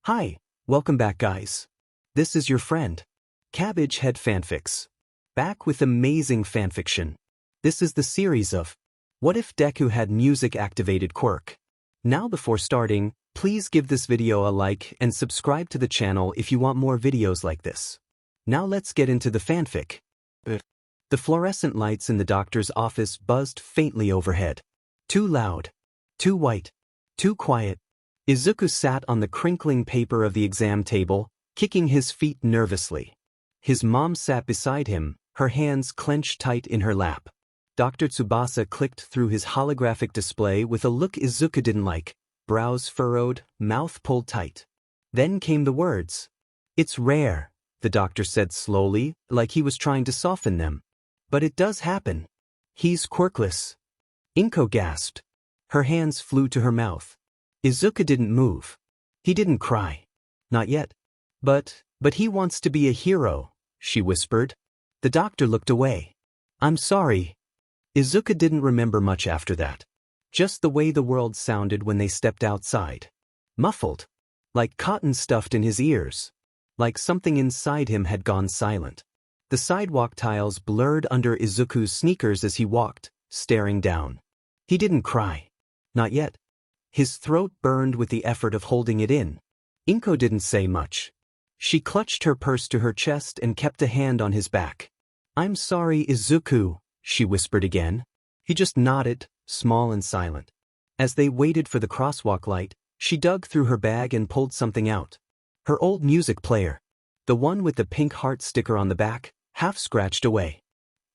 Hi, welcome back guys. This is your friend, Cabbage Head Fanfics. Back with amazing fanfiction. This is the series of What If Deku Had Music-Activated Quirk? Now before starting, please give this video a like and subscribe to the channel if you want more videos like this. Now let's get into the fanfic. The fluorescent lights in the doctor's office buzzed faintly overhead. Too loud. Too white. Too quiet. Izuku sat on the crinkling paper of the exam table, kicking his feet nervously. His mom sat beside him, her hands clenched tight in her lap. Dr. Tsubasa clicked through his holographic display with a look Izuku didn't like, brows furrowed, mouth pulled tight. Then came the words. "It's rare," the doctor said slowly, like he was trying to soften them. "But it does happen. He's quirkless." Inko gasped. Her hands flew to her mouth. Izuku didn't move. He didn't cry. Not yet. But he wants to be a hero, she whispered. The doctor looked away. "I'm sorry." Izuku didn't remember much after that. Just the way the world sounded when they stepped outside. Muffled. Like cotton stuffed in his ears. Like something inside him had gone silent. The sidewalk tiles blurred under Izuku's sneakers as he walked, staring down. He didn't cry. Not yet. His throat burned with the effort of holding it in. Inko didn't say much. She clutched her purse to her chest and kept a hand on his back. "I'm sorry, Izuku," she whispered again. He just nodded, small and silent. As they waited for the crosswalk light, she dug through her bag and pulled something out. Her old music player. The one with the pink heart sticker on the back, half scratched away.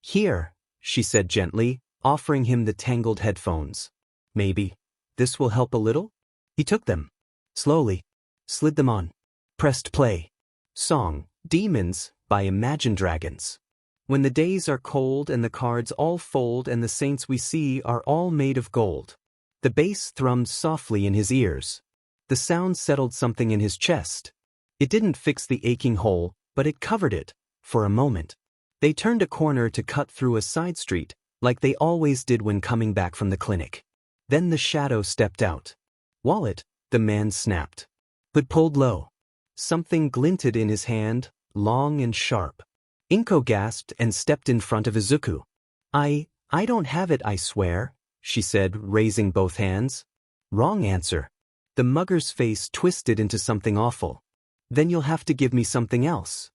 "Here," she said gently, offering him the tangled headphones. "Maybe this will help a little?" He took them. Slowly. Slid them on. Pressed play. Song, Demons, by Imagine Dragons. When the days are cold and the cards all fold and the saints we see are all made of gold. The bass thrummed softly in his ears. The sound settled something in his chest. It didn't fix the aching hole, but it covered it, for a moment. They turned a corner to cut through a side street, like they always did when coming back from the clinic. Then the shadow stepped out. "Wallet," the man snapped. But pulled low. Something glinted in his hand, long and sharp. Inko gasped and stepped in front of Izuku. I don't have it, I swear," she said, raising both hands. "Wrong answer." The mugger's face twisted into something awful. "Then you'll have to give me something else."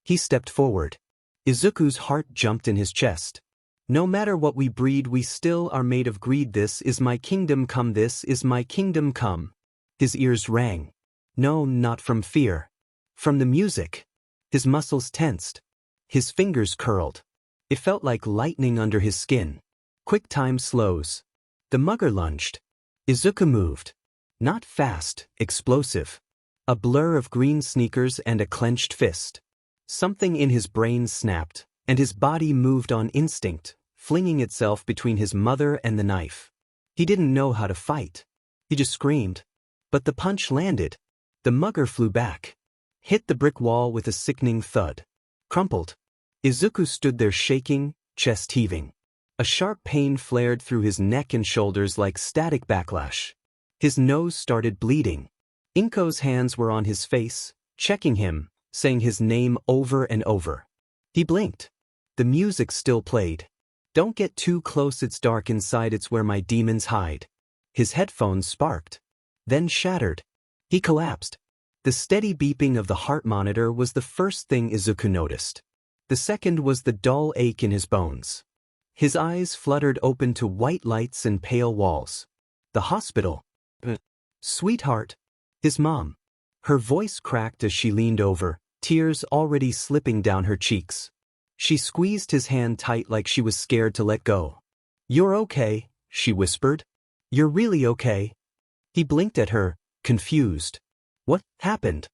He stepped forward. Izuku's heart jumped in his chest. "No matter what we breed, we still are made of greed. This is my kingdom come, this is my kingdom come." His ears rang. No, not from fear. From the music. His muscles tensed. His fingers curled. It felt like lightning under his skin. Quick time slows. The mugger lunged. Izuku moved. Not fast, explosive. A blur of green sneakers and a clenched fist. Something in his brain snapped, and his body moved on instinct, flinging itself between his mother and the knife. He didn't know how to fight. He just screamed. But the punch landed. The mugger flew back. Hit the brick wall with a sickening thud. Crumpled. Izuku stood there shaking, chest heaving. A sharp pain flared through his neck and shoulders like static backlash. His nose started bleeding. Inko's hands were on his face, checking him, saying his name over and over. He blinked. The music still played. "Don't get too close, it's dark inside, it's where my demons hide." His headphones sparked. Then shattered. He collapsed. The steady beeping of the heart monitor was the first thing Izuku noticed. The second was the dull ache in his bones. His eyes fluttered open to white lights and pale walls. The hospital. "Sweetheart." His mom. Her voice cracked as she leaned over, tears already slipping down her cheeks. She squeezed his hand tight like she was scared to let go. "You're okay," she whispered. "You're really okay." He blinked at her, confused. What happened?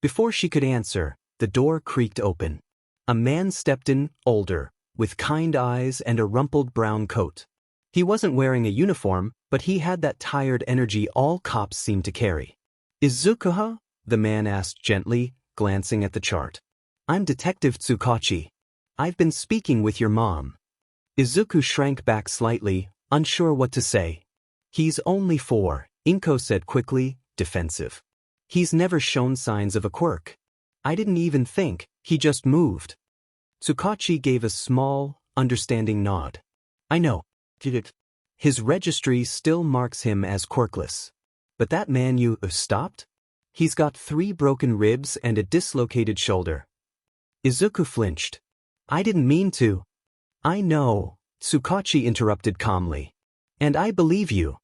Before she could answer, the door creaked open. A man stepped in, older, with kind eyes and a rumpled brown coat. He wasn't wearing a uniform, but he had that tired energy all cops seem to carry. "Izuku-huh?" the man asked gently, glancing at the chart. "I'm Detective Tsukachi. I've been speaking with your mom." Izuku shrank back slightly, unsure what to say. "He's only 4, Inko said quickly, defensive. He's never shown signs of a quirk. I didn't even think, he just moved. Tsukachi gave a small, understanding nod. I know. His registry still marks him as quirkless. But that man you stopped? He's got 3 broken ribs and a dislocated shoulder. Izuku flinched. I didn't mean to. I know, Tsukachi interrupted calmly. And I believe you.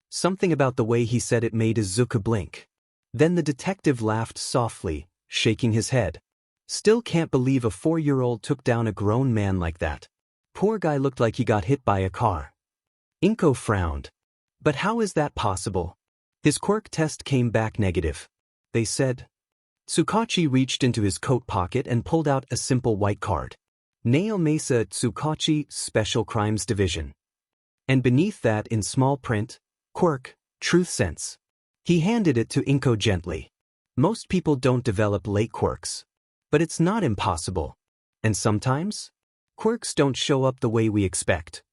Something about the way he said it made Izuku blink. Then the detective laughed softly, shaking his head. Still can't believe a 4-year-old took down a grown man like that. Poor guy looked like he got hit by a car. Inko frowned. But how is that possible? His quirk test came back negative. They said. Tsukachi reached into his coat pocket and pulled out a simple white card. Nail Mesa Tsukachi Special Crimes Division. And beneath that in small print, Quirk, Truth Sense. He handed it to Inko gently. Most people don't develop late quirks. But it's not impossible. And sometimes, quirks don't show up the way we expect.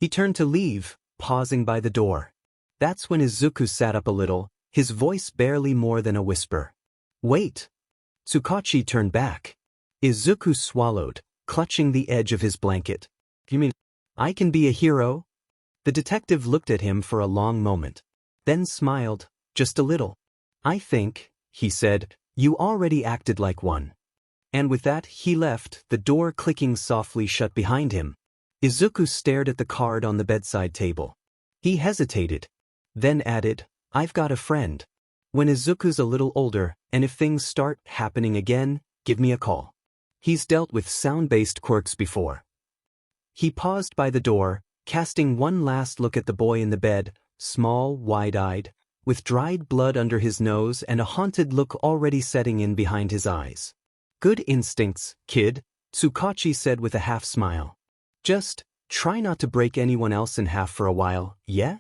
He turned to leave, pausing by the door. That's when Izuku sat up a little, his voice barely more than a whisper. Wait. Tsukachi turned back. Izuku swallowed, clutching the edge of his blanket. You mean, I can be a hero? The detective looked at him for a long moment. Then smiled, just a little. I think, he said, you already acted like one. And with that he left, the door clicking softly shut behind him. Izuku stared at the card on the bedside table. He hesitated. Then added, I've got a friend. When Izuku's a little older, and if things start happening again, give me a call. He's dealt with sound-based quirks before. He paused by the door, casting one last look at the boy in the bed, small, wide-eyed, with dried blood under his nose and a haunted look already setting in behind his eyes. Good instincts, kid, Tsukachi said with a half-smile. Just, try not to break anyone else in half for a while, yeah?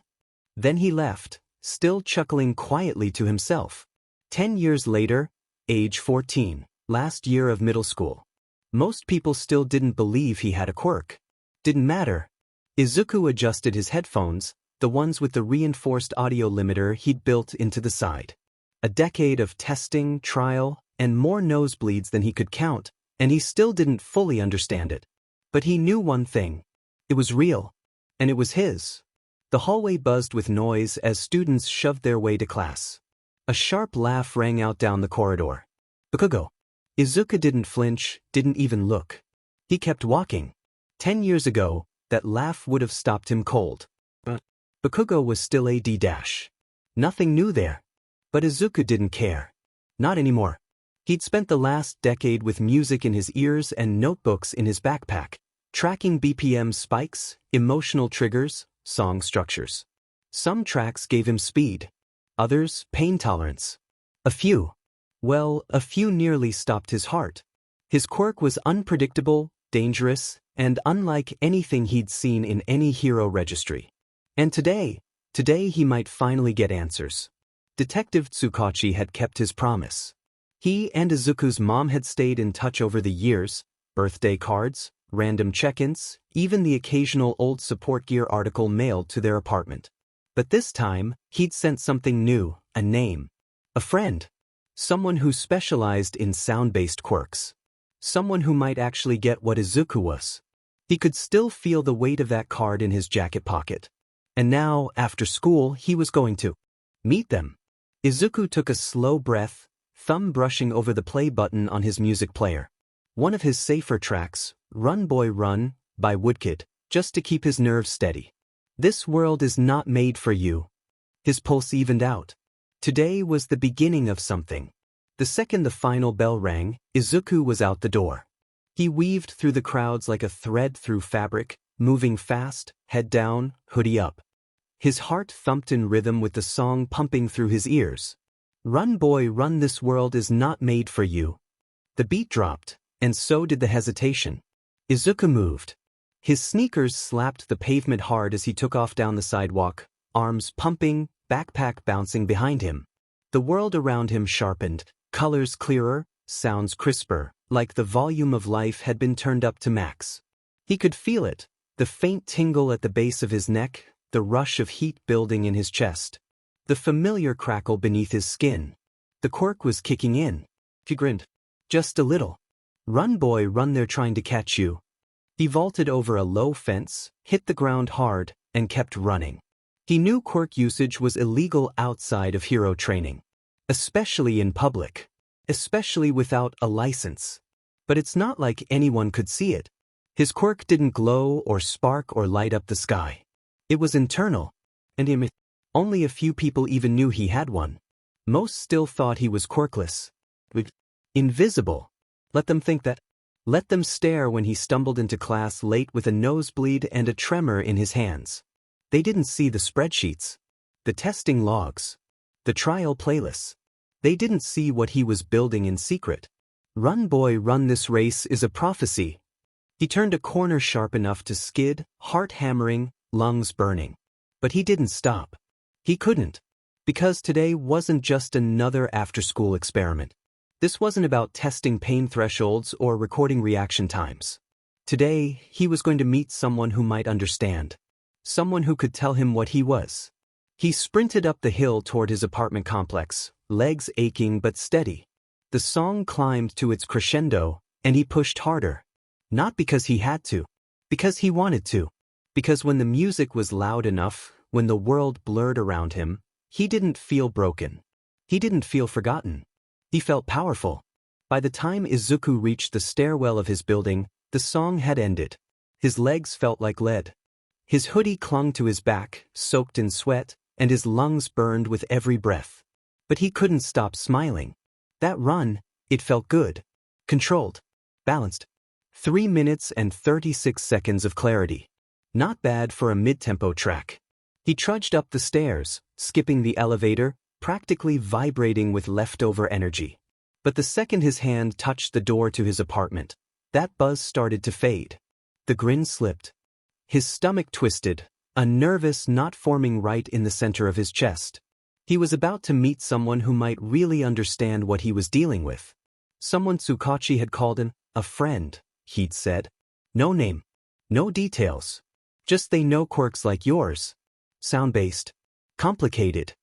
Then he left, still chuckling quietly to himself. 10 years later, age 14, last year of middle school. Most people still didn't believe he had a quirk. Didn't matter. Izuku adjusted his headphones, the ones with the reinforced audio limiter he'd built into the side. A decade of testing, trial, and more nosebleeds than he could count, and he still didn't fully understand it. But he knew one thing. It was real. And it was his. The hallway buzzed with noise as students shoved their way to class. A sharp laugh rang out down the corridor. Bakugo. Izuku didn't flinch, didn't even look. He kept walking. 10 years ago, that laugh would have stopped him cold. But Bakugo was still a D-. Nothing new there. But Izuku didn't care. Not anymore. He'd spent the last decade with music in his ears and notebooks in his backpack, tracking BPM spikes, emotional triggers, song structures. Some tracks gave him speed. Others, pain tolerance. A few nearly stopped his heart. His quirk was unpredictable, dangerous, and unlike anything he'd seen in any hero registry. And today he might finally get answers. Detective Tsukachi had kept his promise. He and Izuku's mom had stayed in touch over the years, birthday cards, random check-ins, even the occasional old support gear article mailed to their apartment. But this time, he'd sent something new, a name. A friend. Someone who specialized in sound-based quirks. Someone who might actually get what Izuku was. He could still feel the weight of that card in his jacket pocket. And now, after school, he was going to meet them. Izuku took a slow breath, thumb brushing over the play button on his music player. One of his safer tracks, Run Boy Run, by Woodkid, just to keep his nerves steady. This world is not made for you. His pulse evened out. Today was the beginning of something. The second the final bell rang, Izuku was out the door. He weaved through the crowds like a thread through fabric, moving fast, head down, hoodie up. His heart thumped in rhythm with the song pumping through his ears. Run boy run, this world is not made for you. The beat dropped, and so did the hesitation. Izuku moved. His sneakers slapped the pavement hard as he took off down the sidewalk, arms pumping, backpack bouncing behind him. The world around him sharpened, colors clearer, sounds crisper, like the volume of life had been turned up to max. He could feel it, the faint tingle at the base of his neck, the rush of heat building in his chest. The familiar crackle beneath his skin. The quirk was kicking in. He grinned. Just a little. Run, boy, run, they're trying to catch you. He vaulted over a low fence, hit the ground hard, and kept running. He knew quirk usage was illegal outside of hero training. Especially in public. Especially without a license. But it's not like anyone could see it. His quirk didn't glow or spark or light up the sky. It was internal. And only a few people even knew he had one. Most still thought he was quirkless. Invisible. Let them think that. Let them stare when he stumbled into class late with a nosebleed and a tremor in his hands. They didn't see the spreadsheets, the testing logs, the trial playlists. They didn't see what he was building in secret. Run, boy, run, this race is a prophecy. He turned a corner sharp enough to skid, heart hammering, lungs burning. But he didn't stop. He couldn't. Because today wasn't just another after-school experiment. This wasn't about testing pain thresholds or recording reaction times. Today, he was going to meet someone who might understand. Someone who could tell him what he was. He sprinted up the hill toward his apartment complex, legs aching but steady. The song climbed to its crescendo, and he pushed harder. Not because he had to. Because he wanted to. Because when the music was loud enough, when the world blurred around him, he didn't feel broken. He didn't feel forgotten. He felt powerful. By the time Izuku reached the stairwell of his building, the song had ended. His legs felt like lead. His hoodie clung to his back, soaked in sweat, and his lungs burned with every breath. But he couldn't stop smiling. That run, it felt good. Controlled. Balanced. 3 minutes and 36 seconds of clarity. Not bad for a mid-tempo track. He trudged up the stairs, skipping the elevator, practically vibrating with leftover energy. But the second his hand touched the door to his apartment, that buzz started to fade. The grin slipped. His stomach twisted, a nervous knot forming right in the center of his chest. He was about to meet someone who might really understand what he was dealing with. Someone Tsukachi had called a friend, he'd said. No name. No details. Just they know quirks like yours. Sound-based. Complicated.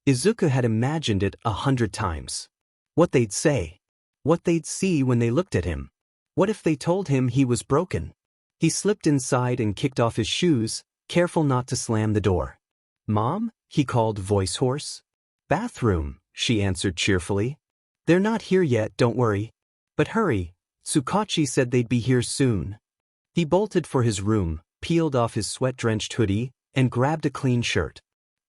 Izuku had imagined it 100 times. What they'd say. What they'd see when they looked at him. What if they told him he was broken? He slipped inside and kicked off his shoes, careful not to slam the door. Mom? He called, voice hoarse. Bathroom, she answered cheerfully. They're not here yet, don't worry. But hurry, Tsukachi said they'd be here soon. He bolted for his room, peeled off his sweat-drenched hoodie, and grabbed a clean shirt.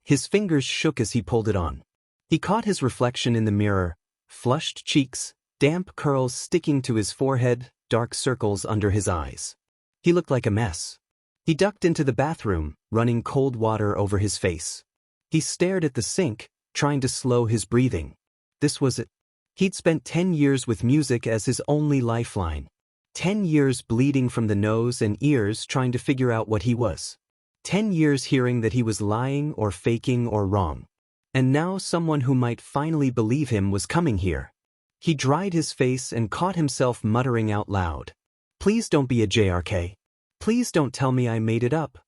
His fingers shook as he pulled it on. He caught his reflection in the mirror, flushed cheeks, damp curls sticking to his forehead, dark circles under his eyes. He looked like a mess. He ducked into the bathroom, running cold water over his face. He stared at the sink, trying to slow his breathing. This was it. He'd spent 10 years with music as his only lifeline. 10 years bleeding from the nose and ears trying to figure out what he was. 10 years hearing that he was lying or faking or wrong. And now someone who might finally believe him was coming here. He dried his face and caught himself muttering out loud. Please don't be a JRK. Please don't tell me I made it up.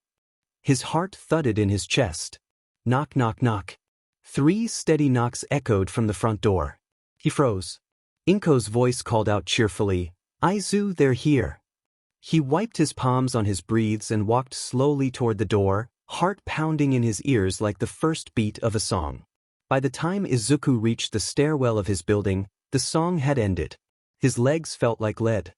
His heart thudded in his chest. Knock, knock, knock. 3 steady knocks echoed from the front door. He froze. Inko's voice called out cheerfully, Izu, they're here. He wiped his palms on his breathes and walked slowly toward the door, heart pounding in his ears like the first beat of a song. By the time Izuku reached the stairwell of his building, the song had ended. His legs felt like lead.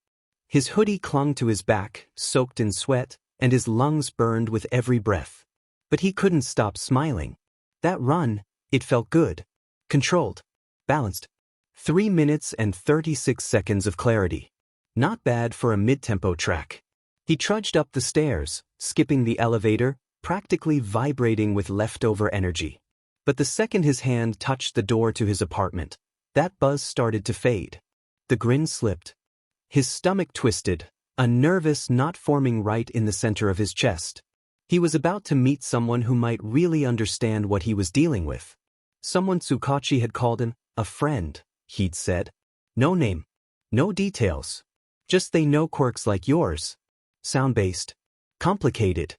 His hoodie clung to his back, soaked in sweat, and his lungs burned with every breath. But he couldn't stop smiling. That run, it felt good. Controlled. Balanced. 3 minutes and 36 seconds of clarity. Not bad for a mid-tempo track. He trudged up the stairs, skipping the elevator, practically vibrating with leftover energy. But the second his hand touched the door to his apartment, that buzz started to fade. The grin slipped. His stomach twisted, a nervous knot forming right in the center of his chest. He was about to meet someone who might really understand what he was dealing with. Someone Tsukachi had called a friend, he'd said. No name. No details. Just they know quirks like yours. Sound-based. Complicated.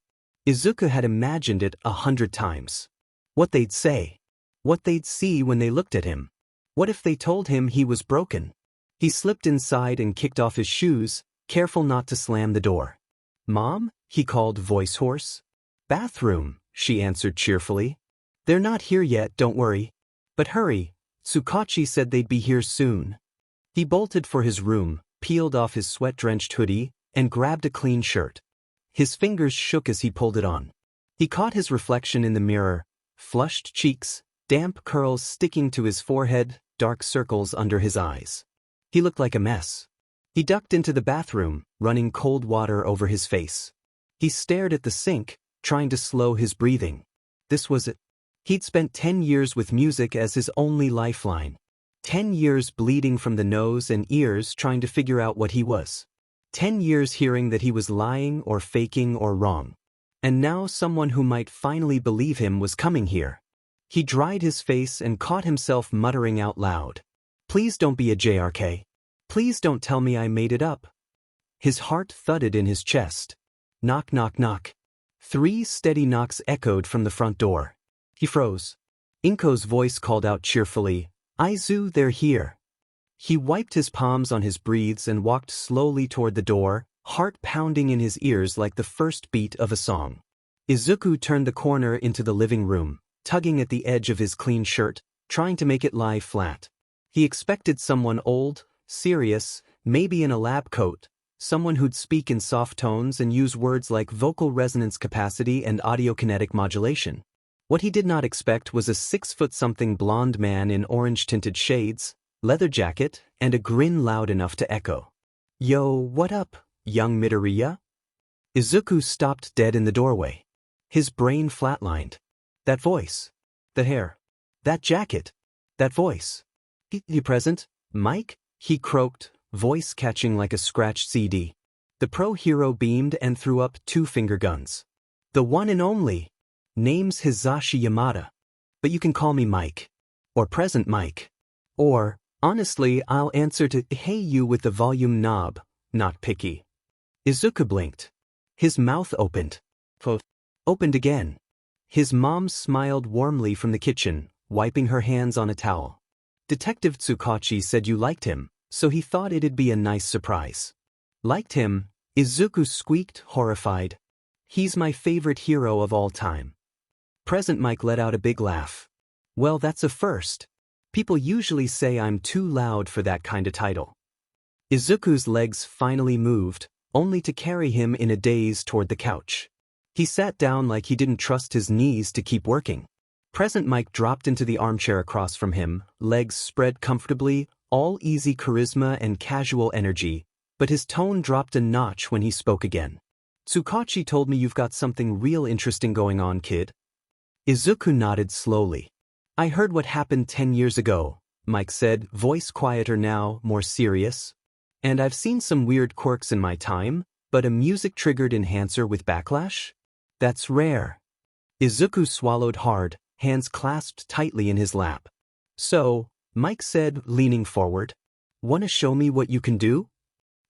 Izuku had imagined it 100 times. What they'd say. What they'd see when they looked at him. What if they told him he was broken? He slipped inside and kicked off his shoes, careful not to slam the door. "Mom?" he called, voice hoarse. "Bathroom," she answered cheerfully. "They're not here yet, don't worry. But hurry, Tsukachi said they'd be here soon." He bolted for his room, peeled off his sweat-drenched hoodie, and grabbed a clean shirt. His fingers shook as he pulled it on. He caught his reflection in the mirror, flushed cheeks, damp curls sticking to his forehead, dark circles under his eyes. He looked like a mess. He ducked into the bathroom, running cold water over his face. He stared at the sink, trying to slow his breathing. This was it. He'd spent 10 years with music as his only lifeline. 10 years bleeding from the nose and ears trying to figure out what he was. 10 years hearing that he was lying or faking or wrong. And now someone who might finally believe him was coming here. He dried his face and caught himself muttering out loud. "Please don't be a JRK. Please don't tell me I made it up." His heart thudded in his chest. Knock, knock, knock. 3 steady knocks echoed from the front door. He froze. Inko's voice called out cheerfully, "Izu, they're here." He wiped his palms on his breathes and walked slowly toward the door, heart pounding in his ears like the first beat of a song. Izuku turned the corner into the living room, tugging at the edge of his clean shirt, trying to make it lie flat. He expected someone old, serious, maybe in a lab coat, someone who'd speak in soft tones and use words like vocal resonance capacity and audiokinetic modulation. What he did not expect was a 6-foot-something blonde man in orange-tinted shades, leather jacket, and a grin loud enough to echo. "Yo, what up, young Midoriya?" Izuku stopped dead in the doorway. His brain flatlined. That voice. The hair. That jacket. That voice. "You present, Mike?" he croaked, voice catching like a scratched CD. The pro-hero beamed and threw up 2 finger guns. "The one and only. Name's Hisashi Yamada. But you can call me Mike. Or Present Mike. Or, honestly, I'll answer to hey you with the volume knob, not picky." Izuku blinked. His mouth opened. Opened again. His mom smiled warmly from the kitchen, wiping her hands on a towel. "Detective Tsukachi said you liked him, so he thought it'd be a nice surprise." "Liked him?" Izuku squeaked, horrified. "He's my favorite hero of all time." Present Mike let out a big laugh. "Well, that's a first. People usually say I'm too loud for that kind of title." Izuku's legs finally moved, only to carry him in a daze toward the couch. He sat down like he didn't trust his knees to keep working. Present Mike dropped into the armchair across from him, legs spread comfortably, all easy charisma and casual energy, but his tone dropped a notch when he spoke again. "Tsukachi told me you've got something real interesting going on, kid." Izuku nodded slowly. "I heard what happened 10 years ago," Mike said, voice quieter now, more serious. "And I've seen some weird quirks in my time, but a music-triggered enhancer with backlash? That's rare." Izuku swallowed hard, hands clasped tightly in his lap. "So," Mike said, leaning forward, "wanna show me what you can do?"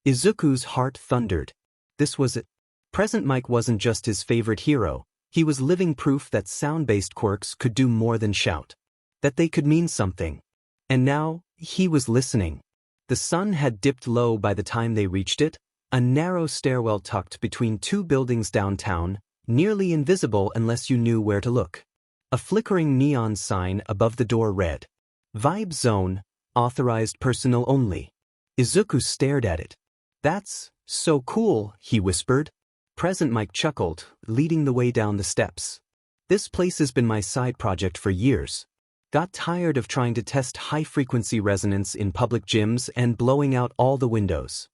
Izuku's heart thundered. This was it. Present Mike wasn't just his favorite hero, he was living proof that sound-based quirks could do more than shout. That they could mean something. And now, he was listening. The sun had dipped low by the time they reached it, a narrow stairwell tucked between 2 buildings downtown, nearly invisible unless you knew where to look. A flickering neon sign above the door read, "Vibe Zone, authorized personnel only." Izuku stared at it. "That's so cool," he whispered. Present Mike chuckled, leading the way down the steps. "This place has been my side project for years. Got tired of trying to test high-frequency resonance in public gyms and blowing out all the windows."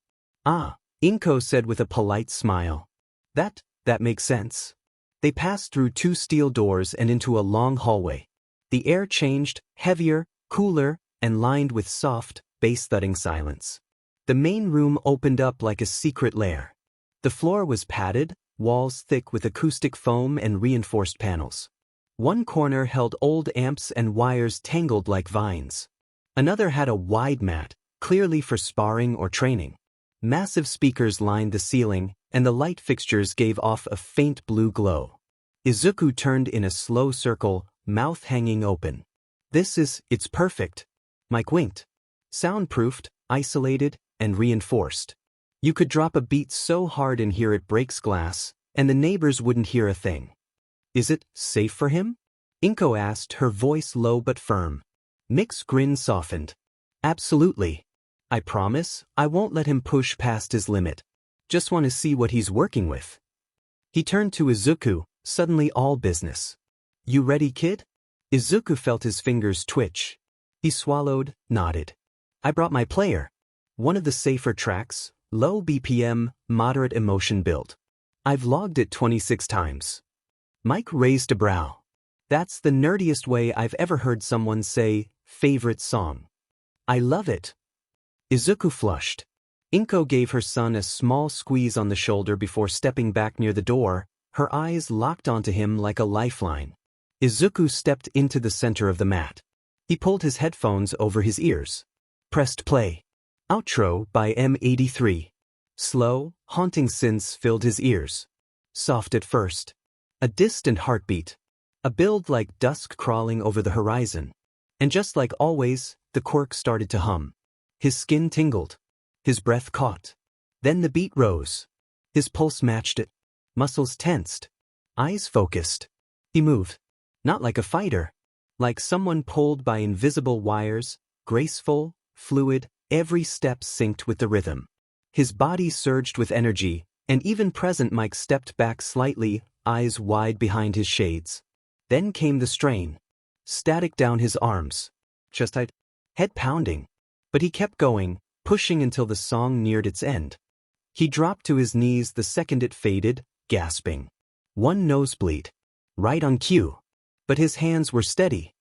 "Ah," Inko said with a polite smile. That makes sense." They passed through 2 steel doors and into a long hallway. The air changed, heavier, cooler, and lined with soft, bass-thudding silence. The main room opened up like a secret lair. The floor was padded, walls thick with acoustic foam and reinforced panels. One corner held old amps and wires tangled like vines. Another had a wide mat, clearly for sparring or training. Massive speakers lined the ceiling, and the light fixtures gave off a faint blue glow. Izuku turned in a slow circle, mouth hanging open. It's perfect." Mike winked. Soundproofed, isolated, and reinforced. You could drop a beat so hard in here it breaks glass, and the neighbors wouldn't hear a thing. Is it safe for him? Inko asked, her voice low but firm. Mick's grin softened. Absolutely. I promise, I won't let him push past his limit. Just want to see what he's working with. He turned to Izuku, suddenly all business. You ready, kid? Izuku felt his fingers twitch. He swallowed, nodded. I brought my player. One of the safer tracks, low BPM, moderate emotion build. I've logged it 26 times. Mike raised a brow. That's the nerdiest way I've ever heard someone say, favorite song. I love it. Izuku flushed. Inko gave her son a small squeeze on the shoulder before stepping back near the door, her eyes locked onto him like a lifeline. Izuku stepped into the center of the mat. He pulled his headphones over his ears. Pressed play. Outro by M83. Slow, haunting synths filled his ears. Soft at first. A distant heartbeat. A build like dusk crawling over the horizon. And just like always, the Quirk started to hum. His skin tingled. His breath caught. Then the beat rose. His pulse matched it. Muscles tensed. Eyes focused. He moved. Not like a fighter. Like someone pulled by invisible wires, graceful, fluid, every step synced with the rhythm. His body surged with energy, and even present Mike stepped back slightly, eyes wide behind his shades. Then came the strain. Static down his arms. Chest tight. Head pounding. But he kept going, pushing until the song neared its end. He dropped to his knees the second it faded, gasping. One nosebleed. Right on cue. But his hands were steady.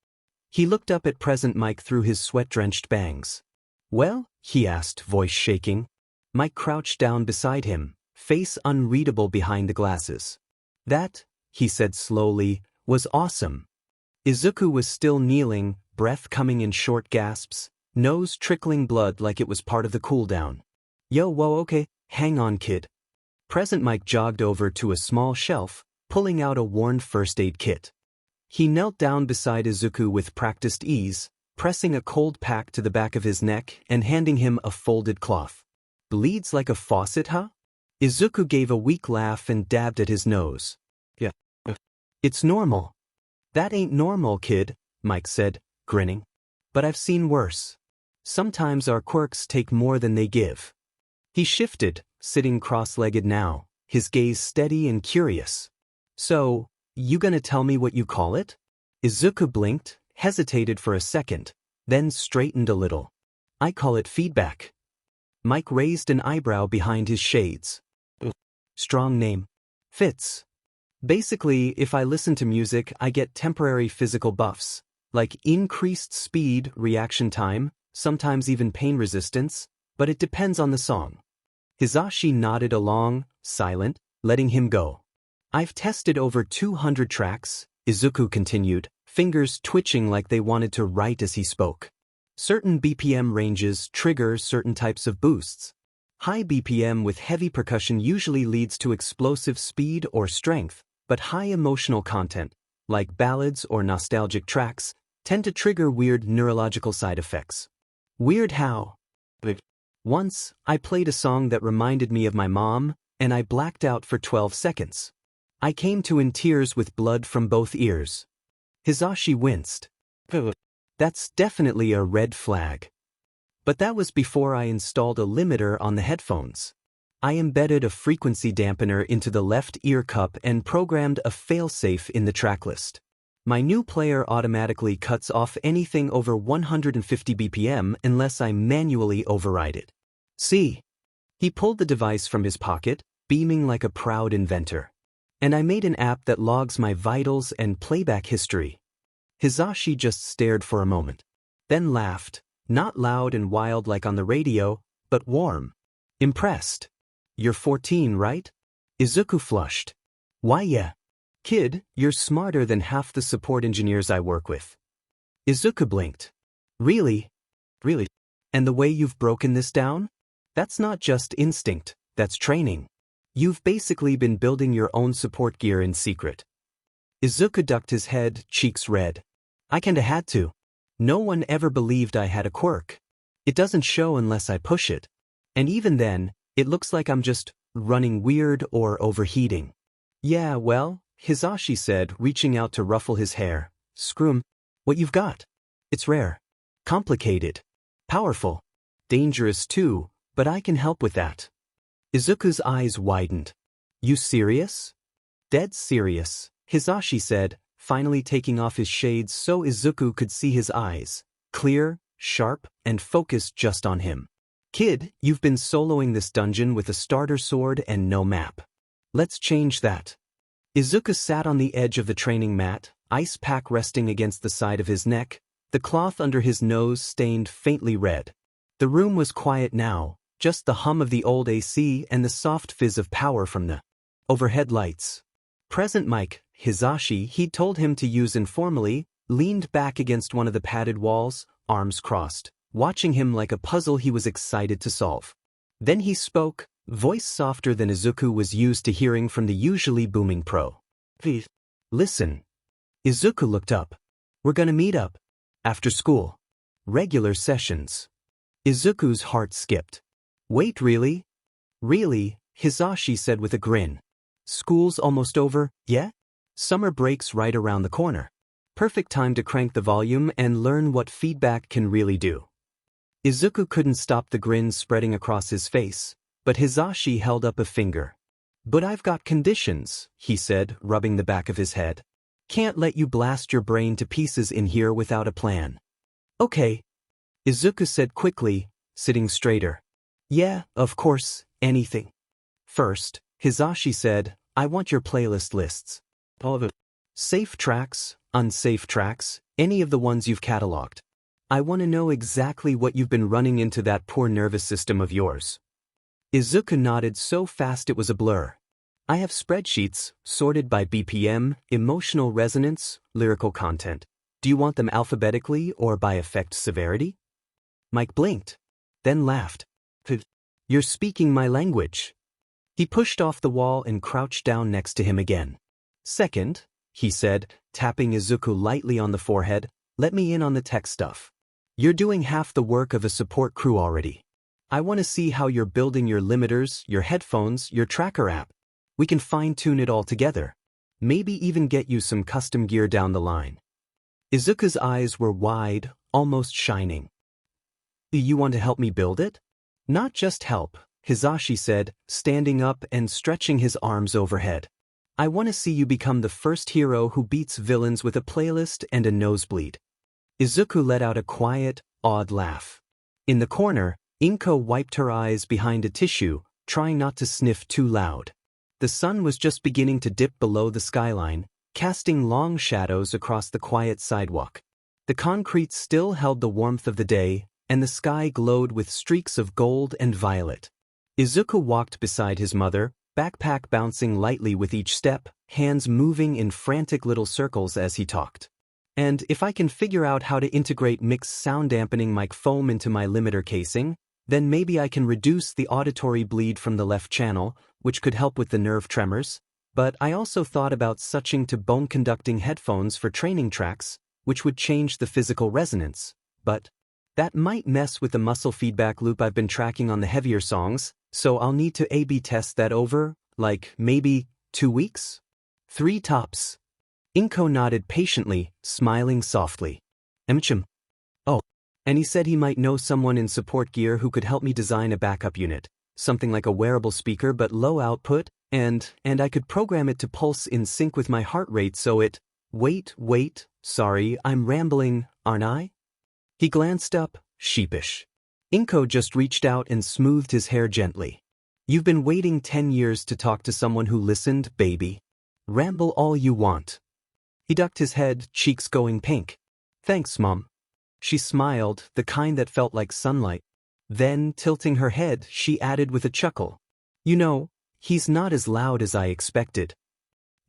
He looked up at present Mike through his sweat-drenched bangs. Well? He asked, voice shaking. Mike crouched down beside him, face unreadable behind the glasses. That, he said slowly, was awesome. Izuku was still kneeling, breath coming in short gasps, nose trickling blood like it was part of the cooldown. Yo, whoa, okay, hang on, kid. Present Mike jogged over to a small shelf, pulling out a worn first aid kit. He knelt down beside Izuku with practiced ease, pressing a cold pack to the back of his neck and handing him a folded cloth. Bleeds like a faucet, huh? Izuku gave a weak laugh and dabbed at his nose. Yeah. It's normal. That ain't normal, kid, Mike said, grinning. But I've seen worse. Sometimes our quirks take more than they give. He shifted, sitting cross-legged now, his gaze steady and curious. So, you gonna tell me what you call it? Izuku blinked, hesitated for a second, then straightened a little. I call it feedback. Mike raised an eyebrow behind his shades. Strong name. Fits. Basically, if I listen to music, I get temporary physical buffs, like increased speed, reaction time, sometimes even pain resistance, but it depends on the song. Hisashi nodded along, silent, letting him go. I've tested over 200 tracks, Izuku continued, fingers twitching like they wanted to write as he spoke. Certain BPM ranges trigger certain types of boosts. High BPM with heavy percussion usually leads to explosive speed or strength, but high emotional content, like ballads or nostalgic tracks, tend to trigger weird neurological side effects. Weird how? Once, I played a song that reminded me of my mom, and I blacked out for 12 seconds. I came to in tears with blood from both ears. Hisashi winced. That's definitely a red flag. But that was before I installed a limiter on the headphones. I embedded a frequency dampener into the left ear cup and programmed a failsafe in the tracklist. My new player automatically cuts off anything over 150 BPM unless I manually override it. See? He pulled the device from his pocket, beaming like a proud inventor. And I made an app that logs my vitals and playback history. Hisashi just stared for a moment, then laughed, not loud and wild like on the radio, but warm. Impressed. You're 14, right? Izuku flushed. Why yeah. Kid, you're smarter than half the support engineers I work with. Izuku blinked. Really? Really? And the way you've broken this down? That's not just instinct, that's training. You've basically been building your own support gear in secret. Izuku ducked his head, cheeks red. I kinda had to. No one ever believed I had a quirk. It doesn't show unless I push it. And even then, it looks like I'm just running weird or overheating. Yeah, well, Hisashi said, reaching out to ruffle his hair. Screw what you've got. It's rare. Complicated. Powerful. Dangerous too, but I can help with that. Izuku's eyes widened. You serious? Dead serious, Hisashi said, finally taking off his shades so Izuku could see his eyes, clear, sharp, and focused just on him. Kid, you've been soloing this dungeon with a starter sword and no map. Let's change that. Izuku sat on the edge of the training mat, ice pack resting against the side of his neck, the cloth under his nose stained faintly red. The room was quiet now, just the hum of the old AC and the soft fizz of power from the overhead lights. Present Mike, Hisashi, he'd told him to use informally, leaned back against one of the padded walls, arms crossed, watching him like a puzzle he was excited to solve. Then he spoke, voice softer than Izuku was used to hearing from the usually booming pro. Please. Listen. Izuku looked up. We're gonna meet up. After school. Regular sessions. Izuku's heart skipped. Wait, really? Really, Hisashi said with a grin. School's almost over, yeah? Summer break's right around the corner. Perfect time to crank the volume and learn what feedback can really do. Izuku couldn't stop the grin spreading across his face, but Hisashi held up a finger. But I've got conditions, he said, rubbing the back of his head. Can't let you blast your brain to pieces in here without a plan. Okay. Izuku said quickly, sitting straighter. Yeah, of course, anything. First, Hisashi said, I want your playlist lists. All of it. Safe tracks, unsafe tracks, any of the ones you've cataloged. I want to know exactly what you've been running into that poor nervous system of yours. Izuku nodded so fast it was a blur. I have spreadsheets, sorted by BPM, emotional resonance, lyrical content. Do you want them alphabetically or by effect severity? Mike blinked, then laughed. You're speaking my language. He pushed off the wall and crouched down next to him again. Second, he said, tapping Izuku lightly on the forehead, let me in on the tech stuff. You're doing half the work of a support crew already. I want to see how you're building your limiters, your headphones, your tracker app. We can fine-tune it all together. Maybe even get you some custom gear down the line. Izuku's eyes were wide, almost shining. You want to help me build it? Not just help, Hisashi said, standing up and stretching his arms overhead. I want to see you become the first hero who beats villains with a playlist and a nosebleed. Izuku let out a quiet, awed laugh. In the corner, Inko wiped her eyes behind a tissue, trying not to sniff too loud. The sun was just beginning to dip below the skyline, casting long shadows across the quiet sidewalk. The concrete still held the warmth of the day, and the sky glowed with streaks of gold and violet. Izuku walked beside his mother, backpack bouncing lightly with each step, hands moving in frantic little circles as he talked. And if I can figure out how to integrate mixed sound dampening mic foam into my limiter casing, then maybe I can reduce the auditory bleed from the left channel, which could help with the nerve tremors. But I also thought about switching to bone-conducting headphones for training tracks, which would change the physical resonance. But that might mess with the muscle feedback loop I've been tracking on the heavier songs, so I'll need to A/B test that over, like, maybe 2 weeks? 3 tops. Inko nodded patiently, smiling softly. Oh. And he said he might know someone in support gear who could help me design a backup unit, something like a wearable speaker but low output, and I could program it to pulse in sync with my heart rate so it... Wait, sorry, I'm rambling, aren't I? He glanced up, sheepish. Inko just reached out and smoothed his hair gently. You've been waiting 10 years to talk to someone who listened, baby. Ramble all you want. He ducked his head, cheeks going pink. Thanks, Mom. She smiled, the kind that felt like sunlight. Then, tilting her head, she added with a chuckle. You know, he's not as loud as I expected.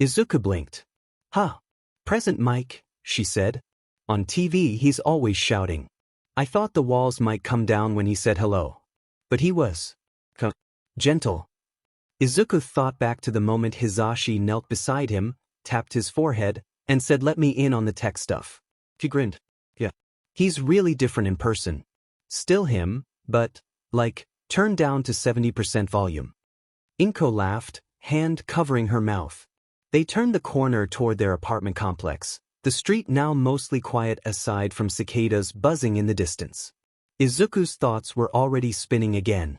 Izuku blinked. Huh. Present Mike, she said. On TV he's always shouting. I thought the walls might come down when he said hello. But he was gentle. Izuku thought back to the moment Hisashi knelt beside him, tapped his forehead, and said let me in on the tech stuff. He grinned. Yeah. He's really different in person. Still him, but, like, turned down to 70% volume. Inko laughed, hand covering her mouth. They turned the corner toward their apartment complex, the street now mostly quiet aside from cicadas buzzing in the distance. Izuku's thoughts were already spinning again.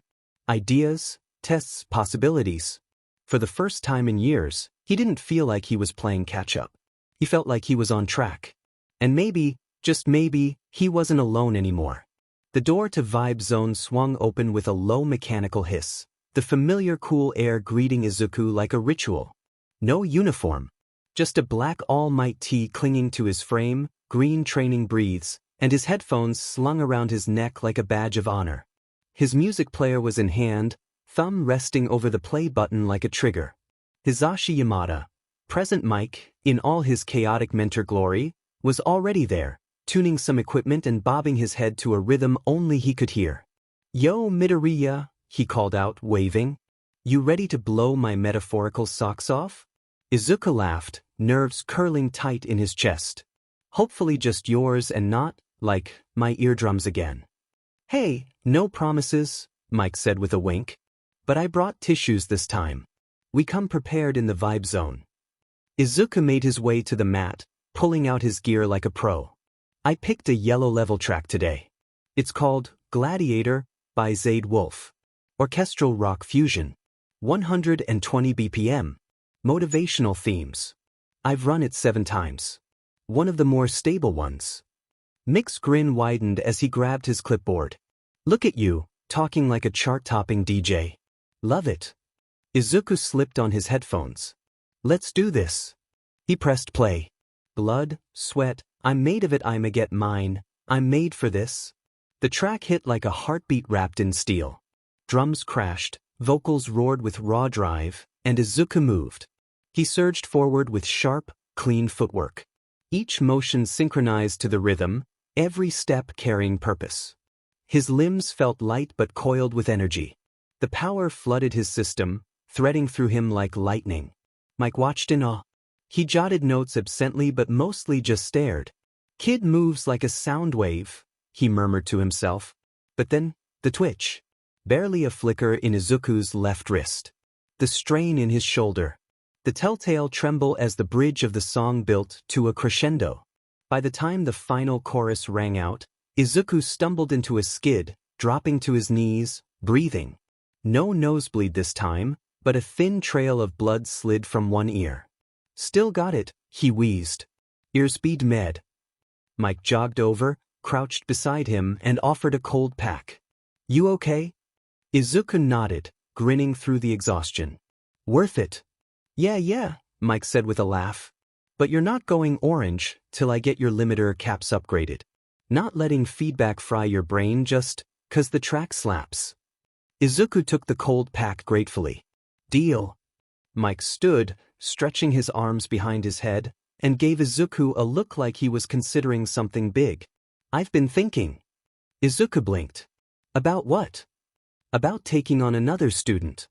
Ideas, tests, possibilities. For the first time in years, he didn't feel like he was playing catch-up. He felt like he was on track. And maybe, just maybe, he wasn't alone anymore. The door to Vibe Zone swung open with a low mechanical hiss, the familiar cool air greeting Izuku like a ritual. No uniform. Just a black All Might tee clinging to his frame, green training breathes, and his headphones slung around his neck like a badge of honor. His music player was in hand, thumb resting over the play button like a trigger. Hisashi Yamada, present mic, in all his chaotic mentor glory, was already there, tuning some equipment and bobbing his head to a rhythm only he could hear. "Yo, Midoriya," he called out, waving. "You ready to blow my metaphorical socks off?" Izuku laughed, nerves curling tight in his chest. "Hopefully just yours and not, like, my eardrums again." "Hey, no promises," Mike said with a wink. "But I brought tissues this time. We come prepared in the Vibe Zone." Izuku made his way to the mat, pulling out his gear like a pro. "I picked a yellow level track today. It's called Gladiator by Zayd Wolf. Orchestral rock fusion. 120 BPM. Motivational themes. I've run it 7 times. One of the more stable ones." Mick's grin widened as he grabbed his clipboard. "Look at you, talking like a chart-topping DJ. Love it." Izuku slipped on his headphones. "Let's do this." He pressed play. Blood, sweat, I'm made of it, I'ma get mine, I'm made for this. The track hit like a heartbeat wrapped in steel. Drums crashed, vocals roared with raw drive, and Izuku moved. He surged forward with sharp, clean footwork. Each motion synchronized to the rhythm, every step carrying purpose. His limbs felt light but coiled with energy. The power flooded his system, threading through him like lightning. Mike watched in awe. He jotted notes absently but mostly just stared. "Kid moves like a sound wave," he murmured to himself. But then, the twitch. Barely a flicker in Izuku's left wrist. The strain in his shoulder. The telltale tremble as the bridge of the song built to a crescendo. By the time the final chorus rang out, Izuku stumbled into a skid, dropping to his knees, breathing. No nosebleed this time, but a thin trail of blood slid from one ear. "Still got it," he wheezed. "Earspeed med." Mike jogged over, crouched beside him, and offered a cold pack. "You okay?" Izuku nodded, grinning through the exhaustion. "Worth it." Yeah, Mike said with a laugh. "But you're not going orange till I get your limiter caps upgraded. Not letting feedback fry your brain just 'cause the track slaps." Izuku took the cold pack gratefully. "Deal." Mike stood, stretching his arms behind his head, and gave Izuku a look like he was considering something big. "I've been thinking." Izuku blinked. "About what?" "About taking on another student."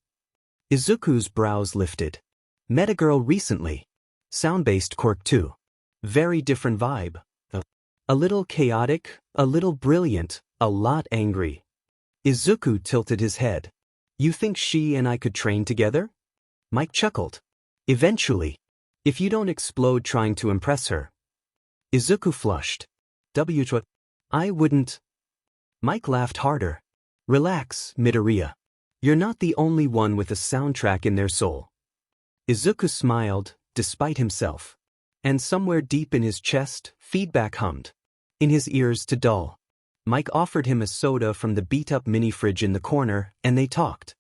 Izuku's brows lifted. "Met a girl recently. Sound-based Quirk too. Very different vibe. A little chaotic, a little brilliant, a lot angry." Izuku tilted his head. "You think she and I could train together?" Mike chuckled. "Eventually. If you don't explode trying to impress her." Izuku flushed. I wouldn't." Mike laughed harder. "Relax, Midoriya. You're not the only one with a soundtrack in their soul." Izuku smiled, despite himself. And somewhere deep in his chest, feedback hummed. In his ears to dull. Mike offered him a soda from the beat-up mini-fridge in the corner, and they talked.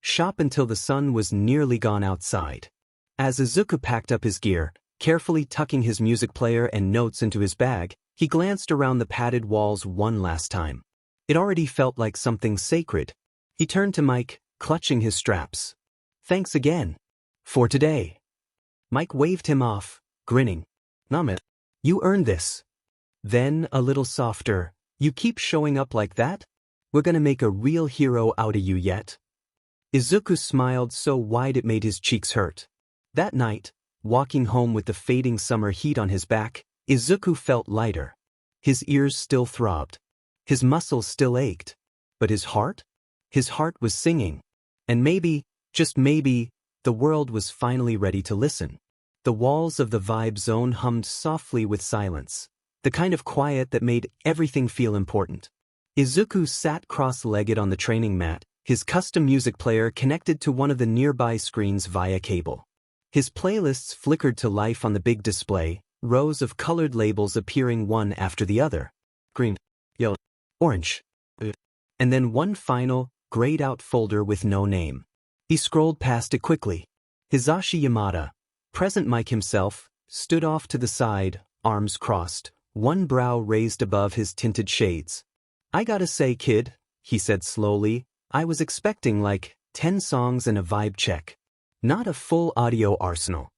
Shop until the sun was nearly gone outside. As Izuku packed up his gear, carefully tucking his music player and notes into his bag, he glanced around the padded walls one last time. It already felt like something sacred. He turned to Mike, clutching his straps. "Thanks again. For today." Mike waved him off, grinning. "Namit. You earned this." Then, a little softer, "You keep showing up like that? We're gonna make a real hero out of you yet." Izuku smiled so wide it made his cheeks hurt. That night, walking home with the fading summer heat on his back, Izuku felt lighter. His ears still throbbed. His muscles still ached. But his heart? His heart was singing. And maybe, just maybe, the world was finally ready to listen. The walls of the vibe zone hummed softly with silence, the kind of quiet that made everything feel important. Izuku sat cross-legged on the training mat, his custom music player connected to one of the nearby screens via cable. His playlists flickered to life on the big display, rows of colored labels appearing one after the other. Green, yellow, orange. And then one final, grayed-out folder with no name. He scrolled past it quickly. Hisashi Yamada, present Mike himself, stood off to the side, arms crossed, one brow raised above his tinted shades. "I gotta say, kid," he said slowly, "I was expecting like 10 songs and a vibe check. Not a full audio arsenal."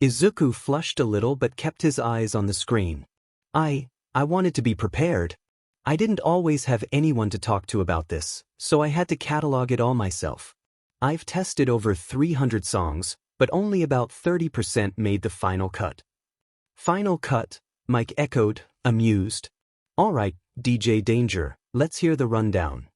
Izuku flushed a little but kept his eyes on the screen. I wanted to be prepared. I didn't always have anyone to talk to about this, so I had to catalog it all myself. I've tested over 300 songs, but only about 30% made the final cut. "Final cut?" Mike echoed, amused. "All right, DJ Danger, let's hear the rundown."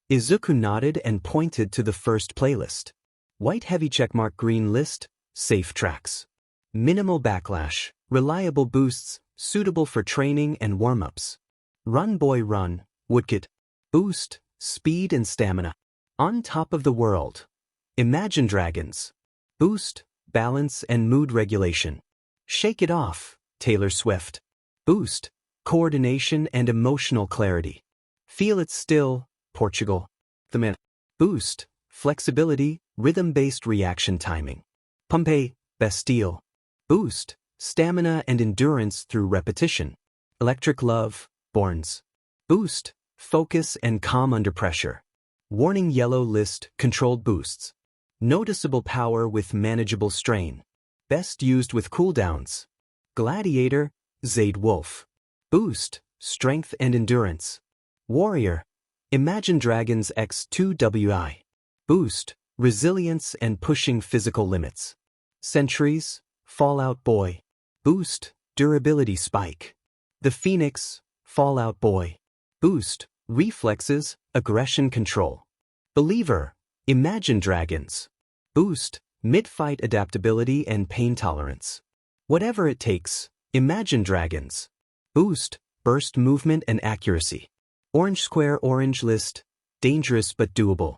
Izuku nodded and pointed to the first playlist. White heavy checkmark green list, safe tracks. Minimal backlash, reliable boosts, suitable for training and warm-ups. Run Boy Run, Woodkit. Boost, speed and stamina. On Top of the World. Imagine Dragons. Boost, balance and mood regulation. Shake It Off, Taylor Swift. Boost, coordination and emotional clarity. Feel It Still, Portugal. The Man. Boost, flexibility, rhythm-based reaction timing. Pompeii, Bastille. Boost, stamina and endurance through repetition. Electric Love, Borns. Boost, focus and calm under pressure. Warning Yellow List, controlled boosts. Noticeable power with manageable strain. Best used with cooldowns. Gladiator, Zayd Wolf. Boost, strength and endurance. Warrior, Imagine Dragons X2WI. Boost, resilience and pushing physical limits. Sentries, Fallout Boy. Boost, durability spike. The Phoenix, Fallout Boy. Boost, reflexes, aggression control. Believer, Imagine Dragons. Boost, mid-fight adaptability and pain tolerance. Whatever it takes, Imagine Dragons. Boost, burst movement and accuracy. Orange Square Orange List, dangerous but doable.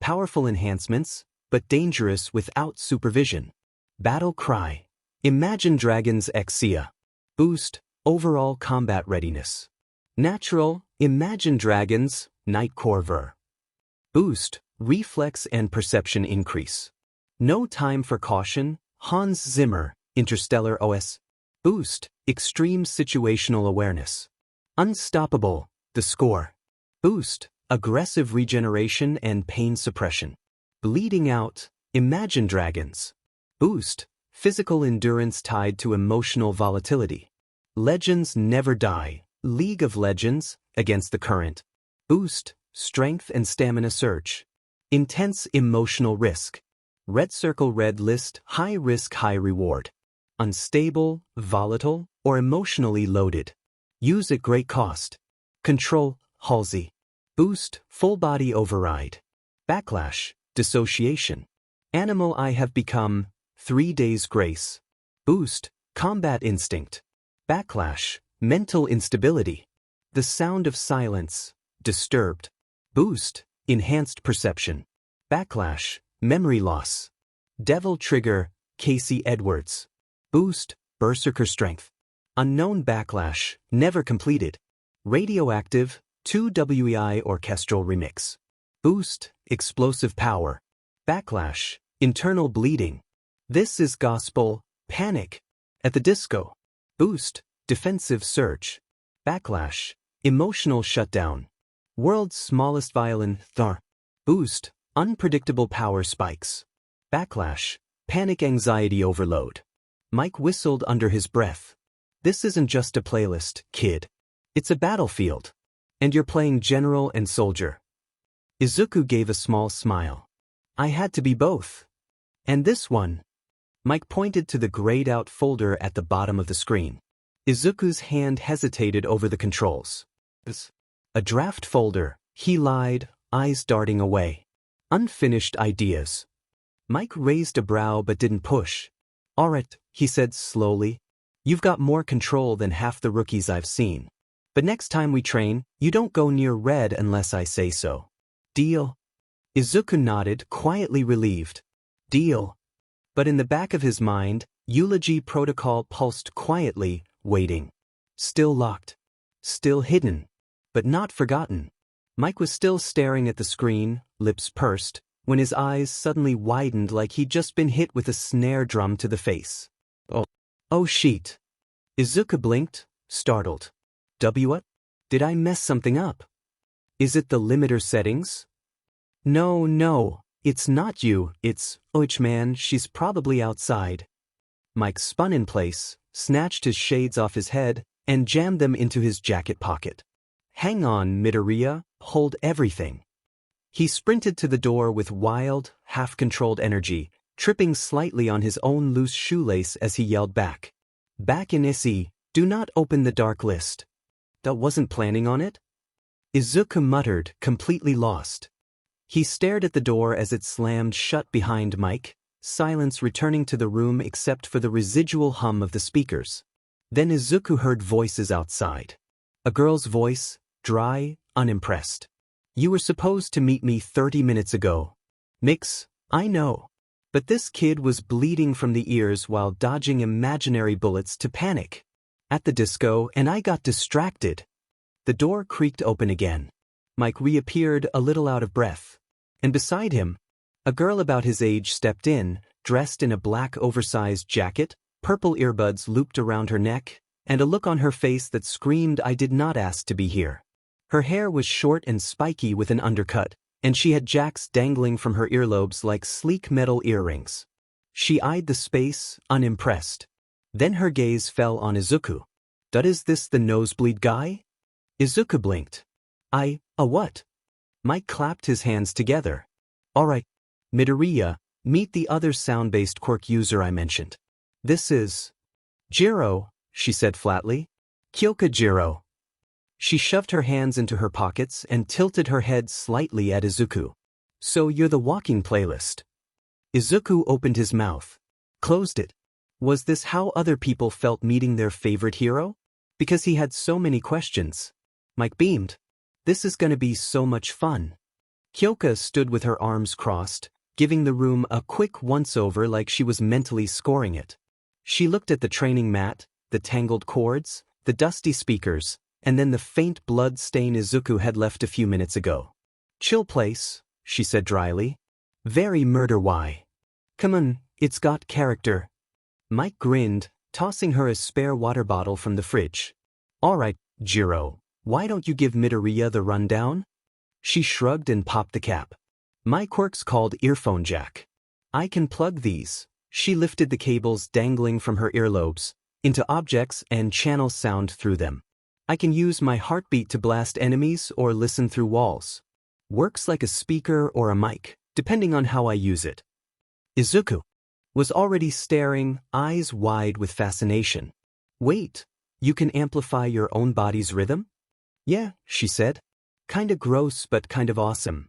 Powerful enhancements, but dangerous without supervision. Battle Cry, Imagine Dragons Exia. Boost, overall combat readiness. Natural, Imagine Dragons, Night Corver. Boost, reflex and perception increase. No Time for Caution, Hans Zimmer, Interstellar OS. Boost, extreme situational awareness. Unstoppable, The Score. Boost, aggressive regeneration and pain suppression. Bleeding Out, Imagine Dragons. Boost, physical endurance tied to emotional volatility. Legends Never Die, League of Legends, Against the Current. Boost, strength and stamina surge. Intense emotional risk. Red Circle Red List, high risk high reward. Unstable, volatile, or emotionally loaded. Use at great cost. Control, Halsey. Boost, full body override. Backlash, dissociation. Animal I Have Become, 3 Days Grace. Boost, combat instinct. Backlash, mental instability. The Sound of Silence, disturbed. Boost, enhanced perception. Backlash, memory loss. Devil Trigger, Casey Edwards. Boost, berserker strength. Unknown Backlash, never completed. Radioactive, 2WEI orchestral remix. Boost, explosive power. Backlash, internal bleeding. This is Gospel, Panic. At the Disco. Boost, defensive surge. Backlash, emotional shutdown. World's Smallest Violin, Thar. Boost, unpredictable power spikes. Backlash, panic anxiety overload. Mike whistled under his breath. This isn't just a playlist, kid. It's a battlefield. And you're playing general and soldier. Izuku gave a small smile. I had to be both. And this one. Mike pointed to the grayed-out folder at the bottom of the screen. Izuku's hand hesitated over the controls. A draft folder, he lied, eyes darting away. Unfinished ideas. Mike raised a brow but didn't push. Alright, he said slowly. You've got more control than half the rookies I've seen. But next time we train, you don't go near red unless I say so. Deal? Izuku nodded, quietly relieved. Deal. But in the back of his mind, eulogy protocol pulsed quietly, waiting. Still locked. Still hidden. But not forgotten. Mike was still staring at the screen, lips pursed, when his eyes suddenly widened like he'd just been hit with a snare drum to the face. Oh shit. Izuku blinked, startled. What? Did I mess something up? Is it the limiter settings? No, it's not you, it's, man, she's probably outside. Mike spun in place, snatched his shades off his head, and jammed them into his jacket pocket. Hang on, Midoriya, hold everything. He sprinted to the door with wild, half-controlled energy, tripping slightly on his own loose shoelace as he yelled back. Back in Issy, do not open the dark list. That wasn't planning on it? Izuku muttered, completely lost. He stared at the door as it slammed shut behind Mike, silence returning to the room except for the residual hum of the speakers. Then Izuku heard voices outside. A girl's voice, dry, unimpressed. You were supposed to meet me 30 minutes ago. Mix, I know. But this kid was bleeding from the ears while dodging imaginary bullets to panic. At the disco, and I got distracted. The door creaked open again. Mike reappeared a little out of breath. And beside him, a girl about his age stepped in, dressed in a black oversized jacket, purple earbuds looped around her neck, and a look on her face that screamed I did not ask to be here. Her hair was short and spiky with an undercut, and she had jacks dangling from her earlobes like sleek metal earrings. She eyed the space, unimpressed. Then her gaze fell on Izuku. Is this the nosebleed guy? Izuku blinked. What? Mike clapped his hands together. Alright, Midoriya, meet the other sound-based quirk user I mentioned. This is Jiro, she said flatly. Kyoka Jiro. She shoved her hands into her pockets and tilted her head slightly at Izuku. So you're the walking playlist. Izuku opened his mouth. Closed it. Was this how other people felt meeting their favorite hero? Because he had so many questions. Mike beamed. This is gonna be so much fun. Kyoka stood with her arms crossed, giving the room a quick once-over like she was mentally scoring it. She looked at the training mat, the tangled cords, the dusty speakers, and then the faint blood stain Izuku had left a few minutes ago. Chill place, she said dryly. Very murder why. Come on, it's got character. Mike grinned, tossing her a spare water bottle from the fridge. Alright, Jiro, why don't you give Midoriya the rundown? She shrugged and popped the cap. My quirk's called earphone jack. I can plug these. She lifted the cables dangling from her earlobes into objects and channel sound through them. I can use my heartbeat to blast enemies or listen through walls. Works like a speaker or a mic, depending on how I use it. Izuku was already staring, eyes wide with fascination. Wait, you can amplify your own body's rhythm? Yeah, she said. Kinda gross but kind of awesome.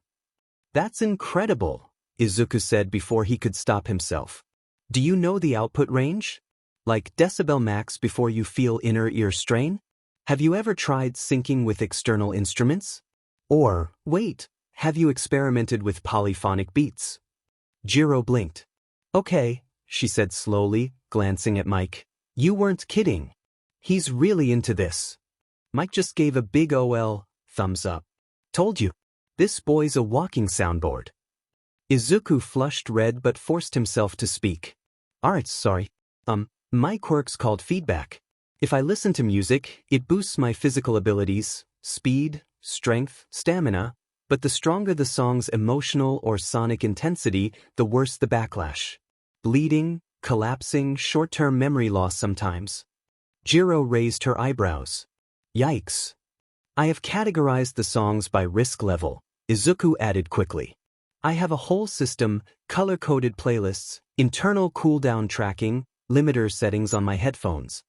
That's incredible, Izuku said before he could stop himself. Do you know the output range? Like decibel max before you feel inner ear strain? Have you ever tried syncing with external instruments? Or, wait, have you experimented with polyphonic beats? Jiro blinked. Okay, she said slowly, glancing at Mike. You weren't kidding. He's really into this. Mike just gave a big OL, thumbs up. Told you. This boy's a walking soundboard. Izuku flushed red but forced himself to speak. Alright, sorry. My quirk's called feedback. If I listen to music, it boosts my physical abilities, speed, strength, stamina, but the stronger the song's emotional or sonic intensity, the worse the backlash. Bleeding, collapsing, short-term memory loss sometimes. Jiro raised her eyebrows. Yikes. I have categorized the songs by risk level, Izuku added quickly. I have a whole system, color-coded playlists, internal cooldown tracking, limiter settings on my headphones.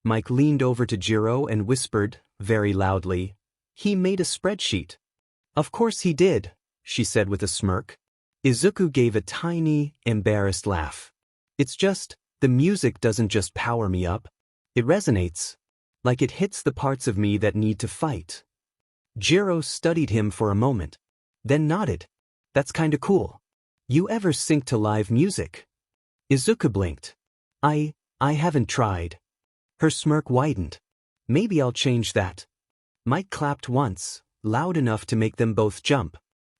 Mike leaned over to Jiro and whispered, very loudly, "He made a spreadsheet." "Of course he did," she said with a smirk. Izuku gave a tiny, embarrassed laugh. "It's just, the music doesn't just power me up. It resonates. Like it hits the parts of me that need to fight." Jiro studied him for a moment, then nodded. "That's kinda cool. You ever sync to live music?" Izuku blinked. I haven't tried." Her smirk widened. "Maybe I'll change that." Mike clapped once, loud enough to make them both jump.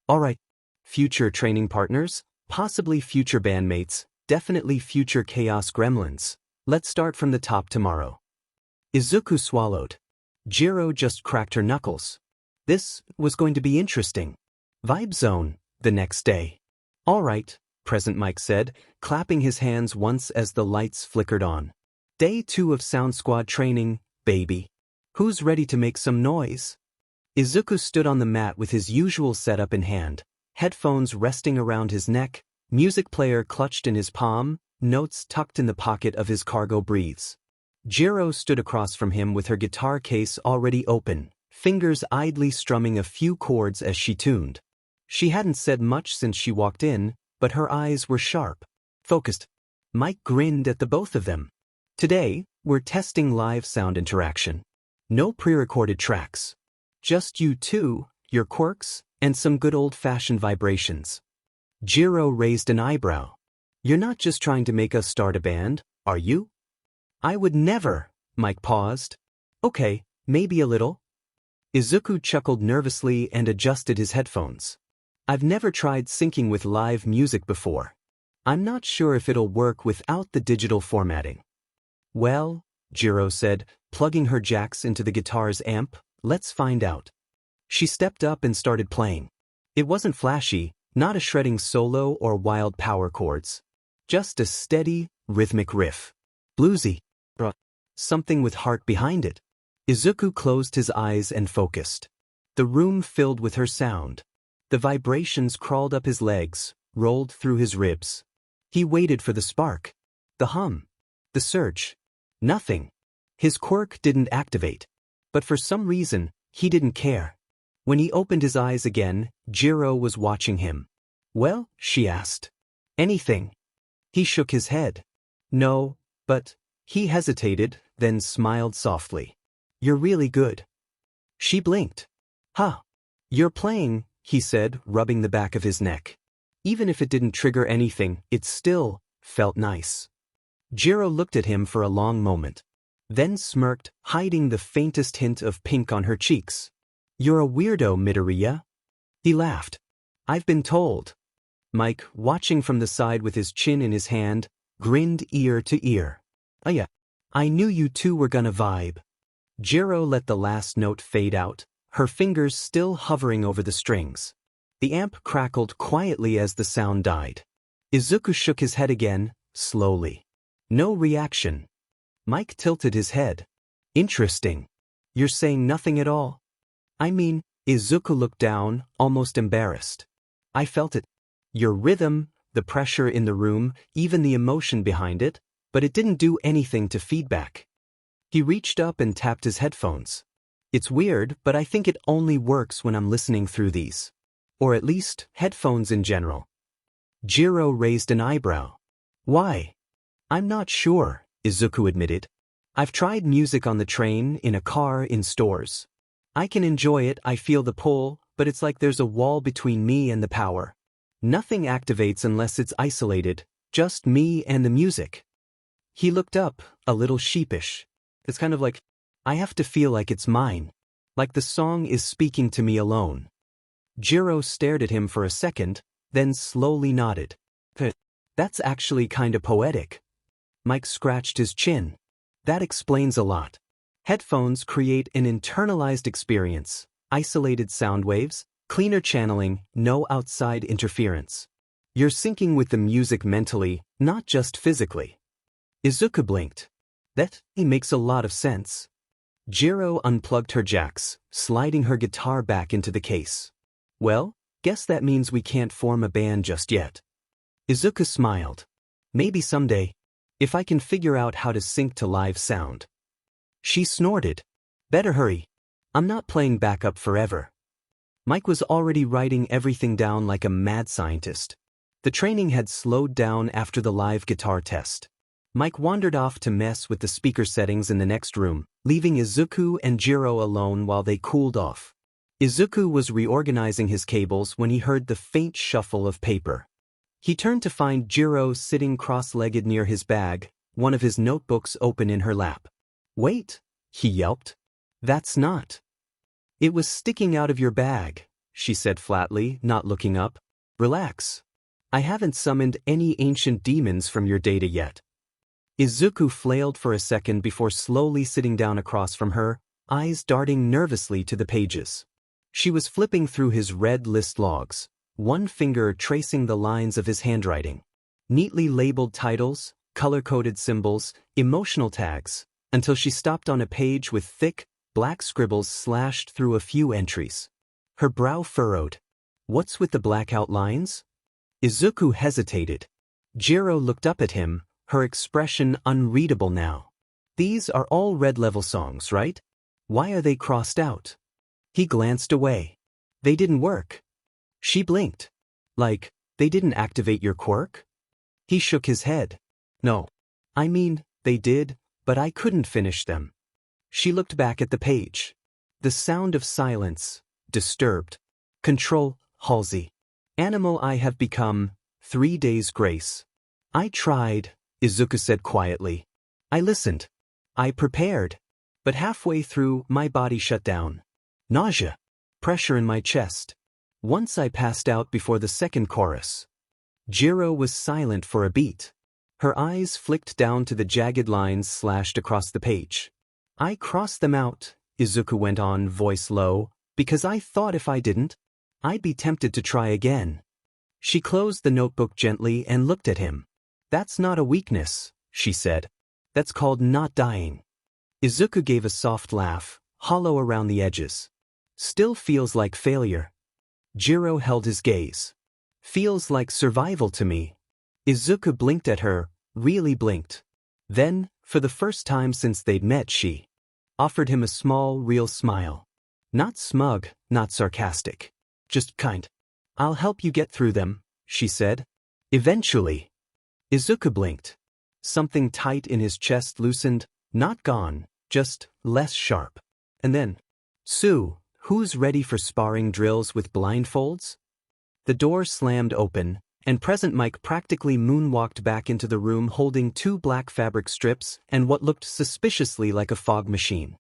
"All right. Future training partners, possibly future bandmates, definitely future chaos gremlins. Let's start from the top tomorrow." Izuku swallowed. Jiro just cracked her knuckles. This was going to be interesting. Vibe zone, the next day. "All right," Present Mike said, clapping his hands once as the lights flickered on. "Day 2 of Sound Squad training, baby. Who's ready to make some noise?" Izuku stood on the mat with his usual setup in hand, headphones resting around his neck, music player clutched in his palm, notes tucked in the pocket of his cargo briefs. Jiro stood across from him with her guitar case already open, fingers idly strumming a few chords as she tuned. She hadn't said much since she walked in, but her eyes were sharp, focused. Mike grinned at the both of them. "Today, we're testing live sound interaction. No pre-recorded tracks. Just you two, your quirks, and some good old-fashioned vibrations." Jiro raised an eyebrow. "You're not just trying to make us start a band, are you?" "I would never," Mike paused. "Okay, maybe a little." Izuku chuckled nervously and adjusted his headphones. "I've never tried syncing with live music before. I'm not sure if it'll work without the digital formatting." "Well," Jiro said, plugging her jacks into the guitar's amp, "let's find out." She stepped up and started playing. It wasn't flashy, not a shredding solo or wild power chords. Just a steady, rhythmic riff. Bluesy. Something with heart behind it. Izuku closed his eyes and focused. The room filled with her sound. The vibrations crawled up his legs, rolled through his ribs. He waited for the spark. The hum. The surge. Nothing. His quirk didn't activate. But for some reason, he didn't care. When he opened his eyes again, Jiro was watching him. "Well?" she asked. "Anything?" He shook his head. "No, but..." He hesitated, then smiled softly. "You're really good." She blinked. "Huh. You're playing," he said, rubbing the back of his neck. Even if it didn't trigger anything, it still felt nice. Jiro looked at him for a long moment, then smirked, hiding the faintest hint of pink on her cheeks. "You're a weirdo, Midoriya." He laughed. "I've been told." Mike, watching from the side with his chin in his hand, grinned ear to ear. "Oh yeah, I knew you two were gonna vibe." Jiro let the last note fade out, her fingers still hovering over the strings. The amp crackled quietly as the sound died. Izuku shook his head again, slowly. No reaction. Mike tilted his head. "Interesting. You're saying nothing at all?" "I mean," Izuku looked down, almost embarrassed. "I felt it. Your rhythm, the pressure in the room, even the emotion behind it, but it didn't do anything to feedback." He reached up and tapped his headphones. "It's weird, but I think it only works when I'm listening through these. Or at least, headphones in general." Jiro raised an eyebrow. "Why?" "I'm not sure," Izuku admitted. "I've tried music on the train, in a car, in stores. I can enjoy it, I feel the pull, but it's like there's a wall between me and the power. Nothing activates unless it's isolated, just me and the music." He looked up, a little sheepish. "It's kind of like, I have to feel like it's mine. Like the song is speaking to me alone." Jiro stared at him for a second, then slowly nodded. "That's actually kinda poetic." Mike scratched his chin. "That explains a lot. Headphones create an internalized experience, isolated sound waves, cleaner channeling, no outside interference. You're syncing with the music mentally, not just physically." Izuku blinked. "That makes a lot of sense." Jiro unplugged her jacks, sliding her guitar back into the case. "Well, guess that means we can't form a band just yet." Izuku smiled. "Maybe someday. If I can figure out how to sync to live sound." She snorted. Better hurry. I'm not playing backup forever. Mike was already writing everything down like a mad scientist. The training had slowed down after the live guitar test. Mike wandered off to mess with the speaker settings in the next room, leaving Izuku and Jiro alone while they cooled off. Izuku was reorganizing his cables when he heard the faint shuffle of paper. He turned to find Jiro sitting cross-legged near his bag, one of his notebooks open in her lap. "Wait," he yelped. "That's not." "It was sticking out of your bag," she said flatly, not looking up. "Relax. I haven't summoned any ancient demons from your data yet." Izuku flailed for a second before slowly sitting down across from her, eyes darting nervously to the pages. She was flipping through his red list logs, one finger tracing the lines of his handwriting. Neatly labeled titles, color-coded symbols, emotional tags, until she stopped on a page with thick, black scribbles slashed through a few entries. Her brow furrowed. "What's with the black outlines?" Izuku hesitated. Jiro looked up at him, her expression unreadable now. "These are all red-level songs, right? Why are they crossed out?" He glanced away. "They didn't work." She blinked. "Like, they didn't activate your quirk?" He shook his head. "No. I mean, they did, but I couldn't finish them." She looked back at the page. The sound of silence, disturbed. "Control, Halsey. Animal I have become, 3 days grace." "I tried," Izuku said quietly. "I listened. I prepared. But halfway through, my body shut down. Nausea. Pressure in my chest. Once I passed out before the second chorus." Jiro was silent for a beat. Her eyes flicked down to the jagged lines slashed across the page. "I crossed them out," Izuku went on, voice low, "because I thought if I didn't, I'd be tempted to try again." She closed the notebook gently and looked at him. "That's not a weakness," she said. "That's called not dying." Izuku gave a soft laugh, hollow around the edges. "Still feels like failure." Jiro held his gaze. "Feels like survival to me." Izuku blinked at her, really blinked. Then, for the first time since they'd met, she offered him a small, real smile. Not smug, not sarcastic. Just kind. "I'll help you get through them," she said. "Eventually." Izuku blinked. Something tight in his chest loosened, not gone, just less sharp. And then, "Sue, who's ready for sparring drills with blindfolds?" The door slammed open, and present Mike practically moonwalked back into the room holding 2 black fabric strips and what looked suspiciously like a fog machine.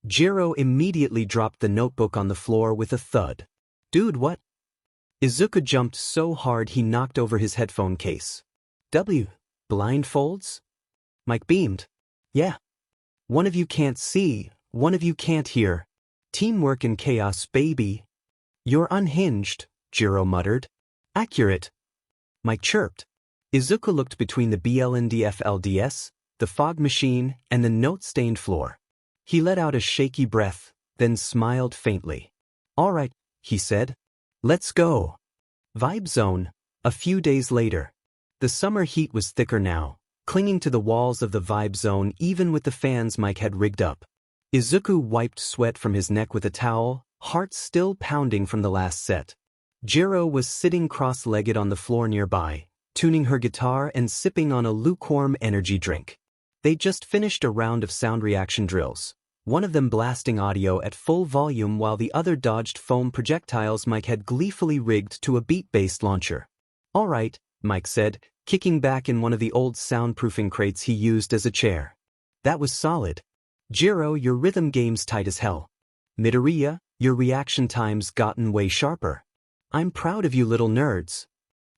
Jiro immediately dropped the notebook on the floor with a thud. "Dude, what?" Izuku jumped so hard he knocked over his headphone case. Blindfolds?" Mike beamed. "Yeah. One of you can't see, one of you can't hear. Teamwork in chaos, baby." "You're unhinged," Jiro muttered. "Accurate," Mike chirped. Izuku looked between the BLNDFLDS, the fog machine, and the note-stained floor. He let out a shaky breath, then smiled faintly. "All right," he said. "Let's go." Vibe Zone, a few days later. The summer heat was thicker now, clinging to the walls of the Vibe Zone even with the fans Mike had rigged up. Izuku wiped sweat from his neck with a towel, heart still pounding from the last set. Jiro was sitting cross-legged on the floor nearby, tuning her guitar and sipping on a lukewarm energy drink. They'd just finished a round of sound reaction drills, one of them blasting audio at full volume while the other dodged foam projectiles Mike had gleefully rigged to a beat-based launcher. "All right," Mike said, kicking back in one of the old soundproofing crates he used as a chair. "That was solid. Jiro, your rhythm game's tight as hell. Midoriya, your reaction time's gotten way sharper. I'm proud of you little nerds."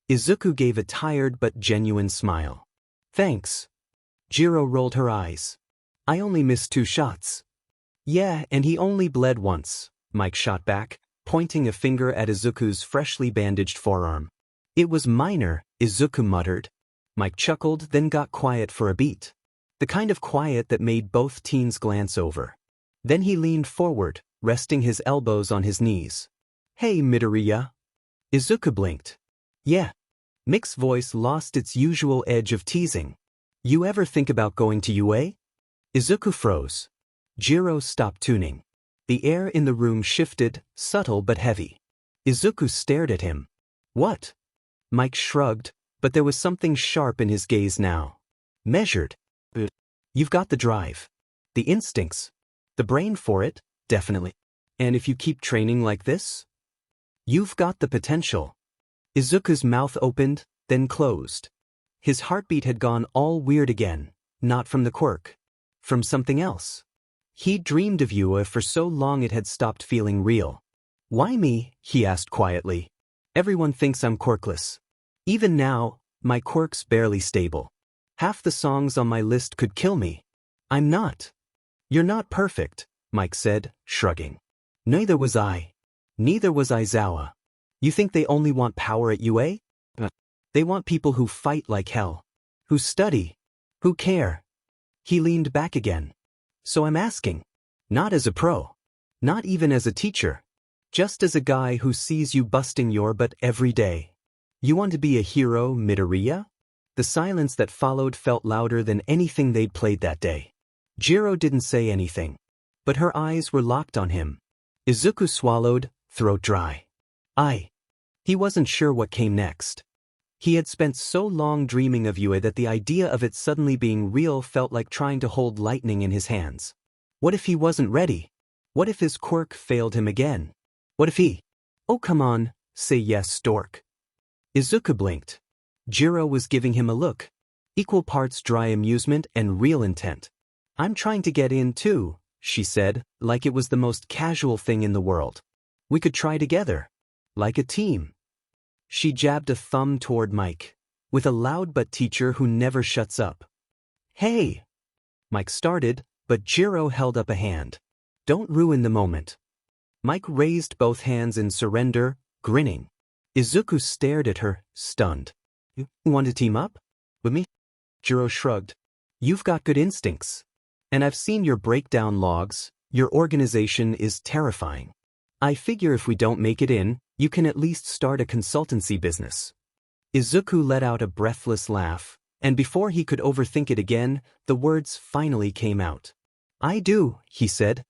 Izuku gave a tired but genuine smile. "Thanks." Jiro rolled her eyes. "I only missed 2 shots." "Yeah, and he only bled once," Mike shot back, pointing a finger at Izuku's freshly bandaged forearm. "It was minor," Izuku muttered. Mike chuckled, then got quiet for a beat. The kind of quiet that made both teens glance over. Then he leaned forward, resting his elbows on his knees. "Hey, Midoriya." Izuku blinked. "Yeah." Mick's voice lost its usual edge of teasing. "You ever think about going to UA?" Izuku froze. Jiro stopped tuning. The air in the room shifted, subtle but heavy. Izuku stared at him. What? Mike shrugged, but there was something sharp in his gaze now. Measured. You've got the drive. The instincts. The brain for it, definitely. And if you keep training like this? You've got the potential. Izuku's mouth opened, then closed. His heartbeat had gone all weird again, not from the quirk. From something else. He dreamed of you for so long it had stopped feeling real. Why me? He asked quietly. Everyone thinks I'm quirkless. Even now, my quirk's barely stable. Half the songs on my list could kill me. I'm not. You're not perfect, Mike said, shrugging. Neither was I. Neither was Aizawa. You think they only want power at UA? They want people who fight like hell. Who study. Who care. He leaned back again. So I'm asking. Not as a pro. Not even as a teacher. Just as a guy who sees you busting your butt every day. You want to be a hero, Midoriya? The silence that followed felt louder than anything they'd played that day. Jiro didn't say anything. But her eyes were locked on him. Izuku swallowed, throat dry. He wasn't sure what came next. He had spent so long dreaming of Yue that the idea of it suddenly being real felt like trying to hold lightning in his hands. What if he wasn't ready? What if his quirk failed him again? What if he... Oh come on, say yes, stork. Izuku blinked. Jiro was giving him a look. Equal parts dry amusement and real intent. I'm trying to get in too, she said, like it was the most casual thing in the world. We could try together. Like a team. She jabbed a thumb toward Mike, with a loud but teacher who never shuts up. Hey! Mike started, but Jiro held up a hand. Don't ruin the moment. Mike raised both hands in surrender, grinning. Izuku stared at her, stunned. You want to team up? With me? Jiro shrugged. You've got good instincts. And I've seen your breakdown logs, your organization is terrifying. I figure if we don't make it in, you can at least start a consultancy business. Izuku let out a breathless laugh, and before he could overthink it again, the words finally came out. I do, he said.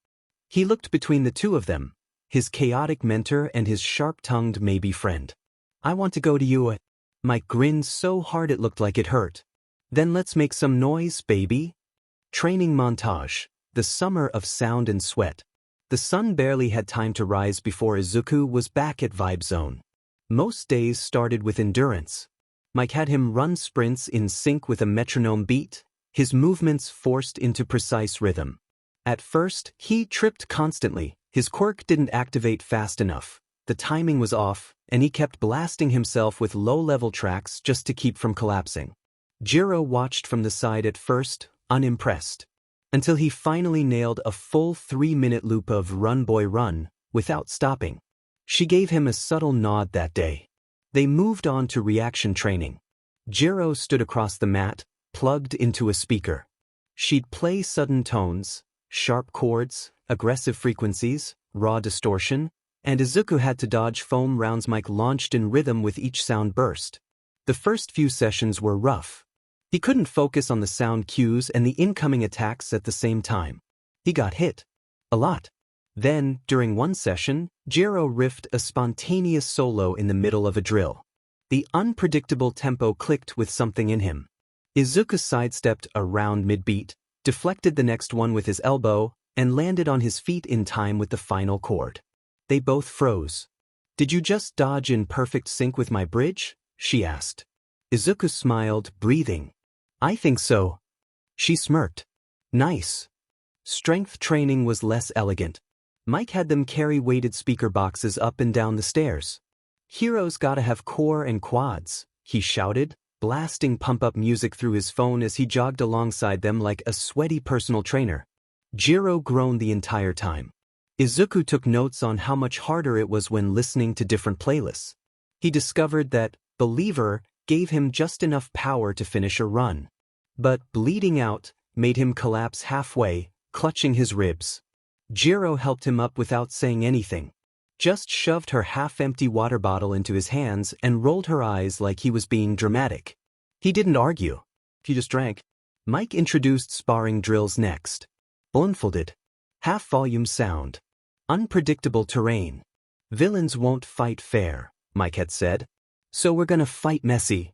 He looked between the two of them, his chaotic mentor and his sharp-tongued maybe friend. I want to go to you. Mike grinned so hard it looked like it hurt. Then let's make some noise, baby. Training montage, the summer of sound and sweat. The sun barely had time to rise before Izuku was back at Vibe Zone. Most days started with endurance. Mike had him run sprints in sync with a metronome beat, his movements forced into precise rhythm. At first, he tripped constantly, his quirk didn't activate fast enough, the timing was off, and he kept blasting himself with low-level tracks just to keep from collapsing. Jiro watched from the side at first, unimpressed. Until he finally nailed a full 3-minute loop of Run Boy Run, without stopping. She gave him a subtle nod that day. They moved on to reaction training. Jiro stood across the mat, plugged into a speaker. She'd play sudden tones, sharp chords, aggressive frequencies, raw distortion, and Izuku had to dodge foam rounds Mike launched in rhythm with each sound burst. The first few sessions were rough. He couldn't focus on the sound cues and the incoming attacks at the same time. He got hit. A lot. Then, during one session, Jiro riffed a spontaneous solo in the middle of a drill. The unpredictable tempo clicked with something in him. Izuku sidestepped around mid-beat, deflected the next one with his elbow, and landed on his feet in time with the final chord. They both froze. Did you just dodge in perfect sync with my bridge? She asked. Izuku smiled, breathing. I think so. She smirked. Nice. Strength training was less elegant. Mike had them carry weighted speaker boxes up and down the stairs. Heroes gotta have core and quads, he shouted, blasting pump-up music through his phone as he jogged alongside them like a sweaty personal trainer. Jiro groaned the entire time. Izuku took notes on how much harder it was when listening to different playlists. He discovered that Believer gave him just enough power to finish a run. But bleeding out made him collapse halfway, clutching his ribs. Jiro helped him up without saying anything. Just shoved her half-empty water bottle into his hands and rolled her eyes like he was being dramatic. He didn't argue. He just drank. Mike introduced sparring drills next. Blindfolded. Half-volume sound. Unpredictable terrain. Villains won't fight fair, Mike had said. So we're gonna fight messy.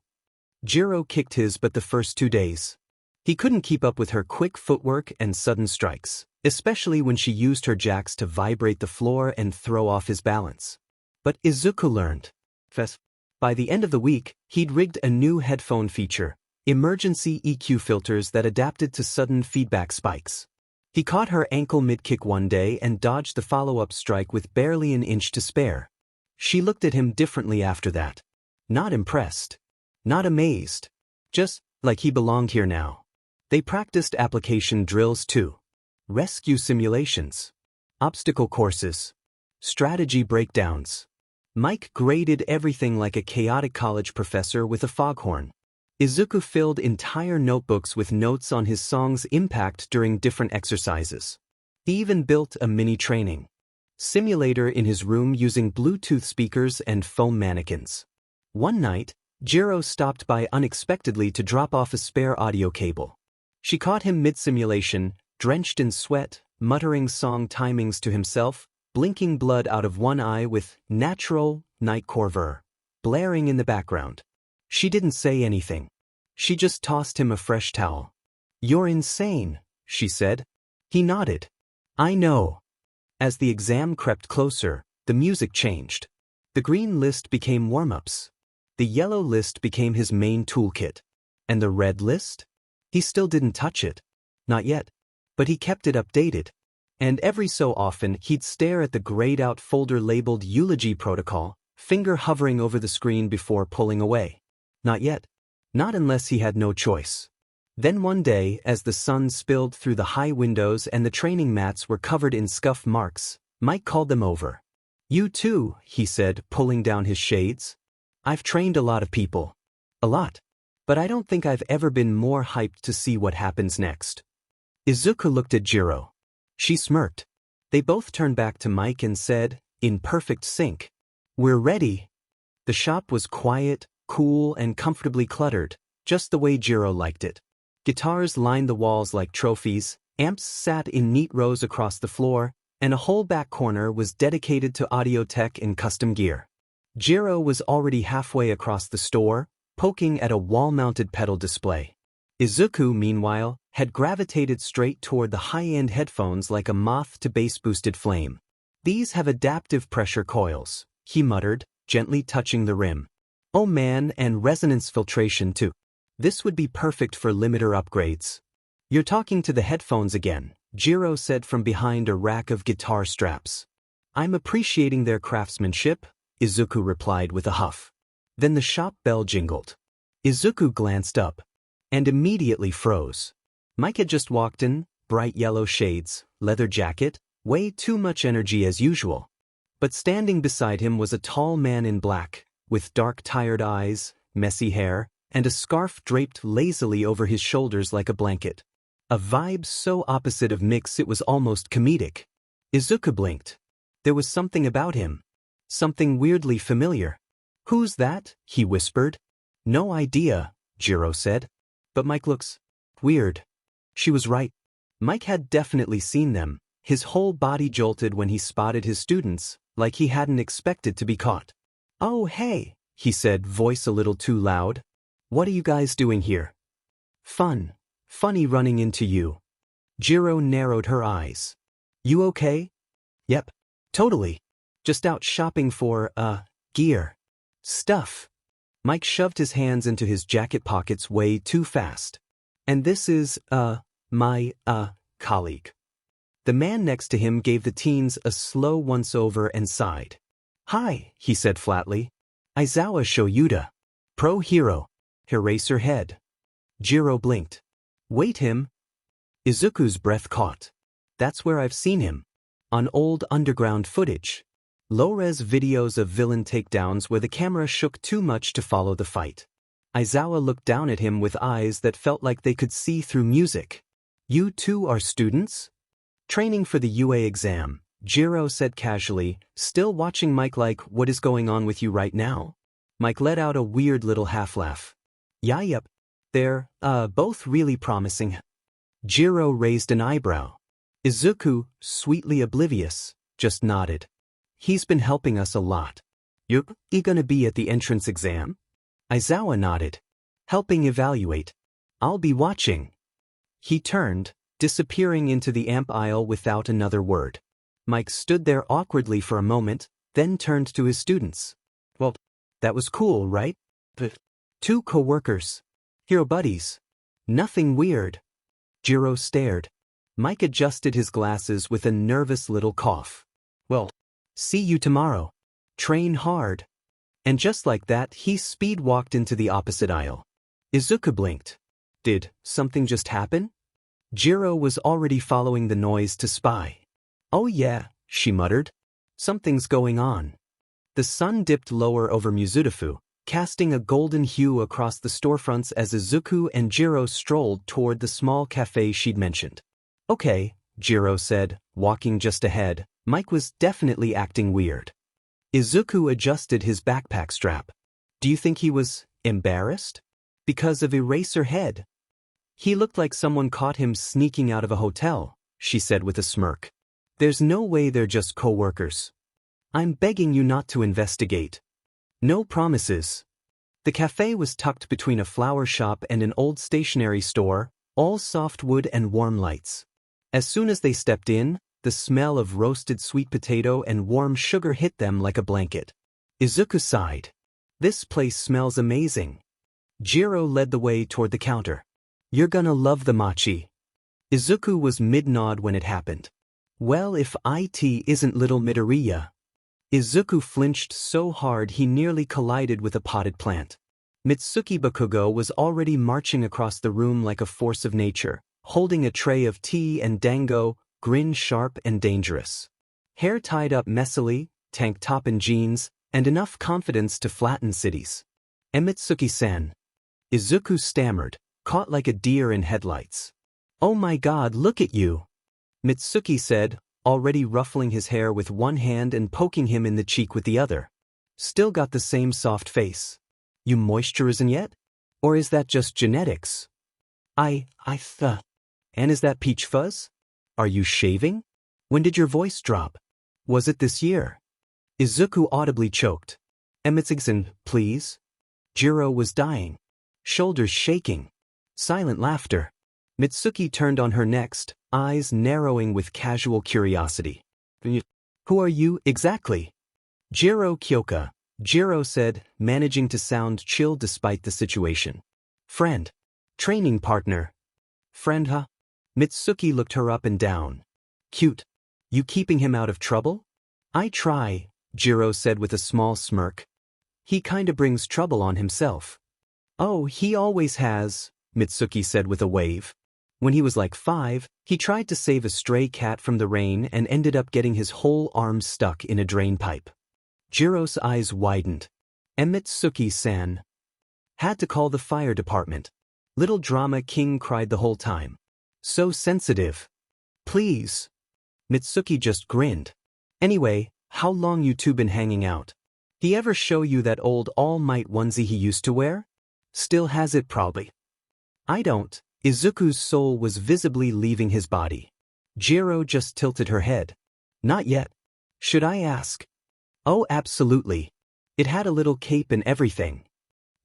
Jiro kicked his butt the first 2 days. He couldn't keep up with her quick footwork and sudden strikes, especially when she used her jacks to vibrate the floor and throw off his balance. But Izuku learned. By the end of the week, he'd rigged a new headphone feature, emergency EQ filters that adapted to sudden feedback spikes. He caught her ankle mid-kick one day and dodged the follow-up strike with barely an inch to spare. She looked at him differently after that. Not impressed. Not amazed. Just like he belonged here now. They practiced application drills too. Rescue simulations. Obstacle courses. Strategy breakdowns. Mike graded everything like a chaotic college professor with a foghorn. Izuku filled entire notebooks with notes on his song's impact during different exercises. He even built a mini training simulator in his room using Bluetooth speakers and foam mannequins. One night, Jiro stopped by unexpectedly to drop off a spare audio cable. She caught him mid-simulation, drenched in sweat, muttering song timings to himself, blinking blood out of one eye with natural night corver blaring in the background. She didn't say anything. She just tossed him a fresh towel. "You're insane," she said. He nodded. "I know." As the exam crept closer, the music changed. The green list became warm-ups. The yellow list became his main toolkit. And the red list? He still didn't touch it. Not yet. But he kept it updated. And every so often he'd stare at the grayed-out folder labeled Eulogy Protocol, finger hovering over the screen before pulling away. Not yet. Not unless he had no choice. Then one day, as the sun spilled through the high windows and the training mats were covered in scuff marks, Mike called them over. "You too," he said, pulling down his shades. "I've trained a lot of people. A lot. But I don't think I've ever been more hyped to see what happens next." Izuku looked at Jiro. She smirked. They both turned back to Mike and said, in perfect sync, "We're ready." The shop was quiet, cool, and comfortably cluttered, just the way Jiro liked it. Guitars lined the walls like trophies, amps sat in neat rows across the floor, and a whole back corner was dedicated to audio tech and custom gear. Jiro was already halfway across the store, poking at a wall-mounted pedal display. Izuku, meanwhile, had gravitated straight toward the high-end headphones like a moth to bass-boosted flame. "These have adaptive pressure coils," he muttered, gently touching the rim. "Oh man, and resonance filtration too. This would be perfect for limiter upgrades." "You're talking to the headphones again," Jiro said from behind a rack of guitar straps. "I'm appreciating their craftsmanship," Izuku replied with a huff. Then the shop bell jingled. Izuku glanced up and immediately froze. Mike had just walked in, bright yellow shades, leather jacket, way too much energy as usual. But standing beside him was a tall man in black, with dark tired eyes, messy hair, and a scarf draped lazily over his shoulders like a blanket. A vibe so opposite of Mick's it was almost comedic. Izuku blinked. There was something about him. Something weirdly familiar. "Who's that?" he whispered. "No idea," Jiro said. "But Mike looks weird." She was right. Mike had definitely seen them. His whole body jolted when he spotted his students, like he hadn't expected to be caught. "Oh hey," he said, voice a little too loud. "What are you guys doing here?" "Fun. Funny running into you." Jiro narrowed her eyes. "You okay?" "Yep. Totally. Just out shopping for, gear. Stuff." Mike shoved his hands into his jacket pockets way too fast. "And this is, my, colleague." The man next to him gave the teens a slow once-over and sighed. "Hi," he said flatly. "Aizawa Shoyuda. Pro hero. Eraserhead." Jiro blinked. "Wait, him?" Izuku's breath caught. "That's where I've seen him. On old underground footage. Low-res videos of villain takedowns where the camera shook too much to follow the fight." Aizawa looked down at him with eyes that felt like they could see through music. "You two are students?" "Training for the UA exam," Jiro said casually, still watching Mike like, "What is going on with you right now?" Mike let out a weird little half-laugh. "Yeah, yep. They're, both really promising." Jiro raised an eyebrow. Izuku, sweetly oblivious, just nodded. He's been helping us a lot. You're gonna be at the entrance exam? Aizawa nodded. Helping evaluate. I'll be watching. He turned, disappearing into the amp aisle without another word. Mike stood there awkwardly for a moment, then turned to his students. Well, that was cool, right? But 2 co-workers. Hero buddies. Nothing weird. Jiro stared. Mike adjusted his glasses with a nervous little cough. Well, see you tomorrow. Train hard. And just like that, he speed-walked into the opposite aisle. Izuku blinked. Did something just happen? Jiro was already following the noise to spy. Oh yeah, she muttered. Something's going on. The sun dipped lower over Mizudafu, casting a golden hue across the storefronts as Izuku and Jiro strolled toward the small cafe she'd mentioned. Okay, Jiro said, walking just ahead. Mike was definitely acting weird. Izuku adjusted his backpack strap. Do you think he was embarrassed? Because of Eraserhead? He looked like someone caught him sneaking out of a hotel, she said with a smirk. There's no way they're just co-workers. I'm begging you not to investigate. No promises. The cafe was tucked between a flower shop and an old stationery store, all soft wood and warm lights. As soon as they stepped in, the smell of roasted sweet potato and warm sugar hit them like a blanket. Izuku sighed. This place smells amazing. Jiro led the way toward the counter. You're gonna love the mochi. Izuku was mid-nod when it happened. Well, if it isn't little Midoriya. Izuku flinched so hard he nearly collided with a potted plant. Mitsuki Bakugo was already marching across the room like a force of nature, holding a tray of tea and dango, grin sharp and dangerous. Hair tied up messily, tank top and jeans, and enough confidence to flatten cities. And Mitsuki-san. Izuku stammered, caught like a deer in headlights. Oh my god, look at you. Mitsuki said, already ruffling his hair with one hand and poking him in the cheek with the other. Still got the same soft face. You moisturizing yet? Or is that just genetics? And is that peach fuzz? Are you shaving? When did your voice drop? Was it this year? Izuku audibly choked. Emitsigsen, please? Jiro was dying. Shoulders shaking. Silent laughter. Mitsuki turned on her next, eyes narrowing with casual curiosity. Who are you, exactly? Jiro Kyoka, Jiro said, managing to sound chill despite the situation. Friend. Training partner. Friend, huh? Mitsuki looked her up and down. Cute. You keeping him out of trouble? I try, Jiro said with a small smirk. He kinda brings trouble on himself. Oh, he always has, Mitsuki said with a wave. When he was like 5, he tried to save a stray cat from the rain and ended up getting his whole arm stuck in a drain pipe. Jiro's eyes widened. And Mitsuki-san. Had to call the fire department. Little drama king cried the whole time. So sensitive. Please. Mitsuki just grinned. Anyway, how long you two been hanging out? He ever show you that old All Might onesie he used to wear? Still has it probably. I don't. Izuku's soul was visibly leaving his body. Jiro just tilted her head. Not yet. Should I ask? Oh, absolutely. It had a little cape and everything.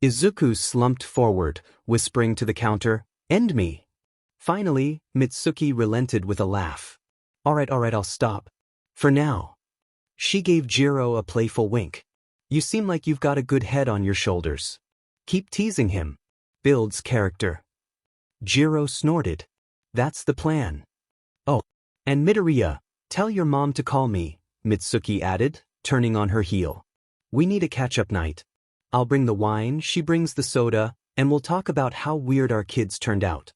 Izuku slumped forward, whispering to the counter, End me. Finally, Mitsuki relented with a laugh. Alright, I'll stop. For now. She gave Jiro a playful wink. You seem like you've got a good head on your shoulders. Keep teasing him. Builds character. Jiro snorted. That's the plan. Oh, and Midoriya, tell your mom to call me, Mitsuki added, turning on her heel. We need a catch-up night. I'll bring the wine, she brings the soda, and we'll talk about how weird our kids turned out.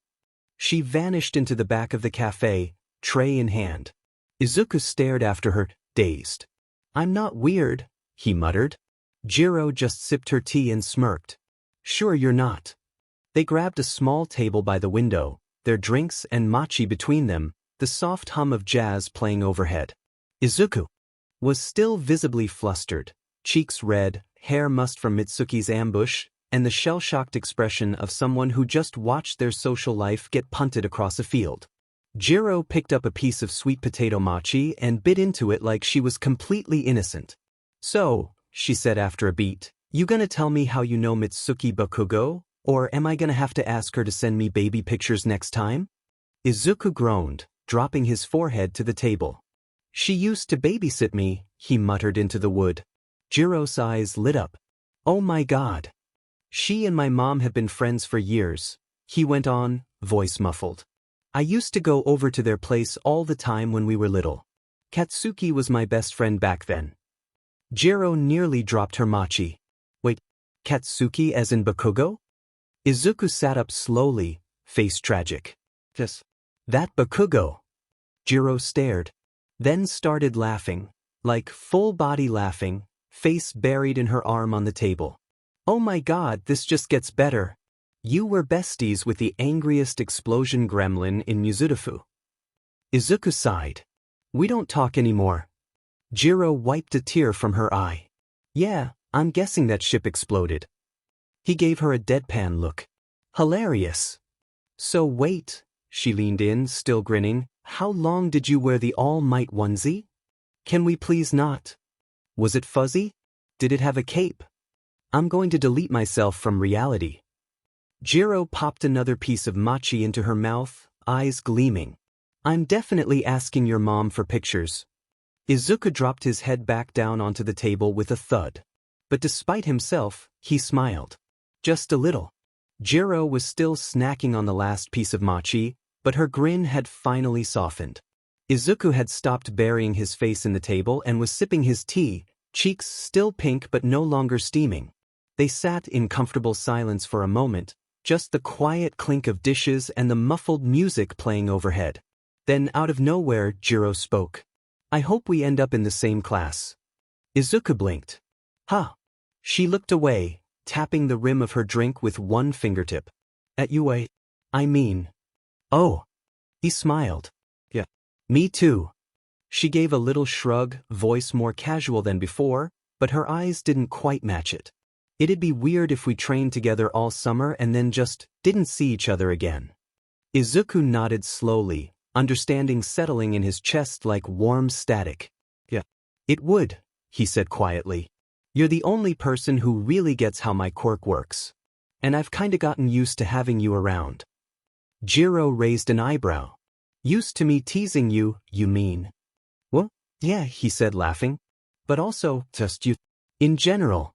She vanished into the back of the cafe, tray in hand. Izuku stared after her, dazed. I'm not weird, he muttered. Jiro just sipped her tea and smirked. Sure you're not. They grabbed a small table by the window, their drinks and mochi between them, the soft hum of jazz playing overhead. Izuku was still visibly flustered, cheeks red, hair mussed from Mitsuki's ambush, and the shell-shocked expression of someone who just watched their social life get punted across a field. Jiro picked up a piece of sweet potato mochi and bit into it like she was completely innocent. So, she said after a beat, you gonna tell me how you know Mitsuki Bakugo, or am I gonna have to ask her to send me baby pictures next time? Izuku groaned, dropping his forehead to the table. She used to babysit me, he muttered into the wood. Jiro's eyes lit up. Oh my god. She and my mom have been friends for years, he went on, voice muffled. I used to go over to their place all the time when we were little. Katsuki was my best friend back then. Jiro nearly dropped her mochi. Wait, Katsuki as in Bakugo? Izuku sat up slowly, face tragic. Yes. That Bakugo. Jiro stared. Then started laughing, like full body laughing, face buried in her arm on the table. Oh my god, this just gets better. You were besties with the angriest explosion gremlin in Mizudafu. Izuku sighed. We don't talk anymore. Jiro wiped a tear from her eye. Yeah, I'm guessing that ship exploded. He gave her a deadpan look. Hilarious. So wait, she leaned in, still grinning, how long did you wear the All Might onesie? Can we please not? Was it fuzzy? Did it have a cape? I'm going to delete myself from reality. Jiro popped another piece of mochi into her mouth, eyes gleaming. I'm definitely asking your mom for pictures. Izuku dropped his head back down onto the table with a thud. But despite himself, he smiled. Just a little. Jiro was still snacking on the last piece of mochi, but her grin had finally softened. Izuku had stopped burying his face in the table and was sipping his tea, cheeks still pink but no longer steaming. They sat in comfortable silence for a moment, just the quiet clink of dishes and the muffled music playing overhead. Then out of nowhere, Jiro spoke. I hope we end up in the same class. Izuku blinked. Huh. She looked away, tapping the rim of her drink with one fingertip. At UA? I mean. Oh. He smiled. Yeah. Me too. She gave a little shrug, voice more casual than before, but her eyes didn't quite match it. It'd be weird if we trained together all summer and then just didn't see each other again. Izuku nodded slowly, understanding settling in his chest like warm static. Yeah. It would, he said quietly. You're the only person who really gets how my quirk works. And I've kinda gotten used to having you around. Jiro raised an eyebrow. Used to me teasing you, you mean? Well, yeah, he said laughing. But also, just you. In general.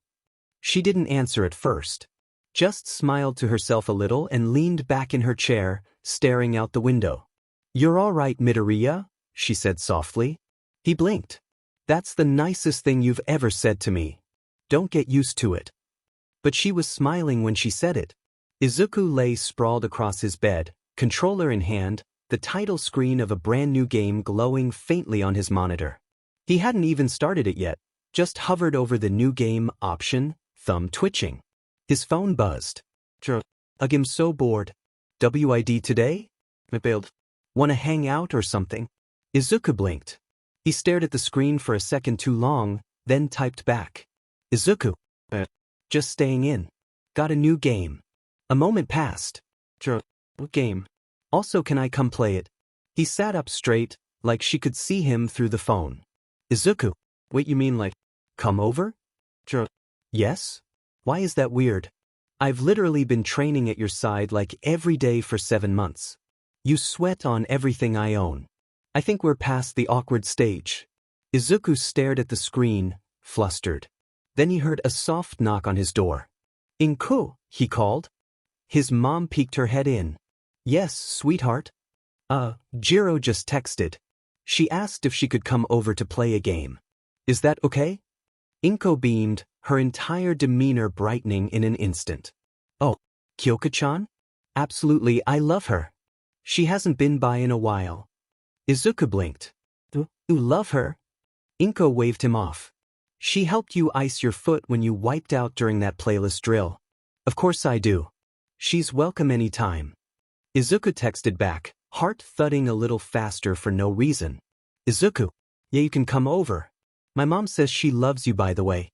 She didn't answer at first. Just smiled to herself a little and leaned back in her chair, staring out the window. You're all right, Midoriya, she said softly. He blinked. That's the nicest thing you've ever said to me. Don't get used to it. But she was smiling when she said it. Izuku lay sprawled across his bed, controller in hand, the title screen of a brand new game glowing faintly on his monitor. He hadn't even started it yet, just hovered over the new game option, thumb twitching. His phone buzzed. I'm so bored. WID today? I bailed. Wanna hang out or something? Izuku blinked. He stared at the screen for a second too long, then typed back. Izuku. Just staying in. Got a new game. A moment passed. What game? Also, can I come play it? He sat up straight, like she could see him through the phone. Izuku. Wait, you mean like, come over? Yes? Why is that weird? I've literally been training at your side like every day for 7 months. You sweat on everything I own. I think we're past the awkward stage. Izuku stared at the screen, flustered. Then he heard a soft knock on his door. Inku, he called. His mom peeked her head in. Yes, sweetheart. Jiro just texted. She asked if she could come over to play a game. Is that okay? Inko beamed, her entire demeanor brightening in an instant. Oh, Kyoka-chan? Absolutely, I love her. She hasn't been by in a while. Izuku blinked. You love her? Inko waved him off. She helped you ice your foot when you wiped out during that playlist drill. Of course I do. She's welcome anytime. Izuku texted back, heart thudding a little faster for no reason. Izuku. Yeah, you can come over. My mom says she loves you, by the way.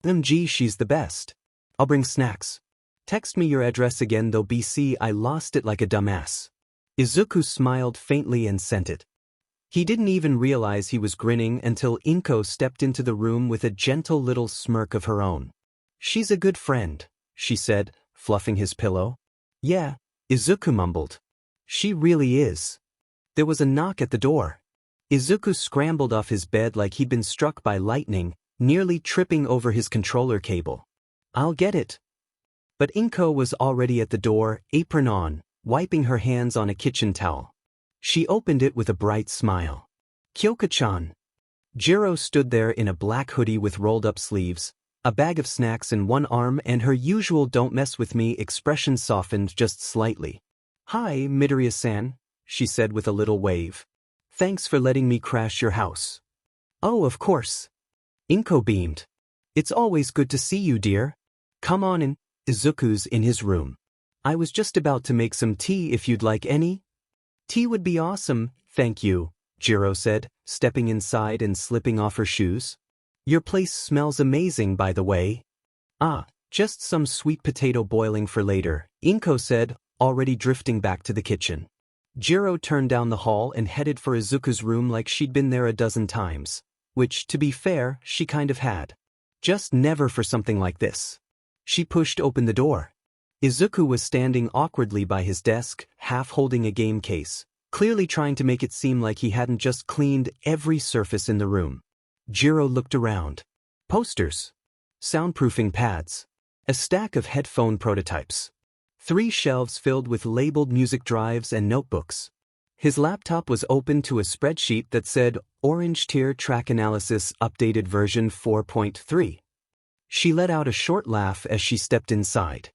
MG, she's the best. I'll bring snacks. Text me your address again though, BC, I lost it like a dumbass. Izuku smiled faintly and sent it. He didn't even realize he was grinning until Inko stepped into the room with a gentle little smirk of her own. "She's a good friend," she said, fluffing his pillow. "Yeah," Izuku mumbled. "She really is." There was a knock at the door. Izuku scrambled off his bed like he'd been struck by lightning, nearly tripping over his controller cable. "I'll get it." But Inko was already at the door, apron on, wiping her hands on a kitchen towel. She opened it with a bright smile. "Kyoka-chan." Jiro stood there in a black hoodie with rolled-up sleeves, a bag of snacks in one arm, and her usual "don't mess with me" expression softened just slightly. "Hi, Midoriya-san," she said with a little wave. "Thanks for letting me crash your house." "Oh, of course." Inko beamed. "It's always good to see you, dear. Come on in." Izuku's in his room. "I was just about to make some tea if you'd like any." "Tea would be awesome, thank you," Jiro said, stepping inside and slipping off her shoes. "Your place smells amazing, by the way." "Ah, just some sweet potato boiling for later," Inko said, already drifting back to the kitchen. Jiro turned down the hall and headed for Izuku's room like she'd been there a dozen times. Which, to be fair, she kind of had. Just never for something like this. She pushed open the door. Izuku was standing awkwardly by his desk, half holding a game case, clearly trying to make it seem like he hadn't just cleaned every surface in the room. Jiro looked around. Posters. Soundproofing pads. A stack of headphone prototypes. 3 shelves filled with labeled music drives and notebooks. His laptop was open to a spreadsheet that said, "Orange Tier Track Analysis Updated Version 4.3. She let out a short laugh as she stepped inside.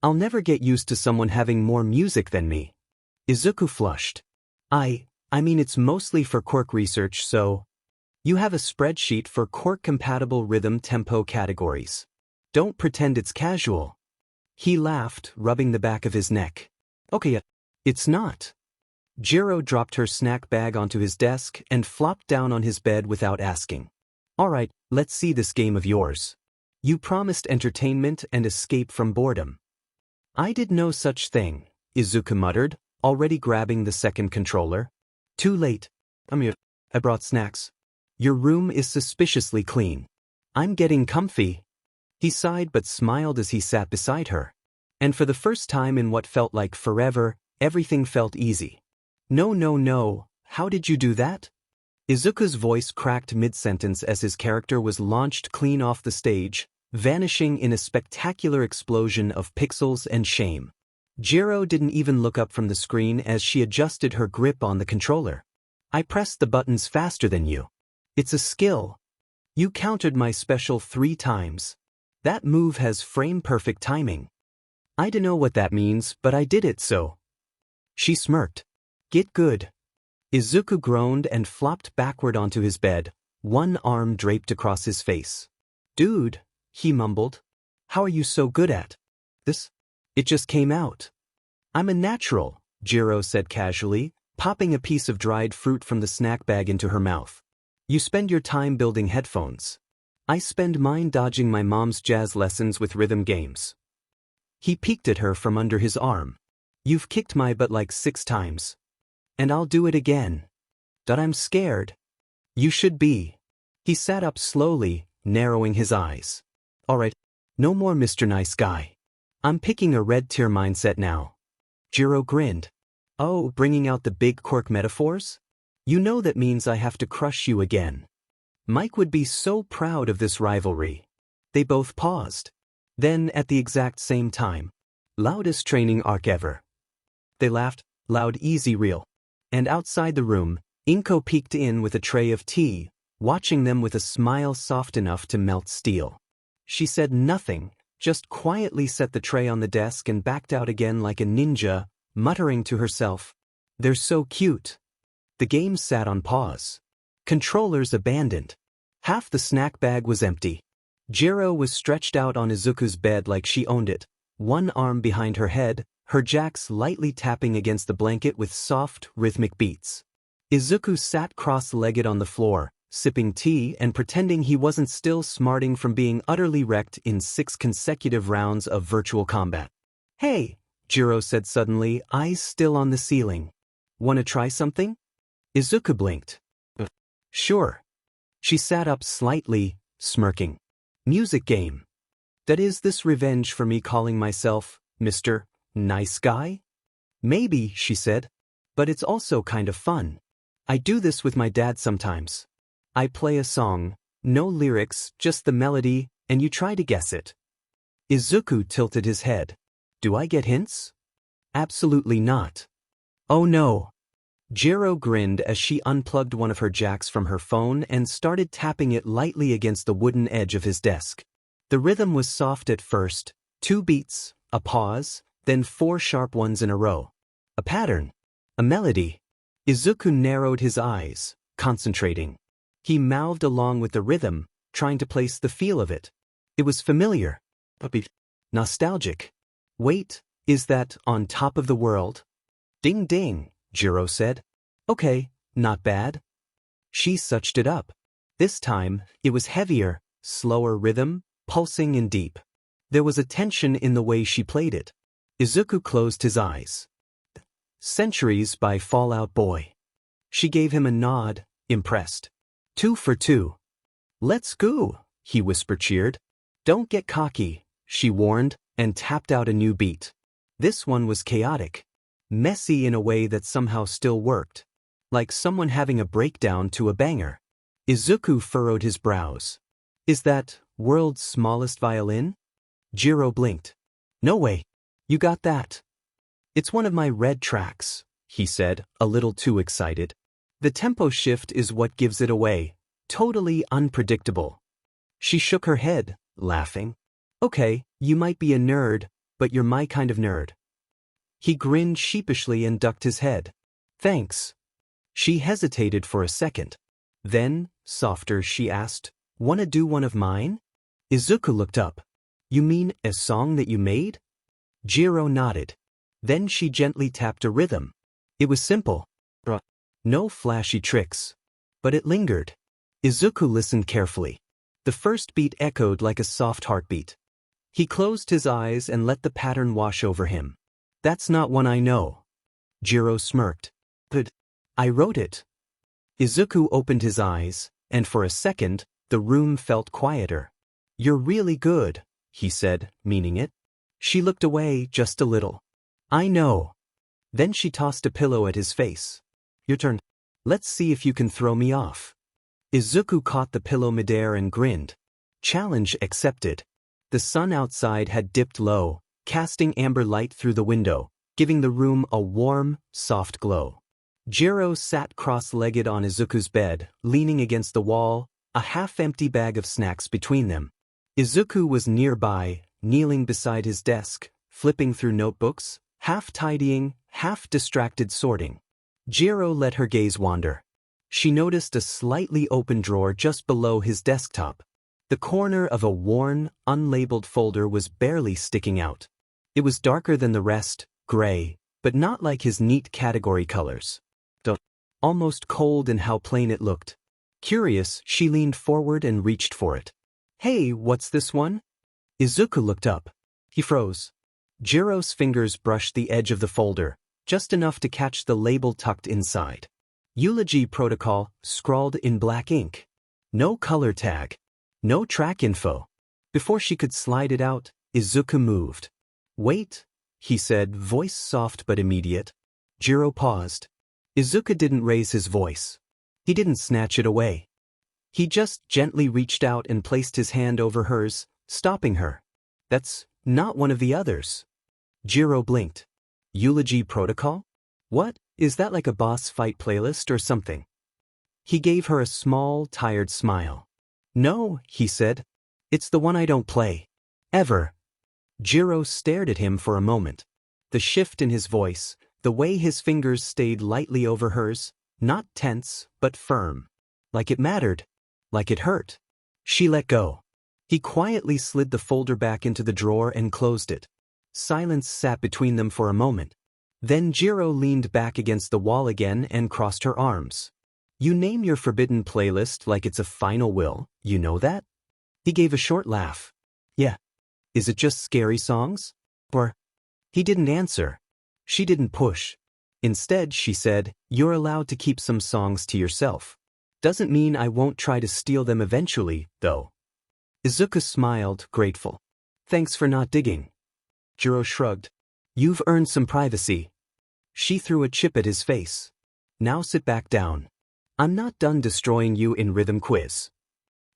"I'll never get used to someone having more music than me." Izuku flushed. I mean it's mostly for Quirk research, so... You have a spreadsheet for Quirk-compatible rhythm tempo categories. Don't pretend it's casual. He laughed, rubbing the back of his neck. "Okay, it's not." Jiro dropped her snack bag onto his desk and flopped down on his bed without asking. "All right, let's see this game of yours. You promised entertainment and escape from boredom." "I did no such thing," Izuku muttered, already grabbing the second controller. "Too late. I brought snacks. Your room is suspiciously clean. I'm getting comfy." He sighed but smiled as he sat beside her. And for the first time in what felt like forever, everything felt easy. No, how did you do that?" Izuku's voice cracked mid-sentence as his character was launched clean off the stage, vanishing in a spectacular explosion of pixels and shame. Jiro didn't even look up from the screen as she adjusted her grip on the controller. "I pressed the buttons faster than you. It's a skill. You countered my special 3 times. That move has frame-perfect timing. I dunno what that means, but I did it so." She smirked. "Get good." Izuku groaned and flopped backward onto his bed, one arm draped across his face. "Dude," he mumbled. "How are you so good at this?" "It just came out." "I'm a natural," Jiro said casually, popping a piece of dried fruit from the snack bag into her mouth. "You spend your time building headphones. I spend mine dodging my mom's jazz lessons with rhythm games." He peeked at her from under his arm. "You've kicked my butt like 6 times. And I'll do it again. But I'm scared." "You should be." He sat up slowly, narrowing his eyes. "All right, no more Mr. Nice Guy. I'm picking a red tier mindset now." Jiro grinned. "Oh, bringing out the big Quirk metaphors? You know that means I have to crush you again." Mike would be so proud of this rivalry. They both paused. Then, at the exact same time, "Loudest training arc ever." They laughed, loud, easy, real. And outside the room, Inko peeked in with a tray of tea, watching them with a smile soft enough to melt steel. She said nothing, just quietly set the tray on the desk and backed out again like a ninja, muttering to herself, "They're so cute." The game sat on pause. Controllers abandoned. Half the snack bag was empty. Jiro was stretched out on Izuku's bed like she owned it, one arm behind her head, her jacks lightly tapping against the blanket with soft, rhythmic beats. Izuku sat cross-legged on the floor, sipping tea and pretending he wasn't still smarting from being utterly wrecked in 6 consecutive rounds of virtual combat. "Hey," Jiro said suddenly, eyes still on the ceiling. Wanna try something? Izuku blinked. Sure. She sat up slightly, smirking. Music game. That is this revenge for me calling myself Mr. Nice Guy? Maybe, she said. But it's also kind of fun. I do this with my dad sometimes. I play a song, no lyrics, just the melody, and you try to guess it. Izuku tilted his head. Do I get hints? Absolutely not. Oh no. Jiro grinned as she unplugged one of her jacks from her phone and started tapping it lightly against the wooden edge of his desk. The rhythm was soft at first, 2 beats, a pause, then 4 sharp ones in a row. A pattern. A melody. Izuku narrowed his eyes, concentrating. He mouthed along with the rhythm, trying to place the feel of it. It was familiar. Nostalgic. Wait, is that On Top of the World? Ding ding, Jiro said. Okay, not bad. She suched it up. This time, it was heavier, slower rhythm, pulsing and deep. There was a tension in the way she played it. Izuku closed his eyes. Centuries by Fall Out Boy. She gave him a nod, impressed. 2 for 2. Let's go, he whisper cheered. Don't get cocky, she warned, and tapped out a new beat. This one was chaotic. Messy in a way that somehow still worked. Like someone having a breakdown to a banger. Izuku furrowed his brows. Is that World's Smallest Violin? Jiro blinked. No way. You got that. It's one of my red tracks, he said, a little too excited. The tempo shift is what gives it away. Totally unpredictable. She shook her head, laughing. Okay, you might be a nerd, but you're my kind of nerd. He grinned sheepishly and ducked his head. Thanks. She hesitated for a second. Then, softer, she asked, Wanna do one of mine? Izuku looked up. You mean a song that you made? Jiro nodded. Then she gently tapped a rhythm. It was simple. No flashy tricks. But it lingered. Izuku listened carefully. The first beat echoed like a soft heartbeat. He closed his eyes and let the pattern wash over him. That's not one I know. Jiro smirked. But I wrote it. Izuku opened his eyes, and for a second, the room felt quieter. You're really good, he said, meaning it. She looked away just a little. I know. Then she tossed a pillow at his face. Your turn. Let's see if you can throw me off. Izuku caught the pillow midair and grinned. Challenge accepted. The sun outside had dipped low, casting amber light through the window, giving the room a warm, soft glow. Jiro sat cross-legged on Izuku's bed, leaning against the wall, a half-empty bag of snacks between them. Izuku was nearby, kneeling beside his desk, flipping through notebooks, half-tidying, half-distracted sorting. Jiro let her gaze wander. She noticed a slightly open drawer just below his desktop. The corner of a worn, unlabeled folder was barely sticking out. It was darker than the rest, gray, but not like his neat category colors. Almost cold in how plain it looked. Curious, she leaned forward and reached for it. Hey, what's this one? Izuku looked up. He froze. Jiro's fingers brushed the edge of the folder, just enough to catch the label tucked inside. Eulogy Protocol, scrawled in black ink. No color tag. No track info. Before she could slide it out, Izuku moved. Wait, he said, voice soft but immediate. Jiro paused. Izuku didn't raise his voice. He didn't snatch it away. He just gently reached out and placed his hand over hers, stopping her. That's not one of the others. Jiro blinked. Eulogy Protocol? What? Is that like a boss fight playlist or something? He gave her a small, tired smile. No, he said. It's the one I don't play. Ever. Jiro stared at him for a moment. The shift in his voice, the way his fingers stayed lightly over hers, not tense, but firm. Like it mattered. Like it hurt. She let go. He quietly slid the folder back into the drawer and closed it. Silence sat between them for a moment. Then Jiro leaned back against the wall again and crossed her arms. You name your forbidden playlist like it's a final will, you know that? He gave a short laugh. Yeah. Is it just scary songs? Or? He didn't answer. She didn't push. Instead, she said, "You're allowed to keep some songs to yourself. Doesn't mean I won't try to steal them eventually, though." Izuku smiled, grateful. "Thanks for not digging." Jiro shrugged. "You've earned some privacy." She threw a chip at his face. "Now sit back down. I'm not done destroying you in Rhythm Quiz."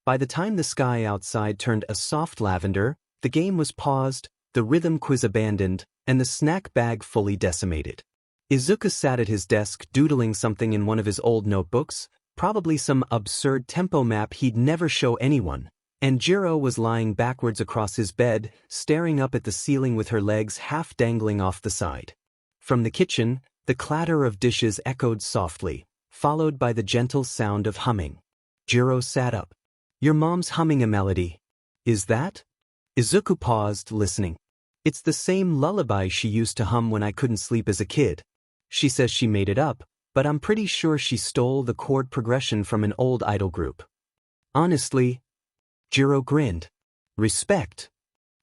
By the time the sky outside turned a soft lavender, the game was paused, the Rhythm Quiz abandoned, and the snack bag fully decimated. Izuku sat at his desk doodling something in one of his old notebooks, probably some absurd tempo map he'd never show anyone, and Jiro was lying backwards across his bed, staring up at the ceiling with her legs half dangling off the side. From the kitchen, the clatter of dishes echoed softly, followed by the gentle sound of humming. Jiro sat up. "Your mom's humming a melody. Is that?" Izuku paused, listening. "It's the same lullaby she used to hum when I couldn't sleep as a kid. She says she made it up, but I'm pretty sure she stole the chord progression from an old idol group." "Honestly?" Jiro grinned. "Respect."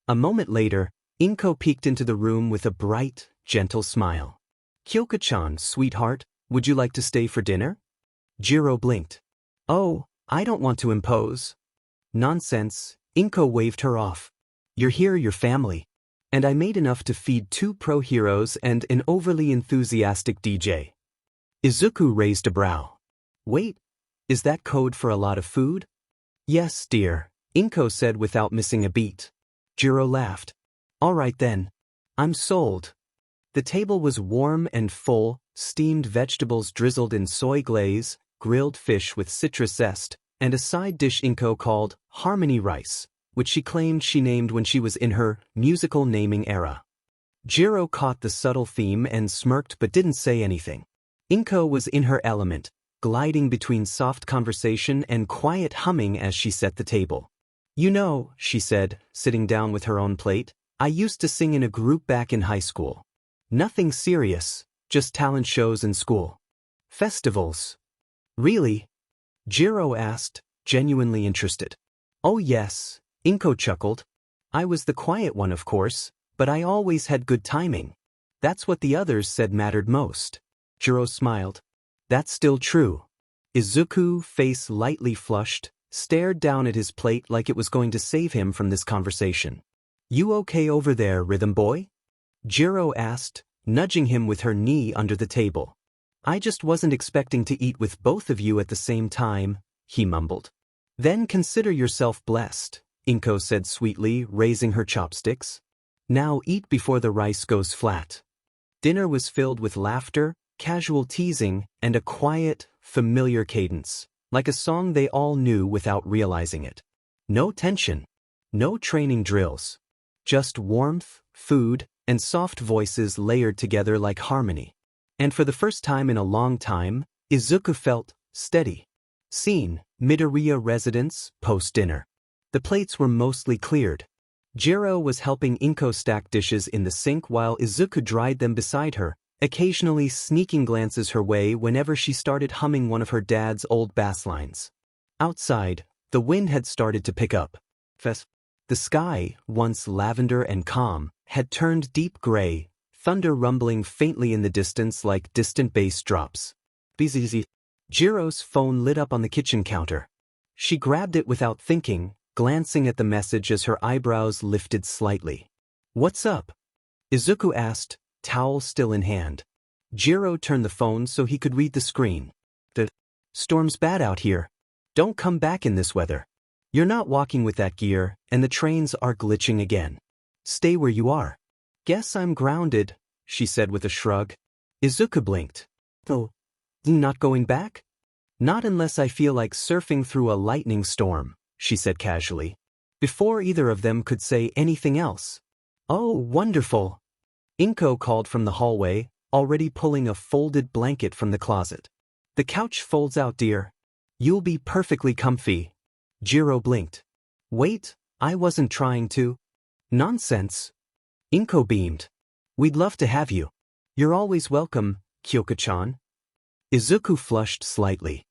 A moment later, Inko peeked into the room with a bright, gentle smile. "Kyoka-chan, sweetheart, would you like to stay for dinner?" Jiro blinked. "Oh, I don't want to impose." "Nonsense," Inko waved her off. "You're here, your family. And I made enough to feed 2 pro heroes and an overly enthusiastic DJ. Izuku raised a brow. "Wait, is that code for a lot of food?" "Yes, dear," Inko said without missing a beat. Jiro laughed. "All right then. I'm sold." The table was warm and full, steamed vegetables drizzled in soy glaze, grilled fish with citrus zest, and a side dish Inko called Harmony Rice, which she claimed she named when she was in her musical naming era. Jiro caught the subtle theme and smirked but didn't say anything. Inko was in her element, gliding between soft conversation and quiet humming as she set the table. "You know," she said, sitting down with her own plate, "I used to sing in a group back in high school. Nothing serious, just talent shows in school. Festivals." "Really?" Jiro asked, genuinely interested. "Oh yes," Inko chuckled. "I was the quiet one, of course, but I always had good timing. That's what the others said mattered most." Jiro smiled. "That's still true." Izuku, face lightly flushed, stared down at his plate like it was going to save him from this conversation. "You okay over there, Rhythm Boy?" Jiro asked, nudging him with her knee under the table. "I just wasn't expecting to eat with both of you at the same time," he mumbled. "Then consider yourself blessed," Inko said sweetly, raising her chopsticks. "Now eat before the rice goes flat." Dinner was filled with laughter, casual teasing, and a quiet, familiar cadence, like a song they all knew without realizing it. No tension, no training drills. Just warmth, food, and soft voices layered together like harmony. And for the first time in a long time, Izuku felt steady. Scene, Midoriya residence, post-dinner. The plates were mostly cleared. Jiro was helping Inko stack dishes in the sink while Izuku dried them beside her, occasionally sneaking glances her way whenever she started humming one of her dad's old bass lines. Outside, the wind had started to pick up. The sky, once lavender and calm, had turned deep gray, thunder rumbling faintly in the distance like distant bass drops. "Busy." Jiro's phone lit up on the kitchen counter. She grabbed it without thinking, glancing at the message as her eyebrows lifted slightly. "What's up?" Izuku asked, towel still in hand. Jiro turned the phone so he could read the screen. "The storm's bad out here. Don't come back in this weather. You're not walking with that gear, and the trains are glitching again. Stay where you are." "Guess I'm grounded," she said with a shrug. Izuku blinked. "Oh, not going back?" "Not unless I feel like surfing through a lightning storm," she said casually. Before either of them could say anything else. "Oh, wonderful," Inko called from the hallway, already pulling a folded blanket from the closet. "The couch folds out, dear. You'll be perfectly comfy." Jiro blinked. "Wait, I wasn't trying to." "Nonsense." Inko beamed. "We'd love to have you. You're always welcome, Kyoka-chan." Izuku flushed slightly.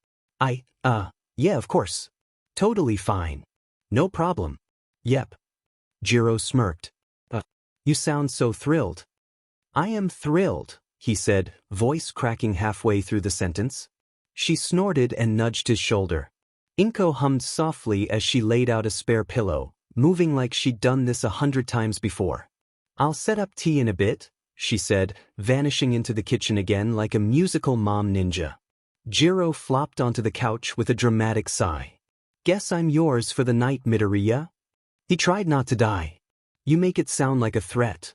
Yeah, of course. Totally fine. No problem." "Yep." Jiro smirked. You sound so thrilled." "I am thrilled," he said, voice cracking halfway through the sentence. She snorted and nudged his shoulder. Inko hummed softly as she laid out a spare pillow, moving like she'd done this 100 times before. I'll set up tea in a bit, she said, vanishing into the kitchen again like a musical mom ninja. Jiro flopped onto the couch with a dramatic sigh. Guess I'm yours for the night, Midoriya? He tried not to die. You make it sound like a threat.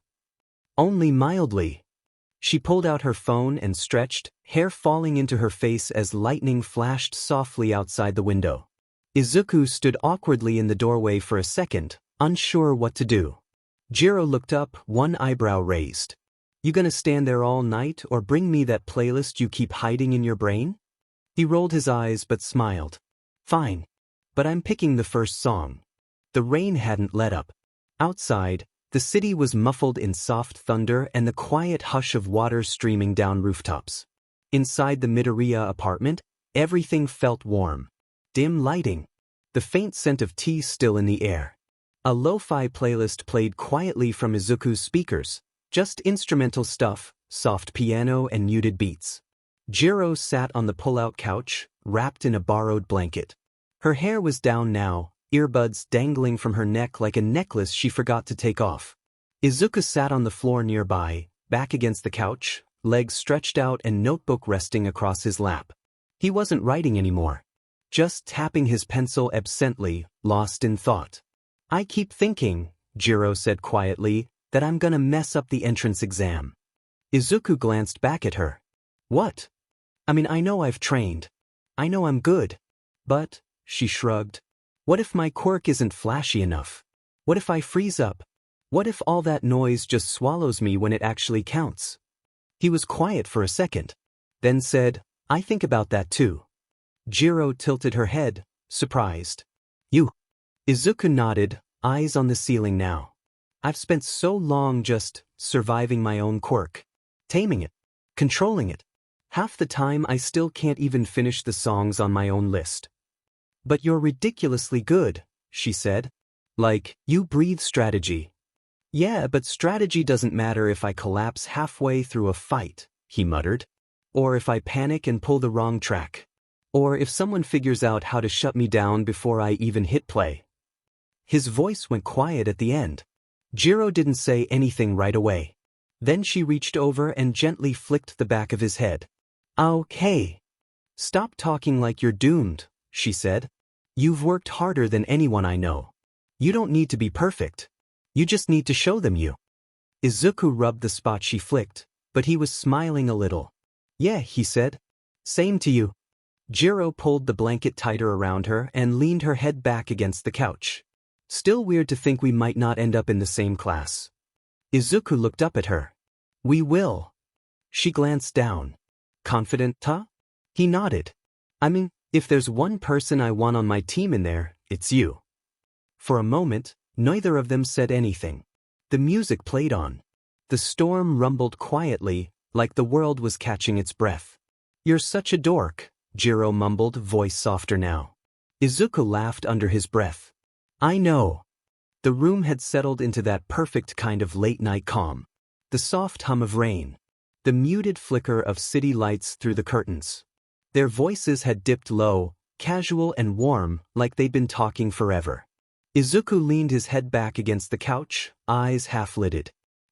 Only mildly. She pulled out her phone and stretched, hair falling into her face as lightning flashed softly outside the window. Izuku stood awkwardly in the doorway for a second, unsure what to do. Jiro looked up, one eyebrow raised. You gonna stand there all night or bring me that playlist you keep hiding in your brain? He rolled his eyes but smiled. Fine. But I'm picking the first song. The rain hadn't let up. Outside, the city was muffled in soft thunder and the quiet hush of water streaming down rooftops. Inside the Midoriya apartment, everything felt warm. Dim lighting. The faint scent of tea still in the air. A lo-fi playlist played quietly from Izuku's speakers, just instrumental stuff, soft piano and muted beats. Jiro sat on the pull-out couch, wrapped in a borrowed blanket. Her hair was down now, earbuds dangling from her neck like a necklace she forgot to take off. Izuku sat on the floor nearby, back against the couch, legs stretched out and notebook resting across his lap. He wasn't writing anymore. Just tapping his pencil absently, lost in thought. I keep thinking, Jiro said quietly, that I'm gonna mess up the entrance exam. Izuku glanced back at her. What? I mean, I know I've trained. I know I'm good. But, she shrugged. What if my quirk isn't flashy enough? What if I freeze up? What if all that noise just swallows me when it actually counts? He was quiet for a second, then said, I think about that too. Jiro tilted her head, surprised. You? Izuku nodded, eyes on the ceiling now. I've spent so long just surviving my own quirk. Taming it. Controlling it. Half the time I still can't even finish the songs on my own list. But you're ridiculously good, she said. Like, you breathe strategy. Yeah, but strategy doesn't matter if I collapse halfway through a fight, he muttered. Or if I panic and pull the wrong track. Or if someone figures out how to shut me down before I even hit play. His voice went quiet at the end. Jiro didn't say anything right away. Then she reached over and gently flicked the back of his head. Okay. Stop talking like you're doomed, she said. You've worked harder than anyone I know. You don't need to be perfect. You just need to show them you. Izuku rubbed the spot she flicked, but he was smiling a little. Yeah, he said. Same to you. Jiro pulled the blanket tighter around her and leaned her head back against the couch. Still weird to think we might not end up in the same class. Izuku looked up at her. We will. She glanced down. Confident, huh? He nodded. I mean, if there's one person I want on my team in there, it's you. For a moment, neither of them said anything. The music played on. The storm rumbled quietly, like the world was catching its breath. You're such a dork, Jiro mumbled, voice softer now. Izuku laughed under his breath. I know. The room had settled into that perfect kind of late-night calm. The soft hum of rain. The muted flicker of city lights through the curtains. Their voices had dipped low, casual and warm, like they'd been talking forever. Izuku leaned his head back against the couch, eyes half-lidded.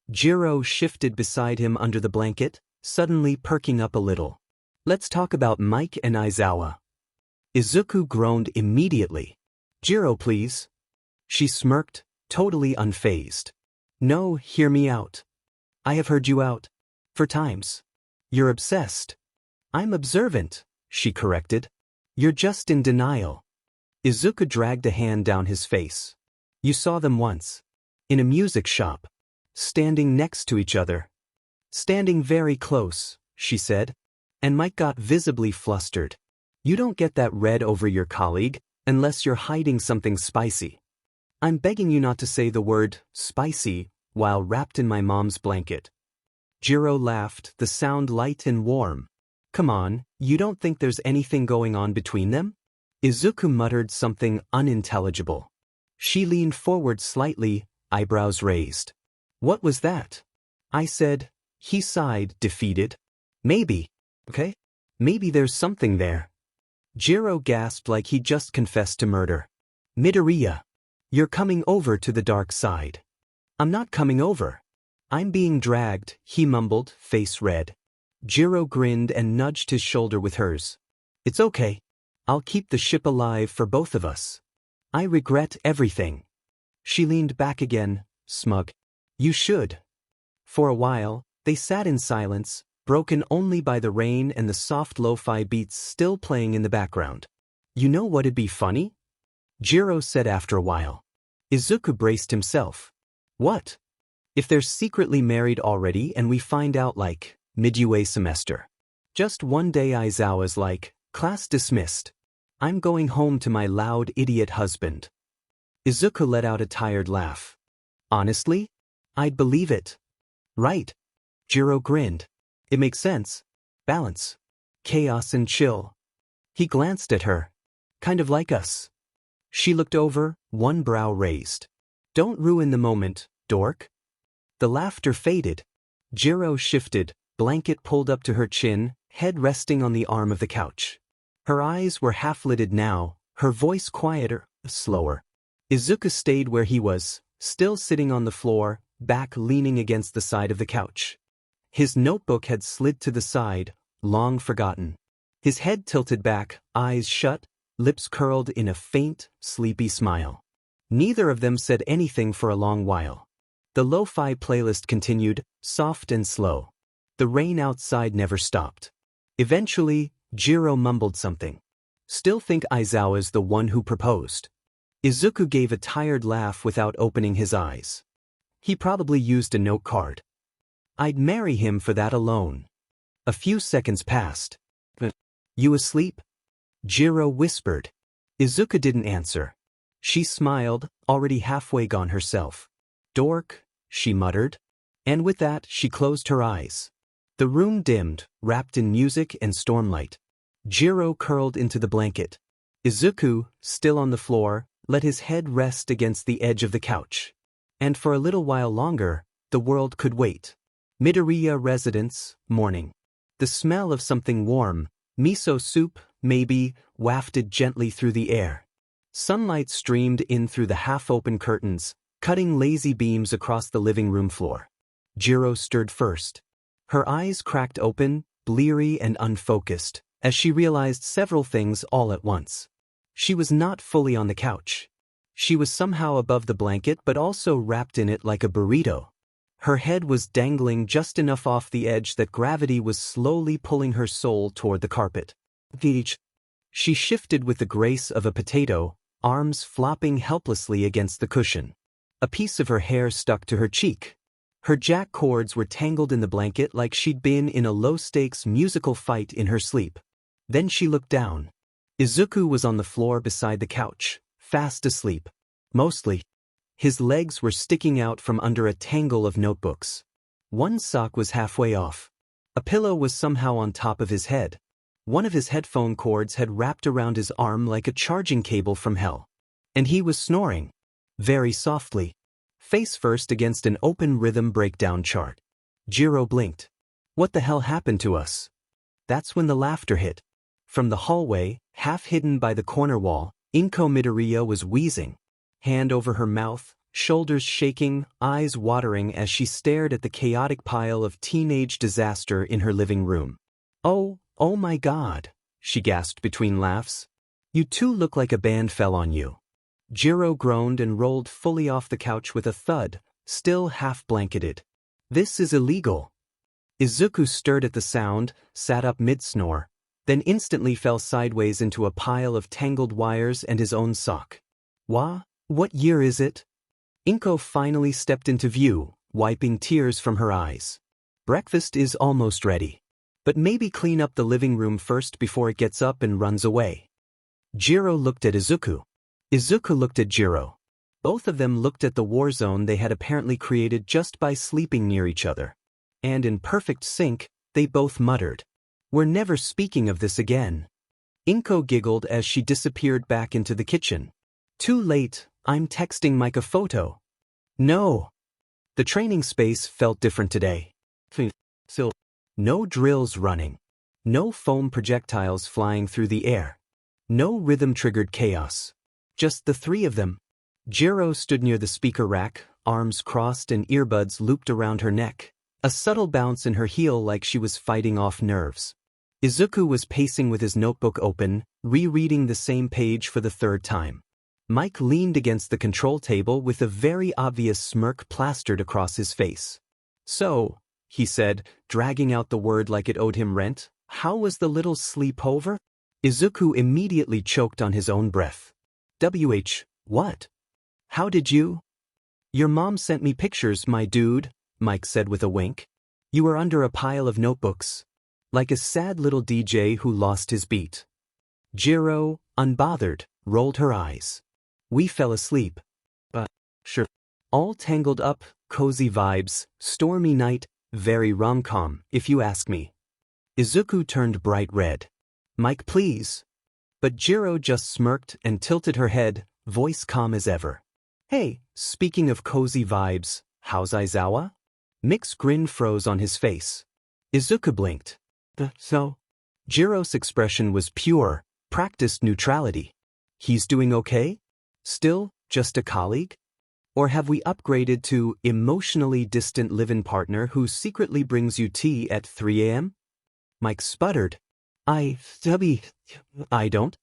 Jiro shifted beside him under the blanket, suddenly perking up a little. Let's talk about Mike and Aizawa. Izuku groaned immediately. Jiro, please. She smirked, totally unfazed. No, hear me out. I have heard you out. For times. You're obsessed. I'm observant, she corrected. You're just in denial. Izuku dragged a hand down his face. You saw them once. In a music shop. Standing next to each other. Standing very close, she said. And Mike got visibly flustered. You don't get that red over your colleague, unless you're hiding something spicy. I'm begging you not to say the word, spicy, while wrapped in my mom's blanket. Jiro laughed, the sound light and warm. Come on, you don't think there's anything going on between them? Izuku muttered something unintelligible. She leaned forward slightly, eyebrows raised. What was that? I said, He sighed, defeated. Maybe. Okay? Maybe there's something there. Jiro gasped like he just confessed to murder. Midoriya. You're coming over to the dark side. I'm not coming over. I'm being dragged, he mumbled, face red. Jiro grinned and nudged his shoulder with hers. It's okay. I'll keep the ship alive for both of us. I regret everything. She leaned back again, smug. You should. For a while, they sat in silence, broken only by the rain and the soft lo-fi beats still playing in the background. You know what'd be funny? Jiro said after a while. Izuku braced himself. What? If they're secretly married already and we find out like, mid-UA semester. Just one day Aizawa's like, class dismissed. I'm going home to my loud idiot husband. Izuku let out a tired laugh. Honestly? I'd believe it. Right. Jiro grinned. It makes sense. Balance. Chaos and chill. He glanced at her. Kind of like us. She looked over, one brow raised. Don't ruin the moment, dork. The laughter faded. Jiro shifted, blanket pulled up to her chin, head resting on the arm of the couch. Her eyes were half-lidded now, her voice quieter, slower. Izuku stayed where he was, still sitting on the floor, back leaning against the side of the couch. His notebook had slid to the side, long forgotten. His head tilted back, eyes shut, lips curled in a faint, sleepy smile. Neither of them said anything for a long while. The lo-fi playlist continued, soft and slow. The rain outside never stopped. Eventually, Jiro mumbled something. Still think Aizawa's the one who proposed. Izuku gave a tired laugh without opening his eyes. He probably used a note card. I'd marry him for that alone. A few seconds passed. You asleep? Jiro whispered. Izuku didn't answer. She smiled, already halfway gone herself. Dork, she muttered. And with that, she closed her eyes. The room dimmed, wrapped in music and stormlight. Jiro curled into the blanket. Izuku, still on the floor, let his head rest against the edge of the couch. And for a little while longer, the world could wait. Midoriya residence, morning. The smell of something warm, miso soup, maybe, wafted gently through the air. Sunlight streamed in through the half-open curtains, cutting lazy beams across the living room floor. Jiro stirred first. Her eyes cracked open, bleary and unfocused, as she realized several things all at once. She was not fully on the couch. She was somehow above the blanket but also wrapped in it like a burrito. Her head was dangling just enough off the edge that gravity was slowly pulling her soul toward the carpet. She shifted with the grace of a potato, arms flopping helplessly against the cushion. A piece of her hair stuck to her cheek. Her jack cords were tangled in the blanket like she'd been in a low-stakes musical fight in her sleep. Then she looked down. Izuku was on the floor beside the couch, fast asleep. Mostly. His legs were sticking out from under a tangle of notebooks. One sock was halfway off. A pillow was somehow on top of his head. One of his headphone cords had wrapped around his arm like a charging cable from hell. And he was snoring. Very softly. Face first against an open rhythm breakdown chart. Jiro blinked. What the hell happened to us? That's when the laughter hit. From the hallway, half hidden by the corner wall, Izuku Midoriya was wheezing. Hand over her mouth, shoulders shaking, eyes watering as she stared at the chaotic pile of teenage disaster in her living room. Oh my God, she gasped between laughs. You two look like a band fell on you. Jiro groaned and rolled fully off the couch with a thud, still half-blanketed. This is illegal. Izuku stirred at the sound, sat up mid-snore, then instantly fell sideways into a pile of tangled wires and his own sock. What year is it? Izuku finally stepped into view, wiping tears from her eyes. Breakfast is almost ready. But maybe clean up the living room first before it gets up and runs away. Jiro looked at Izuku. Izuku looked at Jiro. Both of them looked at the war zone they had apparently created just by sleeping near each other. And in perfect sync, they both muttered, "We're never speaking of this again." Izuku giggled as she disappeared back into the kitchen. Too late, I'm texting Mike a photo. No. The training space felt different today. So, no drills running. No foam projectiles flying through the air. No rhythm-triggered chaos. Just the three of them. Jiro stood near the speaker rack, arms crossed and earbuds looped around her neck. A subtle bounce in her heel like she was fighting off nerves. Izuku was pacing with his notebook open, rereading the same page for the third time. Mike leaned against the control table with a very obvious smirk plastered across his face. "So," he said, dragging out the word like it owed him rent, "how was the little sleepover?" Izuku immediately choked on his own breath. What? How did you? Your mom sent me pictures, my dude, Mike said with a wink. You were under a pile of notebooks. Like a sad little DJ who lost his beat. Jiro, unbothered, rolled her eyes. We fell asleep. Sure. All tangled up, cozy vibes, stormy night, very rom-com, if you ask me. Izuku turned bright red. Mike, please. But Jiro just smirked and tilted her head, voice calm as ever. Hey, speaking of cozy vibes, how's Aizawa? Mick's grin froze on his face. Izuku blinked. So? Jiro's expression was pure, practiced neutrality. He's doing okay? Still, just a colleague? Or have we upgraded to emotionally distant live-in partner who secretly brings you tea at 3 a.m.? Mike sputtered. I don't.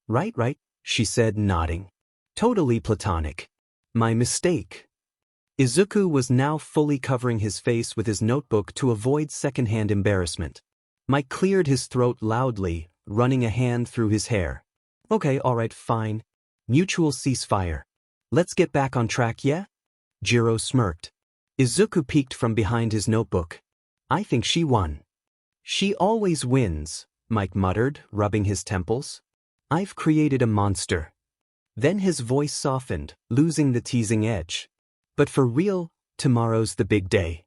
Right, she said, nodding. Totally platonic. My mistake. Izuku was now fully covering his face with his notebook to avoid secondhand embarrassment. Mike cleared his throat loudly, running a hand through his hair. Okay, alright, fine. Mutual ceasefire. Let's get back on track, yeah? Jiro smirked. Izuku peeked from behind his notebook. I think she won. She always wins, Mike muttered, rubbing his temples. I've created a monster. Then his voice softened, losing the teasing edge. But for real, tomorrow's the big day.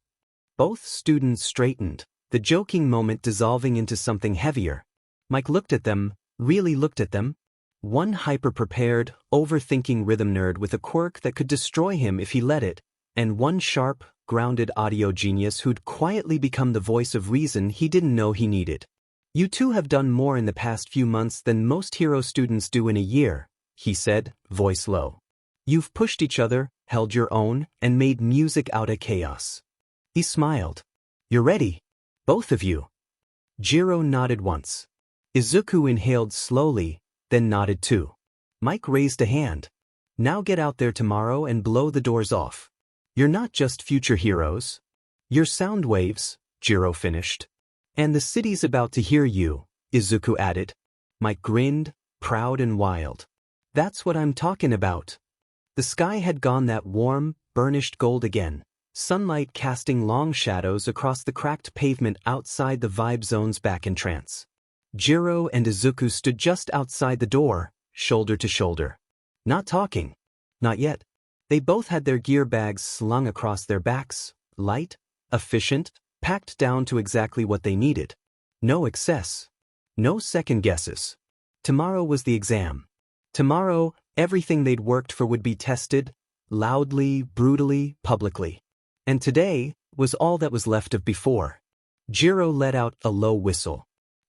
Both students straightened, the joking moment dissolving into something heavier. Mike looked at them, really looked at them. One hyper-prepared, overthinking rhythm nerd with a quirk that could destroy him if he let it, and one sharp, grounded audio genius who'd quietly become the voice of reason he didn't know he needed. You two have done more in the past few months than most hero students do in a year, he said, voice low. You've pushed each other, held your own, and made music out of chaos. He smiled. You're ready. Both of you. Jiro nodded once. Izuku inhaled slowly, then nodded too. Mike raised a hand. Now get out there tomorrow and blow the doors off. You're not just future heroes. You're sound waves, Jiro finished. And the city's about to hear you, Izuku added. Mike grinned, proud and wild. That's what I'm talking about. The sky had gone that warm, burnished gold again, sunlight casting long shadows across the cracked pavement outside the vibe zone's back entrance. Jiro and Izuku stood just outside the door, shoulder to shoulder. Not talking. Not yet. They both had their gear bags slung across their backs, light, efficient, packed down to exactly what they needed. No excess. No second guesses. Tomorrow was the exam. Tomorrow, everything they'd worked for would be tested, loudly, brutally, publicly. And today was all that was left of before. Jiro let out a low whistle.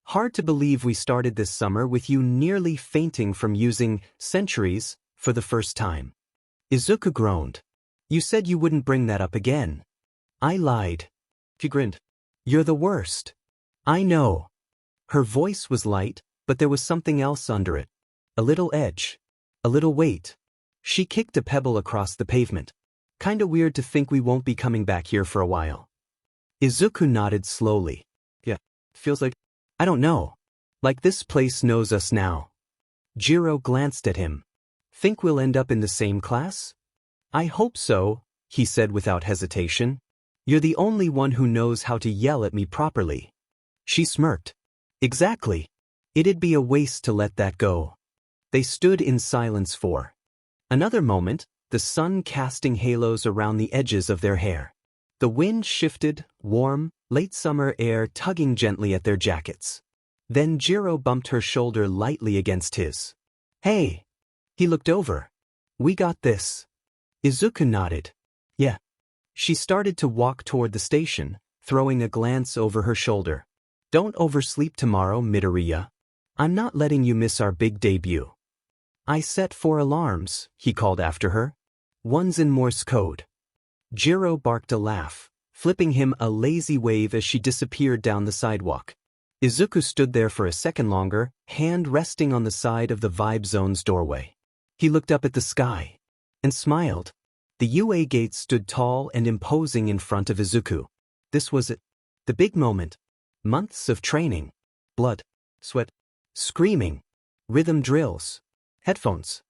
Hard to believe we started this summer with you nearly fainting from using centuries for the first time. Izuku groaned. You said you wouldn't bring that up again. I lied. She grinned. You're the worst. I know. Her voice was light, but there was something else under it. A little edge. A little weight. She kicked a pebble across the pavement. Kinda weird to think we won't be coming back here for a while. Izuku nodded slowly. Yeah, feels like, I don't know. Like this place knows us now. Jiro glanced at him. Think we'll end up in the same class? I hope so, he said without hesitation. You're the only one who knows how to yell at me properly. She smirked. Exactly. It'd be a waste to let that go. They stood in silence for another moment, the sun casting halos around the edges of their hair. The wind shifted, warm, late summer air tugging gently at their jackets. Then Jiro bumped her shoulder lightly against his. Hey! He looked over. We got this. Izuku nodded. Yeah. She started to walk toward the station, throwing a glance over her shoulder. Don't oversleep tomorrow, Midoriya. I'm not letting you miss our big debut. I set 4 alarms, he called after her. One's in Morse code. Jiro barked a laugh, flipping him a lazy wave as she disappeared down the sidewalk. Izuku stood there for a second longer, hand resting on the side of the Vibe Zone's doorway. He looked up at the sky and smiled. The UA gate stood tall and imposing in front of Izuku. This was it. The big moment. Months of training. Blood. Sweat. Screaming. Rhythm drills. Headphones.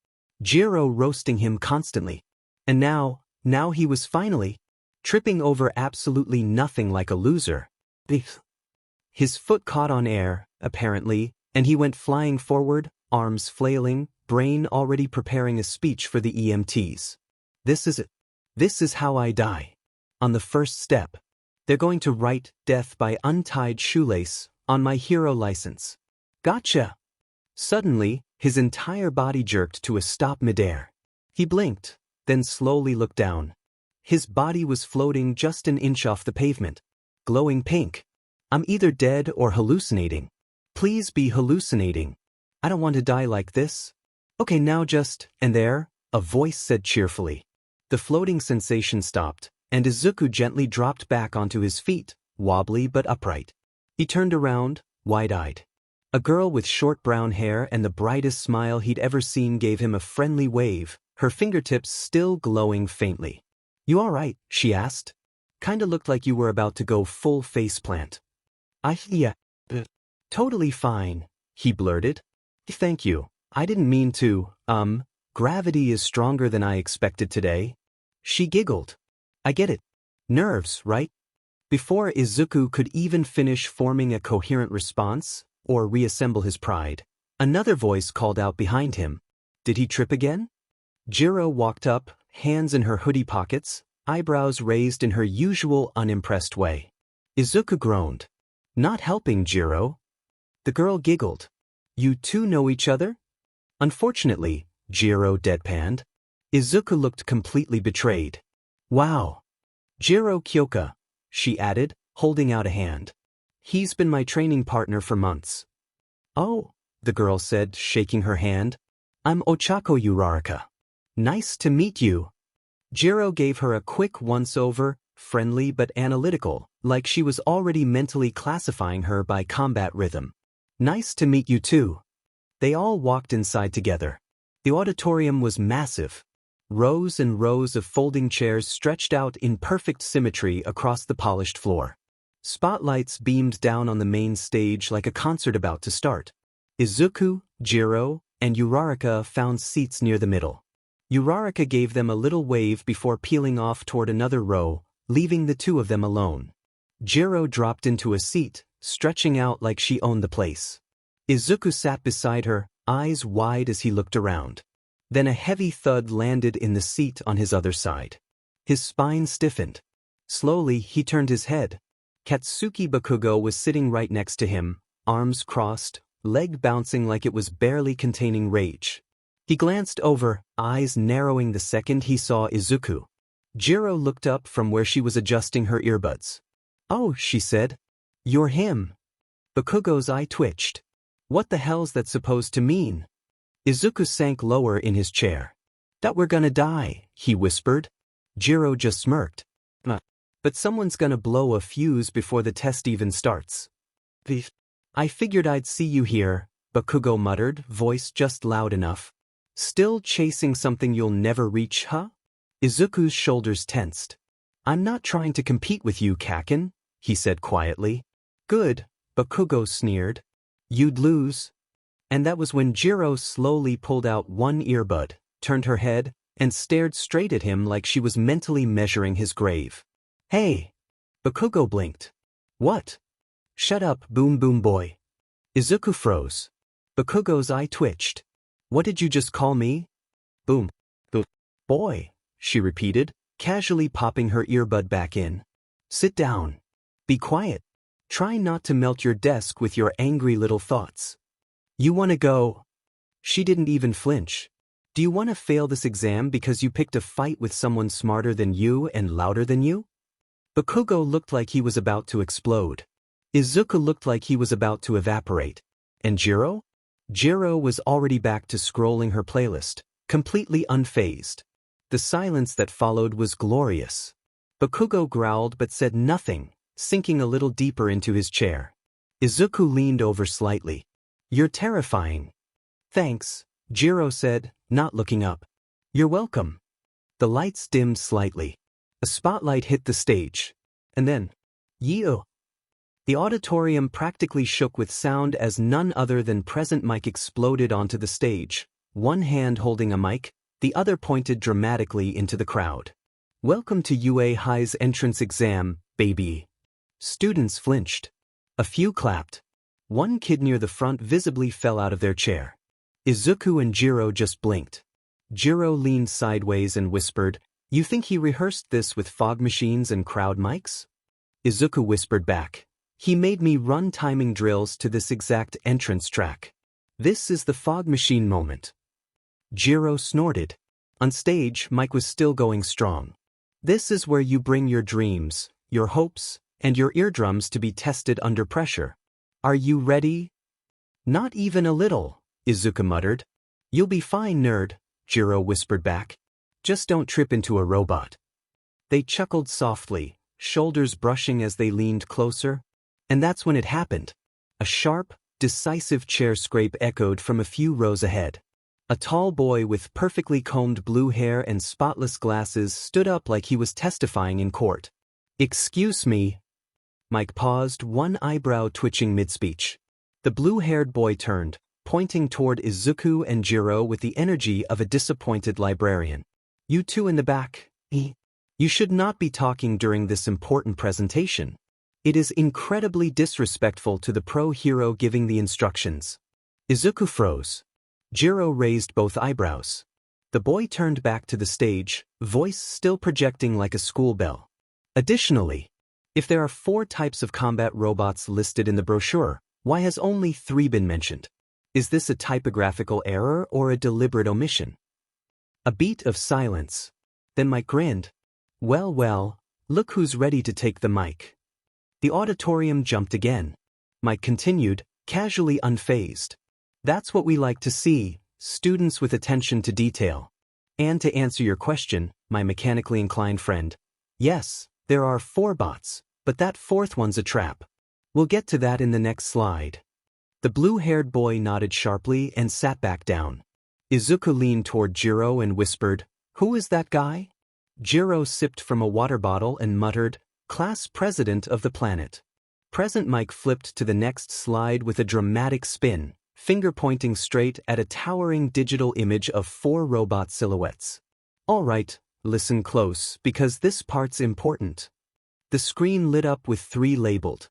Jiro roasting him constantly. And now he was finally tripping over absolutely nothing like a loser. His foot caught on air, apparently, and he went flying forward, arms flailing, brain already preparing a speech for the EMTs. This is it. This is how I die. On the first step. They're going to write death by untied shoelace on my hero license. Gotcha. Suddenly, his entire body jerked to a stop midair. He blinked, then slowly looked down. His body was floating just an inch off the pavement. Glowing pink. I'm either dead or hallucinating. Please be hallucinating. I don't want to die like this. Okay, now just, and there, a voice said cheerfully. The floating sensation stopped, and Izuku gently dropped back onto his feet, wobbly but upright. He turned around, wide-eyed. A girl with short brown hair and the brightest smile he'd ever seen gave him a friendly wave, her fingertips still glowing faintly. You all right? She asked. Kinda looked like you were about to go full faceplant. Yeah. Totally fine, he blurted. Thank you. I didn't mean to, gravity is stronger than I expected today. She giggled. I get it. Nerves, right? Before Izuku could even finish forming a coherent response, or reassemble his pride, another voice called out behind him. Did he trip again? Jiro walked up, hands in her hoodie pockets, eyebrows raised in her usual unimpressed way. Izuku groaned. Not helping, Jiro. The girl giggled. You two know each other? Unfortunately, Jiro deadpanned. Izuku looked completely betrayed. Wow. Jiro Kyoka, she added, holding out a hand. He's been my training partner for months. Oh, the girl said, shaking her hand. I'm Ochako Uraraka. Nice to meet you. Jiro gave her a quick once-over, friendly but analytical, like she was already mentally classifying her by combat rhythm. Nice to meet you too. They all walked inside together. The auditorium was massive. Rows and rows of folding chairs stretched out in perfect symmetry across the polished floor. Spotlights beamed down on the main stage like a concert about to start. Izuku, Jiro, and Uraraka found seats near the middle. Uraraka gave them a little wave before peeling off toward another row, leaving the two of them alone. Jiro dropped into a seat, stretching out like she owned the place. Izuku sat beside her, eyes wide as he looked around. Then a heavy thud landed in the seat on his other side. His spine stiffened. Slowly, he turned his head. Katsuki Bakugo was sitting right next to him, arms crossed, leg bouncing like it was barely containing rage. He glanced over, eyes narrowing the second he saw Izuku. Jiro looked up from where she was adjusting her earbuds. Oh, she said. You're him. Bakugo's eye twitched. What the hell's that supposed to mean? Izuku sank lower in his chair. That we're gonna die, he whispered. Jiro just smirked. But someone's gonna blow a fuse before the test even starts. I figured I'd see you here, Bakugo muttered, voice just loud enough. Still chasing something you'll never reach, huh? Izuku's shoulders tensed. I'm not trying to compete with you, Kaken, he said quietly. Good, Bakugo sneered. You'd lose. And that was when Jiro slowly pulled out one earbud, turned her head, and stared straight at him like she was mentally measuring his grave. Hey! Bakugo blinked. What? Shut up, boom boom boy. Izuku froze. Bakugo's eye twitched. What did you just call me? Boom. Boy, she repeated, casually popping her earbud back in. Sit down. Be quiet. Try not to melt your desk with your angry little thoughts. You want to go? She didn't even flinch. Do you want to fail this exam because you picked a fight with someone smarter than you and louder than you? Bakugo looked like he was about to explode. Izuku looked like he was about to evaporate. And Jiro? Jiro was already back to scrolling her playlist, completely unfazed. The silence that followed was glorious. Bakugo growled but said nothing, sinking a little deeper into his chair. Izuku leaned over slightly. "You're terrifying." "Thanks," Jiro said, not looking up. "You're welcome." The lights dimmed slightly. A spotlight hit the stage. And then, "Yeo." The auditorium practically shook with sound as none other than present Mike exploded onto the stage, one hand holding a mic, the other pointed dramatically into the crowd. "Welcome to UA High's entrance exam, baby." Students flinched. A few clapped. One kid near the front visibly fell out of their chair. Izuku and Jiro just blinked. Jiro leaned sideways and whispered, "You think he rehearsed this with fog machines and crowd mics?" Izuku whispered back, "He made me run timing drills to this exact entrance track. This is the fog machine moment." Jiro snorted. On stage, Mike was still going strong. "This is where you bring your dreams, your hopes, and your eardrums to be tested under pressure. Are you ready?" "Not even a little," Izuku muttered. "You'll be fine, nerd," Jiro whispered back. "Just don't trip into a robot." They chuckled softly, shoulders brushing as they leaned closer. And that's when it happened. A sharp, decisive chair scrape echoed from a few rows ahead. A tall boy with perfectly combed blue hair and spotless glasses stood up like he was testifying in court. "Excuse me." Mike paused, one eyebrow twitching mid-speech. The blue-haired boy turned, pointing toward Izuku and Jiro with the energy of a disappointed librarian. "You two in the back, you should not be talking during this important presentation. It is incredibly disrespectful to the pro-hero giving the instructions." Izuku froze. Jiro raised both eyebrows. The boy turned back to the stage, voice still projecting like a school bell. "Additionally, if there are 4 types of combat robots listed in the brochure, why has only 3 been mentioned? Is this a typographical error or a deliberate omission?" A beat of silence. Then Mike grinned. Well, look who's ready to take the mic." The auditorium jumped again. Mike continued, casually unfazed. "That's what we like to see, students with attention to detail. And to answer your question, my mechanically inclined friend, yes, there are 4 bots, but that 4th one's a trap. We'll get to that in the next slide." The blue-haired boy nodded sharply and sat back down. Izuku leaned toward Jiro and whispered, "Who is that guy?" Jiro sipped from a water bottle and muttered, "Class president of the planet." Present Mike flipped to the next slide with a dramatic spin, finger pointing straight at a towering digital image of 4 robot silhouettes. "All right, listen close, because this part's important." The screen lit up with 3 labeled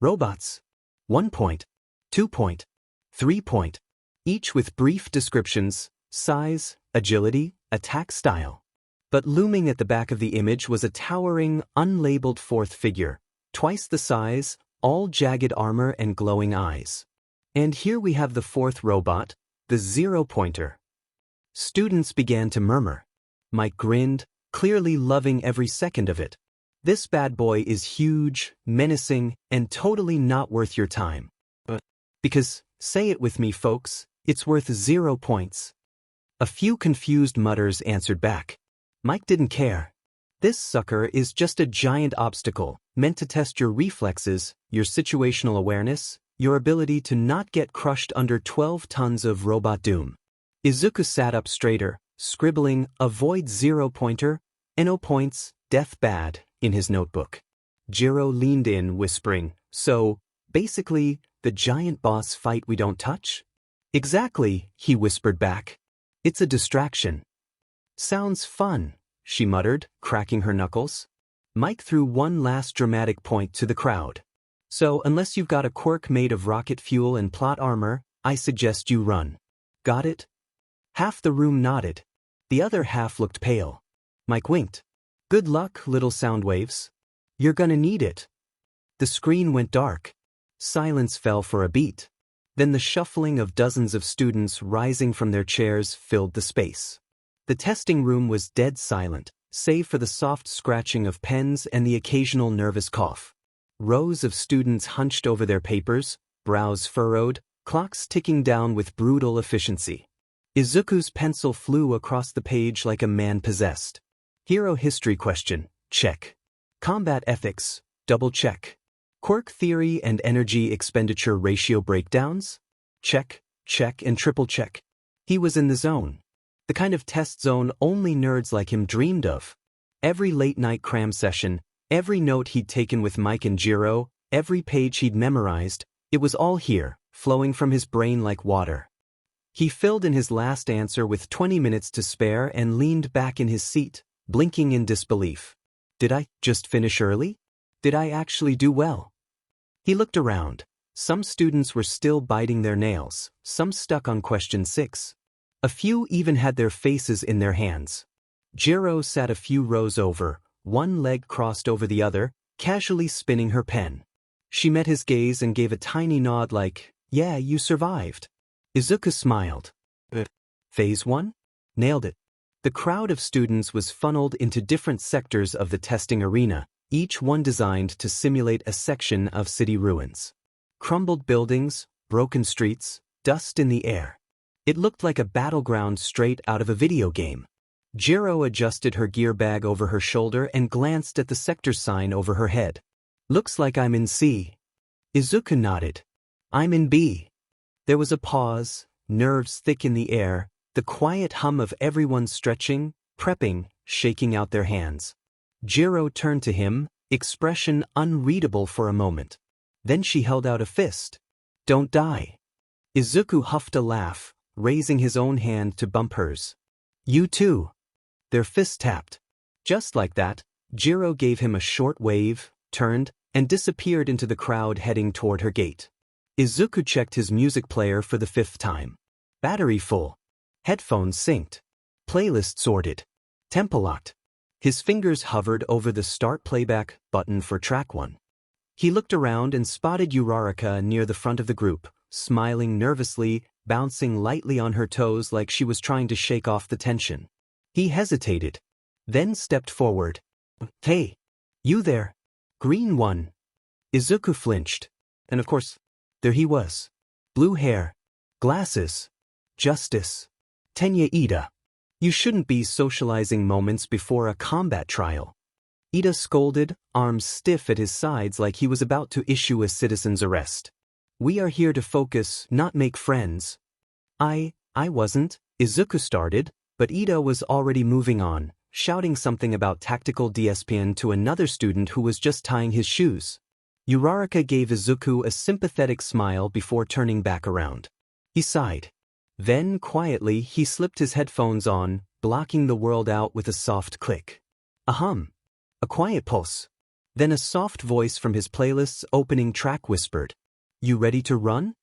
robots. 1 point, 2 point, 3 point, each with brief descriptions, size, agility, attack style. But looming at the back of the image was a towering, unlabeled 4th figure, twice the size, all jagged armor and glowing eyes. And here we have the 4th robot, the 0-pointer. Students began to murmur. Mike grinned, clearly loving every second of it. "This bad boy is huge, menacing, and totally not worth your time. Because, say it with me folks, it's worth 0 points." A few confused mutters answered back. Mike didn't care. This sucker is just a giant obstacle, meant to test your reflexes, your situational awareness, your ability to not get crushed under 12 tons of robot doom. Izuku sat up straighter, scribbling, "Avoid 0-pointer, no points, death bad," in his notebook. Jiro leaned in, whispering, "So, basically, the giant boss fight we don't touch?" "Exactly," he whispered back. "It's a distraction." "Sounds fun," she muttered, cracking her knuckles. Mike threw one last dramatic point to the crowd. "So, unless you've got a quirk made of rocket fuel and plot armor, I suggest you run. Got it?" Half the room nodded. The other half looked pale. Mike winked. "Good luck, little sound waves. You're gonna need it." The screen went dark. Silence fell for a beat. Then the shuffling of dozens of students rising from their chairs filled the space. The testing room was dead silent, save for the soft scratching of pens and the occasional nervous cough. Rows of students hunched over their papers, brows furrowed, clocks ticking down with brutal efficiency. Izuku's pencil flew across the page like a man possessed. Hero history question, check. Combat ethics, double check. Quirk theory and energy expenditure ratio breakdowns? Check, check and triple check. He was in the zone. The kind of test zone only nerds like him dreamed of. Every late-night cram session, every note he'd taken with Mike and Jiro, every page he'd memorized, it was all here, flowing from his brain like water. He filled in his last answer with 20 minutes to spare and leaned back in his seat, blinking in disbelief. Did I just finish early? Did I actually do well? He looked around. Some students were still biting their nails, some stuck on question 6. A few even had their faces in their hands. Jiro sat a few rows over, one leg crossed over the other, casually spinning her pen. She met his gaze and gave a tiny nod like, "Yeah, you survived." Izuku smiled. Phase 1? Nailed it. The crowd of students was funneled into different sectors of the testing arena, each one designed to simulate a section of city ruins. Crumbled buildings, broken streets, dust in the air. It looked like a battleground straight out of a video game. Jiro adjusted her gear bag over her shoulder and glanced at the sector sign over her head. Looks like I'm in C. Izuku nodded. I'm in B. There was a pause, nerves thick in the air, the quiet hum of everyone stretching, prepping, shaking out their hands. Jiro turned to him, expression unreadable for a moment. Then she held out a fist. Don't die. Izuku huffed a laugh, raising his own hand to bump hers. You too. Their fists tapped. Just like that, Jiro gave him a short wave, turned, and disappeared into the crowd heading toward her gate. Izuku checked his music player for the 5th time. Battery full. Headphones synced. Playlist sorted. Tempo locked. His fingers hovered over the start playback button for track 1. He looked around and spotted Uraraka near the front of the group, smiling nervously, bouncing lightly on her toes like she was trying to shake off the tension. He hesitated, then stepped forward. Hey, you there? Green one. Izuku flinched. And of course, there he was. Blue hair. Glasses. Justice. Tenya Ida. You shouldn't be socializing moments before a combat trial. Ida scolded, arms stiff at his sides like he was about to issue a citizen's arrest. We are here to focus, not make friends. I wasn't, Izuku started, but Ida was already moving on, shouting something about tactical DSPN to another student who was just tying his shoes. Uraraka gave Izuku a sympathetic smile before turning back around. He sighed. Then, quietly, he slipped his headphones on, blocking the world out with a soft click. A hum. A quiet pulse. Then a soft voice from his playlist's opening track whispered, You ready to run?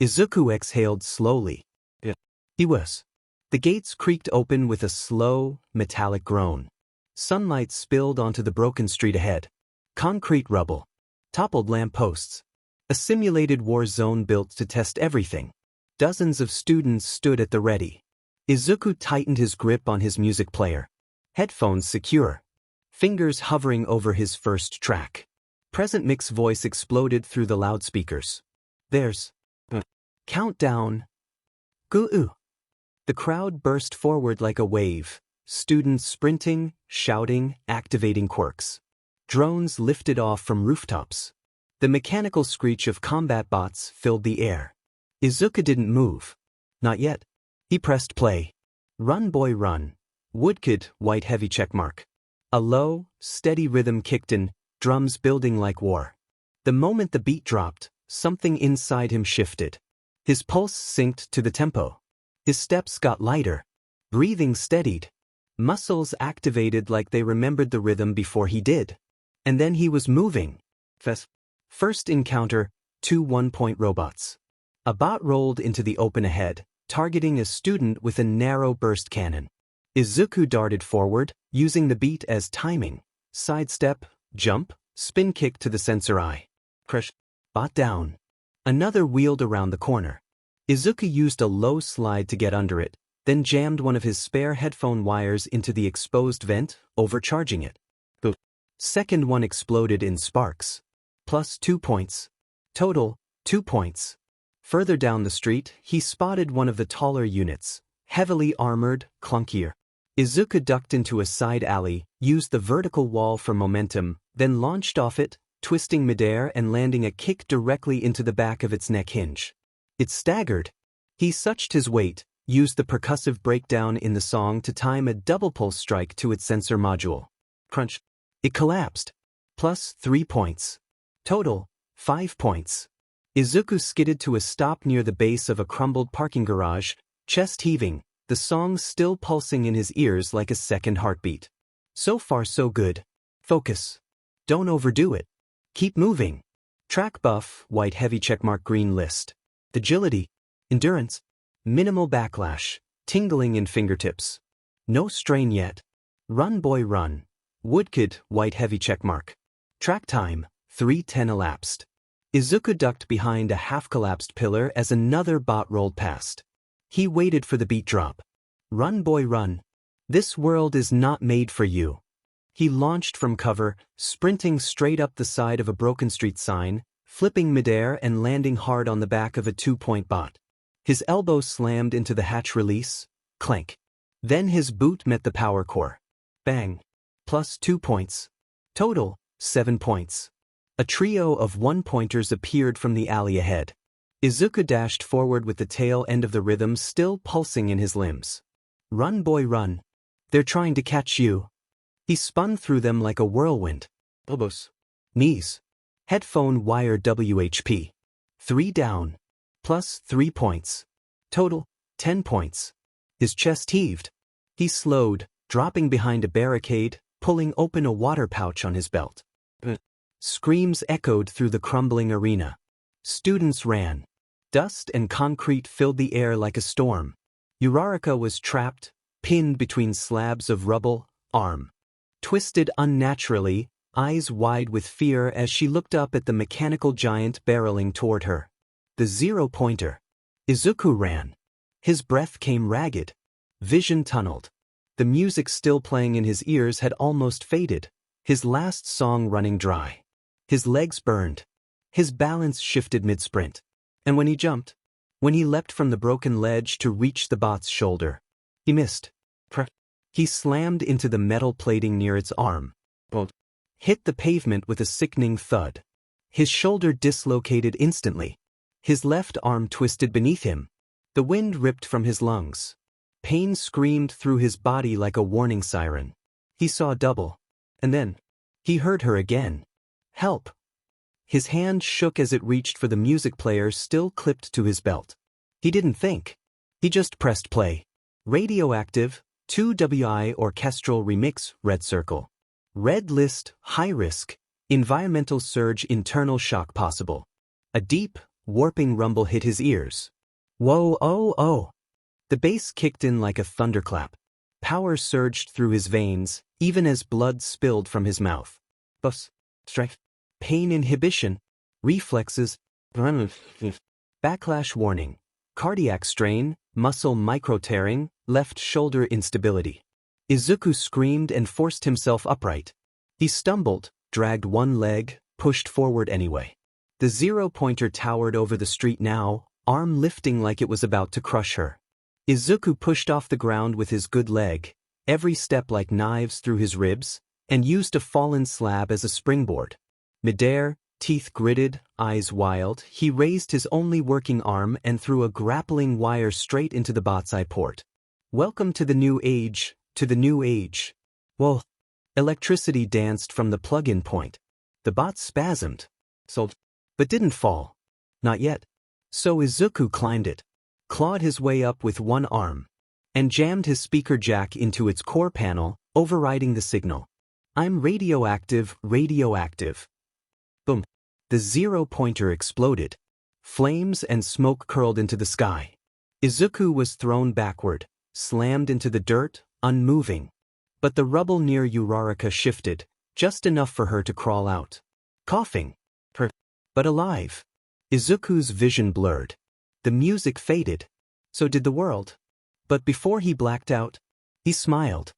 Izuku exhaled slowly. Yeah. He was. The gates creaked open with a slow, metallic groan. Sunlight spilled onto the broken street ahead. Concrete rubble. Toppled lampposts. A simulated war zone built to test everything. Dozens of students stood at the ready. Izuku tightened his grip on his music player. Headphones secure. Fingers hovering over his first track. Present Mix voice exploded through the loudspeakers. There's a countdown. Goo. The crowd burst forward like a wave, students sprinting, shouting, activating quirks. Drones lifted off from rooftops. The mechanical screech of combat bots filled the air. Izuku didn't move. Not yet. He pressed play. Run boy run. Woodkid, white heavy checkmark. A low, steady rhythm kicked in, drums building like war. The moment the beat dropped, something inside him shifted. His pulse synced to the tempo. His steps got lighter. Breathing steadied. Muscles activated like they remembered the rhythm before he did. And then he was moving. First encounter, 2 one-point robots. A bot rolled into the open ahead, targeting a student with a narrow burst cannon. Izuku darted forward, using the beat as timing. Sidestep, jump, spin kick to the sensor eye. Crush. Bot down. Another wheeled around the corner. Izuku used a low slide to get under it, then jammed one of his spare headphone wires into the exposed vent, overcharging it. The second one exploded in sparks. Plus 2 points. Total, 2 points. Further down the street, he spotted one of the taller units, heavily armored, clunkier. Izuku ducked into a side alley, used the vertical wall for momentum, then launched off it, twisting midair and landing a kick directly into the back of its neck hinge. It staggered. He suched his weight, used the percussive breakdown in the song to time a double pulse strike to its sensor module. Crunch. It collapsed. Plus 3 points. Total, 5 points. Izuku skidded to a stop near the base of a crumbled parking garage, chest heaving, the song still pulsing in his ears like a second heartbeat. So far so good. Focus. Don't overdo it. Keep moving. Track buff, white heavy checkmark green list. Agility. Endurance. Minimal backlash. Tingling in fingertips. No strain yet. Run boy run. Woodkid, white heavy checkmark. Track time, 3:10 elapsed. Izuku ducked behind a half-collapsed pillar as another bot rolled past. He waited for the beat drop. Run boy run. This world is not made for you. He launched from cover, sprinting straight up the side of a broken street sign, flipping midair and landing hard on the back of a 2-point bot. His elbow slammed into the hatch release, clank. Then his boot met the power core. Bang. Plus 2 points. Total, 7 points. A trio of 1-pointers appeared from the alley ahead. Izuku dashed forward with the tail end of the rhythm still pulsing in his limbs. Run boy run. They're trying to catch you. He spun through them like a whirlwind. Elbows. Knees. Headphone wire WHP. 3 down. Plus 3 points. Total, 10 points. His chest heaved. He slowed, dropping behind a barricade, pulling open a water pouch on his belt. Screams echoed through the crumbling arena. Students ran. Dust and concrete filled the air like a storm. Uraraka was trapped, pinned between slabs of rubble, arm twisted unnaturally, eyes wide with fear as she looked up at the mechanical giant barreling toward her. The 0-pointer. Izuku ran. His breath came ragged. Vision tunneled. The music still playing in his ears had almost faded, his last song running dry. His legs burned. His balance shifted mid-sprint. And when he jumped, when he leapt from the broken ledge to reach the bot's shoulder, he missed. He slammed into the metal plating near its arm. Hit the pavement with a sickening thud. His shoulder dislocated instantly. His left arm twisted beneath him. The wind ripped from his lungs. Pain screamed through his body like a warning siren. He saw double. And then, he heard her again. Help! His hand shook as it reached for the music player still clipped to his belt. He didn't think. He just pressed play. Radioactive, 2WI orchestral remix, red circle. Red list, high risk, environmental surge, internal shock possible. A deep, warping rumble hit his ears. Whoa, oh, oh. The bass kicked in like a thunderclap. Power surged through his veins, even as blood spilled from his mouth. Buffs, strength, pain inhibition, reflexes, backlash warning, cardiac strain, muscle micro-tearing, left shoulder instability. Izuku screamed and forced himself upright. He stumbled, dragged one leg, pushed forward anyway. The 0-pointer towered over the street now, arm lifting like it was about to crush her. Izuku pushed off the ground with his good leg, every step like knives through his ribs, and used a fallen slab as a springboard. Midair, teeth gritted, eyes wild, he raised his only working arm and threw a grappling wire straight into the bot's eye port. Welcome to the new age, to the new age. Whoa. Electricity danced from the plug-in point. The bot spasmed. But didn't fall. Not yet. So Izuku climbed it, clawed his way up with one arm, and jammed his speaker jack into its core panel, overriding the signal. I'm radioactive, radioactive. Boom. The 0-pointer exploded. Flames and smoke curled into the sky. Izuku was thrown backward, slammed into the dirt, unmoving. But the rubble near Uraraka shifted, just enough for her to crawl out. Coughing. But alive. Izuku's vision blurred. The music faded. So did the world. But before he blacked out, he smiled.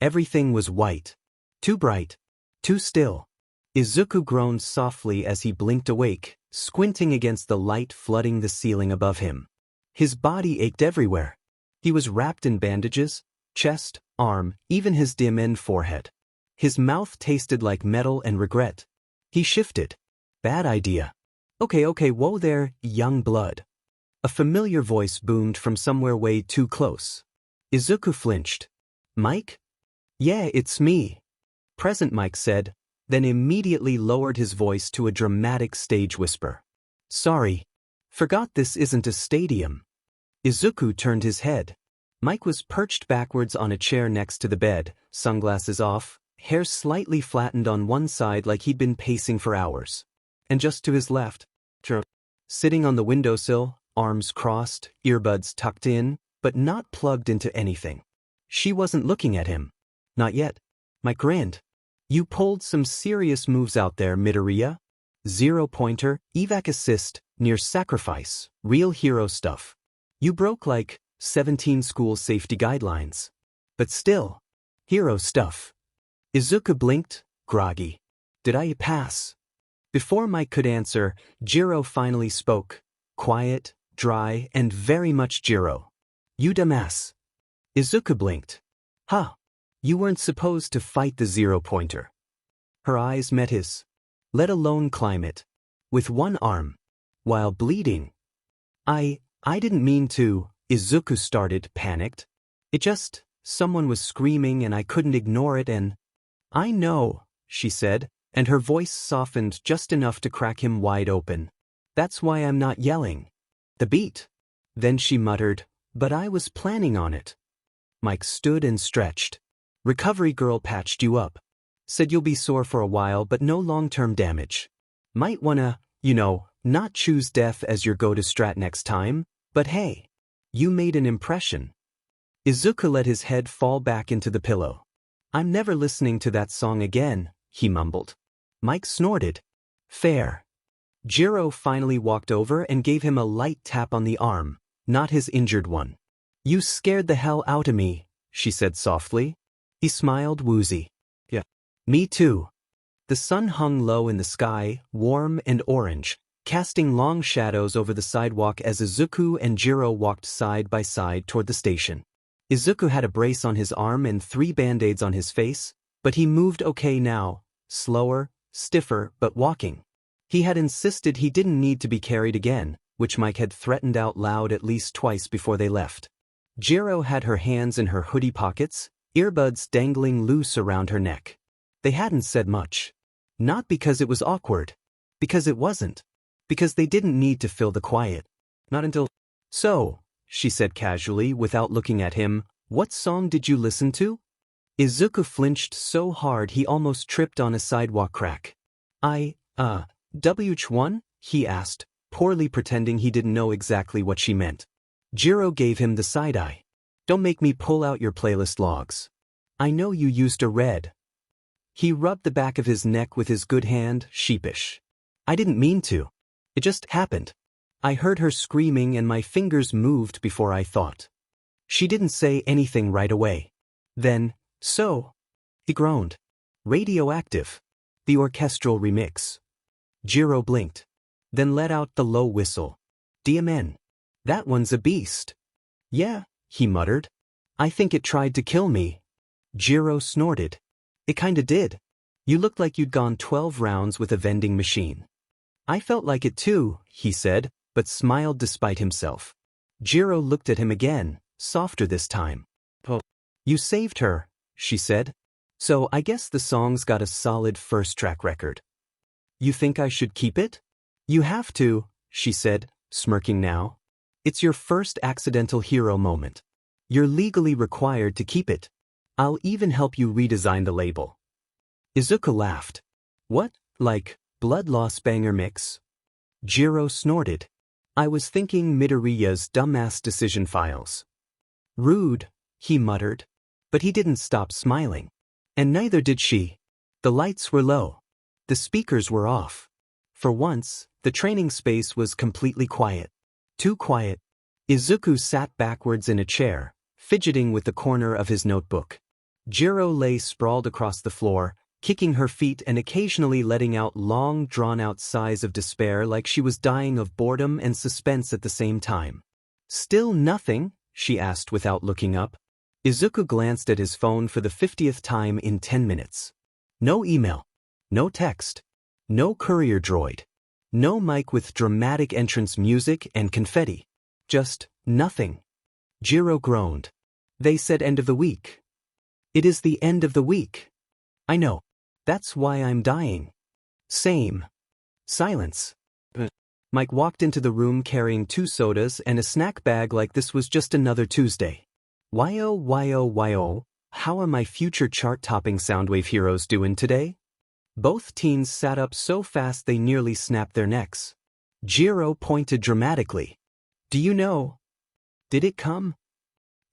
Everything was white. Too bright. Too still. Izuku groaned softly as he blinked awake, squinting against the light flooding the ceiling above him. His body ached everywhere. He was wrapped in bandages, chest, arm, even his dim forehead. His mouth tasted like metal and regret. He shifted. Bad idea. Okay, whoa there, young blood. A familiar voice boomed from somewhere way too close. Izuku flinched. Mike? Yeah, it's me. Present, Mike said, then immediately lowered his voice to a dramatic stage whisper. Sorry. Forgot this isn't a stadium. Izuku turned his head. Mike was perched backwards on a chair next to the bed, sunglasses off, hair slightly flattened on one side like he'd been pacing for hours. And just to his left, sitting on the windowsill, arms crossed, earbuds tucked in, but not plugged into anything. She wasn't looking at him. Not yet. Mike grinned. You pulled some serious moves out there, Midoriya. 0-pointer, evac assist, near sacrifice, real hero stuff. You broke like 17 school safety guidelines. But still, hero stuff. Izuku blinked, groggy. Did I pass? Before Mike could answer, Jiro finally spoke. Quiet, dry, and very much Jiro. You dumbass. Izuku blinked. Huh. You weren't supposed to fight the 0-pointer. Her eyes met his. Let alone climb it. With one arm. While bleeding. I didn't mean to, Izuku started, panicked. It just, someone was screaming and I couldn't ignore it and... I know, she said, and her voice softened just enough to crack him wide open. That's why I'm not yelling. The beat. Then she muttered, but I was planning on it. Mike stood and stretched. Recovery girl patched you up. Said you'll be sore for a while but no long-term damage. Might wanna, not choose death as your go-to strat next time, but hey, you made an impression. Izuku let his head fall back into the pillow. I'm never listening to that song again, he mumbled. Mike snorted. Fair. Jiro finally walked over and gave him a light tap on the arm, not his injured one. You scared the hell out of me, she said softly. He smiled woozy. Yeah. Me too. The sun hung low in the sky, warm and orange, casting long shadows over the sidewalk as Izuku and Jiro walked side by side toward the station. Izuku had a brace on his arm and 3 band-aids on his face, but he moved okay now, slower, stiffer, but walking. He had insisted he didn't need to be carried again, which Mike had threatened out loud at least twice before they left. Jiro had her hands in her hoodie pockets, earbuds dangling loose around her neck. They hadn't said much. Not because it was awkward. Because it wasn't. Because they didn't need to fill the quiet. Not until... So, she said casually without looking at him, what song did you listen to? Izuku flinched so hard he almost tripped on a sidewalk crack. Which one? He asked, poorly pretending he didn't know exactly what she meant. Jiro gave him the side-eye. Don't make me pull out your playlist logs. I know you used a red. He rubbed the back of his neck with his good hand, sheepish. I didn't mean to. It just happened. I heard her screaming and my fingers moved before I thought. She didn't say anything right away. Then, so, he groaned. Radioactive. The orchestral remix. Jiro blinked. Then let out the low whistle. DMN. That one's a beast. Yeah, he muttered. I think it tried to kill me. Jiro snorted. It kinda did. You looked like you'd gone 12 rounds with a vending machine. I felt like it too, he said, but smiled despite himself. Jiro looked at him again, softer this time. Oh, you saved her, she said. So I guess the song's got a solid first track record. You think I should keep it? You have to, she said, smirking now. It's your first accidental hero moment. You're legally required to keep it. I'll even help you redesign the label. Izuku laughed. What, like, blood loss banger mix? Jiro snorted. I was thinking Midoriya's dumbass decision files. Rude, he muttered. But he didn't stop smiling. And neither did she. The lights were low. The speakers were off. For once, the training space was completely quiet. Too quiet. Izuku sat backwards in a chair, fidgeting with the corner of his notebook. Jiro lay sprawled across the floor, kicking her feet and occasionally letting out long, drawn-out sighs of despair like she was dying of boredom and suspense at the same time. "Still nothing?" she asked without looking up. Izuku glanced at his phone for the 50th time in 10 minutes. No email. No text. No courier droid. No mic with dramatic entrance music and confetti. Just nothing. Jiro groaned. "They said end of the week." "It is the end of the week." "I know. That's why I'm dying." "Same." Silence. Mike walked into the room carrying 2 sodas and a snack bag like this was just another Tuesday. Yo, how are my future chart-topping Soundwave heroes doing today? Both teens sat up so fast they nearly snapped their necks. Jiro pointed dramatically. "Do you know? Did it come?"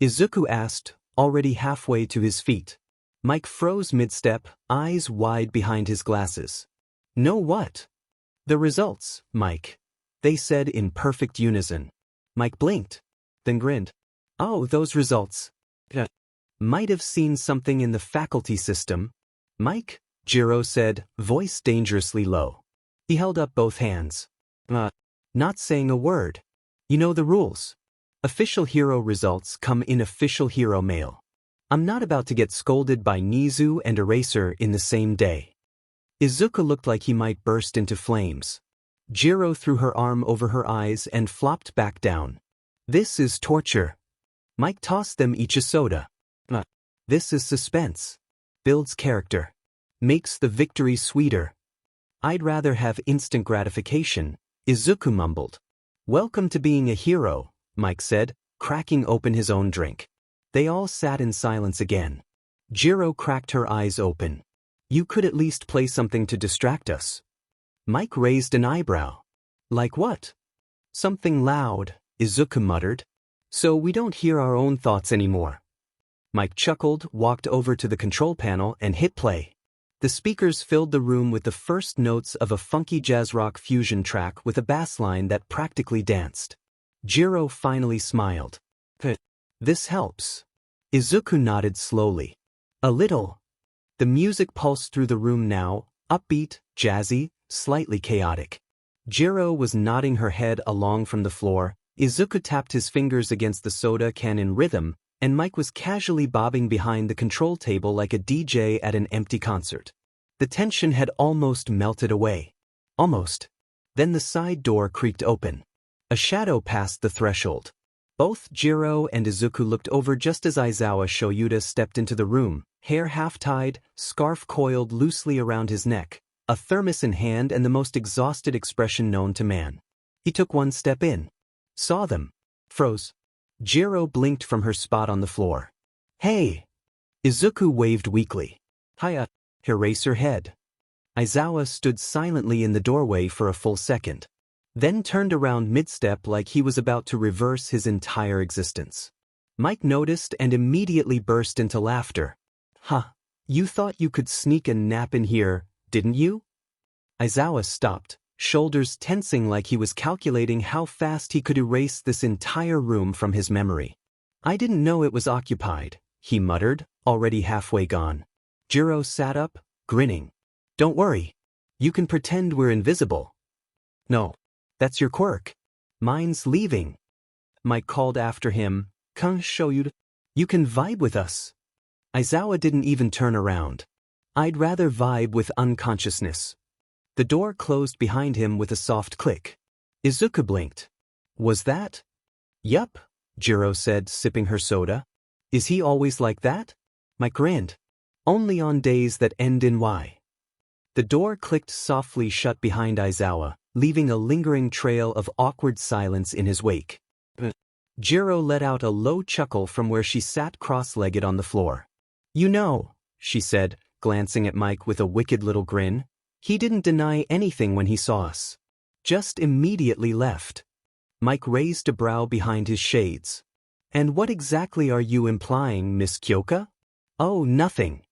Izuku asked, already halfway to his feet. Mike froze mid-step, eyes wide behind his glasses. "Know what?" "The results, Mike," they said in perfect unison. Mike blinked, then grinned. "Oh, those results. Might have seen something in the faculty system." "Mike," Jiro said, voice dangerously low. He held up both hands. Not saying a word. You know the rules. Official hero results come in official hero mail. I'm not about to get scolded by Nizu and Eraser in the same day." Izuku looked like he might burst into flames. Jiro threw her arm over her eyes and flopped back down. "This is torture." Mike tossed them each a soda. "This is suspense. Builds character. Makes the victory sweeter." "I'd rather have instant gratification," Izuku mumbled. "Welcome to being a hero," Mike said, cracking open his own drink. They all sat in silence again. Jiro cracked her eyes open. "You could at least play something to distract us." Mike raised an eyebrow. "Like what?" "Something loud," Izuku muttered. "So we don't hear our own thoughts anymore." Mike chuckled, walked over to the control panel and hit play. The speakers filled the room with the first notes of a funky jazz rock fusion track with a bass line that practically danced. Jiro finally smiled. "This helps." Izuku nodded slowly. "A little." The music pulsed through the room now, upbeat, jazzy, slightly chaotic. Jiro was nodding her head along from the floor, Izuku tapped his fingers against the soda can in rhythm, and Mike was casually bobbing behind the control table like a DJ at an empty concert. The tension had almost melted away. Almost. Then the side door creaked open. A shadow passed the threshold. Both Jiro and Izuku looked over just as Aizawa Shoyuta stepped into the room, hair half-tied, scarf coiled loosely around his neck, a thermos in hand and the most exhausted expression known to man. He took one step in. Saw them. Froze. Jiro blinked from her spot on the floor. "Hey!" Izuku waved weakly. "Hiya." He raised her head. Aizawa stood silently in the doorway for a full second, then turned around mid-step like he was about to reverse his entire existence. Mike noticed and immediately burst into laughter. "Huh, you thought you could sneak a nap in here, didn't you?" Aizawa stopped, shoulders tensing like he was calculating how fast he could erase this entire room from his memory. "I didn't know it was occupied," he muttered, already halfway gone. Jiro sat up, grinning. "Don't worry. You can pretend we're invisible." "No. That's your quirk. Mine's leaving." Mike called after him. "Come show you. You can vibe with us." Aizawa didn't even turn around. "I'd rather vibe with unconsciousness." The door closed behind him with a soft click. Izuku blinked. "Was that?" "Yup," Jiro said, sipping her soda. "Is he always like that?" Mike grinned. "Only on days that end in Y." The door clicked softly shut behind Aizawa, leaving a lingering trail of awkward silence in his wake. Jiro let out a low chuckle from where she sat cross-legged on the floor. "You know," she said, glancing at Mike with a wicked little grin, "he didn't deny anything when he saw us. Just immediately left." Mike raised a brow behind his shades. "And what exactly are you implying, Miss Kyoka?" "Oh, nothing."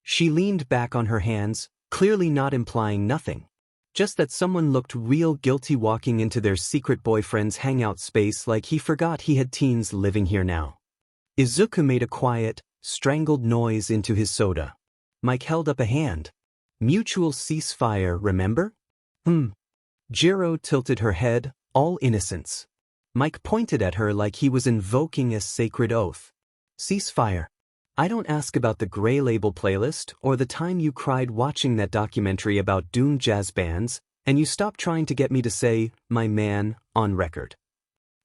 She leaned back on her hands, clearly not implying nothing. Just that someone looked real guilty walking into their secret boyfriend's hangout space like he forgot he had teens living here now. Izuku made a quiet, strangled noise into his soda. Mike held up a hand. Mutual ceasefire, remember? Jiro tilted her head, all innocence. Mike pointed at her like he was invoking a sacred oath. Ceasefire. I don't ask about the Grey Label playlist or the time you cried watching that documentary about doomed jazz bands, and you stopped trying to get me to say, my man, on record.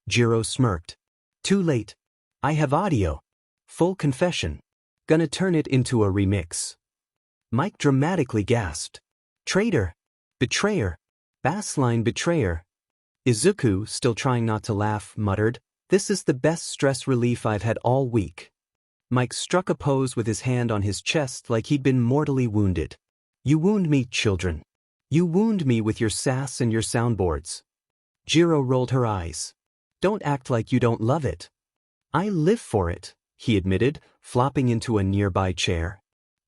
Jiro smirked. Too late. I have audio. Full confession. Gonna turn it into a remix. Mike dramatically gasped. Traitor. Betrayer. Bassline betrayer. Izuku, still trying not to laugh, muttered, This is the best stress relief I've had all week. Mike struck a pose with his hand on his chest like he'd been mortally wounded. You wound me, children. You wound me with your sass and your soundboards. Jiro rolled her eyes. Don't act like you don't love it. I live for it, he admitted, flopping into a nearby chair.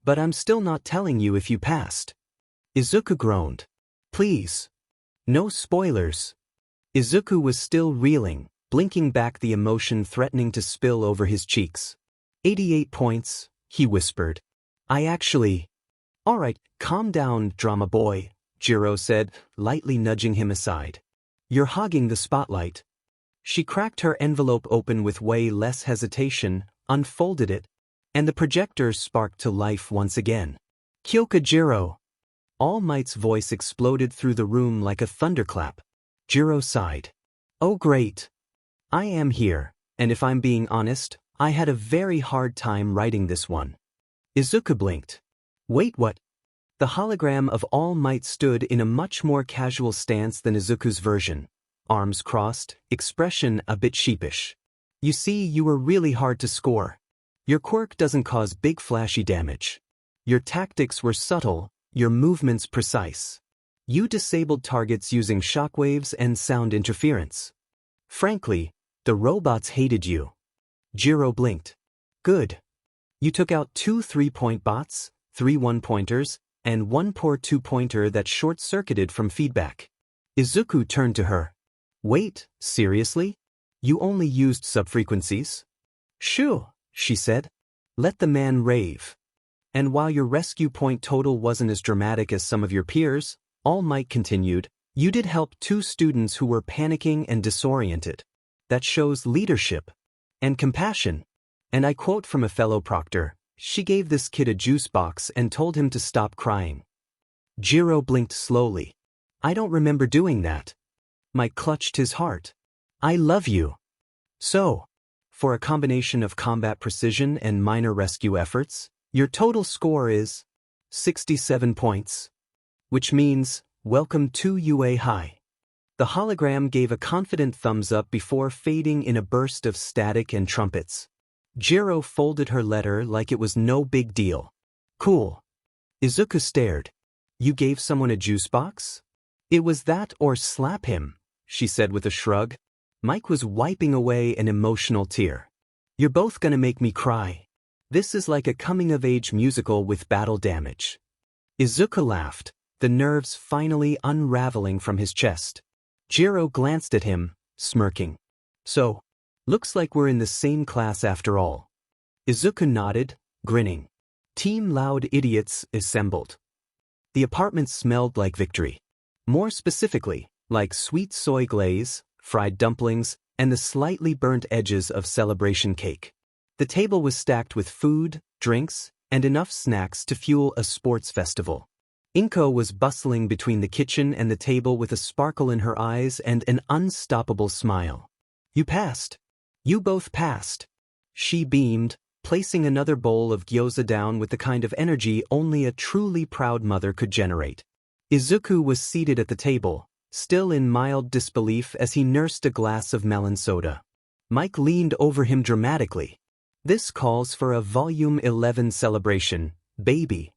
But I'm still not telling you if you passed. Izuku groaned. Please. No spoilers. Izuku was still reeling, blinking back the emotion threatening to spill over his cheeks. 88 points, he whispered. I actually... All right, calm down, drama boy, Jiro said, lightly nudging him aside. You're hogging the spotlight. She cracked her envelope open with way less hesitation, unfolded it, and the projector sparked to life once again. Kyoka Jiro! All Might's voice exploded through the room like a thunderclap. Jiro sighed. Oh great. I am here, and if I'm being honest, I had a very hard time writing this one. Izuku blinked. Wait, what? The hologram of All Might stood in a much more casual stance than Izuku's version. Arms crossed, expression a bit sheepish. You see, you were really hard to score. Your quirk doesn't cause big flashy damage. Your tactics were subtle, your movements precise. You disabled targets using shockwaves and sound interference. Frankly, the robots hated you. Jiro blinked. Good. You took out 2 3-point bots, 3 1-pointers, and 1 poor 2-pointer that short-circuited from feedback. Izuku turned to her. Wait, seriously? You only used subfrequencies? Shoo, she said. Let the man rave. And while your rescue point total wasn't as dramatic as some of your peers, All Might continued, you did help 2 students who were panicking and disoriented. That shows leadership. And compassion. And I quote from a fellow proctor, she gave this kid a juice box and told him to stop crying. Jiro blinked slowly. I don't remember doing that. Mike clutched his heart. I love you. So, for a combination of combat precision and minor rescue efforts, your total score is 67 points. Which means, welcome to UA High. The hologram gave a confident thumbs up before fading in a burst of static and trumpets. Jiro folded her letter like it was no big deal. Cool. Izuku stared. You gave someone a juice box? It was that or slap him, she said with a shrug. Mike was wiping away an emotional tear. You're both gonna make me cry. This is like a coming-of-age musical with battle damage. Izuku laughed, the nerves finally unraveling from his chest. Jiro glanced at him, smirking. So, looks like we're in the same class after all. Izuku nodded, grinning. Team Loud Idiots assembled. The apartment smelled like victory. More specifically, like sweet soy glaze, fried dumplings, and the slightly burnt edges of celebration cake. The table was stacked with food, drinks, and enough snacks to fuel a sports festival. Inko was bustling between the kitchen and the table with a sparkle in her eyes and an unstoppable smile. You passed. You both passed. She beamed, placing another bowl of gyoza down with the kind of energy only a truly proud mother could generate. Izuku was seated at the table, still in mild disbelief as he nursed a glass of melon soda. Mike leaned over him dramatically. This calls for a Volume 11 celebration, baby.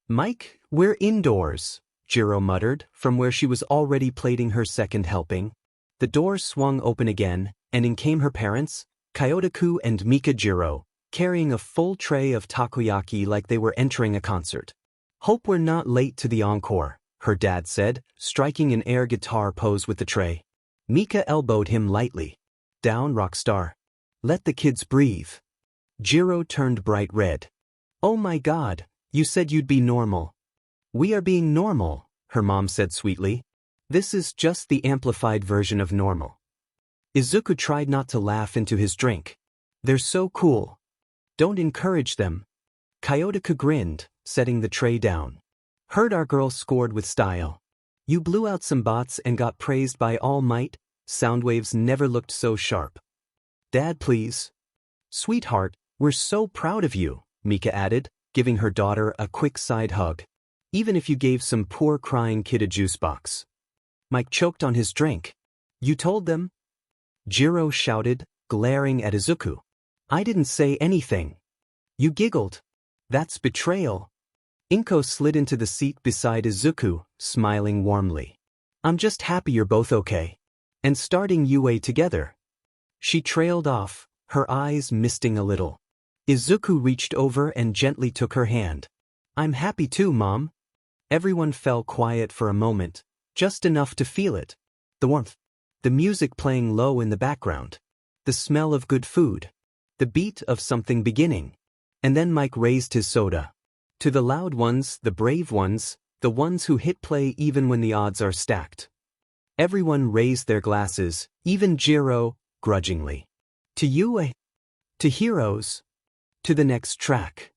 Mike, we're indoors, Jiro muttered, from where she was already plating her second helping. The door swung open again, and in came her parents, Kyotoku and Mikajiro, carrying a full tray of takoyaki like they were entering a concert. Hope we're not late to the encore, her dad said, striking an air guitar pose with the tray. Mika elbowed him lightly. Down, Rockstar. Let the kids breathe. Jiro turned bright red. Oh my god, you said you'd be normal. We are being normal, her mom said sweetly. This is just the amplified version of normal. Izuku tried not to laugh into his drink. They're so cool. Don't encourage them. Kyotoku grinned, setting the tray down. Heard our girl scored with style. You blew out some bots and got praised by All Might. Soundwaves never looked so sharp. Dad, please. Sweetheart, we're so proud of you, Mika added, giving her daughter a quick side hug. Even if you gave some poor crying kid a juice box. Mike choked on his drink. You told them? Jiro shouted, glaring at Izuku. I didn't say anything. You giggled. That's betrayal. Inko slid into the seat beside Izuku, smiling warmly. I'm just happy you're both okay. And starting UA together. She trailed off, her eyes misting a little. Izuku reached over and gently took her hand. I'm happy too, Mom. Everyone fell quiet for a moment, just enough to feel it. The warmth. The music playing low in the background. The smell of good food. The beat of something beginning. And then Mike raised his soda. To the loud ones, the brave ones, the ones who hit play even when the odds are stacked. Everyone raised their glasses, even Jiro, grudgingly. To you, to heroes. To the next track.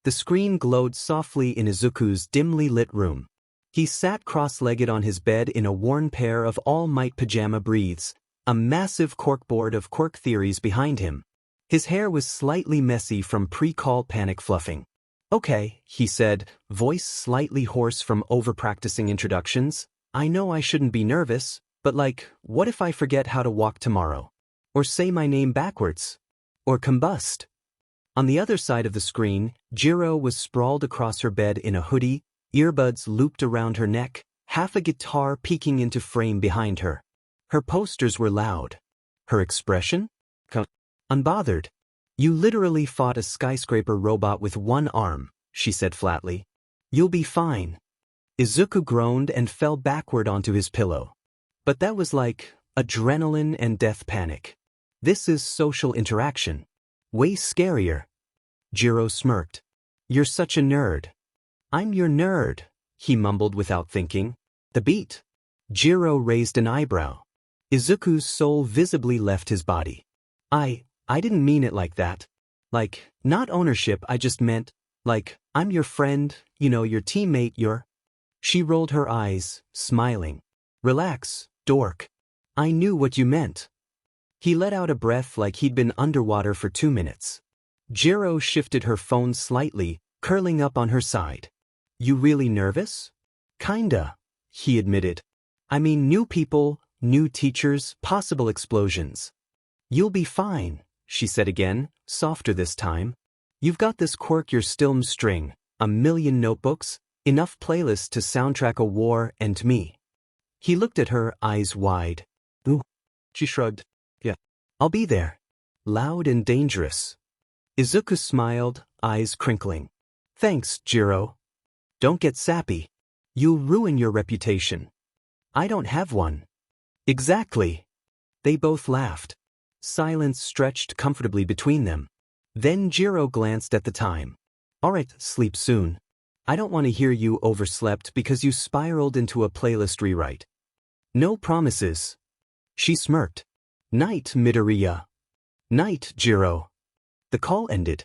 The screen glowed softly in Izuku's dimly lit room. He sat cross-legged on his bed in a worn pair of All Might pajama breathes, a massive corkboard of quirk theories behind him. His hair was slightly messy from pre-call panic fluffing. Okay, he said, voice slightly hoarse from over-practicing introductions. I know I shouldn't be nervous, but what if I forget how to walk tomorrow? Or say my name backwards? Or combust? On the other side of the screen, Jiro was sprawled across her bed in a hoodie, earbuds looped around her neck, half a guitar peeking into frame behind her. Her posters were loud. Her expression? Unbothered. You literally fought a skyscraper robot with one arm, she said flatly. You'll be fine. Izuku groaned and fell backward onto his pillow. But that was like adrenaline and death panic. This is social interaction. Way scarier. Jiro smirked. You're such a nerd. I'm your nerd, he mumbled without thinking. The beat. Jiro raised an eyebrow. Izuku's soul visibly left his body. I didn't mean it like that. Not ownership, I just meant, I'm your friend, your teammate, She rolled her eyes, smiling. Relax, dork. I knew what you meant. He let out a breath like he'd been underwater for 2 minutes. Jiro shifted her phone slightly, curling up on her side. You really nervous? Kinda, he admitted. I mean, new people, new teachers, possible explosions. You'll be fine, she said again, softer this time. You've got this quirk your stilm string, a million notebooks, enough playlists to soundtrack a war and me. He looked at her, eyes wide. Ooh. She shrugged. Yeah. I'll be there. Loud and dangerous. Izuku smiled, eyes crinkling. Thanks, Jiro. Don't get sappy. You'll ruin your reputation. I don't have one. Exactly. They both laughed. Silence stretched comfortably between them. Then Jiro glanced at the time. Alright, sleep soon. I don't want to hear you overslept because you spiraled into a playlist rewrite. No promises. She smirked. Night, Midoriya. Night, Jiro. The call ended.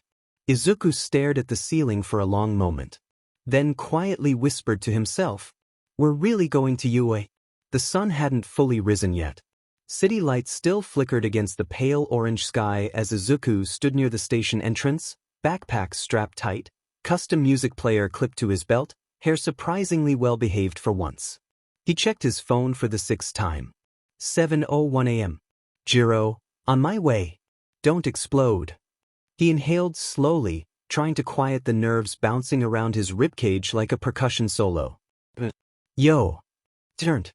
Izuku stared at the ceiling for a long moment. Then quietly whispered to himself. We're really going to UA. The sun hadn't fully risen yet. City lights still flickered against the pale orange sky as Izuku stood near the station entrance, backpack strapped tight, custom music player clipped to his belt, hair surprisingly well behaved for once. He checked his phone for the 6th time. 7:01 a.m. Jiro, on my way. Don't explode. He inhaled slowly, trying to quiet the nerves bouncing around his ribcage like a percussion solo. Yo. Turned.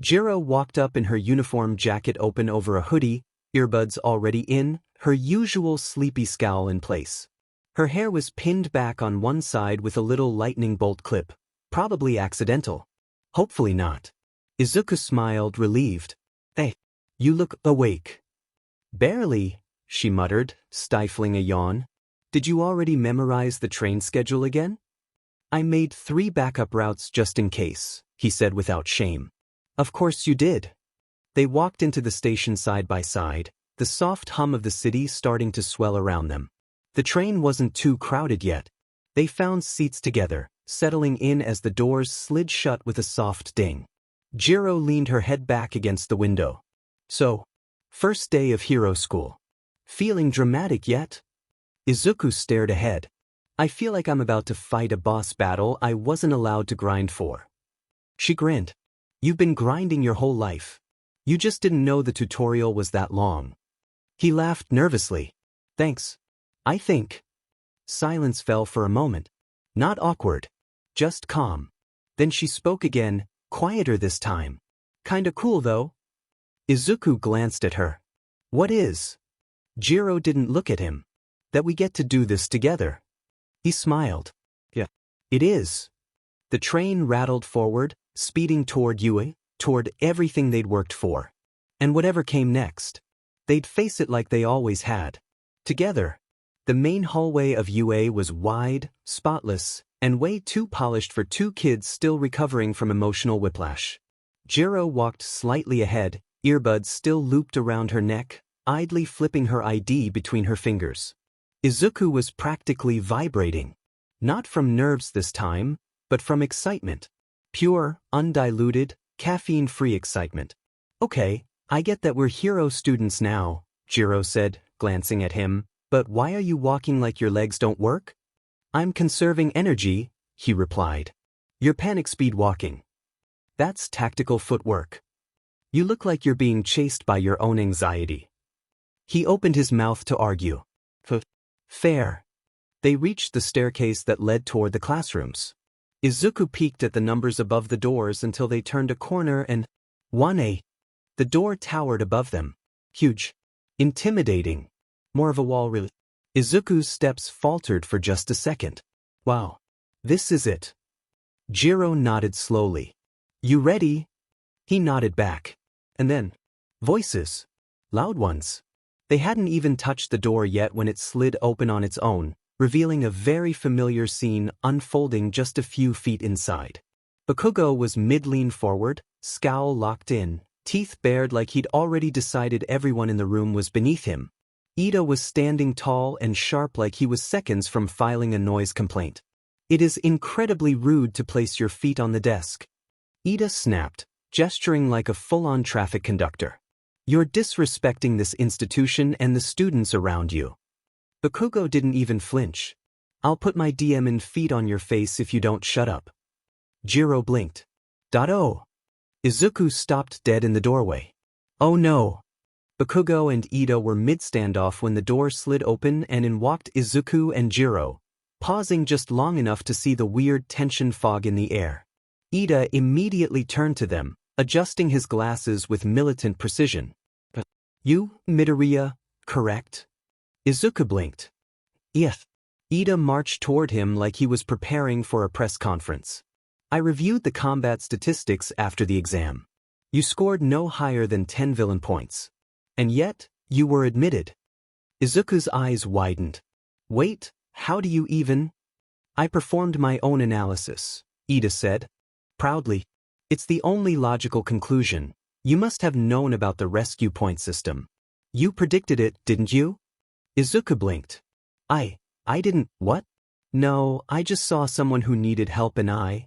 Jiro walked up in her uniform jacket open over a hoodie, earbuds already in, her usual sleepy scowl in place. Her hair was pinned back on one side with a little lightning bolt clip, probably accidental. Hopefully not. Izuku smiled, relieved. Hey, you look awake. Barely, she muttered, stifling a yawn. Did you already memorize the train schedule again? I made 3 backup routes just in case, he said without shame. Of course you did. They walked into the station side by side, the soft hum of the city starting to swell around them. The train wasn't too crowded yet. They found seats together, settling in as the doors slid shut with a soft ding. Jiro leaned her head back against the window. So, first day of hero school. Feeling dramatic yet? Izuku stared ahead. I feel like I'm about to fight a boss battle I wasn't allowed to grind for. She grinned. You've been grinding your whole life. You just didn't know the tutorial was that long. He laughed nervously. Thanks. I think. Silence fell for a moment. Not awkward. Just calm. Then she spoke again, quieter this time. Kinda cool though. Izuku glanced at her. What is? Jiro didn't look at him. That we get to do this together. He smiled. Yeah. It is. The train rattled forward, speeding toward UA, toward everything they'd worked for. And whatever came next, they'd face it like they always had. Together. The main hallway of UA was wide, spotless, and way too polished for 2 kids still recovering from emotional whiplash. Jiro walked slightly ahead, earbuds still looped around her neck, idly flipping her ID between her fingers. Izuku was practically vibrating. Not from nerves this time, but from excitement. Pure, undiluted, caffeine-free excitement. Okay, I get that we're hero students now, Jiro said, glancing at him, but why are you walking like your legs don't work? I'm conserving energy, he replied. You're panic speed walking. That's tactical footwork. You look like you're being chased by your own anxiety. He opened his mouth to argue. Fair. They reached the staircase that led toward the classrooms. Izuku peeked at the numbers above the doors until they turned a corner and 1A. The door towered above them. Huge. Intimidating. More of a wall really. Izuku's steps faltered for just a second. Wow. This is it. Jiro nodded slowly. You ready? He nodded back. And then, voices. Loud ones. They hadn't even touched the door yet when it slid open on its own, revealing a very familiar scene unfolding just a few feet inside. Bakugo was mid-lean forward, scowl locked in, teeth bared like he'd already decided everyone in the room was beneath him. Ida was standing tall and sharp like he was seconds from filing a noise complaint. It is incredibly rude to place your feet on the desk. Ida snapped, gesturing like a full-on traffic conductor. You're disrespecting this institution and the students around you. Bakugo didn't even flinch. I'll put my DM feet on your face if you don't shut up. Jiro blinked. Oh. Izuku stopped dead in the doorway. Oh no. Bakugo and Ida were mid-standoff when the door slid open and in walked Izuku and Jiro, pausing just long enough to see the weird tension fog in the air. Ida immediately turned to them, adjusting his glasses with militant precision. You, Midoriya, correct? Izuku blinked. Yes. Ida marched toward him like he was preparing for a press conference. I reviewed the combat statistics after the exam. You scored no higher than 10 villain points. And yet, you were admitted. Izuku's eyes widened. Wait, how do you even? I performed my own analysis, Ida said. Proudly. It's the only logical conclusion. You must have known about the rescue point system. You predicted it, didn't you? Izuku blinked. I didn't, what? No, I just saw someone who needed help and I.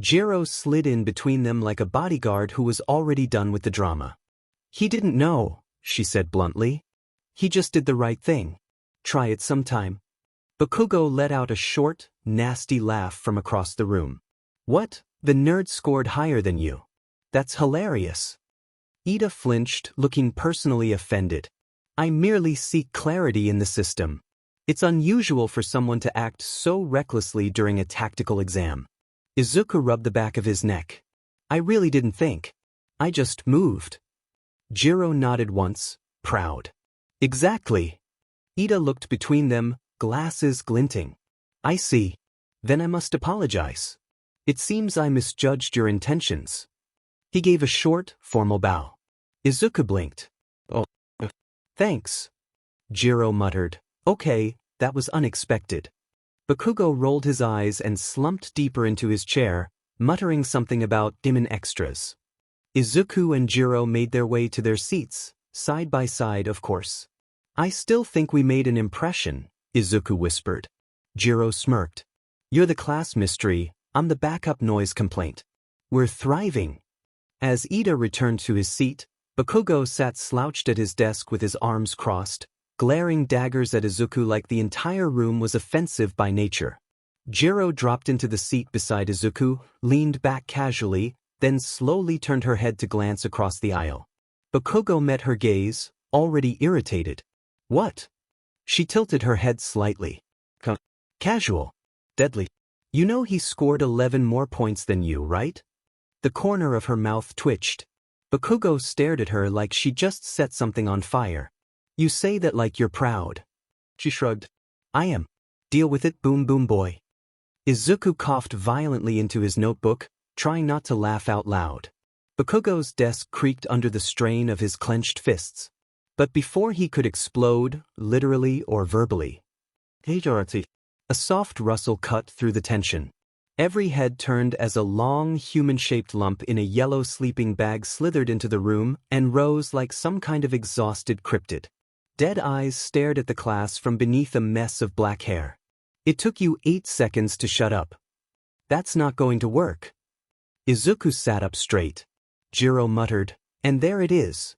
Jiro slid in between them like a bodyguard who was already done with the drama. He didn't know, she said bluntly. He just did the right thing. Try it sometime. Bakugo let out a short, nasty laugh from across the room. What? The nerd scored higher than you. That's hilarious. Ida flinched, looking personally offended. I merely seek clarity in the system. It's unusual for someone to act so recklessly during a tactical exam. Izuku rubbed the back of his neck. I really didn't think. I just moved. Jiro nodded once, proud. Exactly. Ida looked between them, glasses glinting. I see. Then I must apologize. It seems I misjudged your intentions. He gave a short, formal bow. Izuku blinked. Oh, thanks. Jiro muttered. Okay, that was unexpected. Bakugo rolled his eyes and slumped deeper into his chair, muttering something about demon extras. Izuku and Jiro made their way to their seats, side by side of course. I still think we made an impression, Izuku whispered. Jiro smirked. You're the class mystery, I'm the backup noise complaint. We're thriving. As Ida returned to his seat, Bakugo sat slouched at his desk with his arms crossed, glaring daggers at Izuku like the entire room was offensive by nature. Jiro dropped into the seat beside Izuku, leaned back casually, then slowly turned her head to glance across the aisle. Bakugo met her gaze, already irritated. What? She tilted her head slightly. Casual. Deadly. You know he scored 11 more points than you, right? The corner of her mouth twitched. Bakugo stared at her like she just set something on fire. You say that like you're proud. She shrugged. I am. Deal with it, boom boom boy. Izuku coughed violently into his notebook, trying not to laugh out loud. Bakugo's desk creaked under the strain of his clenched fists. But before he could explode, literally or verbally, a soft rustle cut through the tension. Every head turned as a long, human-shaped lump in a yellow sleeping bag slithered into the room and rose like some kind of exhausted cryptid. Dead eyes stared at the class from beneath a mess of black hair. It took you 8 seconds to shut up. That's not going to work. Izuku sat up straight. Jiro muttered, and there it is.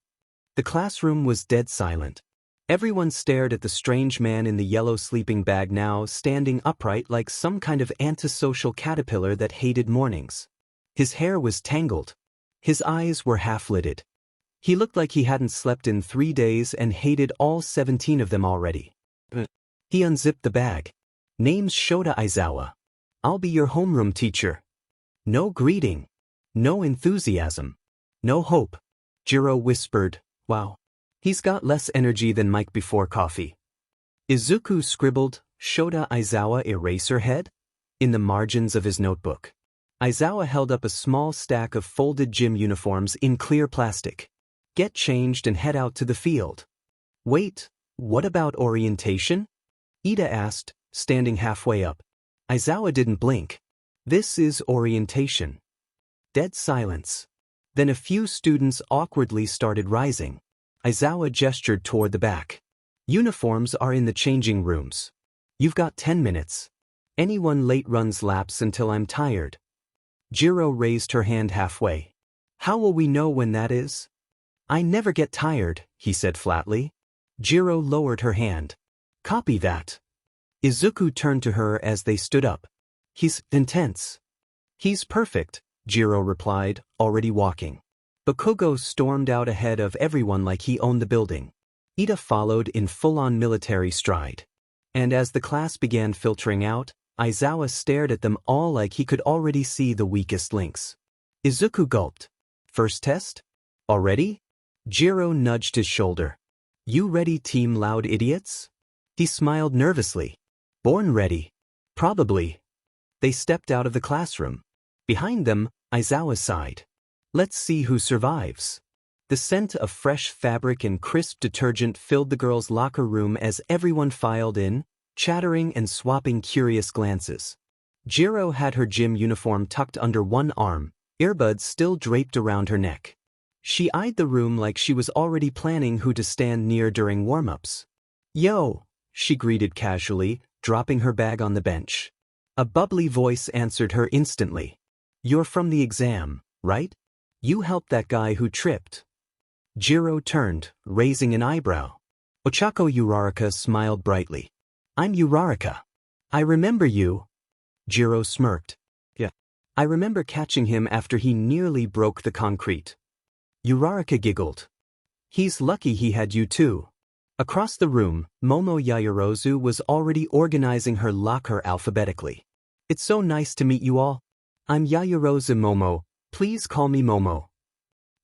The classroom was dead silent. Everyone stared at the strange man in the yellow sleeping bag now standing upright like some kind of antisocial caterpillar that hated mornings. His hair was tangled. His eyes were half-lidded. He looked like he hadn't slept in 3 days and hated all 17 of them already. He unzipped the bag. Name's Shota Aizawa. I'll be your homeroom teacher. No greeting. No enthusiasm. No hope. Jiro whispered, wow. He's got less energy than Mike before coffee. Izuku scribbled, Shota Aizawa Eraserhead? In the margins of his notebook. Aizawa held up a small stack of folded gym uniforms in clear plastic. Get changed and head out to the field. Wait, what about orientation? Ida asked, standing halfway up. Aizawa didn't blink. This is orientation. Dead silence. Then a few students awkwardly started rising. Aizawa gestured toward the back. Uniforms are in the changing rooms. You've got 10 minutes. Anyone late runs laps until I'm tired. Jiro raised her hand halfway. How will we know when that is? I never get tired, he said flatly. Jiro lowered her hand. Copy that. Izuku turned to her as they stood up. He's intense. He's perfect, Jiro replied, already walking. Bakugo stormed out ahead of everyone like he owned the building. Ida followed in full-on military stride. And as the class began filtering out, Aizawa stared at them all like he could already see the weakest links. Izuku gulped. First test? Already? Jiro nudged his shoulder. You ready, team loud idiots? He smiled nervously. Born ready. Probably. They stepped out of the classroom. Behind them, Aizawa sighed. Let's see who survives. The scent of fresh fabric and crisp detergent filled the girls' locker room as everyone filed in, chattering and swapping curious glances. Jiro had her gym uniform tucked under one arm, earbuds still draped around her neck. She eyed the room like she was already planning who to stand near during warm-ups. Yo, she greeted casually, dropping her bag on the bench. A bubbly voice answered her instantly. You're from the exam, right? You helped that guy who tripped. Jiro turned, raising an eyebrow. Ochako Uraraka smiled brightly. I'm Uraraka. I remember you. Jiro smirked. Yeah. I remember catching him after he nearly broke the concrete. Uraraka giggled. He's lucky he had you too. Across the room, Momo Yaoyorozu was already organizing her locker alphabetically. It's so nice to meet you all. I'm Yaoyorozu Momo, please call me Momo.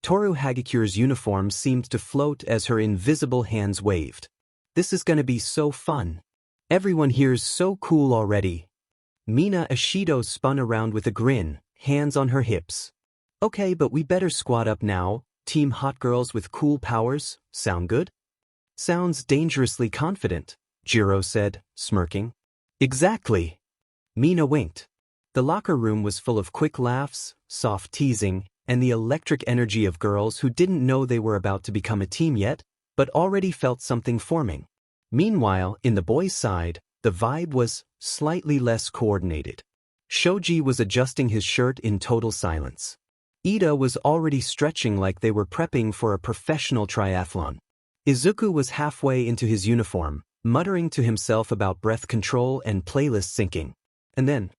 Toru Hagakure's uniform seemed to float as her invisible hands waved. This is gonna be so fun. Everyone here's so cool already. Mina Ashido spun around with a grin, hands on her hips. Okay, but we better squad up now, team hot girls with cool powers, sound good? Sounds dangerously confident, Jiro said, smirking. Exactly. Mina winked. The locker room was full of quick laughs, soft teasing, and the electric energy of girls who didn't know they were about to become a team yet, but already felt something forming. Meanwhile, in the boys' side, the vibe was slightly less coordinated. Shoji was adjusting his shirt in total silence. Ida was already stretching like they were prepping for a professional triathlon. Izuku was halfway into his uniform, muttering to himself about breath control and playlist syncing. And then,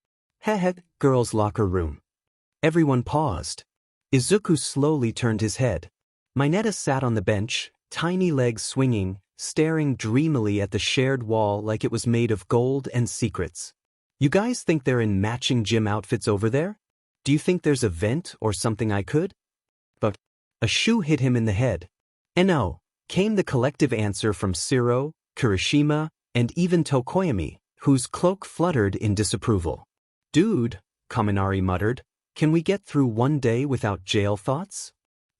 girls' locker room. Everyone paused. Izuku slowly turned his head. Mineta sat on the bench, tiny legs swinging, staring dreamily at the shared wall like it was made of gold and secrets. You guys think they're in matching gym outfits over there? Do you think there's a vent or something I could? But a shoe hit him in the head. No, came the collective answer from Shiro, Kirishima, and even Tokoyami, whose cloak fluttered in disapproval. Dude, Kaminari muttered, can we get through one day without jail thoughts?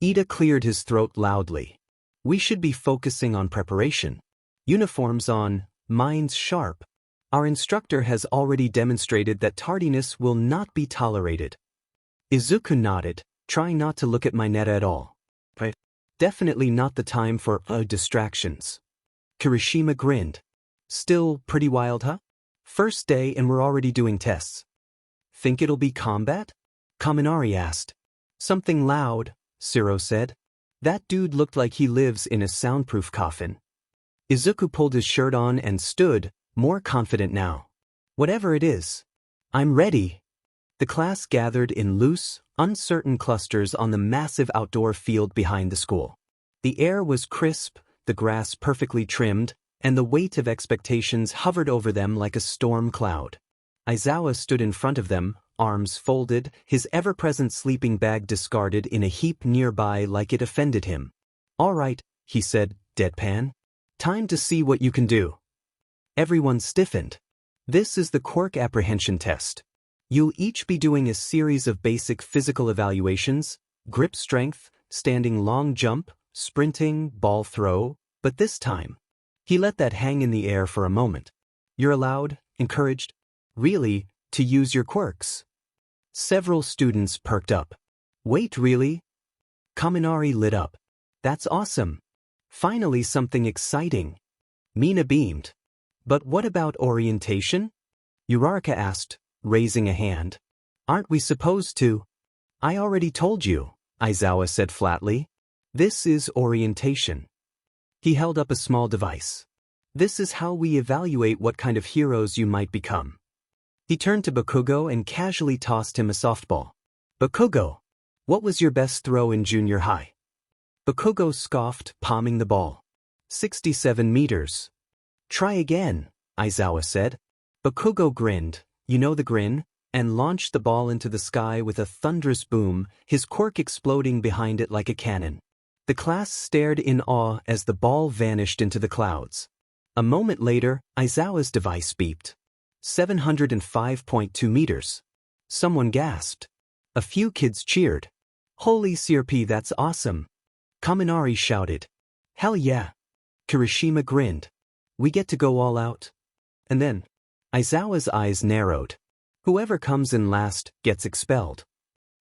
Ida cleared his throat loudly. We should be focusing on preparation. Uniforms on, minds sharp. Our instructor has already demonstrated that tardiness will not be tolerated. Izuku nodded, trying not to look at Mineta at all. But definitely not the time for distractions. Kirishima grinned. Still pretty wild, huh? First day and we're already doing tests. Think it'll be combat? Kaminari asked. Something loud, Shiro said. That dude looked like he lives in a soundproof coffin. Izuku pulled his shirt on and stood, more confident now. Whatever it is. I'm ready. The class gathered in loose, uncertain clusters on the massive outdoor field behind the school. The air was crisp, the grass perfectly trimmed, and the weight of expectations hovered over them like a storm cloud. Aizawa stood in front of them, arms folded, his ever-present sleeping bag discarded in a heap nearby like it offended him. All right, he said, deadpan. Time to see what you can do. Everyone stiffened. This is the Quirk apprehension test. You'll each be doing a series of basic physical evaluations, grip strength, standing long jump, sprinting, ball throw, but this time. He let that hang in the air for a moment. You're allowed, encouraged, really, to use your quirks. Several students perked up. Wait, really? Kaminari lit up. That's awesome. Finally something exciting. Mina beamed. But what about orientation? Uraraka asked, raising a hand. Aren't we supposed to? I already told you, Aizawa said flatly. This is orientation. He held up a small device. This is how we evaluate what kind of heroes you might become. He turned to Bakugo and casually tossed him a softball. Bakugo, what was your best throw in junior high? Bakugo scoffed, palming the ball. 67 meters. Try again, Aizawa said. Bakugo grinned, you know the grin, and launched the ball into the sky with a thunderous boom, his quirk exploding behind it like a cannon. The class stared in awe as the ball vanished into the clouds. A moment later, Aizawa's device beeped. 705.2 meters. Someone gasped. A few kids cheered. Holy CRP, that's awesome. Kaminari shouted. Hell yeah. Kirishima grinned. We get to go all out. And then, Aizawa's eyes narrowed. Whoever comes in last gets expelled.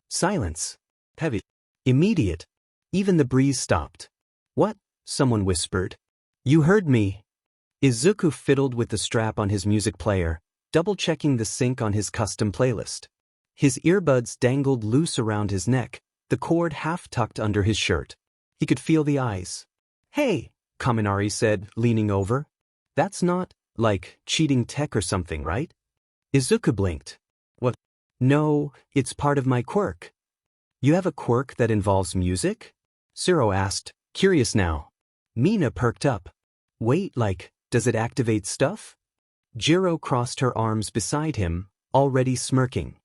Silence. Heavy. Immediate. Even the breeze stopped. What? Someone whispered. You heard me. Izuku fiddled with the strap on his music player, double-checking the sync on his custom playlist. His earbuds dangled loose around his neck, the cord half-tucked under his shirt. He could feel the eyes. Hey, Kaminari said, leaning over. That's not, like, cheating tech or something, right? Izuku blinked. What? No, it's part of my quirk. You have a quirk that involves music? Shiro asked, curious now. Mina perked up. Wait, like, does it activate stuff? Jiro crossed her arms beside him, already smirking.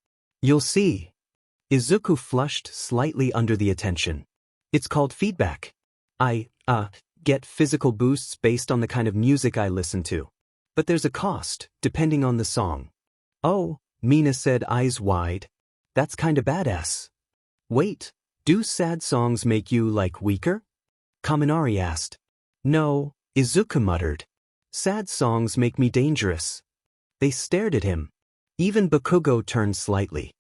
You'll see. Izuku flushed slightly under the attention. It's called feedback. I get physical boosts based on the kind of music I listen to. But there's a cost, depending on the song. Oh, Mina said, eyes wide. That's kinda badass. Wait, do sad songs make you, like, weaker? Kaminari asked. No, Izuku muttered. Sad songs make me dangerous. They stared at him. Even Bakugo turned slightly.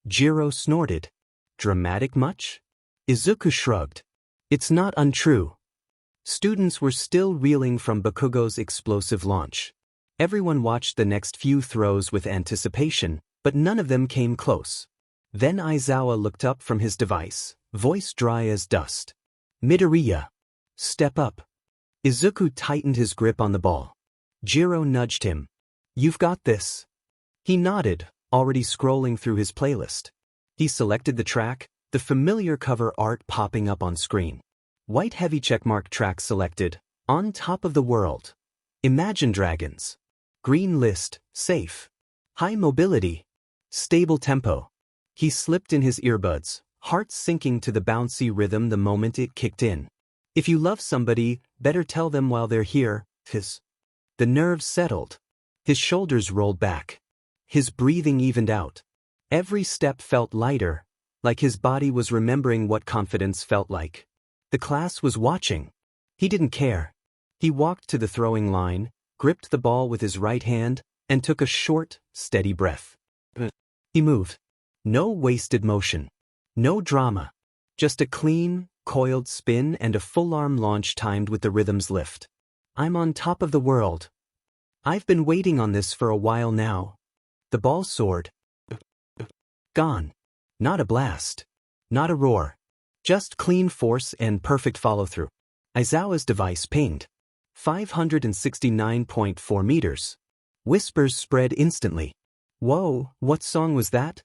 Jiro snorted. Dramatic much? Izuku shrugged. It's not untrue. Students were still reeling from Bakugo's explosive launch. Everyone watched the next few throws with anticipation, but none of them came close. Then Aizawa looked up from his device, voice dry as dust. Midoriya. Step up. Izuku tightened his grip on the ball. Jiro nudged him. You've got this. He nodded, already scrolling through his playlist. He selected the track, the familiar cover art popping up on screen. White heavy checkmark track selected, On Top of the World. Imagine Dragons. Green list, safe. High mobility. Stable tempo. He slipped in his earbuds, heart sinking to the bouncy rhythm the moment it kicked in. If you love somebody, better tell them while they're here. The nerves settled. His shoulders rolled back. His breathing evened out. Every step felt lighter, like his body was remembering what confidence felt like. The class was watching. He didn't care. He walked to the throwing line, gripped the ball with his right hand, and took a short, steady breath. He moved. No wasted motion. No drama. Just a clean, coiled spin and a full-arm launch timed with the rhythm's lift. I'm on top of the world. I've been waiting on this for a while now. The ball soared. Gone. Not a blast. Not a roar. Just clean force and perfect follow-through. Aizawa's device pinged. 569.4 meters. Whispers spread instantly. Whoa, what song was that?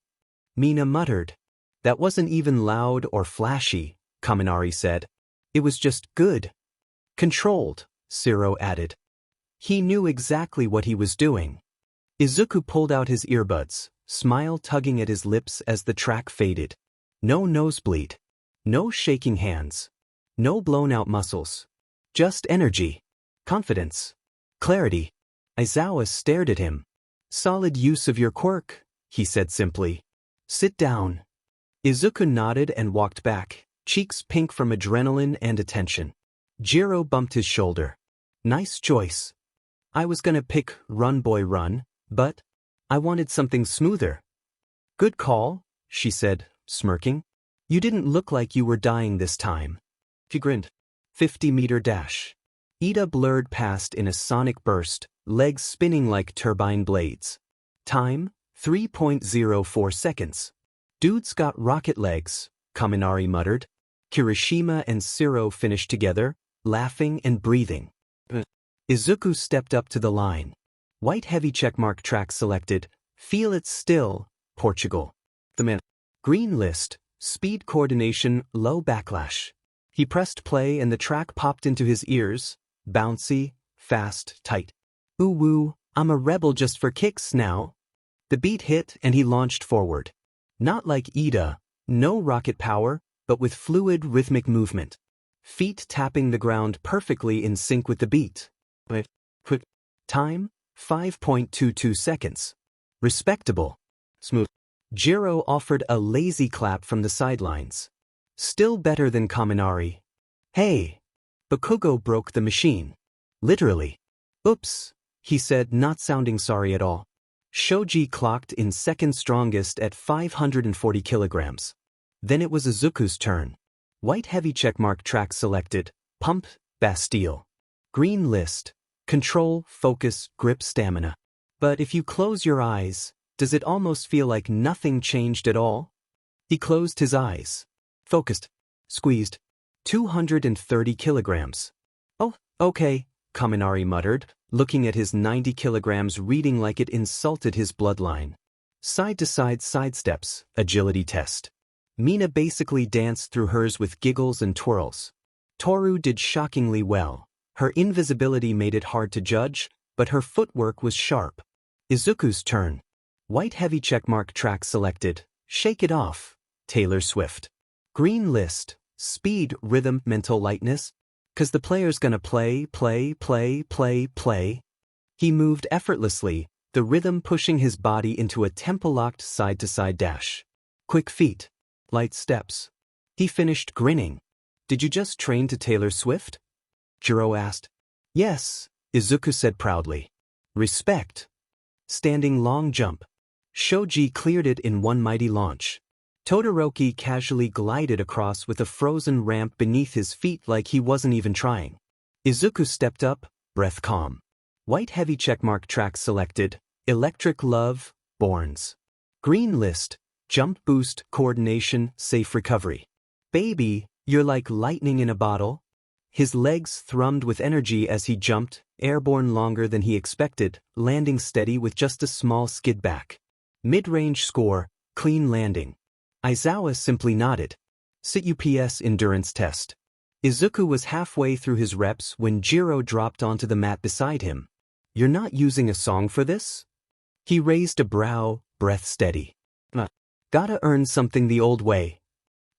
Mina muttered. That wasn't even loud or flashy, Kaminari said. It was just good. Controlled, Siro added. He knew exactly what he was doing. Izuku pulled out his earbuds, smile tugging at his lips as the track faded. No nosebleed. No shaking hands. No blown-out muscles. Just energy. Confidence. Clarity. Aizawa stared at him. Solid use of your quirk, he said simply. Sit down. Izuku nodded and walked back, cheeks pink from adrenaline and attention. Jiro bumped his shoulder. Nice choice. I was gonna pick Run Boy Run, but I wanted something smoother. Good call, she said, smirking. You didn't look like you were dying this time. He grinned. 50-meter dash. Ida blurred past in a sonic burst, legs spinning like turbine blades. Time, 3.04 seconds. Dude's got rocket legs, Kaminari muttered. Kirishima and Siro finished together, laughing and breathing. Izuku stepped up to the line. White heavy checkmark track selected, Feel It Still, Portugal. The man. Green list, speed coordination, low backlash. He pressed play and the track popped into his ears, bouncy, fast, tight. Ooh woo, I'm a rebel just for kicks now. The beat hit and he launched forward. Not like Ida, no rocket power, but with fluid rhythmic movement. Feet tapping the ground perfectly in sync with the beat. Time, 5.22 seconds. Respectable. Smooth. Jiro offered a lazy clap from the sidelines. Still better than Kaminari. Hey! Bakugo broke the machine. Literally. Oops, he said, not sounding sorry at all. Shoji clocked in second strongest at 540 kilograms. Then it was Izuku's turn. White heavy checkmark track selected, Pump, Bastille. Green list, Control, Focus, Grip, Stamina. But if you close your eyes, does it almost feel like nothing changed at all? He closed his eyes. Focused. Squeezed. 230 kilograms. Oh, okay, Kaminari muttered, looking at his 90 kilograms reading like it insulted his bloodline. Side-to-side sidesteps, agility test. Mina basically danced through hers with giggles and twirls. Toru did shockingly well. Her invisibility made it hard to judge, but her footwork was sharp. Izuku's turn. White heavy checkmark track selected, Shake It Off, Taylor Swift. Green list, speed, rhythm, mental lightness. 'Cause the player's gonna play. He moved effortlessly, the rhythm pushing his body into a tempo-locked side-to-side dash. Quick feet. Light steps. He finished grinning. Did you just train to Taylor Swift? Jiro asked. Yes, Izuku said proudly. Respect. Standing long jump. Shoji cleared it in one mighty launch. Todoroki casually glided across with a frozen ramp beneath his feet like he wasn't even trying. Izuku stepped up, breath calm. White heavy checkmark track selected, electric love, Borns. Green list, jump boost, coordination, safe recovery. Baby, you're like lightning in a bottle. His legs thrummed with energy as he jumped, airborne longer than he expected, landing steady with just a small skid back. Mid-range score, clean landing. Aizawa simply nodded. Sit UPS endurance test. Izuku was halfway through his reps when Jiro dropped onto the mat beside him. You're not using a song for this? He raised a brow, breath steady. Gotta earn something the old way.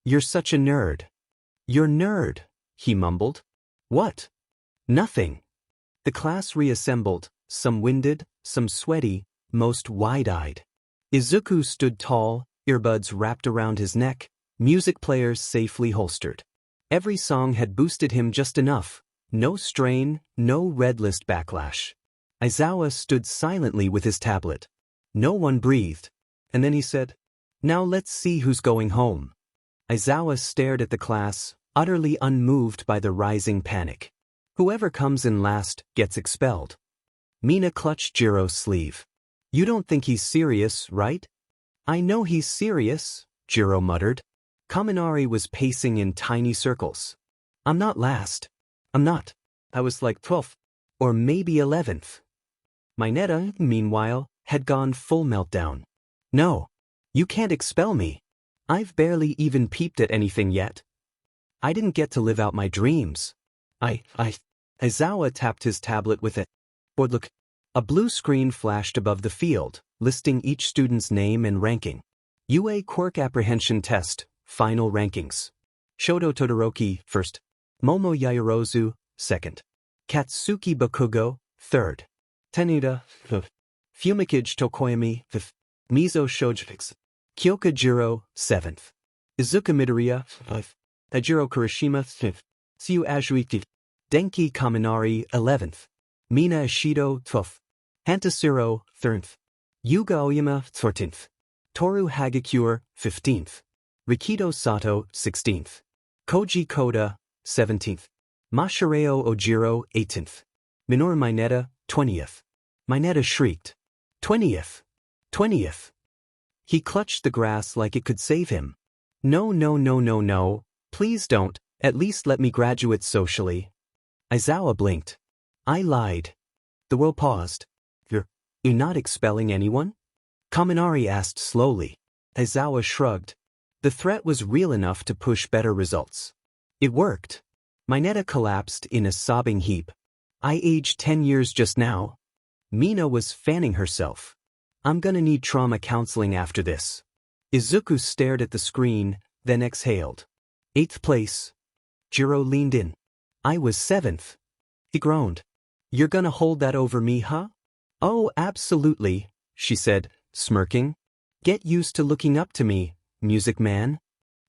You're such a nerd. You're nerd, he mumbled. What? Nothing. The class reassembled, some winded, some sweaty, most wide-eyed. Izuku stood tall, earbuds wrapped around his neck, music players safely holstered. Every song had boosted him just enough. No strain, no red list backlash. Aizawa stood silently with his tablet. No one breathed. And then he said, "Now let's see who's going home." Aizawa stared at the class, utterly unmoved by the rising panic. Whoever comes in last gets expelled. Mina clutched Jiro's sleeve. You don't think he's serious, right? I know he's serious, Jiro muttered. Kaminari was pacing in tiny circles. I'm not last. I'm not. I was like 12th. Or maybe 11th. Mineta, meanwhile, had gone full meltdown. No. You can't expel me. I've barely even peeped at anything yet. I didn't get to live out my dreams. Aizawa tapped his tablet with it. Board look. A blue screen flashed above the field, listing each student's name and ranking. UA Quirk Apprehension Test, Final Rankings. Shoto Todoroki, 1st. Momo Yaoyorozu, 2nd. Katsuki Bakugo, 3rd. Tenida, 5th. Fumikage Tokoyami, 5th. Mizo Shojifix. Kyoka Jiro, 7th. Izuku Midoriya, 5th. Tajiro Kurishima, 5th. Tsuyu Azuiki. Denki Kaminari, 11th. Mina Ishido, 12th. Hantasuro, 3rd. Yuga Oyama, 14th. Toru Hagakure, 15th. Rikido Sato, 16th. Koji Koda, 17th. Masahiro Ojiro, 18th. Minoru Mineta, 20th. Mineta shrieked. 20th. 20th. He clutched the grass like it could save him. No, no, no, no, no. Please don't. At least let me graduate socially. Aizawa blinked. I lied. The world paused. You're not expelling anyone? Kaminari asked slowly. Aizawa shrugged. The threat was real enough to push better results. It worked. Mineta collapsed in a sobbing heap. I aged 10 years just now. Mina was fanning herself. I'm gonna need trauma counseling after this. Izuku stared at the screen, then exhaled. 8th place. Jiro leaned in. I was 7th. He groaned. You're gonna hold that over me, huh? Oh, absolutely, she said, smirking. Get used to looking up to me, music man.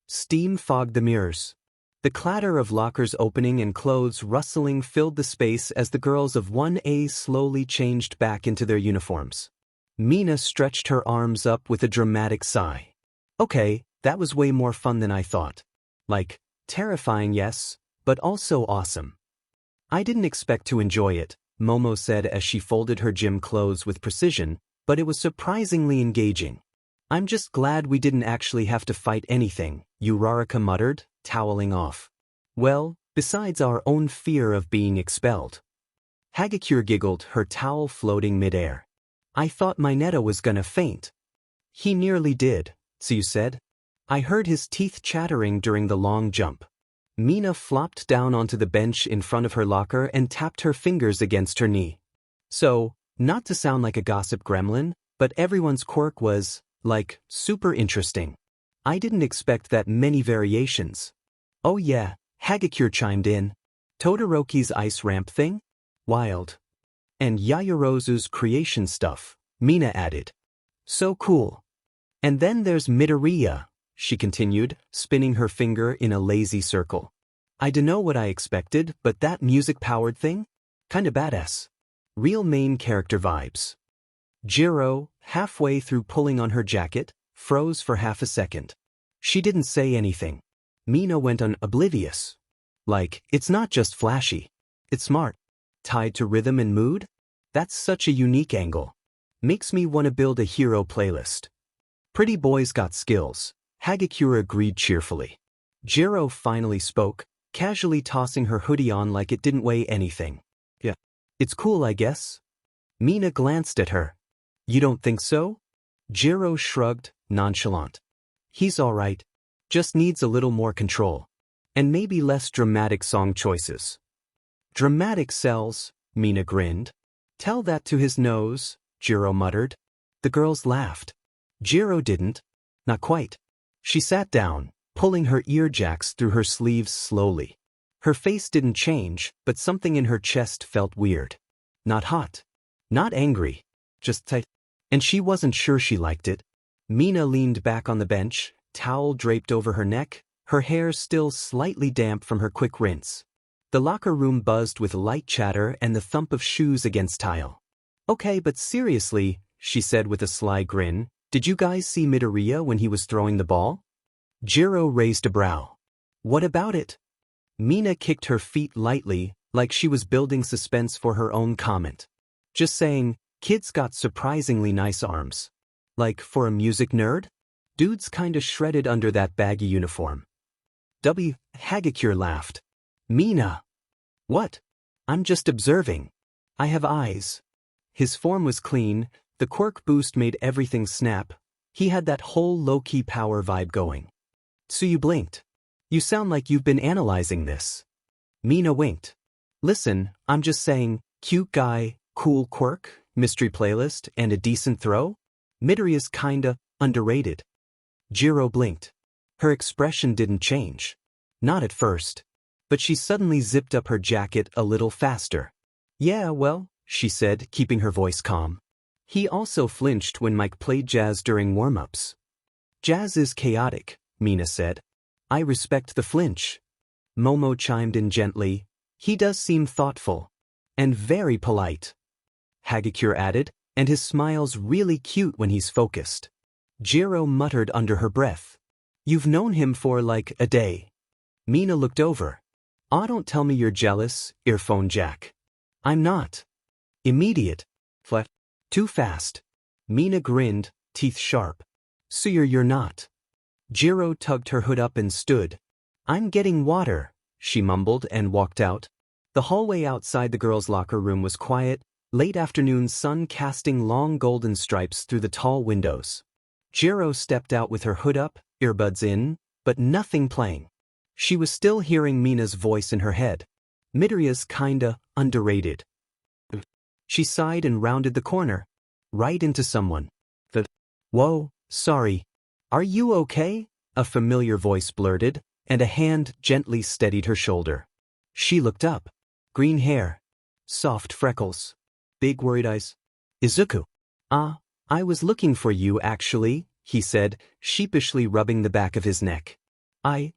Steam fogged the mirrors. The clatter of lockers opening and clothes rustling filled the space as the girls of 1A slowly changed back into their uniforms. Mina stretched her arms up with a dramatic sigh. Okay, that was way more fun than I thought. Like, terrifying, yes, but also awesome. I didn't expect to enjoy it, Momo said as she folded her gym clothes with precision, but it was surprisingly engaging. I'm just glad we didn't actually have to fight anything, Uraraka muttered, toweling off. Well, besides our own fear of being expelled. Hagakure giggled, her towel floating midair. I thought Mineta was gonna faint. He nearly did, Tsuyu said. I heard his teeth chattering during the long jump. Mina flopped down onto the bench in front of her locker and tapped her fingers against her knee. So, not to sound like a gossip gremlin, but everyone's quirk was, like, super interesting. I didn't expect that many variations. Oh yeah, Hagakure chimed in. Todoroki's ice ramp thing? Wild. And Yaoyorozu's creation stuff, Mina added. So cool. And then there's Midoriya, she continued, spinning her finger in a lazy circle. I dunno what I expected, but that music-powered thing? Kinda badass. Real main character vibes. Jiro, halfway through pulling on her jacket, froze for half a second. She didn't say anything. Mina went on oblivious. Like, it's not just flashy. It's smart. Tied to rhythm and mood? That's such a unique angle. Makes me want to build a hero playlist. Pretty boys got skills, Hagakure agreed cheerfully. Jiro finally spoke, casually tossing her hoodie on like it didn't weigh anything. Yeah. It's cool, I guess. Mina glanced at her. You don't think so? Jiro shrugged, nonchalant. He's alright. Just needs a little more control. And maybe less dramatic song choices. Dramatic sells, Mina grinned. Tell that to his nose, Jiro muttered. The girls laughed. Jiro didn't. Not quite. She sat down, pulling her earjacks through her sleeves slowly. Her face didn't change, but something in her chest felt weird. Not hot. Not angry. Just tight. And she wasn't sure she liked it. Mina leaned back on the bench, towel draped over her neck, her hair still slightly damp from her quick rinse. The locker room buzzed with light chatter and the thump of shoes against tile. Okay, but seriously, she said with a sly grin, did you guys see Midoriya when he was throwing the ball? Jiro raised a brow. What about it? Mina kicked her feet lightly, like she was building suspense for her own comment. Just saying, kids got surprisingly nice arms. Like, for a music nerd? Dude's kinda shredded under that baggy uniform. Hagakure laughed. Mina. What? I'm just observing. I have eyes. His form was clean, the quirk boost made everything snap. He had that whole low-key power vibe going. So you blinked. You sound like you've been analyzing this. Mina winked. Listen, I'm just saying, cute guy, cool quirk, mystery playlist, and a decent throw? Midoriya's kinda underrated. Jiro blinked. Her expression didn't change. Not at first. But she suddenly zipped up her jacket a little faster. Yeah, well, she said, keeping her voice calm. He also flinched when Mike played jazz during warm-ups. Jazz is chaotic, Mina said. I respect the flinch. Momo chimed in gently. He does seem thoughtful. And very polite. Hagakure added, and his smile's really cute when he's focused. Jiro muttered under her breath. You've known him for like a day. Mina looked over. Aw, don't tell me you're jealous, earphone jack. I'm not. Immediate. Flat. Too fast. Mina grinned, teeth sharp. So you're not. Jiro tugged her hood up and stood. I'm getting water, she mumbled and walked out. The hallway outside the girls' locker room was quiet, late afternoon sun casting long golden stripes through the tall windows. Jiro stepped out with her hood up, earbuds in, but nothing playing. She was still hearing Mina's voice in her head. Midoriya's kinda underrated. She sighed and rounded the corner. Right into someone. Whoa, sorry. Are you okay? A familiar voice blurted, and a hand gently steadied her shoulder. She looked up. Green hair. Soft freckles. Big worried eyes. Izuku. I was looking for you actually, he said, sheepishly rubbing the back of his neck. I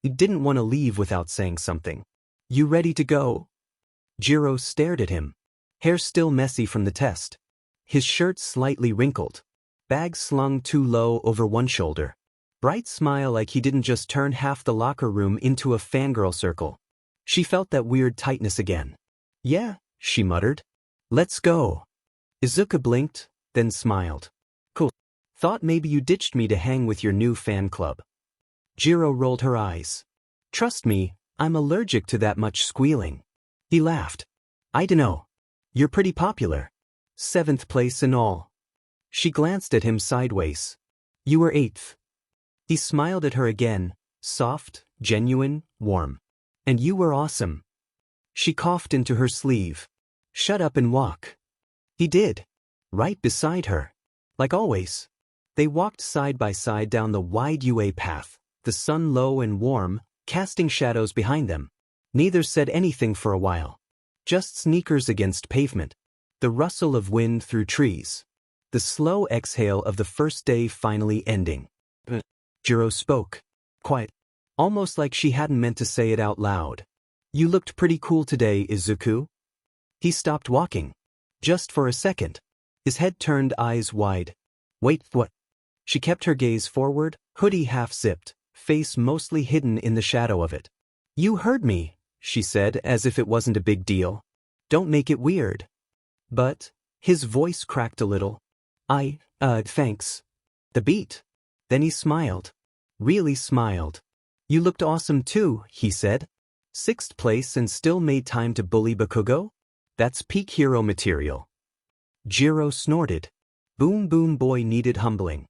didn't want to leave without saying something. You ready to go? Jiro stared at him. Hair still messy from the test. His shirt slightly wrinkled. Bag slung too low over one shoulder. Bright smile like he didn't just turn half the locker room into a fangirl circle. She felt that weird tightness again. Yeah, she muttered. Let's go. Izuku blinked, then smiled. Cool. Thought maybe you ditched me to hang with your new fan club. Jiro rolled her eyes. Trust me, I'm allergic to that much squealing. He laughed. I dunno. You're pretty popular. 7th place in all. She glanced at him sideways. You were 8th. He smiled at her again, soft, genuine, warm. And you were awesome. She coughed into her sleeve. Shut up and walk. He did. Right beside her. Like always. They walked side by side down the wide UA path, the sun low and warm, casting shadows behind them. Neither said anything for a while. Just sneakers against pavement. The rustle of wind through trees. The slow exhale of the first day finally ending. Jiro spoke. Quiet. Almost like she hadn't meant to say it out loud. You looked pretty cool today, Izuku. He stopped walking. Just for a second. His head turned, eyes wide. Wait, what? She kept her gaze forward, hoodie half-zipped, face mostly hidden in the shadow of it. You heard me, she said as if it wasn't a big deal. Don't make it weird. But, his voice cracked a little. Thanks. The beat. Then he smiled. Really smiled. You looked awesome too, he said. 6th place and still made time to bully Bakugo? That's peak hero material. Jiro snorted. Boom Boom Boy needed humbling.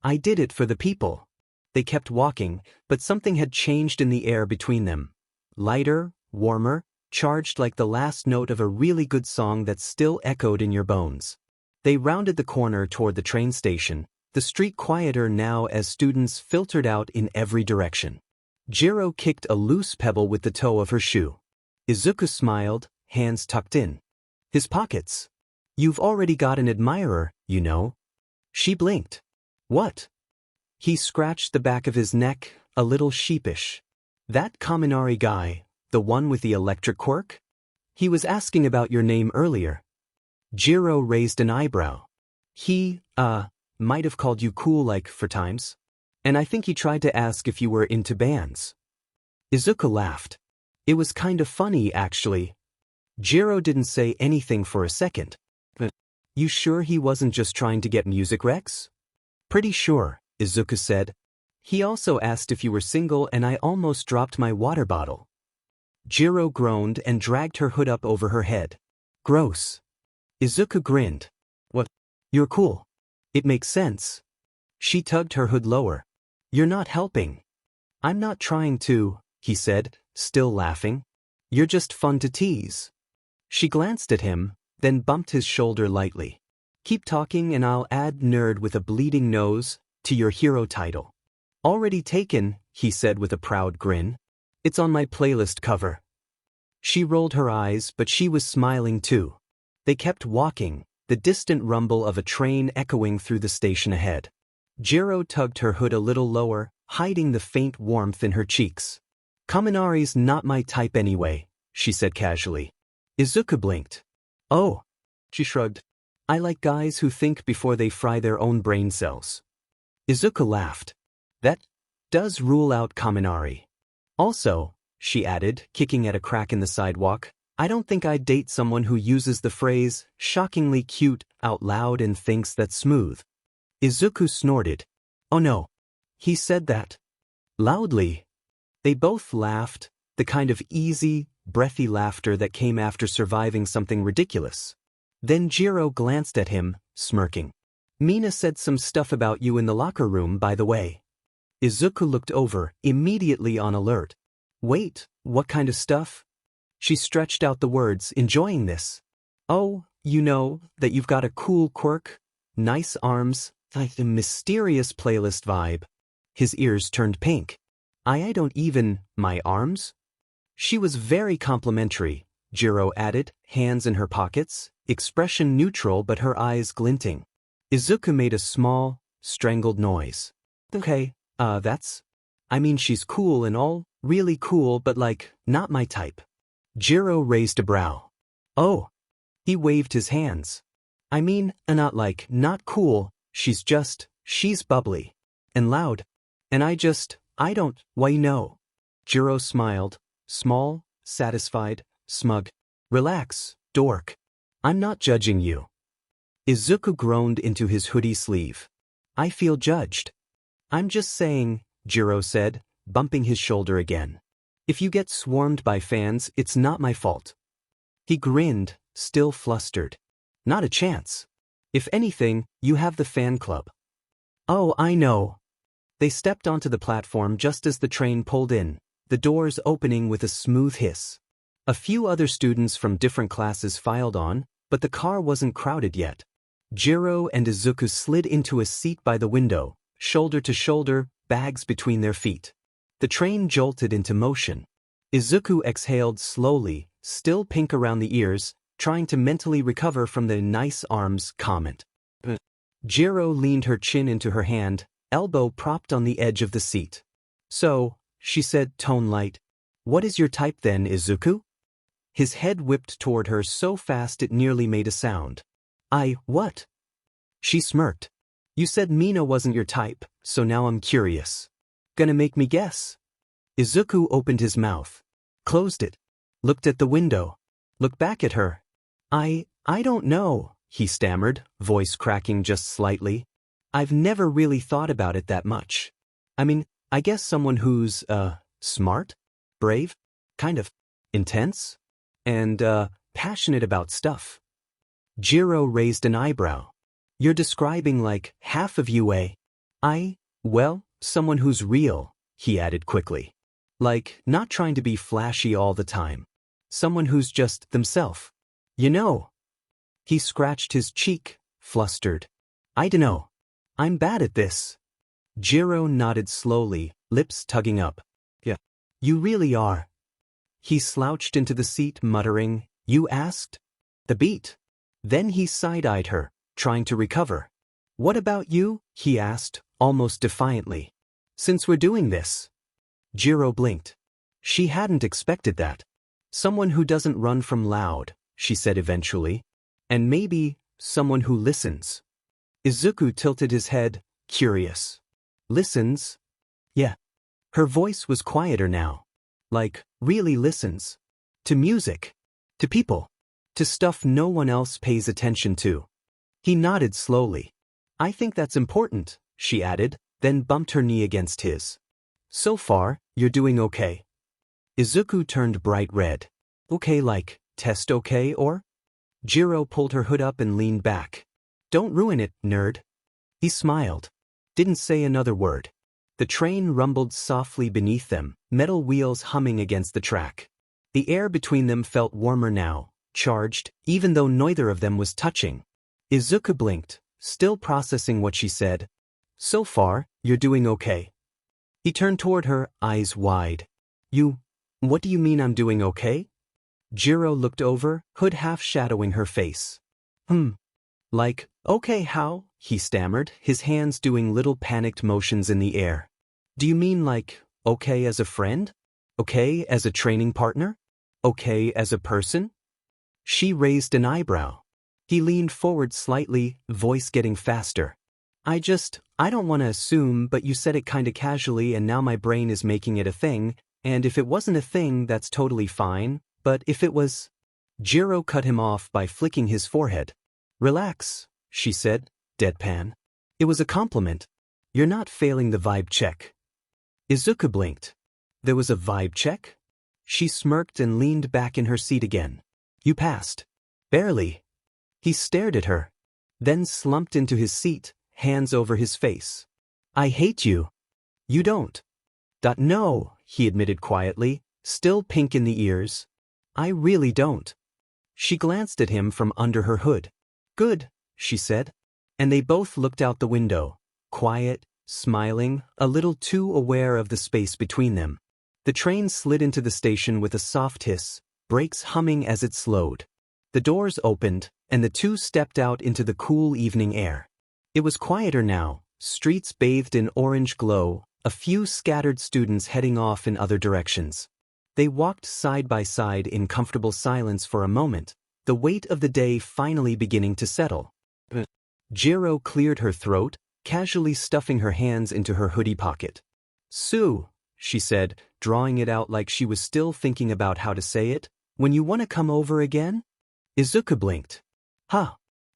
I did it for the people. They kept walking, but something had changed in the air between them. Lighter, warmer, charged like the last note of a really good song that still echoed in your bones. They rounded the corner toward the train station, the street quieter now as students filtered out in every direction. Jiro kicked a loose pebble with the toe of her shoe. Izuku smiled, hands tucked in his pockets. You've already got an admirer, you know. She blinked. What? He scratched the back of his neck, a little sheepish. That Kaminari guy, the one with the electric quirk? He was asking about your name earlier. Jiro raised an eyebrow. He, might have called you cool like for times. And I think he tried to ask if you were into bands. Izuku laughed. It was kind of funny, actually. Jiro didn't say anything for a second. But, you sure he wasn't just trying to get music recs? Pretty sure, Izuku said. He also asked if you were single and I almost dropped my water bottle. Jiro groaned and dragged her hood up over her head. Gross. Izuku grinned. What? You're cool. It makes sense. She tugged her hood lower. You're not helping. I'm not trying to, he said, still laughing. You're just fun to tease. She glanced at him, then bumped his shoulder lightly. Keep talking and I'll add nerd with a bleeding nose to your hero title. Already taken, he said with a proud grin. It's on my playlist cover. She rolled her eyes, but she was smiling too. They kept walking, the distant rumble of a train echoing through the station ahead. Jiro tugged her hood a little lower, hiding the faint warmth in her cheeks. Kaminari's not my type anyway, she said casually. Izuku blinked. Oh. She shrugged. I like guys who think before they fry their own brain cells. Izuku laughed. That does rule out Kaminari. Also, she added, kicking at a crack in the sidewalk, I don't think I'd date someone who uses the phrase, shockingly cute, out loud and thinks that's smooth. Izuku snorted. Oh no. He said that. Loudly. They both laughed, the kind of easy, breathy laughter that came after surviving something ridiculous. Then Jiro glanced at him, smirking. Mina said some stuff about you in the locker room, by the way. Izuku looked over, immediately on alert. Wait, what kind of stuff? She stretched out the words, enjoying this. Oh, you know, that you've got a cool quirk, nice arms, like the mysterious playlist vibe. His ears turned pink. I don't even, my arms? She was very complimentary, Jiro added, hands in her pockets, expression neutral but her eyes glinting. Izuku made a small, strangled noise. Okay, I mean she's cool and all, really cool but like, not my type. Jiro raised a brow. Oh. He waved his hands. I mean, not cool, she's bubbly. And loud. And I don't, why no. Jiro smiled, small, satisfied, smug. Relax, dork. I'm not judging you. Izuku groaned into his hoodie sleeve. I feel judged. I'm just saying, Jiro said, bumping his shoulder again. If you get swarmed by fans, it's not my fault. He grinned, still flustered. Not a chance. If anything, you have the fan club. Oh, I know. They stepped onto the platform just as the train pulled in, the doors opening with a smooth hiss. A few other students from different classes filed on, but the car wasn't crowded yet. Jiro and Izuku slid into a seat by the window, shoulder to shoulder, bags between their feet. The train jolted into motion. Izuku exhaled slowly, still pink around the ears, trying to mentally recover from the nice arms comment. Jiro leaned her chin into her hand, elbow propped on the edge of the seat. So, she said, tone light. What is your type then, Izuku? His head whipped toward her so fast it nearly made a sound. What? She smirked. You said Mina wasn't your type, so now I'm curious. Gonna make me guess? Izuku opened his mouth, closed it, looked at the window, looked back at her. I don't know, he stammered, voice cracking just slightly. I've never really thought about it that much. I mean, I guess someone who's, smart? Brave? Kind of intense? And, passionate about stuff. Jiro raised an eyebrow. You're describing like half of you, eh? Well, someone who's real, he added quickly. Like, not trying to be flashy all the time. Someone who's just themselves. You know. He scratched his cheek, flustered. I dunno. I'm bad at this. Jiro nodded slowly, lips tugging up. Yeah. You really are. He slouched into the seat, muttering, You asked? The beat. Then he side-eyed her, trying to recover. What about you? He asked, almost defiantly. Since we're doing this. Jiro blinked. She hadn't expected that. Someone who doesn't run from loud, she said eventually. And maybe someone who listens. Izuku tilted his head, curious. Listens? Yeah. Her voice was quieter now. Like, really listens. To music. To people. To stuff no one else pays attention to. He nodded slowly. I think that's important, she added, then bumped her knee against his. So far, you're doing okay. Izuku turned bright red. Okay, like, test okay or? Jiro pulled her hood up and leaned back. Don't ruin it, nerd. He smiled. Didn't say another word. The train rumbled softly beneath them, metal wheels humming against the track. The air between them felt warmer now, charged, even though neither of them was touching. Izuku blinked, still processing what she said. So far, you're doing okay. He turned toward her, eyes wide. What do you mean I'm doing okay? Jiro looked over, hood half shadowing her face. Like, okay how? He stammered, his hands doing little panicked motions in the air. Do you mean like, okay as a friend? Okay as a training partner? Okay as a person? She raised an eyebrow. He leaned forward slightly, voice getting faster. I don't want to assume, but you said it kinda casually and now my brain is making it a thing, and if it wasn't a thing that's totally fine, but if it was… Jiro cut him off by flicking his forehead. Relax, she said, deadpan. It was a compliment. You're not failing the vibe check. Izuku blinked. There was a vibe check? She smirked and leaned back in her seat again. You passed. Barely. He stared at her, then slumped into his seat, hands over his face. I hate you. You don't. No, he admitted quietly, still pink in the ears. I really don't. She glanced at him from under her hood. Good, she said. And they both looked out the window, quiet, smiling, a little too aware of the space between them. The train slid into the station with a soft hiss, brakes humming as it slowed. The doors opened, and the two stepped out into the cool evening air. It was quieter now, streets bathed in orange glow, a few scattered students heading off in other directions. They walked side by side in comfortable silence for a moment, the weight of the day finally beginning to settle. Jiro cleared her throat, casually stuffing her hands into her hoodie pocket. Sue, she said, drawing it out like she was still thinking about how to say it, when you want to come over again? Izuku blinked. Huh.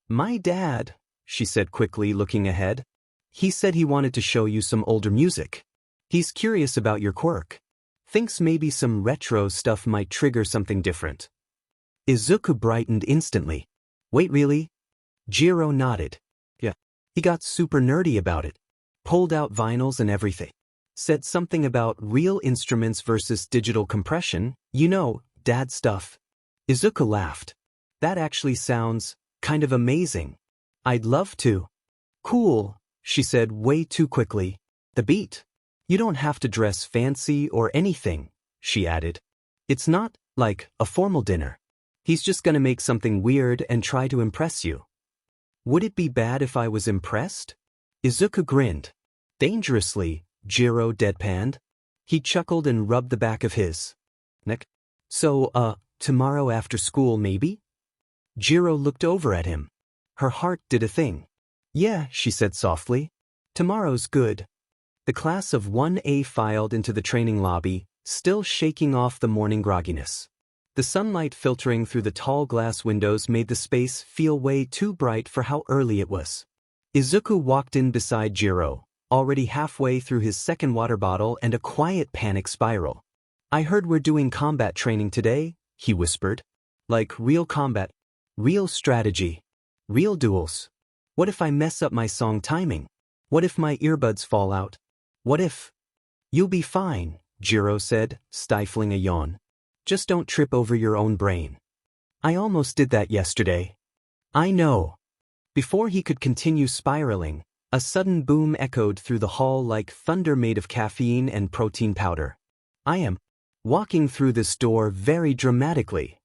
My dad, she said quickly, looking ahead. He said he wanted to show you some older music. He's curious about your quirk. Thinks maybe some retro stuff might trigger something different. Izuku brightened instantly. Wait, really? Jiro nodded. Yeah. He got super nerdy about it. Pulled out vinyls and everything. Said something about real instruments versus digital compression, you know, dad stuff. Izuku laughed. That actually sounds kind of amazing. I'd love to. Cool, she said way too quickly. The beat. You don't have to dress fancy or anything, she added. It's not like a formal dinner. He's just gonna make something weird and try to impress you. Would it be bad if I was impressed? Izuku grinned. Dangerously, Jiro deadpanned. He chuckled and rubbed the back of his neck. So, Tomorrow after school maybe? Jiro looked over at him. Her heart did a thing. Yeah, she said softly. Tomorrow's good. The class of 1A filed into the training lobby, still shaking off the morning grogginess. The sunlight filtering through the tall glass windows made the space feel way too bright for how early it was. Izuku walked in beside Jiro, already halfway through his second water bottle and a quiet panic spiral. I heard we're doing combat training today, he whispered. Like real combat, real strategy, real duels. What if I mess up my song timing? What if my earbuds fall out? What if? You'll be fine, Jiro said, stifling a yawn. Just don't trip over your own brain. I almost did that yesterday. I know. Before he could continue spiraling, a sudden boom echoed through the hall like thunder made of caffeine and protein powder. I am walking through this door very dramatically.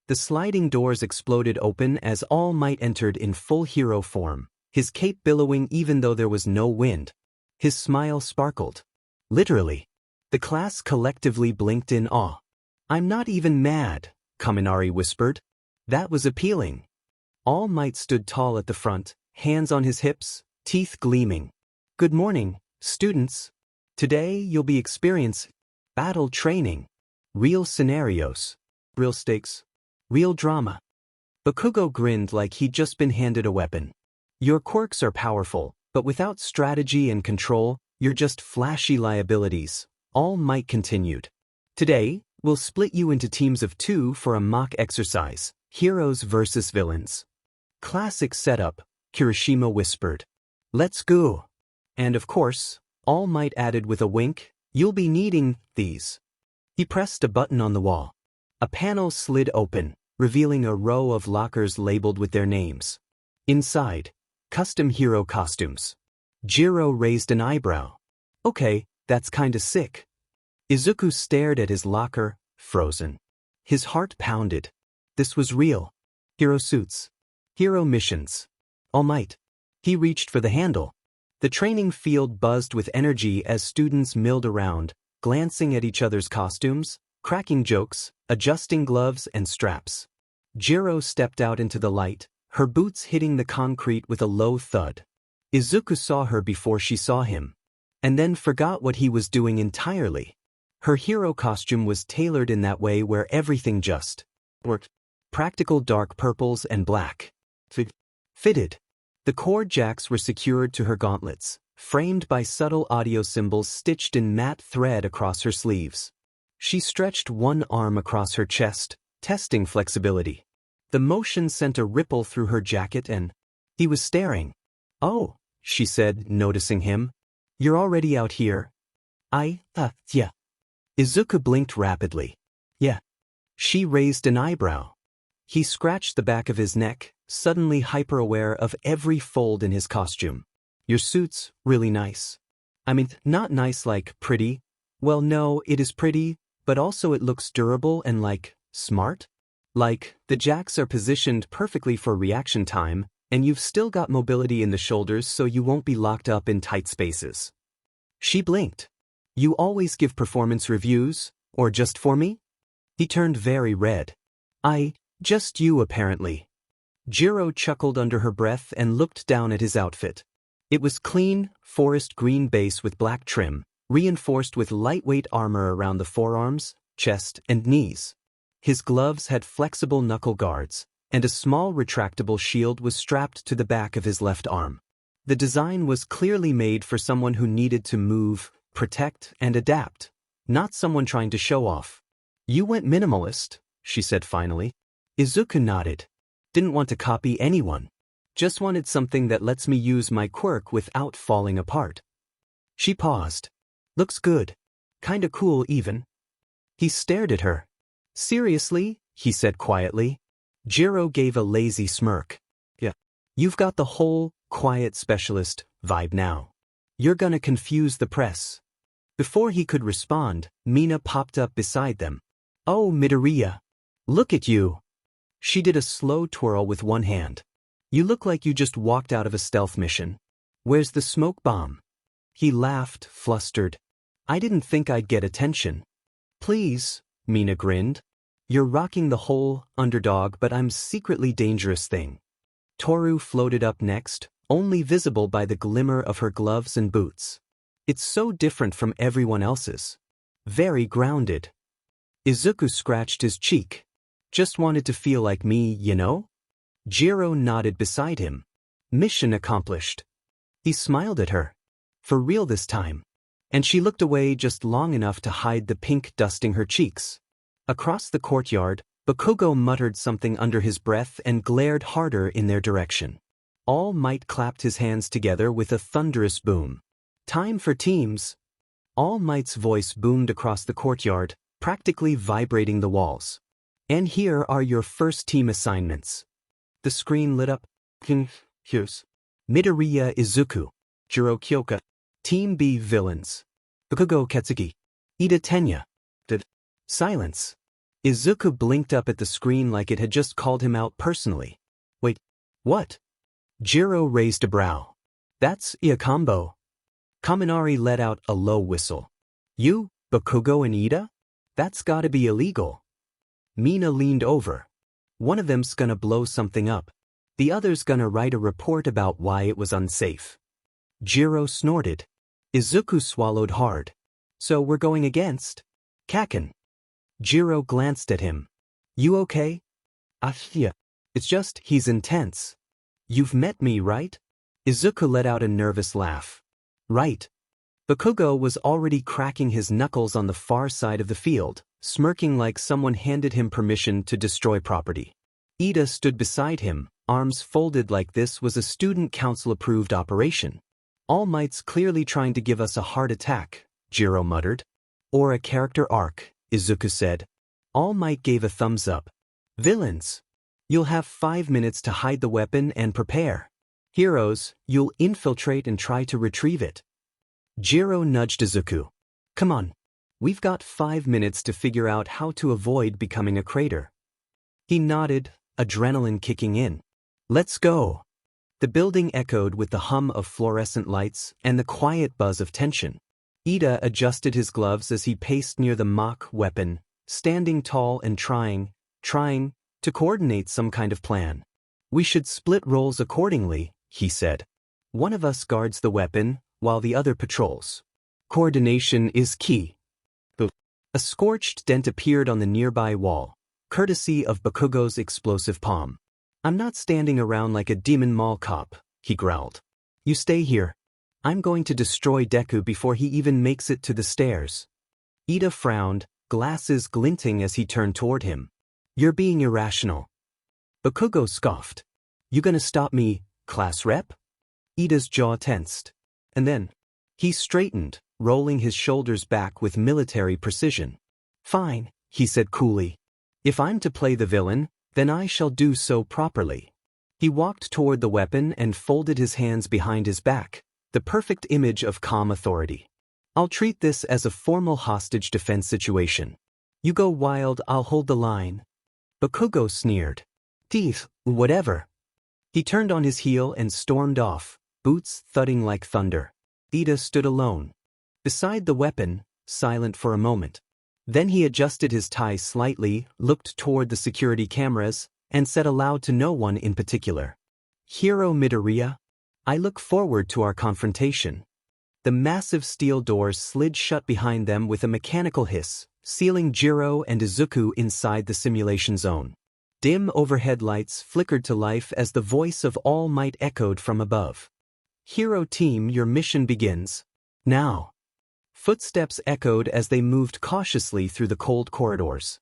The sliding doors exploded open as All Might entered in full hero form, his cape billowing even though there was no wind. His smile sparkled. Literally. The class collectively blinked in awe. I'm not even mad, Kaminari whispered. That was appealing. All Might stood tall at the front, hands on his hips, teeth gleaming. Good morning, students. Today you'll be experiencing battle training. Real scenarios. Real stakes. Real drama. Bakugo grinned like he'd just been handed a weapon. Your quirks are powerful, but without strategy and control, you're just flashy liabilities, All Might continued. Today, we'll split you into teams of 2 for a mock exercise, heroes versus villains. Classic setup, Kirishima whispered. Let's go. And of course, All Might added with a wink, you'll be needing these. He pressed a button on the wall. A panel slid open, revealing a row of lockers labeled with their names. Inside, custom hero costumes. Jiro raised an eyebrow. Okay, that's kinda sick. Izuku stared at his locker, frozen. His heart pounded. This was real. Hero suits. Hero missions. All Might. He reached for the handle. The training field buzzed with energy as students milled around, glancing at each other's costumes, cracking jokes, adjusting gloves and straps. Jiro stepped out into the light, her boots hitting the concrete with a low thud. Izuku saw her before she saw him, and then forgot what he was doing entirely. Her hero costume was tailored in that way where everything just worked. Practical dark purples and black. Fitted. The cord jacks were secured to her gauntlets, framed by subtle audio symbols stitched in matte thread across her sleeves. She stretched one arm across her chest, testing flexibility. The motion sent a ripple through her jacket and he was staring. Oh, she said, noticing him. You're already out here? Yeah. Izuku blinked rapidly. Yeah. She raised an eyebrow. He scratched the back of his neck, suddenly hyper-aware of every fold in his costume. Your suit's really nice. I mean, not nice like pretty. Well, no, it is pretty, but also it looks durable and like, smart. Like, the jacks are positioned perfectly for reaction time, and you've still got mobility in the shoulders so you won't be locked up in tight spaces. She blinked. You always give performance reviews, or just for me? He turned very red. Just you apparently. Jiro chuckled under her breath and looked down at his outfit. It was clean, forest green base with black trim, reinforced with lightweight armor around the forearms, chest, and knees. His gloves had flexible knuckle guards, and a small retractable shield was strapped to the back of his left arm. The design was clearly made for someone who needed to move, protect, and adapt, not someone trying to show off. You went minimalist, she said finally. Izuku nodded. Didn't want to copy anyone. Just wanted something that lets me use my quirk without falling apart. She paused. Looks good. Kinda cool even. He stared at her. Seriously, he said quietly. Jiro gave a lazy smirk. Yeah. You've got the whole quiet specialist vibe now. You're gonna confuse the press. Before he could respond, Mina popped up beside them. Oh, Midoriya. Look at you. She did a slow twirl with one hand. You look like you just walked out of a stealth mission. Where's the smoke bomb? He laughed, flustered. I didn't think I'd get attention. Please, Mina grinned. You're rocking the whole underdog but I'm secretly dangerous thing. Toru floated up next, only visible by the glimmer of her gloves and boots. It's so different from everyone else's. Very grounded. Izuku scratched his cheek. Just wanted to feel like me, you know? Jiro nodded beside him. Mission accomplished. He smiled at her. For real this time. And she looked away just long enough to hide the pink dusting her cheeks. Across the courtyard, Bakugo muttered something under his breath and glared harder in their direction. All Might clapped his hands together with a thunderous boom. Time for teams. All Might's voice boomed across the courtyard, practically vibrating the walls. And here are your first team assignments. The screen lit up. Here's Midoriya Izuku, Jiro Kyoka, Team B villains. Bakugo Ketsugi, Ida Tenya. Silence. Izuku blinked up at the screen like it had just called him out personally. Wait, what? Jiro raised a brow. That's Iakombo. Kaminari let out a low whistle. You, Bakugo and Ida? That's gotta be illegal. Mina leaned over. One of them's gonna blow something up. The other's gonna write a report about why it was unsafe. Jiro snorted. Izuku swallowed hard. So we're going against? Kaken. Jiro glanced at him. You okay? Yeah. It's just, he's intense. You've met me, right? Izuku let out a nervous laugh. Right. Bakugo was already cracking his knuckles on the far side of the field, smirking like someone handed him permission to destroy property. Ida stood beside him, arms folded like this was a student council-approved operation. All Might's clearly trying to give us a heart attack, Jiro muttered. Or a character arc, Izuku said. All Might gave a thumbs up. Villains. You'll have 5 minutes to hide the weapon and prepare. Heroes, you'll infiltrate and try to retrieve it. Jiro nudged Izuku. Come on. We've got 5 minutes to figure out how to avoid becoming a crater. He nodded, adrenaline kicking in. Let's go. The building echoed with the hum of fluorescent lights and the quiet buzz of tension. Ida adjusted his gloves as he paced near the mock weapon, standing tall and trying to coordinate some kind of plan. We should split roles accordingly, he said. One of us guards the weapon, while the other patrols. Coordination is key. A scorched dent appeared on the nearby wall, courtesy of Bakugo's explosive palm. I'm not standing around like a demon mall cop, he growled. You stay here. I'm going to destroy Deku before he even makes it to the stairs. Ida frowned, glasses glinting as he turned toward him. You're being irrational. Bakugo scoffed. You gonna stop me, class rep? Ida's jaw tensed. And then, he straightened, rolling his shoulders back with military precision. Fine, he said coolly. If I'm to play the villain, then I shall do so properly. He walked toward the weapon and folded his hands behind his back, the perfect image of calm authority. I'll treat this as a formal hostage defense situation. You go wild, I'll hold the line. Bakugo sneered. Teeth, whatever. He turned on his heel and stormed off, boots thudding like thunder. Ida stood alone, beside the weapon, silent for a moment. Then he adjusted his tie slightly, looked toward the security cameras, and said aloud to no one in particular. Hero Midoriya, I look forward to our confrontation. The massive steel doors slid shut behind them with a mechanical hiss, sealing Jiro and Izuku inside the simulation zone. Dim overhead lights flickered to life as the voice of All Might echoed from above. Hero team, your mission begins. Now. Footsteps echoed as they moved cautiously through the cold corridors.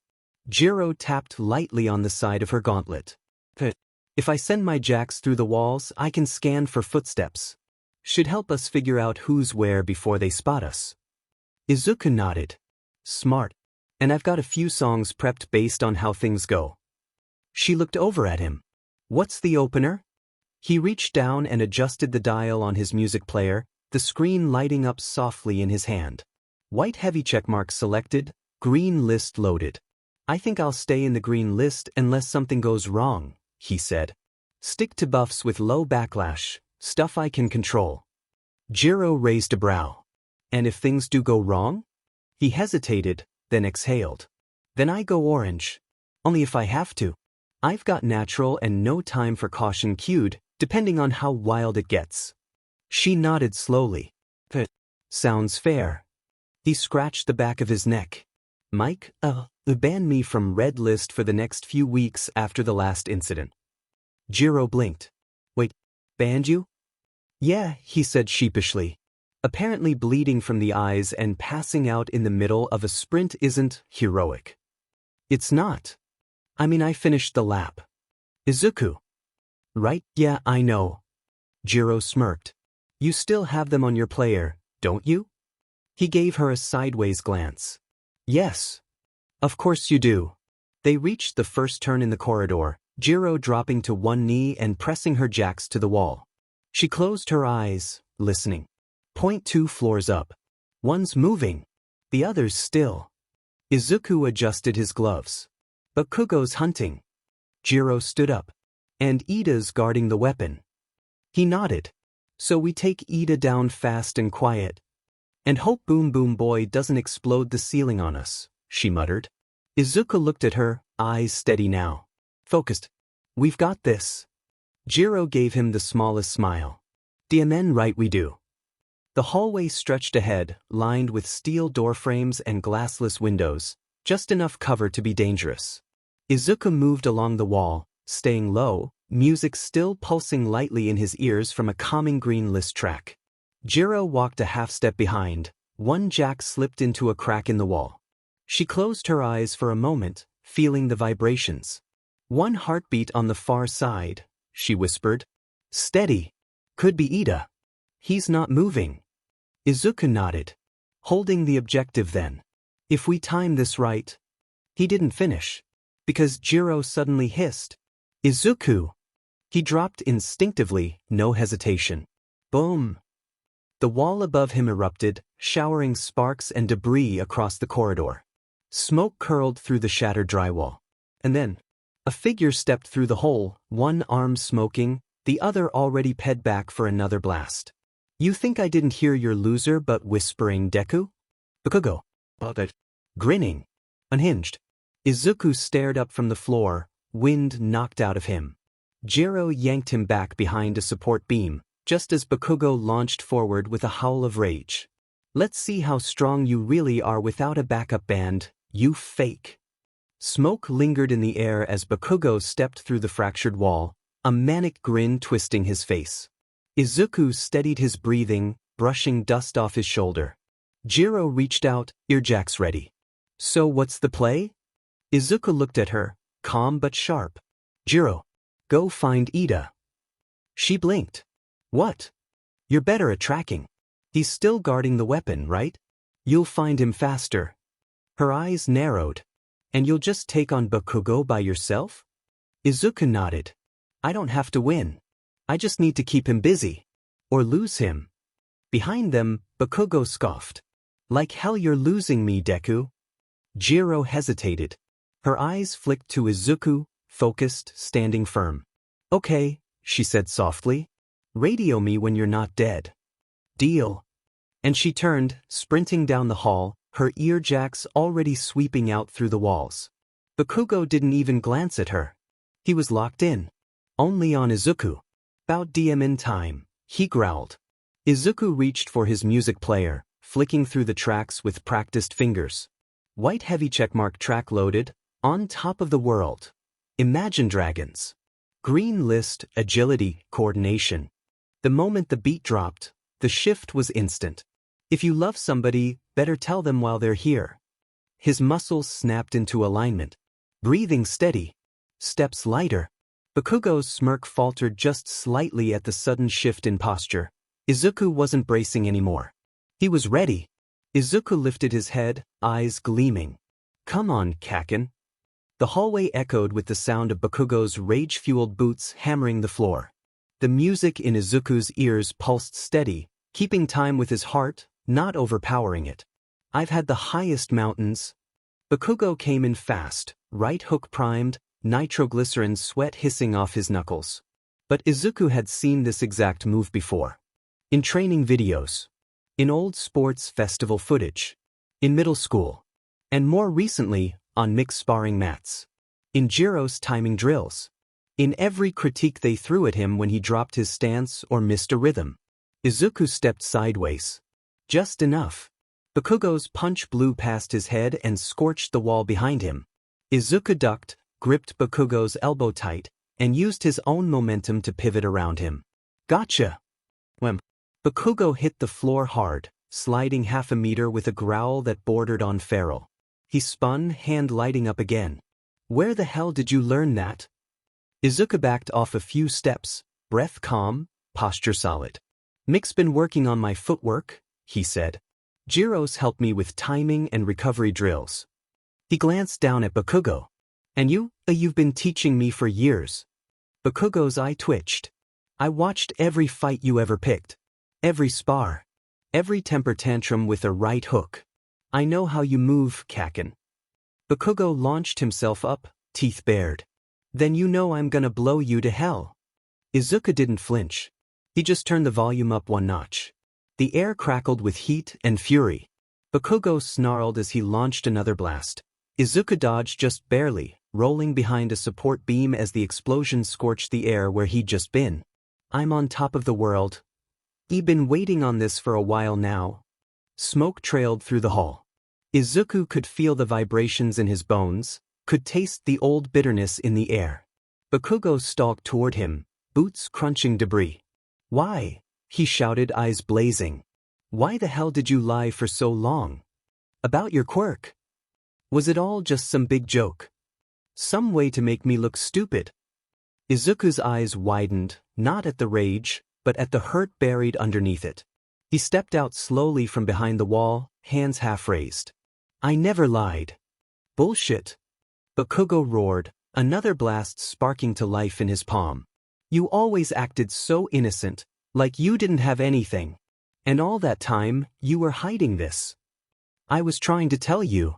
Jiro tapped lightly on the side of her gauntlet. If I send my jacks through the walls, I can scan for footsteps. Should help us figure out who's where before they spot us. Izuku nodded. Smart. And I've got a few songs prepped based on how things go. She looked over at him. What's the opener? He reached down and adjusted the dial on his music player, the screen lighting up softly in his hand. White heavy checkmark selected, green list loaded. I think I'll stay in the green list unless something goes wrong, he said. Stick to buffs with low backlash, stuff I can control. Jiro raised a brow. And if things do go wrong? He hesitated, then exhaled. Then I go orange. Only if I have to. I've got natural and no time for caution cued, depending on how wild it gets. She nodded slowly. That sounds fair. He scratched the back of his neck. Mike, ban me from red list for the next few weeks after the last incident. Jiro blinked. Wait, banned you? Yeah, he said sheepishly. Apparently bleeding from the eyes and passing out in the middle of a sprint isn't heroic. It's not. I mean, I finished the lap. Izuku. Right? Yeah, I know. Jiro smirked. You still have them on your player, don't you? He gave her a sideways glance. Yes. Of course you do. They reached the first turn in the corridor, Jiro dropping to one knee and pressing her jacks to the wall. She closed her eyes, listening. 2 floors up. One's moving. The other's still. Izuku adjusted his gloves. Bakugo's hunting. Jiro stood up. And Ida's guarding the weapon. He nodded. So we take Ida down fast and quiet. And hope Boom Boom Boy doesn't explode the ceiling on us, she muttered. Izuku looked at her, eyes steady now. Focused. We've got this. Jiro gave him the smallest smile. Diamen right we do. The hallway stretched ahead, lined with steel doorframes and glassless windows, just enough cover to be dangerous. Izuku moved along the wall, staying low, music still pulsing lightly in his ears from a calming green list track. Jiro walked a half step behind, one jack slipped into a crack in the wall. She closed her eyes for a moment, feeling the vibrations. One heartbeat on the far side, she whispered. Steady. Could be Ida. He's not moving. Izuku nodded. Holding the objective then. If we time this right. He didn't finish. Because Jiro suddenly hissed. Izuku. He dropped instinctively, no hesitation. Boom. The wall above him erupted, showering sparks and debris across the corridor. Smoke curled through the shattered drywall. And then, a figure stepped through the hole, one arm smoking, the other already ped back for another blast. You think I didn't hear your loser but whispering Deku? Bakugo. But grinning. Unhinged. Izuku stared up from the floor, wind knocked out of him. Jiro yanked him back behind a support beam, just as Bakugo launched forward with a howl of rage. Let's see how strong you really are without a backup band, you fake. Smoke lingered in the air as Bakugo stepped through the fractured wall, a manic grin twisting his face. Izuku steadied his breathing, brushing dust off his shoulder. Jiro reached out, earjacks ready. So what's the play? Izuku looked at her, calm but sharp. Jiro, go find Ida. She blinked. What? You're better at tracking. He's still guarding the weapon, right? You'll find him faster. Her eyes narrowed. And you'll just take on Bakugo by yourself? Izuku nodded. I don't have to win. I just need to keep him busy. Or lose him. Behind them, Bakugo scoffed. Like hell you're losing me, Deku. Jiro hesitated. Her eyes flicked to Izuku, focused, standing firm. Okay, she said softly. Radio me when you're not dead. Deal. And she turned, sprinting down the hall, her earjacks already sweeping out through the walls. Bakugo didn't even glance at her. He was locked in. Only on Izuku. About DM time, he growled. Izuku reached for his music player, flicking through the tracks with practiced fingers. White heavy checkmark track loaded, On Top of the World. Imagine Dragons. Green list, agility, coordination. The moment the beat dropped, the shift was instant. If you love somebody, better tell them while they're here. His muscles snapped into alignment. Breathing steady. Steps lighter. Bakugo's smirk faltered just slightly at the sudden shift in posture. Izuku wasn't bracing anymore. He was ready. Izuku lifted his head, eyes gleaming. Come on, Kaken. The hallway echoed with the sound of Bakugo's rage-fueled boots hammering the floor. The music in Izuku's ears pulsed steady, keeping time with his heart, not overpowering it. I've had the highest mountains. Bakugo came in fast, right hook primed, nitroglycerin sweat hissing off his knuckles. But Izuku had seen this exact move before. In training videos. In old sports festival footage. In middle school. And more recently, on mixed sparring mats. in Jiro's timing drills, in every critique they threw at him when he dropped his stance or missed a rhythm. Izuku stepped sideways. Just enough. Bakugo's punch blew past his head and scorched the wall behind him. Izuku ducked, gripped Bakugo's elbow tight, and used his own momentum to pivot around him. Gotcha! Wham! Bakugo hit the floor hard, sliding half a meter with a growl that bordered on feral. He spun, hand lighting up again. Where the hell did you learn that? Izuku backed off a few steps, breath calm, posture solid. Mick's been working on my footwork, he said. Jiro's helped me with timing and recovery drills. He glanced down at Bakugo. And you've been teaching me for years. Bakugo's eye twitched. I watched every fight you ever picked. Every spar. Every temper tantrum with a right hook. I know how you move, Kaken. Bakugo launched himself up, teeth bared. Then you know I'm gonna blow you to hell. Izuku didn't flinch. He just turned the volume up one notch. The air crackled with heat and fury. Bakugo snarled as he launched another blast. Izuku dodged just barely, rolling behind a support beam as the explosion scorched the air where he'd just been. I'm on top of the world. You've been waiting on this for a while now. Smoke trailed through the hall. Izuku could feel the vibrations in his bones, could taste the old bitterness in the air. Bakugo stalked toward him, boots crunching debris. Why? He shouted, eyes blazing. Why the hell did you lie for so long? About your quirk? Was it all just some big joke? Some way to make me look stupid? Izuku's eyes widened, not at the rage, but at the hurt buried underneath it. He stepped out slowly from behind the wall, hands half raised. I never lied. Bullshit. Bakugo roared, another blast sparking to life in his palm. You always acted so innocent, like you didn't have anything. And all that time, you were hiding this. I was trying to tell you.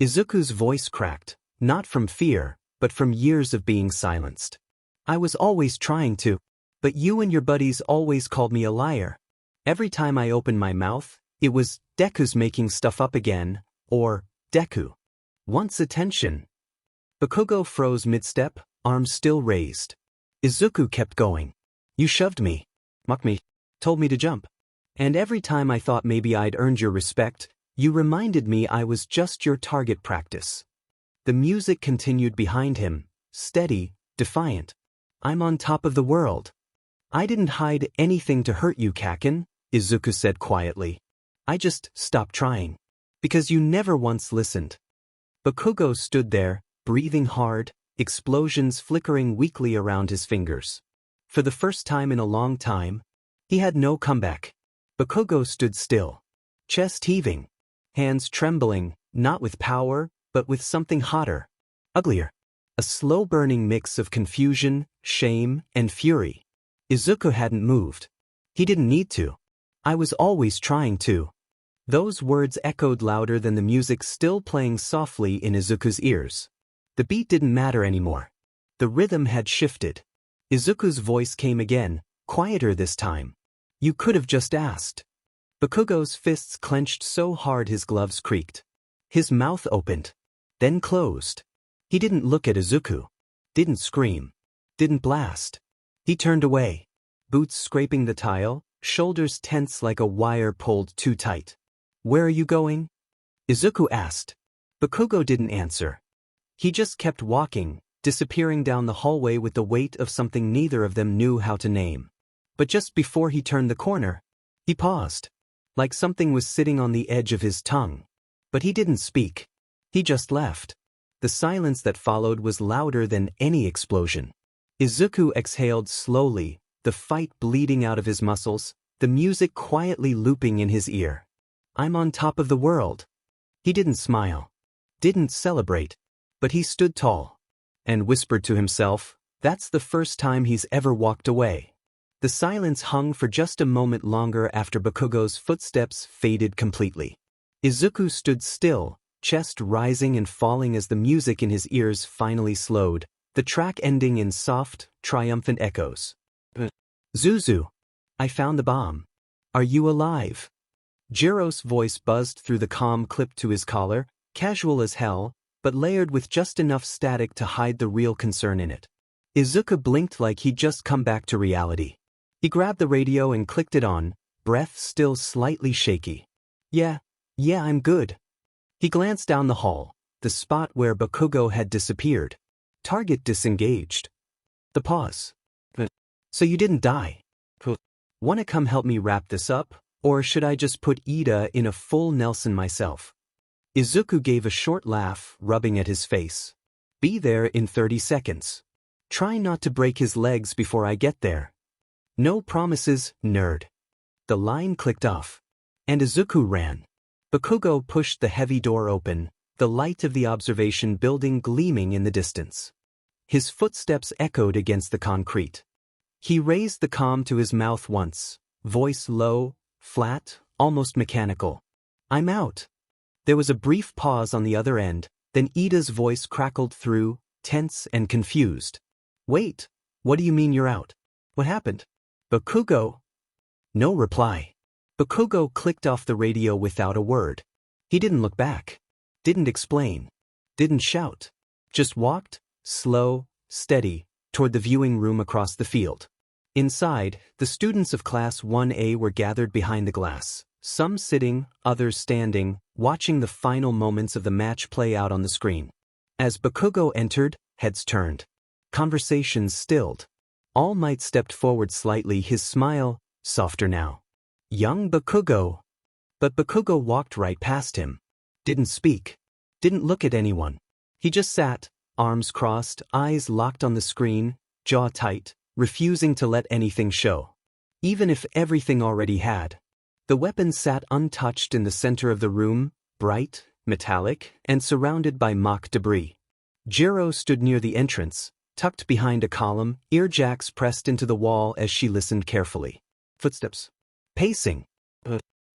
Izuku's voice cracked, not from fear, but from years of being silenced. I was always trying to, but you and your buddies always called me a liar. Every time I opened my mouth, it was, Deku's making stuff up again, or, Deku wants attention. Bakugo froze mid-step, arms still raised. Izuku kept going. You shoved me, mocked me, told me to jump. And every time I thought maybe I'd earned your respect, you reminded me I was just your target practice. The music continued behind him, steady, defiant. I'm on top of the world. I didn't hide anything to hurt you, Kaken, Izuku said quietly. I just stopped trying. Because you never once listened. Bakugo stood there, breathing hard, explosions flickering weakly around his fingers. For the first time in a long time, he had no comeback. Bakugo stood still, chest heaving, hands trembling, not with power, but with something hotter, uglier. A slow-burning mix of confusion, shame, and fury. Izuku hadn't moved. He didn't need to. I was always trying to. Those words echoed louder than the music still playing softly in Izuku's ears. The beat didn't matter anymore. The rhythm had shifted. Izuku's voice came again, quieter this time. You could have just asked. Bakugo's fists clenched so hard his gloves creaked. His mouth opened, then closed. He didn't look at Izuku. Didn't scream. Didn't blast. He turned away, boots scraping the tile, shoulders tense like a wire pulled too tight. Where are you going? Izuku asked. Bakugo didn't answer. He just kept walking, disappearing down the hallway with the weight of something neither of them knew how to name. But just before he turned the corner, he paused, like something was sitting on the edge of his tongue. But he didn't speak. He just left. The silence that followed was louder than any explosion. Izuku exhaled slowly, the fight bleeding out of his muscles, the music quietly looping in his ear. I'm on top of the world. He didn't smile. Didn't celebrate. But he stood tall. And whispered to himself, that's the first time he's ever walked away. The silence hung for just a moment longer after Bakugo's footsteps faded completely. Izuku stood still, chest rising and falling as the music in his ears finally slowed, the track ending in soft, triumphant echoes. Zuzu. I found the bomb. Are you alive? Jiro's voice buzzed through the comm clipped to his collar, casual as hell, but layered with just enough static to hide the real concern in it. Izuku blinked like he'd just come back to reality. He grabbed the radio and clicked it on, breath still slightly shaky. Yeah, I'm good. He glanced down the hall, the spot where Bakugo had disappeared. Target disengaged. The pause. So you didn't die? Wanna come help me wrap this up, or should I just put Ida in a full Nelson myself? Izuku gave a short laugh, rubbing at his face. Be there in 30 seconds. Try not to break his legs before I get there. No promises, nerd. The line clicked off. And Izuku ran. Bakugo pushed the heavy door open, the light of the observation building gleaming in the distance. His footsteps echoed against the concrete. He raised the comm to his mouth once, voice low, flat, almost mechanical. I'm out. There was a brief pause on the other end, then Ida's voice crackled through, tense and confused. Wait, what do you mean you're out? What happened? Bakugo? No reply. Bakugo clicked off the radio without a word. He didn't look back. Didn't explain. Didn't shout. Just walked, slow, steady, toward the viewing room across the field. Inside, the students of Class 1A were gathered behind the glass, some sitting, others standing, watching the final moments of the match play out on the screen. As Bakugo entered, heads turned. Conversations stilled. All Might stepped forward slightly, his smile, softer now. Young Bakugo. But Bakugo walked right past him. Didn't speak. Didn't look at anyone. He just sat, arms crossed, eyes locked on the screen, jaw tight, refusing to let anything show. Even if everything already had. The weapon sat untouched in the center of the room, bright, metallic, and surrounded by mock debris. Jiro stood near the entrance, tucked behind a column, earjacks pressed into the wall as she listened carefully. Footsteps. Pacing.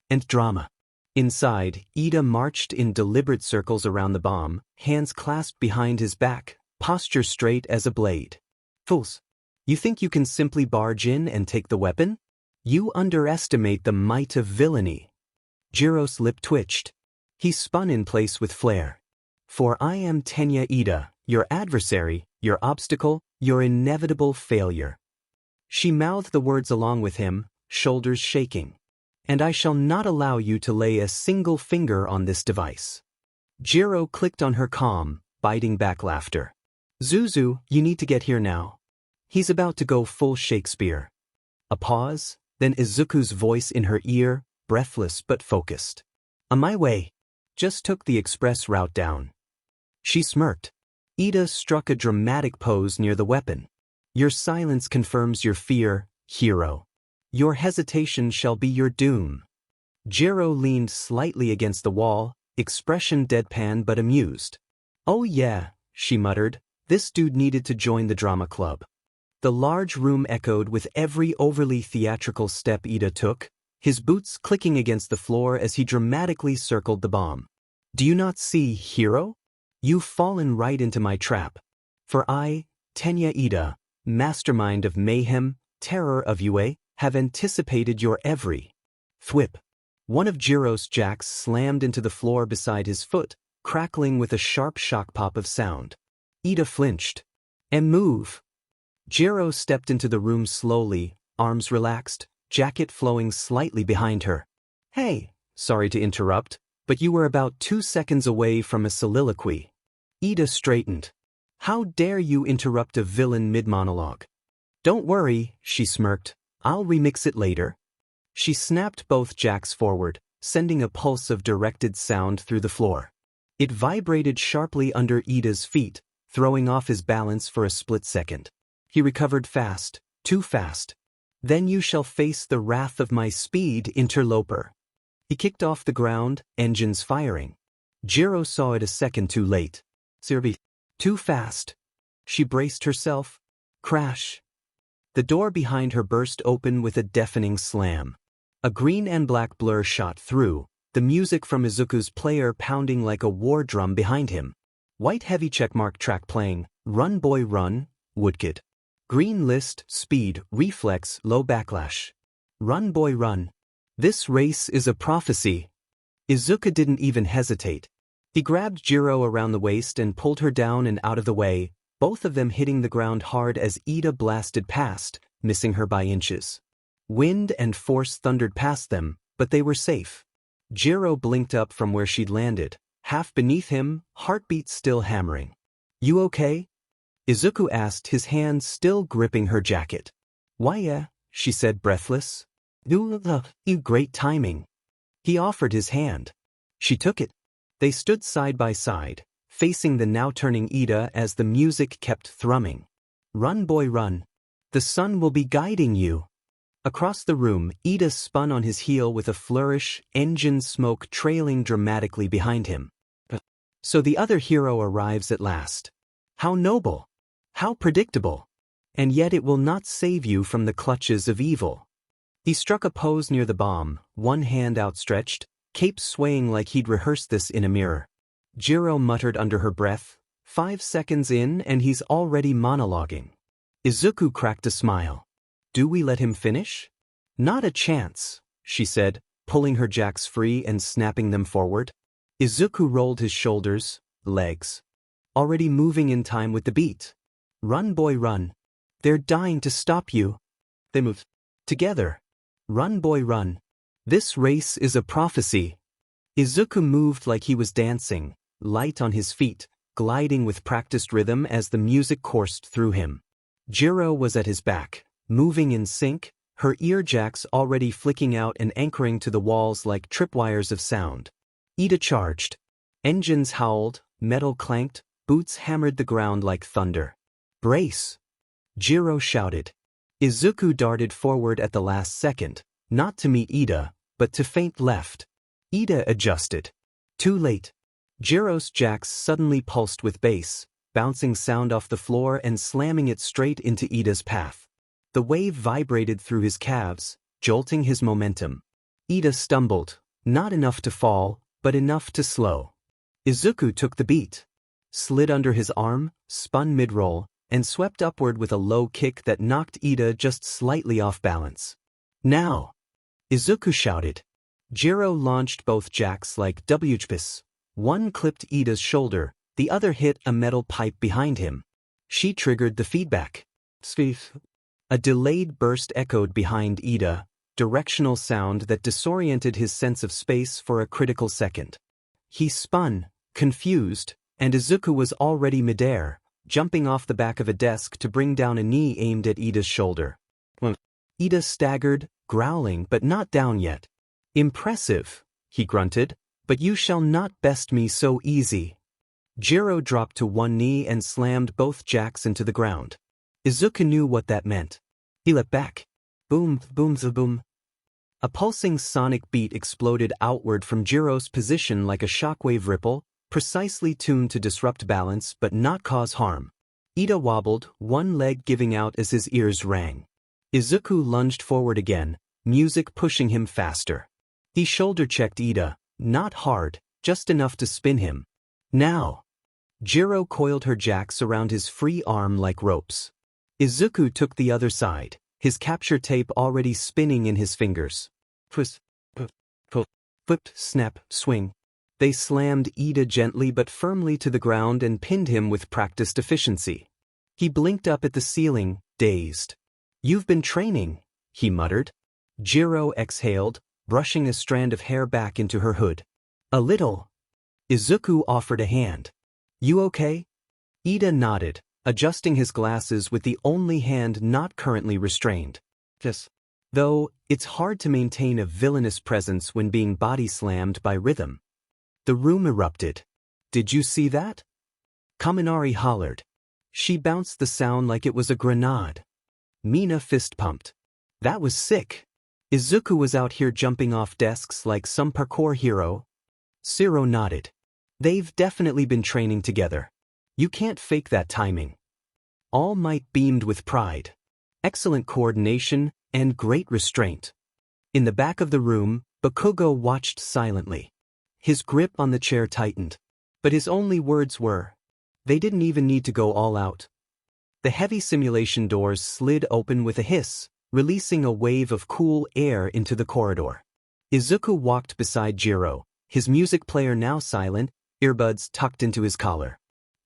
And drama. Inside, Ida marched in deliberate circles around the bomb, hands clasped behind his back, posture straight as a blade. Fools. You think you can simply barge in and take the weapon? You underestimate the might of villainy. Jiro's lip twitched. He spun in place with flair. For I am Tenya Ida, your adversary, your obstacle, your inevitable failure. She mouthed the words along with him, shoulders shaking. And I shall not allow you to lay a single finger on this device. Jiro clicked on her comm, biting back laughter. Zuzu, you need to get here now. He's about to go full Shakespeare. A pause, then Izuku's voice in her ear, breathless but focused. On my way. Just took the express route down. She smirked. Ida struck a dramatic pose near the weapon. Your silence confirms your fear, hero. Your hesitation shall be your doom. Jiro leaned slightly against the wall, expression deadpan but amused. Oh yeah, she muttered, this dude needed to join the drama club. The large room echoed with every overly theatrical step Ida took, his boots clicking against the floor as he dramatically circled the bomb. Do you not see, hero? You've fallen right into my trap. For I, Tenya Ida, mastermind of mayhem, terror of UA, have anticipated your every thwip. One of Jiro's jacks slammed into the floor beside his foot, crackling with a sharp shock pop of sound. Ida flinched. And move. Jiro stepped into the room slowly, arms relaxed, jacket flowing slightly behind her. Hey, sorry to interrupt, but you were about 2 seconds away from a soliloquy. Ida straightened. How dare you interrupt a villain mid-monologue? Don't worry, she smirked. I'll remix it later. She snapped both jacks forward, sending a pulse of directed sound through the floor. It vibrated sharply under Ida's feet, throwing off his balance for a split second. He recovered fast, too fast. Then you shall face the wrath of my speed, interloper. He kicked off the ground, engines firing. Jiro saw it a second too late. Sirbi. Too fast. She braced herself. Crash. The door behind her burst open with a deafening slam. A green and black blur shot through, the music from Izuku's player pounding like a war drum behind him. White heavy checkmark track playing, Run Boy Run, Woodkid. Green list, speed, reflex, low backlash. Run Boy Run. This race is a prophecy. Izuku didn't even hesitate. He grabbed Jiro around the waist and pulled her down and out of the way, both of them hitting the ground hard as Ida blasted past, missing her by inches. Wind and force thundered past them, but they were safe. Jiro blinked up from where she'd landed, half beneath him, heartbeat still hammering. "You okay?" Izuku asked, his hands still gripping her jacket. "Why yeah," she said breathless. You great timing." He offered his hand. She took it. They stood side by side, facing the now turning Ida as the music kept thrumming. "Run boy run. The sun will be guiding you." Across the room, Ida spun on his heel with a flourish, engine smoke trailing dramatically behind him. So the other hero arrives at last. How noble! How predictable! And yet it will not save you from the clutches of evil. He struck a pose near the bomb, one hand outstretched, cape swaying like he'd rehearsed this in a mirror. Jiro muttered under her breath, 5 seconds in and he's already monologuing. Izuku cracked a smile. "Do we let him finish?" "Not a chance," she said, pulling her jacks free and snapping them forward. Izuku rolled his shoulders, legs. Already moving in time with the beat. "Run boy run. They're dying to stop you." They moved. Together. "Run boy run. This race is a prophecy." Izuku moved like he was dancing, light on his feet, gliding with practiced rhythm as the music coursed through him. Jiro was at his back, moving in sync, her ear jacks already flicking out and anchoring to the walls like tripwires of sound. Ida charged. Engines howled, metal clanked, boots hammered the ground like thunder. "Brace!" Jiro shouted. Izuku darted forward at the last second, not to meet Ida, but to feint left. Ida adjusted. Too late. Jiro's jacks suddenly pulsed with bass, bouncing sound off the floor and slamming it straight into Ida's path. The wave vibrated through his calves, jolting his momentum. Ida stumbled, not enough to fall, but enough to slow. Izuku took the beat, slid under his arm, spun mid-roll, and swept upward with a low kick that knocked Ida just slightly off balance. "Now!" Izuku shouted. Jiro launched both jacks like WHPs. One clipped Ida's shoulder, the other hit a metal pipe behind him. She triggered the feedback. A delayed burst echoed behind Ida, directional sound that disoriented his sense of space for a critical second. He spun, confused, and Izuku was already midair, jumping off the back of a desk to bring down a knee aimed at Ida's shoulder. Ida staggered, growling but not down yet. "Impressive," he grunted, "but you shall not best me so easy." Jiro dropped to one knee and slammed both jacks into the ground. Izuku knew what that meant. He leapt back. Boom, boom, zaboom. A pulsing sonic beat exploded outward from Jiro's position like a shockwave ripple, precisely tuned to disrupt balance but not cause harm. Ida wobbled, one leg giving out as his ears rang. Izuku lunged forward again, music pushing him faster. He shoulder-checked Ida, not hard, just enough to spin him. "Now!" Jiro coiled her jacks around his free arm like ropes. Izuku took the other side, his capture tape already spinning in his fingers. Twist, flip, snap, swing. They slammed Ida gently but firmly to the ground and pinned him with practiced efficiency. He blinked up at the ceiling, dazed. "You've been training," he muttered. Jiro exhaled, brushing a strand of hair back into her hood. "A little." Izuku offered a hand. "You okay?" Ida nodded, adjusting his glasses with the only hand not currently restrained. "Yes." Though, it's hard to maintain a villainous presence when being body-slammed by rhythm. The room erupted. "Did you see that?" Kaminari hollered. She bounced the sound like it was a grenade. Mina fist-pumped. "That was sick." Izuku was out here jumping off desks like some parkour hero. Zero nodded. "They've definitely been training together. You can't fake that timing." All Might beamed with pride. Excellent coordination and great restraint. In the back of the room, Bakugo watched silently. His grip on the chair tightened. But his only words were, "They didn't even need to go all out." The heavy simulation doors slid open with a hiss, releasing a wave of cool air into the corridor. Izuku walked beside Jiro, his music player now silent, earbuds tucked into his collar.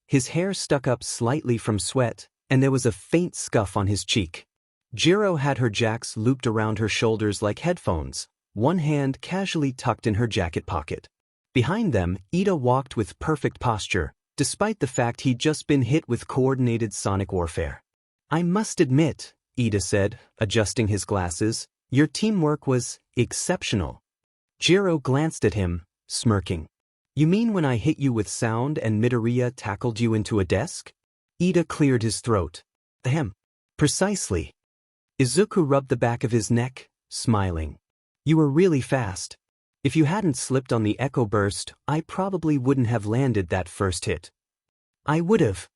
His hair stuck up slightly from sweat, and there was a faint scuff on his cheek. Jiro had her jacks looped around her shoulders like headphones, one hand casually tucked in her jacket pocket. Behind them, Ida walked with perfect posture, despite the fact he'd just been hit with coordinated sonic warfare. "I must admit," Ida said, adjusting his glasses, "your teamwork was exceptional." Jiro glanced at him, smirking. "You mean when I hit you with sound and Midoriya tackled you into a desk?" Ida cleared his throat. "Ahem. Precisely." Izuku rubbed the back of his neck, smiling. "You were really fast. If you hadn't slipped on the echo burst, I probably wouldn't have landed that first hit." "I would've,"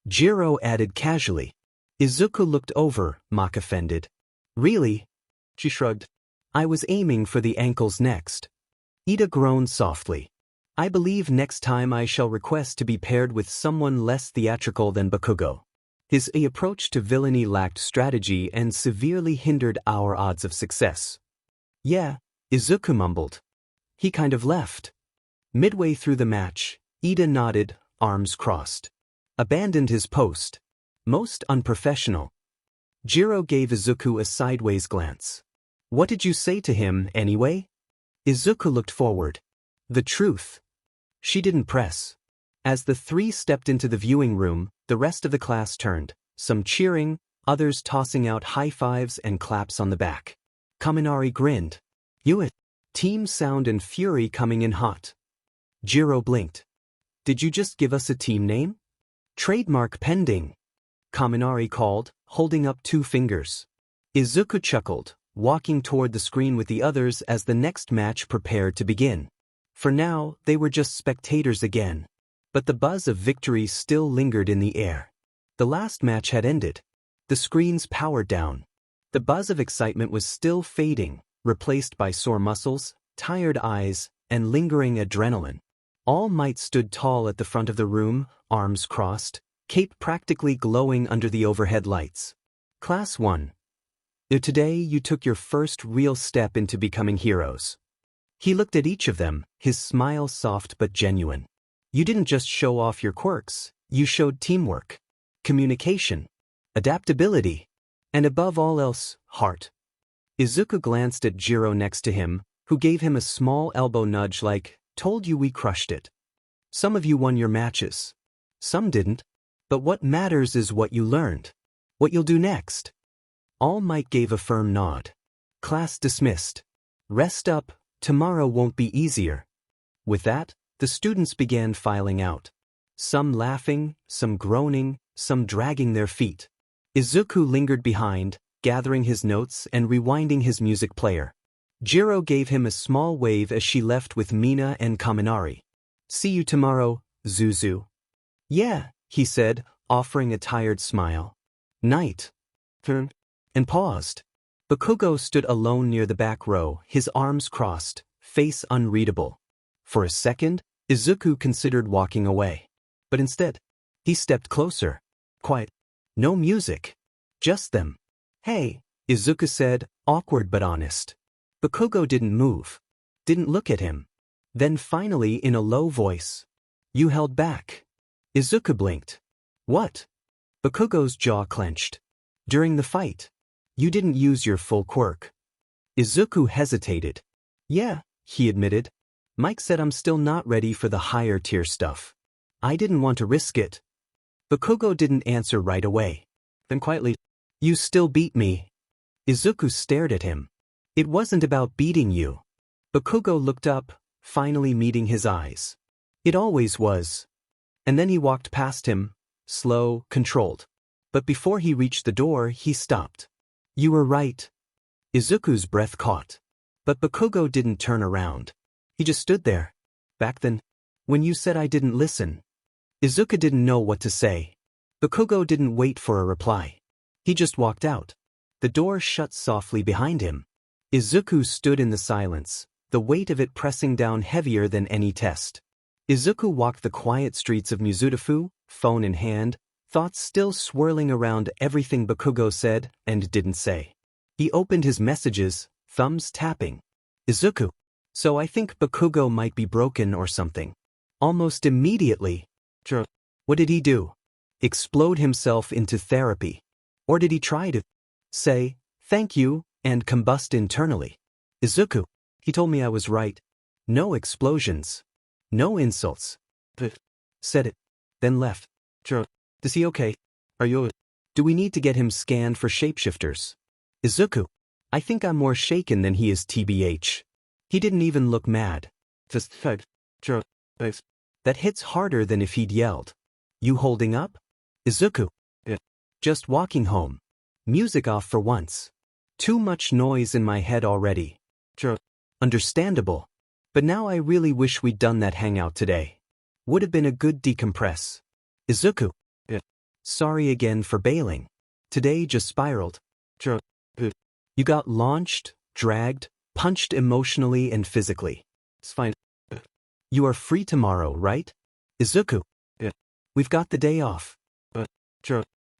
Jiro added casually. Izuku looked over, mock offended. "Really?" She shrugged. "I was aiming for the ankles next." Ida groaned softly. "I believe next time I shall request to be paired with someone less theatrical than Bakugo." His approach to villainy lacked strategy and severely hindered our odds of success. "Yeah," Izuku mumbled. "He kind of left." Midway through the match, Ida nodded, arms crossed. "Abandoned his post. Most unprofessional." Jiro gave Izuku a sideways glance. "What did you say to him, anyway?" Izuku looked forward. "The truth." She didn't press. As the three stepped into the viewing room, the rest of the class turned, some cheering, others tossing out high fives and claps on the back. Kaminari grinned. "You it. Team Sound and Fury coming in hot." Jiro blinked. "Did you just give us a team name?" "Trademark pending," Kaminari called, holding up 2 fingers. Izuku chuckled, walking toward the screen with the others as the next match prepared to begin. For now, they were just spectators again. But the buzz of victory still lingered in the air. The last match had ended. The screens powered down. The buzz of excitement was still fading, replaced by sore muscles, tired eyes, and lingering adrenaline. All Might stood tall at the front of the room, arms crossed, cape practically glowing under the overhead lights. "Class 1. Today you took your first real step into becoming heroes." He looked at each of them, his smile soft but genuine. "You didn't just show off your quirks, you showed teamwork, communication, adaptability, and above all else, heart." Izuku glanced at Jiro next to him, who gave him a small elbow nudge like, "Told you we crushed it. Some of you won your matches. Some didn't. But what matters is what you learned. What you'll do next." All Might gave a firm nod. "Class dismissed. Rest up, tomorrow won't be easier." With that, the students began filing out. Some laughing, some groaning, some dragging their feet. Izuku lingered behind, gathering his notes and rewinding his music player. Jiro gave him a small wave as she left with Mina and Kaminari. "See you tomorrow, Zuzu." "Yeah," he said, offering a tired smile. "Night." Turned and paused. Bakugo stood alone near the back row, his arms crossed, face unreadable. For a second, Izuku considered walking away. But instead, he stepped closer. Quiet. No music. Just them. "Hey," Izuku said, awkward but honest. Bakugo didn't move. Didn't look at him. Then finally in a low voice. "You held back." Izuku blinked. "What?" Bakugo's jaw clenched. "During the fight. You didn't use your full quirk." Izuku hesitated. "Yeah," he admitted. "Mike said I'm still not ready for the higher tier stuff. I didn't want to risk it." Bakugo didn't answer right away. Then quietly, "You still beat me." Izuku stared at him. "It wasn't about beating you." Bakugo looked up, finally meeting his eyes. "It always was." And then he walked past him, slow, controlled. But before he reached the door, he stopped. "You were right." Izuku's breath caught. But Bakugo didn't turn around. He just stood there. "Back then, when you said I didn't listen." Izuku didn't know what to say. Bakugo didn't wait for a reply. He just walked out. The door shut softly behind him. Izuku stood in the silence, the weight of it pressing down heavier than any test. Izuku walked the quiet streets of Mizudafu, phone in hand, thoughts still swirling around everything Bakugo said and didn't say. He opened his messages, thumbs tapping. "Izuku. So I think Bakugo might be broken or something." Almost immediately. What did he do? Explode himself into therapy? Or did he try to say, thank you, and combust internally? Izuku, he told me I was right. No explosions. No insults. Said it. Then left. Is he okay? Are you? Do we need to get him scanned for shapeshifters? Izuku, I think I'm more shaken than he is tbh. He didn't even look mad. That hits harder than if he'd yelled. You holding up? Izuku. Just walking home. Music off for once. Too much noise in my head already. Understandable. But now I really wish we'd done that hangout today. Would have been a good decompress. Izuku. Sorry again for bailing. Today just spiraled. You got launched, dragged, punched emotionally and physically. It's fine. You are free tomorrow, right? Izuku. We've got the day off.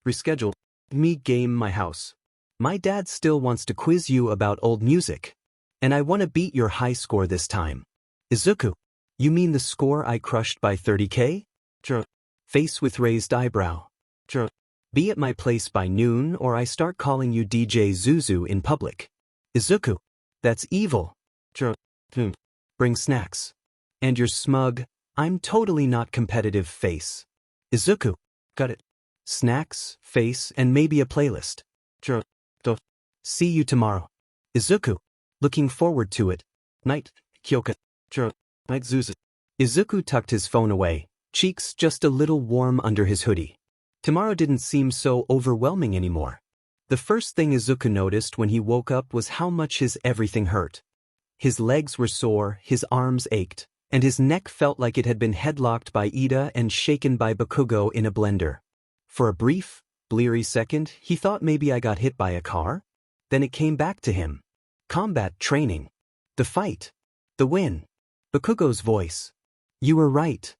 Reschedule. Me game my house. My dad still wants to quiz you about old music. And I want to beat your high score this time. Izuku. You mean the score I crushed by 30k? Face with raised eyebrow. Be at my place by noon or I start calling you DJ Zuzu in public. Izuku. That's evil. Bring snacks. And your smug, I'm totally not competitive face. Izuku. Got it. Snacks, face, and maybe a playlist. See you tomorrow. Izuku. Looking forward to it. Night, Kyoka. Night Zuzu. Izuku tucked his phone away, cheeks just a little warm under his hoodie. Tomorrow didn't seem so overwhelming anymore. The first thing Izuku noticed when he woke up was how much his everything hurt. His legs were sore, his arms ached, and his neck felt like it had been headlocked by Ida and shaken by Bakugo in a blender. For a brief, bleary second, he thought maybe I got hit by a car. Then it came back to him. Combat training. The fight. The win. Bakugo's voice. You were right.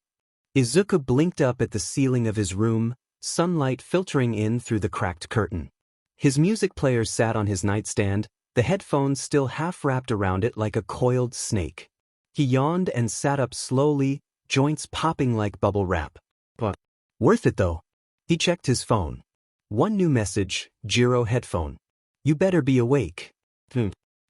Izuku blinked up at the ceiling of his room, sunlight filtering in through the cracked curtain. His music player sat on his nightstand, the headphones still half wrapped around it like a coiled snake. He yawned and sat up slowly, joints popping like bubble wrap. Worth it though. He checked his phone. One new message, Jiro headphone. You better be awake.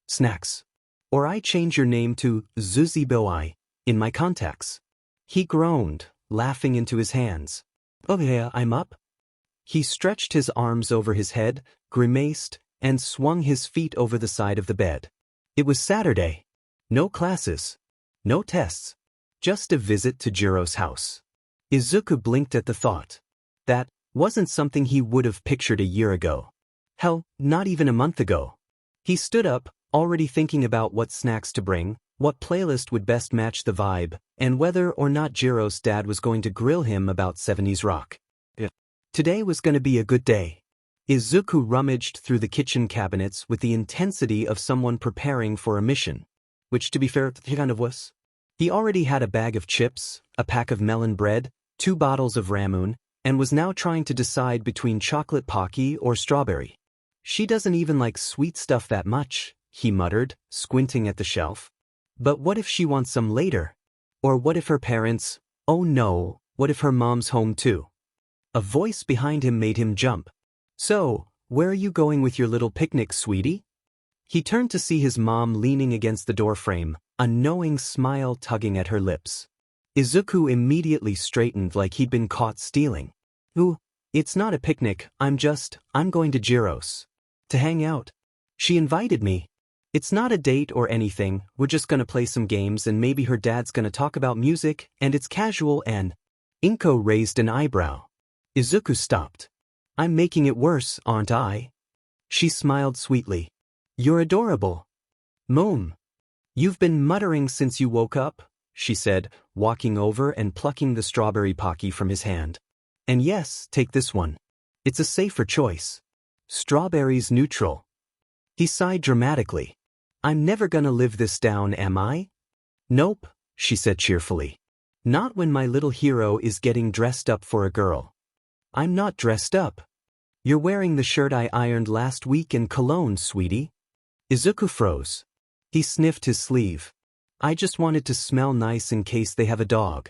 Snacks. Or I change your name to Zuziboi in my contacts. He groaned, laughing into his hands. Oh yeah, I'm up. He stretched his arms over his head, grimaced, and swung his feet over the side of the bed. It was Saturday. No classes. No tests. Just a visit to Jiro's house. Izuku blinked at the thought. That wasn't something he would have pictured a year ago. Hell, not even a month ago. He stood up, already thinking about what snacks to bring, what playlist would best match the vibe, and whether or not Jiro's dad was going to grill him about 70s rock. Today was going to be a good day. Izuku rummaged through the kitchen cabinets with the intensity of someone preparing for a mission. Which, to be fair, he kind of was. He already had a bag of chips, a pack of melon bread, 2 bottles of ramen, and was now trying to decide between chocolate Pocky or strawberry. She doesn't even like sweet stuff that much, he muttered, squinting at the shelf. But what if she wants some later? Or what if her parents, oh no, what if her mom's home too? A voice behind him made him jump. So, where are you going with your little picnic, sweetie? He turned to see his mom leaning against the doorframe, a knowing smile tugging at her lips. Izuku immediately straightened like he'd been caught stealing. Ooh, it's not a picnic, I'm going to Jiro's. To hang out. She invited me. It's not a date or anything, we're just gonna play some games and maybe her dad's gonna talk about music, and it's casual and… Inko raised an eyebrow. Izuku stopped. I'm making it worse, aren't I? She smiled sweetly. You're adorable. Mom. You've been muttering since you woke up, she said, walking over and plucking the strawberry Pocky from his hand. And yes, take this one. It's a safer choice. Strawberries neutral. He sighed dramatically. I'm never gonna live this down, am I? Nope, she said cheerfully. Not when my little hero is getting dressed up for a girl. I'm not dressed up. You're wearing the shirt I ironed last week and cologne, sweetie. Izuku froze. He sniffed his sleeve. I just wanted to smell nice in case they have a dog.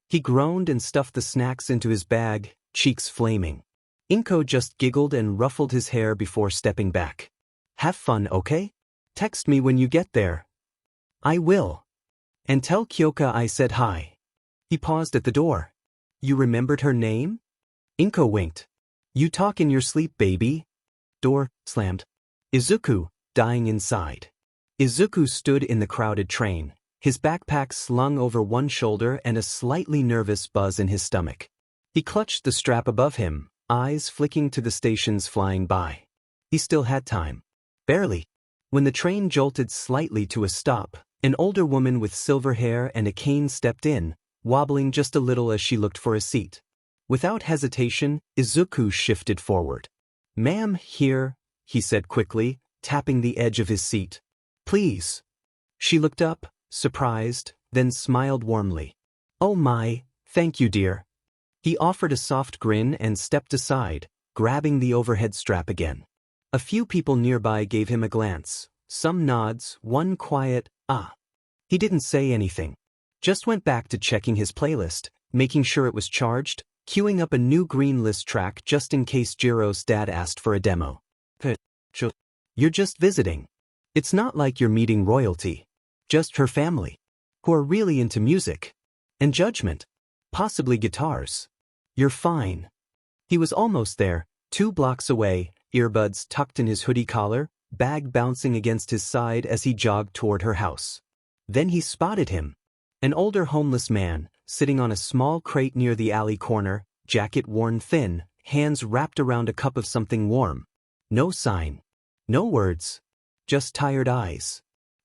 He groaned and stuffed the snacks into his bag, cheeks flaming. Inko just giggled and ruffled his hair before stepping back. Have fun, okay? Text me when you get there. I will. And tell Kyoka I said hi. He paused at the door. You remembered her name? Inko winked. You talk in your sleep, baby. Door slammed. Izuku, dying inside. Izuku stood in the crowded train, his backpack slung over one shoulder and a slightly nervous buzz in his stomach. He clutched the strap above him, eyes flicking to the stations flying by. He still had time. Barely. When the train jolted slightly to a stop, an older woman with silver hair and a cane stepped in, wobbling just a little as she looked for a seat. Without hesitation, Izuku shifted forward. Ma'am, here, he said quickly, tapping the edge of his seat. Please. She looked up, surprised, then smiled warmly. Oh my, thank you, dear. He offered a soft grin and stepped aside, grabbing the overhead strap again. A few people nearby gave him a glance, some nods, one quiet, ah. He didn't say anything. Just went back to checking his playlist, making sure it was charged, queuing up a new green list track just in case Jiro's dad asked for a demo. You're just visiting. It's not like you're meeting royalty. Just her family. Who are really into music. And judgment. Possibly guitars. You're fine. He was almost there, 2 blocks away, earbuds tucked in his hoodie collar, bag bouncing against his side as he jogged toward her house. Then he spotted him. An older homeless man, sitting on a small crate near the alley corner, jacket worn thin, hands wrapped around a cup of something warm. No sign. No words. Just tired eyes.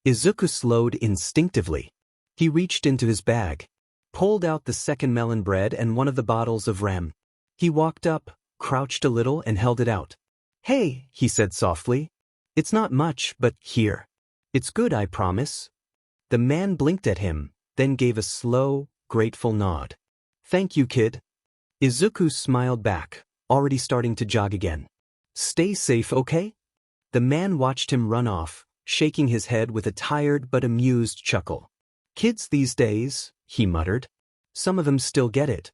Izuku slowed instinctively. He reached into his bag, pulled out the second melon bread and one of the bottles of ram. He walked up, crouched a little and held it out. Hey, he said softly. It's not much, but here. It's good, I promise. The man blinked at him, then gave a slow, grateful nod. Thank you, kid. Izuku smiled back, already starting to jog again. Stay safe, okay? The man watched him run off, shaking his head with a tired but amused chuckle. Kids these days, he muttered. Some of them still get it.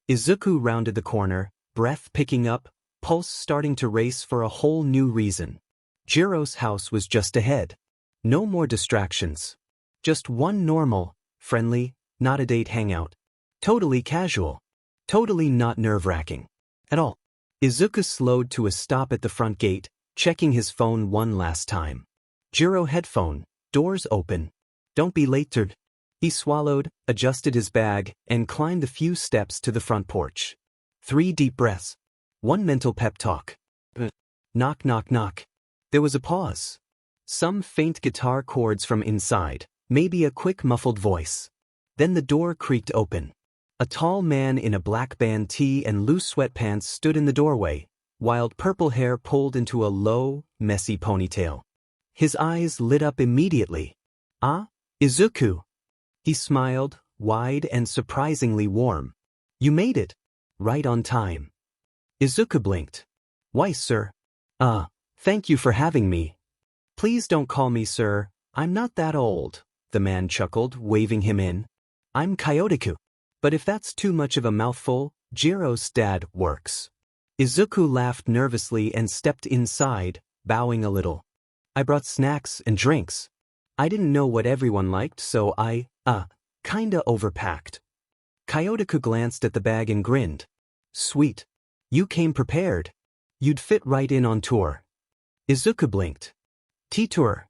Izuku rounded the corner, breath picking up, pulse starting to race for a whole new reason. Jiro's house was just ahead. No more distractions. Just one normal, friendly, not-a-date hangout. Totally casual. Totally not nerve-wracking. At all. Izuku slowed to a stop at the front gate, checking his phone one last time. Jiro headphone, doors open. Don't be late to... He swallowed, adjusted his bag, and climbed a few steps to the front porch. 3 deep breaths. 1 mental pep talk. Knock, knock, knock. There was a pause. Some faint guitar chords from inside, maybe a quick muffled voice. Then the door creaked open. A tall man in a black band tee and loose sweatpants stood in the doorway, wild purple hair pulled into a low, messy ponytail. His eyes lit up immediately. Ah, Izuku. He smiled, wide and surprisingly warm. You made it. Right on time. Izuku blinked. Why, sir? Thank you for having me. Please don't call me sir, I'm not that old, the man chuckled, waving him in. I'm Kyotoku. But if that's too much of a mouthful, Jiro's dad works. Izuku laughed nervously and stepped inside, bowing a little. I brought snacks and drinks. I didn't know what everyone liked, so I, kinda overpacked. Kyotoku glanced at the bag and grinned. Sweet. You came prepared. You'd fit right in on tour. Izuku blinked. T-tour.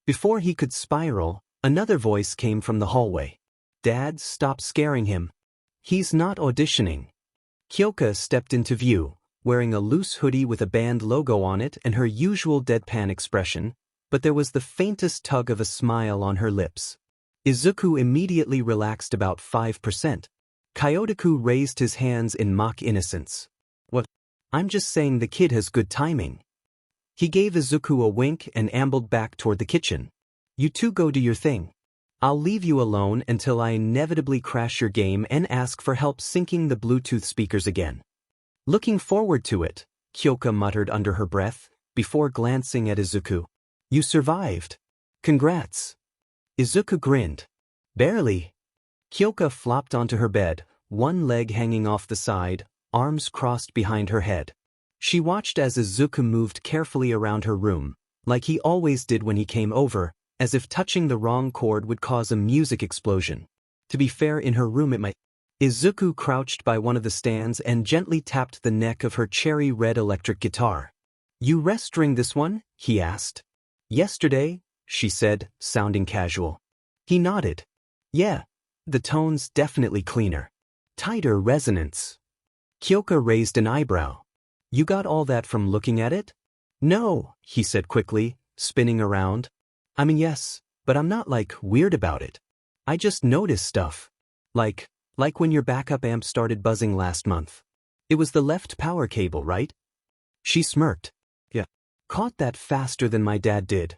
Before he could spiral, another voice came from the hallway. Dad, stop scaring him. He's not auditioning. Kyoka stepped into view, wearing a loose hoodie with a band logo on it and her usual deadpan expression, but there was the faintest tug of a smile on her lips. Izuku immediately relaxed about 5%. Kyotoku raised his hands in mock innocence. What? I'm just saying the kid has good timing. He gave Izuku a wink and ambled back toward the kitchen. You two go do your thing. I'll leave you alone until I inevitably crash your game and ask for help syncing the Bluetooth speakers again. Looking forward to it, Kyoka muttered under her breath, before glancing at Izuku. You survived. Congrats. Izuku grinned. Barely. Kyoka flopped onto her bed, one leg hanging off the side, arms crossed behind her head. She watched as Izuku moved carefully around her room, like he always did when he came over, as if touching the wrong chord would cause a music explosion. To be fair, in her room it might. Izuku crouched by one of the stands and gently tapped the neck of her cherry red electric guitar. "You rest-string this one?" he asked. "Yesterday," she said, sounding casual. He nodded. "Yeah. The tone's definitely cleaner. Tighter resonance." Kyoka raised an eyebrow. "You got all that from looking at it?" "No," he said quickly, spinning around. "I mean, yes, but I'm not, weird about it. I just noticed stuff. Like when your backup amp started buzzing last month. It was the left power cable, right?" She smirked. "Yeah. Caught that faster than my dad did."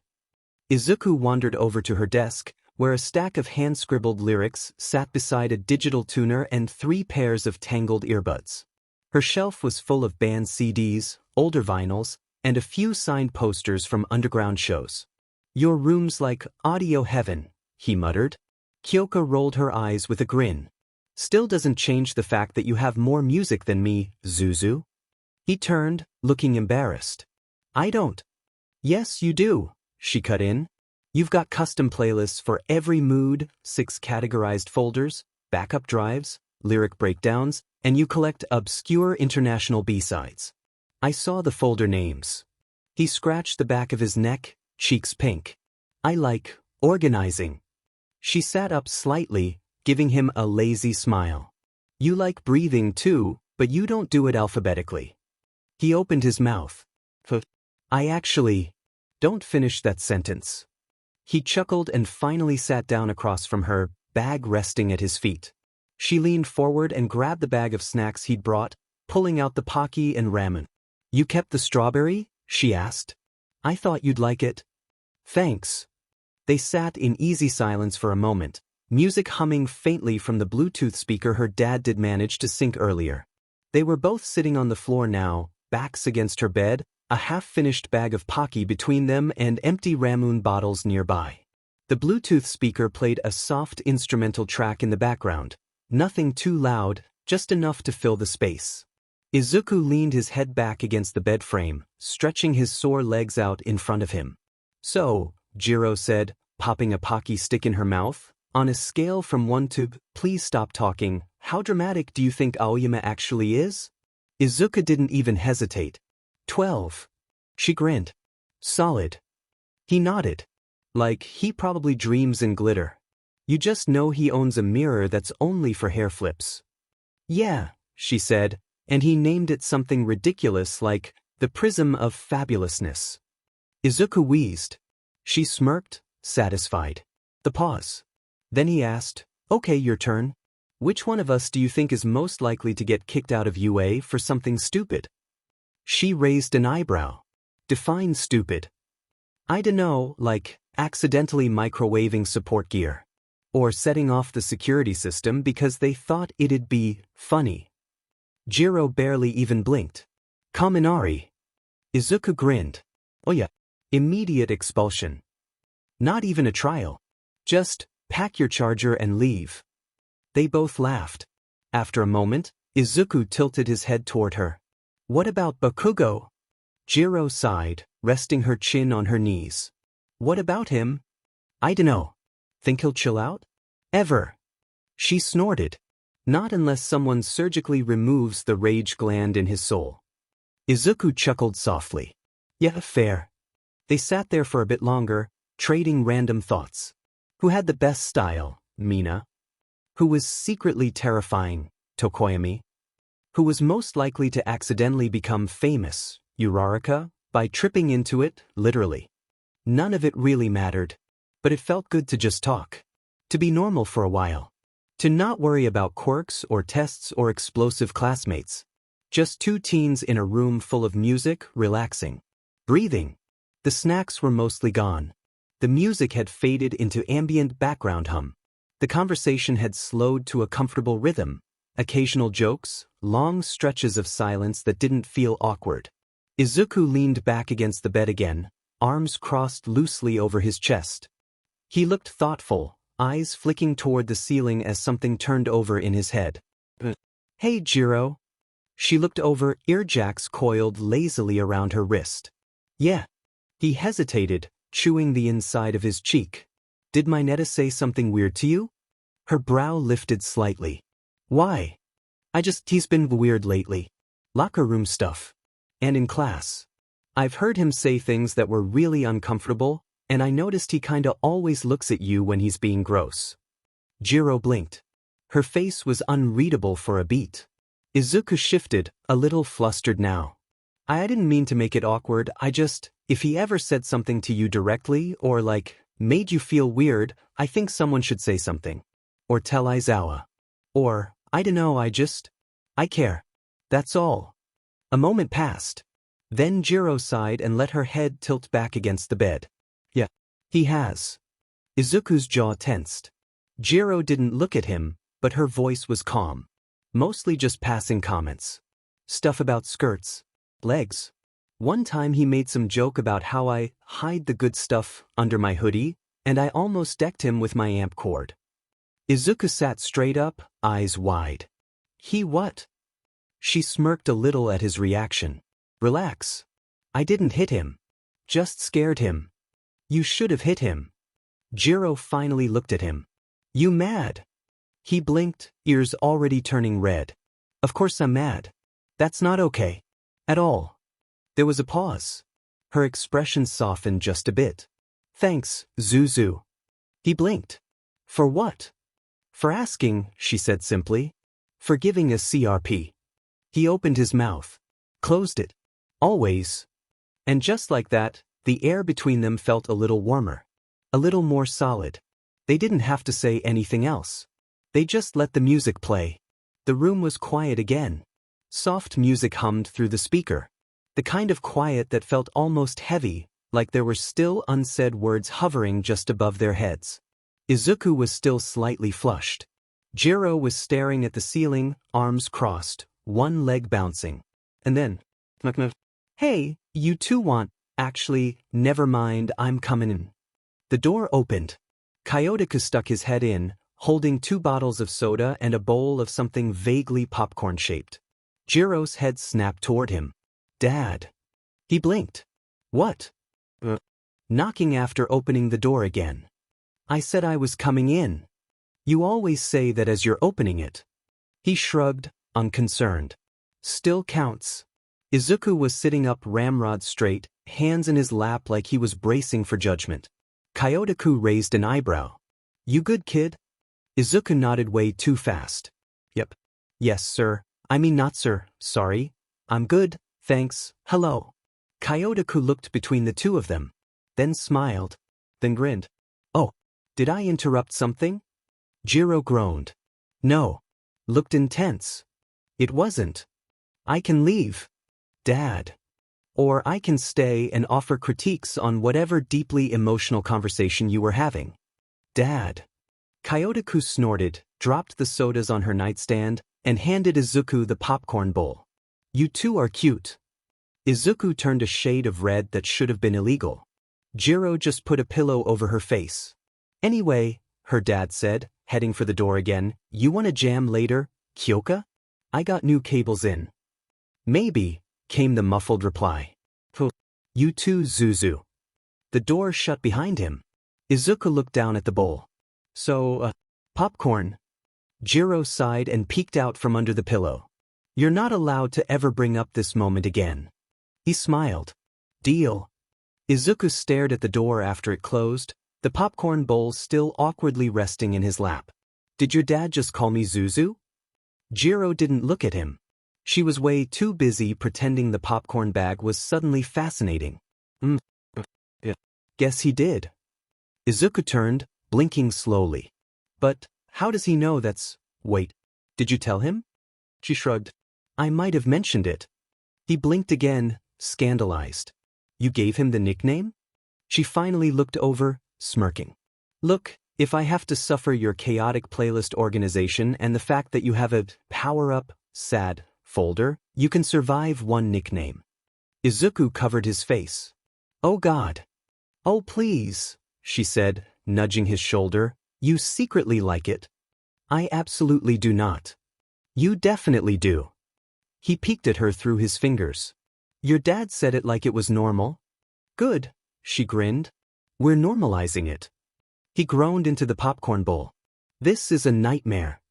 Izuku wandered over to her desk, where a stack of hand-scribbled lyrics sat beside a digital tuner and 3 pairs of tangled earbuds. Her shelf was full of band CDs, older vinyls, and a few signed posters from underground shows. "Your room's like audio heaven," he muttered. Kyoka rolled her eyes with a grin. "Still doesn't change the fact that you have more music than me, Zuzu." He turned, looking embarrassed. "I don't." "Yes, you do," she cut in. "You've got custom playlists for every mood, 6 categorized folders, backup drives, lyric breakdowns, and you collect obscure international B-sides. I saw the folder names." He scratched the back of his neck, cheeks pink. "I like organizing." She sat up slightly, giving him a lazy smile. "You like breathing too, but you don't do it alphabetically." He opened his mouth. "I actually..." "Don't finish that sentence." He chuckled and finally sat down across from her, bag resting at his feet. She leaned forward and grabbed the bag of snacks he'd brought, pulling out the Pocky and ramen. "You kept the strawberry?" she asked. "I thought you'd like it." "Thanks." They sat in easy silence for a moment, music humming faintly from the Bluetooth speaker her dad did manage to sync earlier. They were both sitting on the floor now, backs against her bed, a half-finished bag of Pocky between them and empty ramen bottles nearby. The Bluetooth speaker played a soft instrumental track in the background, nothing too loud, just enough to fill the space. Izuku leaned his head back against the bed frame, stretching his sore legs out in front of him. "So," Jiro said, popping a Pocky stick in her mouth, "on a scale from 1 to, please stop talking, how dramatic do you think Aoyama actually is?" Izuku didn't even hesitate. 12. She grinned. "Solid." He nodded. "Like, he probably dreams in glitter. You just know he owns a mirror that's only for hair flips." "Yeah," she said, and he named it something ridiculous like the Prism of Fabulousness. Izuku wheezed. She smirked, satisfied. The pause. Then he asked, "Okay, your turn. Which one of us do you think is most likely to get kicked out of UA for something stupid?" She raised an eyebrow. "Define stupid." "I dunno, like accidentally microwaving support gear. Or setting off the security system because they thought it'd be funny." Jiro barely even blinked. "Kaminari." Izuku grinned. "Oh yeah. Immediate expulsion. Not even a trial. Just pack your charger and leave." They both laughed. After a moment, Izuku tilted his head toward her. "What about Bakugo?" Jiro sighed, resting her chin on her knees. "What about him?" "I dunno. Think he'll chill out? Ever?" She snorted. "Not unless someone surgically removes the rage gland in his soul." Izuku chuckled softly. "Yeah, fair." They sat there for a bit longer, trading random thoughts. Who had the best style, Mina? Who was secretly terrifying, Tokoyami? Who was most likely to accidentally become famous, Uraraka, by tripping into it, literally? None of it really mattered. But it felt good to just talk. To be normal for a while. To not worry about quirks or tests or explosive classmates. Just 2 teens in a room full of music, relaxing. Breathing. The snacks were mostly gone. The music had faded into ambient background hum. The conversation had slowed to a comfortable rhythm. Occasional jokes, long stretches of silence that didn't feel awkward. Izuku leaned back against the bed again, arms crossed loosely over his chest. He looked thoughtful, eyes flicking toward the ceiling as something turned over in his head. Hey, Jiro. She looked over, earjacks coiled lazily around her wrist. Yeah. He hesitated, chewing the inside of his cheek. Did my Netta say something weird to you? Her brow lifted slightly. Why? He's been weird lately. Locker room stuff. And in class. I've heard him say things that were really uncomfortable, and I noticed he kinda always looks at you when he's being gross. Jiro blinked. Her face was unreadable for a beat. Izuku shifted, a little flustered now. I didn't mean to make it awkward, if he ever said something to you directly or made you feel weird, I think someone should say something. Or tell Aizawa. Or, I dunno, I care. That's all. A moment passed. Then Jiro sighed and let her head tilt back against the bed. Yeah. He has. Izuku's jaw tensed. Jiro didn't look at him, but her voice was calm. Mostly just passing comments. Stuff about skirts. Legs. One time he made some joke about how I hide the good stuff under my hoodie, and I almost decked him with my amp cord. Izuku sat straight up, eyes wide. He what? She smirked a little at his reaction. Relax. I didn't hit him. Just scared him. You should have hit him. Jiro finally looked at him. You mad? He blinked, ears already turning red. Of course I'm mad. That's not okay. At all. There was a pause. Her expression softened just a bit. Thanks, Zuzu. He blinked. For what? For asking, she said simply. For giving us CRP. He opened his mouth. Closed it. Always. And just like that, the air between them felt a little warmer. A little more solid. They didn't have to say anything else. They just let the music play. The room was quiet again. Soft music hummed through the speaker. The kind of quiet that felt almost heavy, like there were still unsaid words hovering just above their heads. Izuku was still slightly flushed. Jiro was staring at the ceiling, arms crossed, one leg bouncing. And then, hey, you two want, actually, never mind, I'm coming in. The door opened. Kyotoku stuck his head in, holding 2 bottles of soda and a bowl of something vaguely popcorn-shaped. Jiro's head snapped toward him. Dad. He blinked. What? Knocking after opening the door again. I said I was coming in. You always say that as you're opening it. He shrugged, unconcerned. Still counts. Izuku was sitting up ramrod straight, hands in his lap like he was bracing for judgment. Kyotoku raised an eyebrow. You good, kid? Izuku nodded way too fast. Yep. Yes, sir. I mean not sir, sorry. I'm good, thanks, hello. Kyotoku looked between the two of them. Then smiled. Then grinned. Oh, did I interrupt something? Jiro groaned. No. Looked intense. It wasn't. I can leave. Dad. Or I can stay and offer critiques on whatever deeply emotional conversation you were having. Dad. Kyotoku snorted, dropped the sodas on her nightstand, and handed Izuku the popcorn bowl. You two are cute. Izuku turned a shade of red that should have been illegal. Jiro just put a pillow over her face. Anyway, her dad said, heading for the door again, you wanna jam later, Kyoka? I got new cables in. Maybe, came the muffled reply. You too, Zuzu. The door shut behind him. Izuku looked down at the bowl. So, popcorn. Jiro sighed and peeked out from under the pillow. You're not allowed to ever bring up this moment again. He smiled. Deal. Izuku stared at the door after it closed, the popcorn bowl still awkwardly resting in his lap. Did your dad just call me Zuzu? Jiro didn't look at him. She was way too busy pretending the popcorn bag was suddenly fascinating. Yeah. Guess he did. Izuku turned, blinking slowly. But, how does he know that's... Wait, did you tell him? She shrugged. I might have mentioned it. He blinked again, scandalized. You gave him the nickname? She finally looked over, smirking. Look, if I have to suffer your chaotic playlist organization and the fact that you have a power-up, sad folder, you can survive one nickname. Izuku covered his face. Oh God. Oh please, she said, nudging his shoulder. You secretly like it. I absolutely do not. You definitely do. He peeked at her through his fingers. Your dad said it like it was normal. Good, she grinned. We're normalizing it. He groaned into the popcorn bowl. This is a nightmare.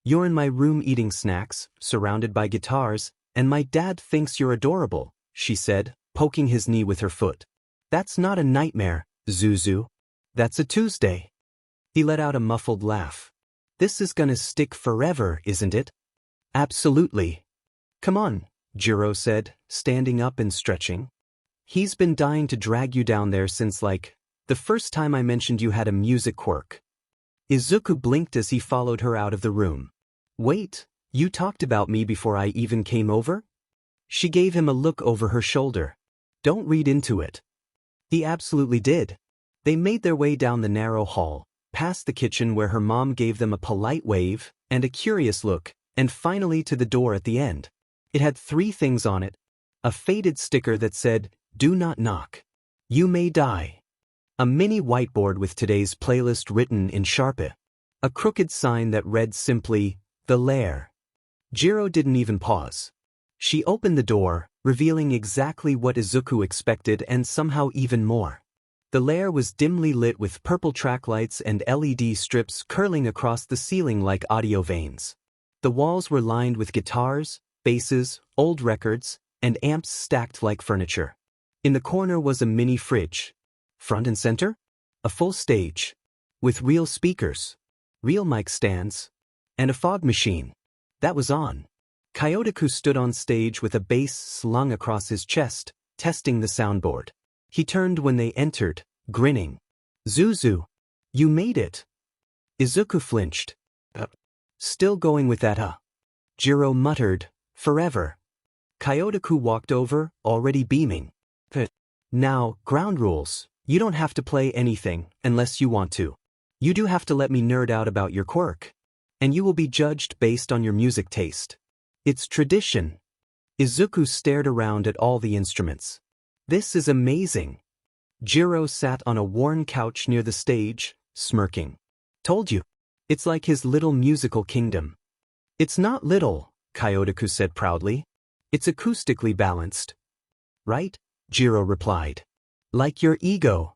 You're in my room eating snacks, surrounded by guitars, and my dad thinks you're adorable, she said, poking his knee with her foot. That's not a nightmare, Zuzu. That's a Tuesday. He let out a muffled laugh. This is gonna stick forever, isn't it? Absolutely. Come on, Jiro said, standing up and stretching. He's been dying to drag you down there since the first time I mentioned you had a music quirk. Izuku blinked as he followed her out of the room. Wait, you talked about me before I even came over? She gave him a look over her shoulder. Don't read into it. He absolutely did. They made their way down the narrow hall, past the kitchen where her mom gave them a polite wave and a curious look, and finally to the door at the end. It had 3 things on it. A faded sticker that said, "Do not knock. You may die." A mini whiteboard with today's playlist written in Sharpie. A crooked sign that read simply, "The Lair." Jiro didn't even pause. She opened the door, revealing exactly what Izuku expected and somehow even more. The lair was dimly lit with purple track lights and LED strips curling across the ceiling like audio veins. The walls were lined with guitars, basses, old records, and amps stacked like furniture. In the corner was a mini fridge. Front and center? A full stage. With real speakers, real mic stands, and a fog machine. That was on. Kyotoku stood on stage with a bass slung across his chest, testing the soundboard. He turned when they entered, grinning. Zuzu, you made it. Izuku flinched. Still going with that, Jiro muttered, forever. Kyotoku walked over, already beaming. Now, ground rules. You don't have to play anything, unless you want to. You do have to let me nerd out about your quirk. And you will be judged based on your music taste. It's tradition. Izuku stared around at all the instruments. This is amazing. Jiro sat on a worn couch near the stage, smirking. Told you. It's like his little musical kingdom. It's not little, Kyotoku said proudly. It's acoustically balanced. Right? Jiro replied. Like your ego.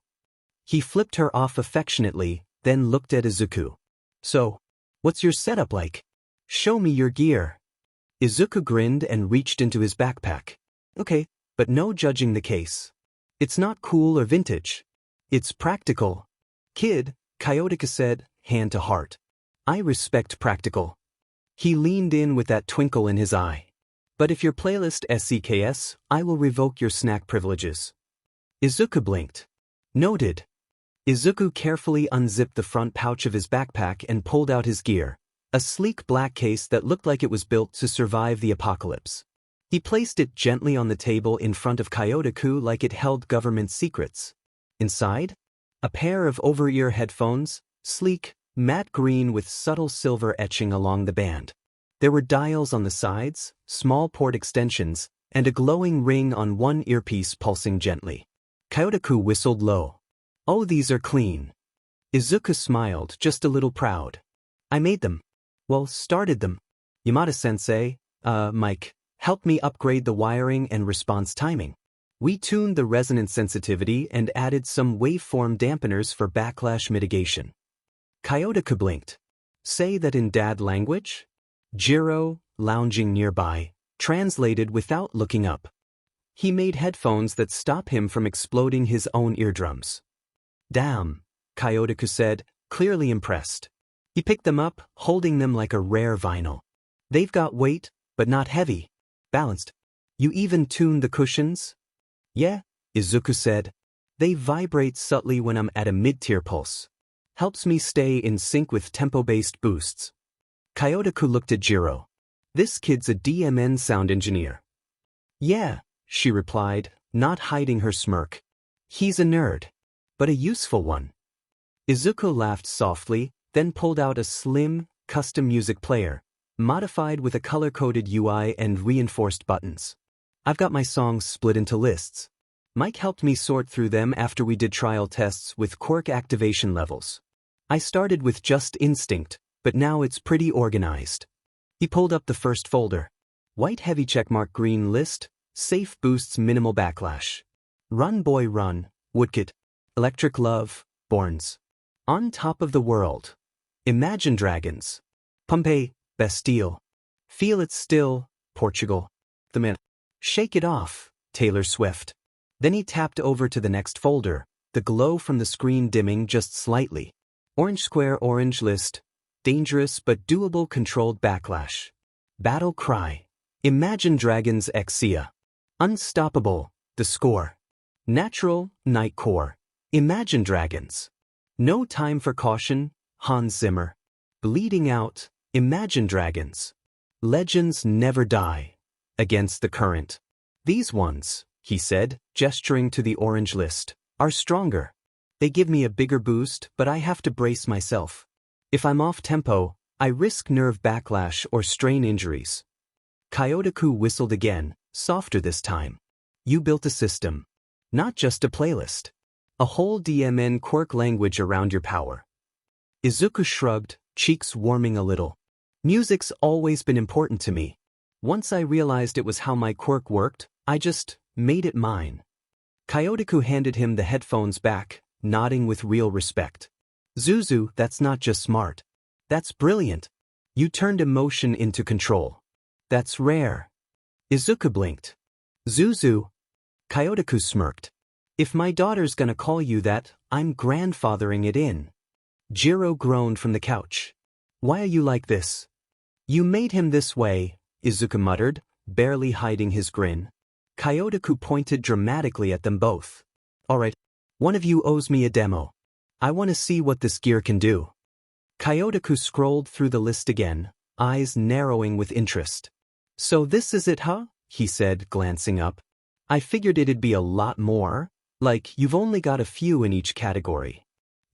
He flipped her off affectionately, then looked at Izuku. So, what's your setup like? Show me your gear. Izuku grinned and reached into his backpack. Okay, but no judging the case. It's not cool or vintage. It's practical. Kid, Kyotoku said, hand to heart. I respect practical. He leaned in with that twinkle in his eye. But if your playlist SCKS, I will revoke your snack privileges. Izuku blinked. Noted. Izuku carefully unzipped the front pouch of his backpack and pulled out his gear, a sleek black case that looked like it was built to survive the apocalypse. He placed it gently on the table in front of Kyotoku like it held government secrets. Inside? A pair of over-ear headphones, sleek, matte green with subtle silver etching along the band. There were dials on the sides, small port extensions, and a glowing ring on one earpiece pulsing gently. Kyotoku whistled low. Oh, these are clean. Izuku smiled, just a little proud. I made them. Well, started them. Yamada-sensei, Mike, helped me upgrade the wiring and response timing. We tuned the resonance sensitivity and added some waveform dampeners for backlash mitigation. Kyotoku blinked. Say that in dad language? Jiro, lounging nearby, translated without looking up. He made headphones that stop him from exploding his own eardrums. Damn, Kyotoku said, clearly impressed. He picked them up, holding them like a rare vinyl. They've got weight, but not heavy. Balanced. You even tuned the cushions? Yeah, Izuku said. They vibrate subtly when I'm at a mid-tier pulse. Helps me stay in sync with tempo-based boosts. Kyotoku looked at Jiro. This kid's a DMN sound engineer. Yeah, she replied, not hiding her smirk. He's a nerd. But a useful one. Izuku laughed softly, then pulled out a slim, custom music player, modified with a color-coded UI and reinforced buttons. I've got my songs split into lists. Mike helped me sort through them after we did trial tests with quirk activation levels. I started with just instinct, but now it's pretty organized. He pulled up the first folder. White heavy checkmark green list, safe boosts minimal backlash. Run boy run, woodcut. Electric love, Borns. On top of the world. Imagine Dragons. Pompeii, Bastille. Feel it still, Portugal. The Man. Shake it off, Taylor Swift. Then he tapped over to the next folder, the glow from the screen dimming just slightly. Orange square orange list. Dangerous but doable controlled backlash. Battle cry. Imagine Dragons Exia. Unstoppable, the score. Natural, night core. Imagine Dragons. No time for caution, Hans Zimmer. Bleeding out, Imagine Dragons. Legends never die. Against the current. These ones, he said, gesturing to the orange list, are stronger. They give me a bigger boost, but I have to brace myself. If I'm off tempo, I risk nerve backlash or strain injuries. Kyotoku whistled again, softer this time. You built a system. Not just a playlist. A whole DMN Quirk language around your power. Izuku shrugged, cheeks warming a little. Music's always been important to me. Once I realized it was how my Quirk worked, I just made it mine. Kyotoku handed him the headphones back, nodding with real respect. Zuzu, that's not just smart. That's brilliant. You turned emotion into control. That's rare. Izuku blinked. Zuzu. Kyotoku smirked. If my daughter's gonna call you that, I'm grandfathering it in. Jiro groaned from the couch. Why are you like this? You made him this way, Izuku muttered, barely hiding his grin. Kyotoku pointed dramatically at them both. Alright, one of you owes me a demo. I want to see what this gear can do. Kyotoku scrolled through the list again, eyes narrowing with interest. So this is it, huh? He said, glancing up. I figured it'd be a lot more. Like, you've only got a few in each category.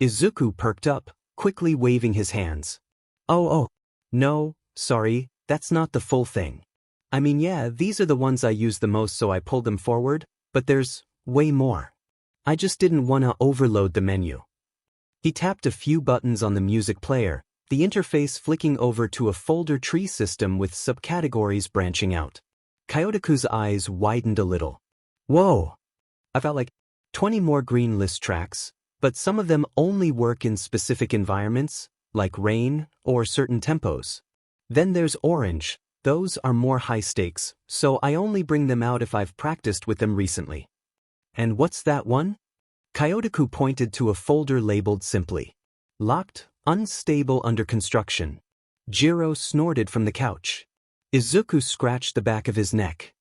Izuku perked up, quickly waving his hands. Oh, no, sorry, that's not the full thing. I mean, yeah, these are the ones I use the most, so I pulled them forward, but there's way more. I just didn't want to overload the menu. He tapped a few buttons on the music player, the interface flicking over to a folder tree system with subcategories branching out. Kyotoku's eyes widened a little. Whoa! I felt like 20 more green list tracks, but some of them only work in specific environments, like rain or certain tempos. Then there's orange. Those are more high stakes, so I only bring them out if I've practiced with them recently. And what's that one? Kyotoku pointed to a folder labeled simply. Locked, unstable under construction. Jiro snorted from the couch. Izuku scratched the back of his neck.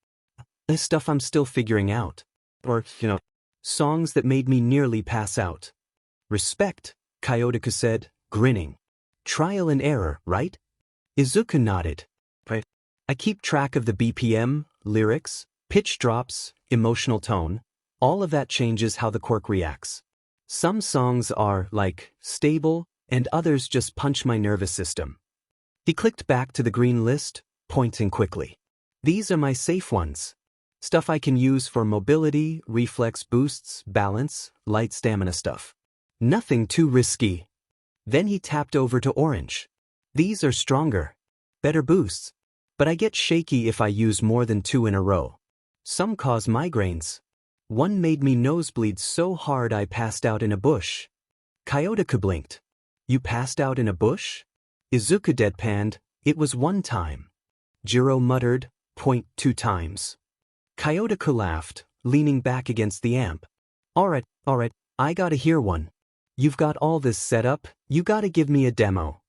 This stuff I'm still figuring out. Or, songs that made me nearly pass out. Respect, Kyotoku said, grinning. Trial and error, right? Izuku nodded. Right. I keep track of the BPM, lyrics, pitch drops, emotional tone. All of that changes how the Quirk reacts. Some songs are, like, stable, and others just punch my nervous system. He clicked back to the green list, pointing quickly. These are my safe ones. Stuff I can use for mobility, reflex boosts, balance, light stamina stuff. Nothing too risky. Then he tapped over to orange. These are stronger. Better boosts. But I get shaky if I use more than 2 in a row. Some cause migraines. One made me nosebleeds so hard I passed out in a bush. Kyotoku blinked. You passed out in a bush? Izuku deadpanned. It was one time. Jiro muttered, 2 times. Kyotoku laughed, leaning back against the amp. Alright, I gotta hear one. You've got all this set up, you gotta give me a demo.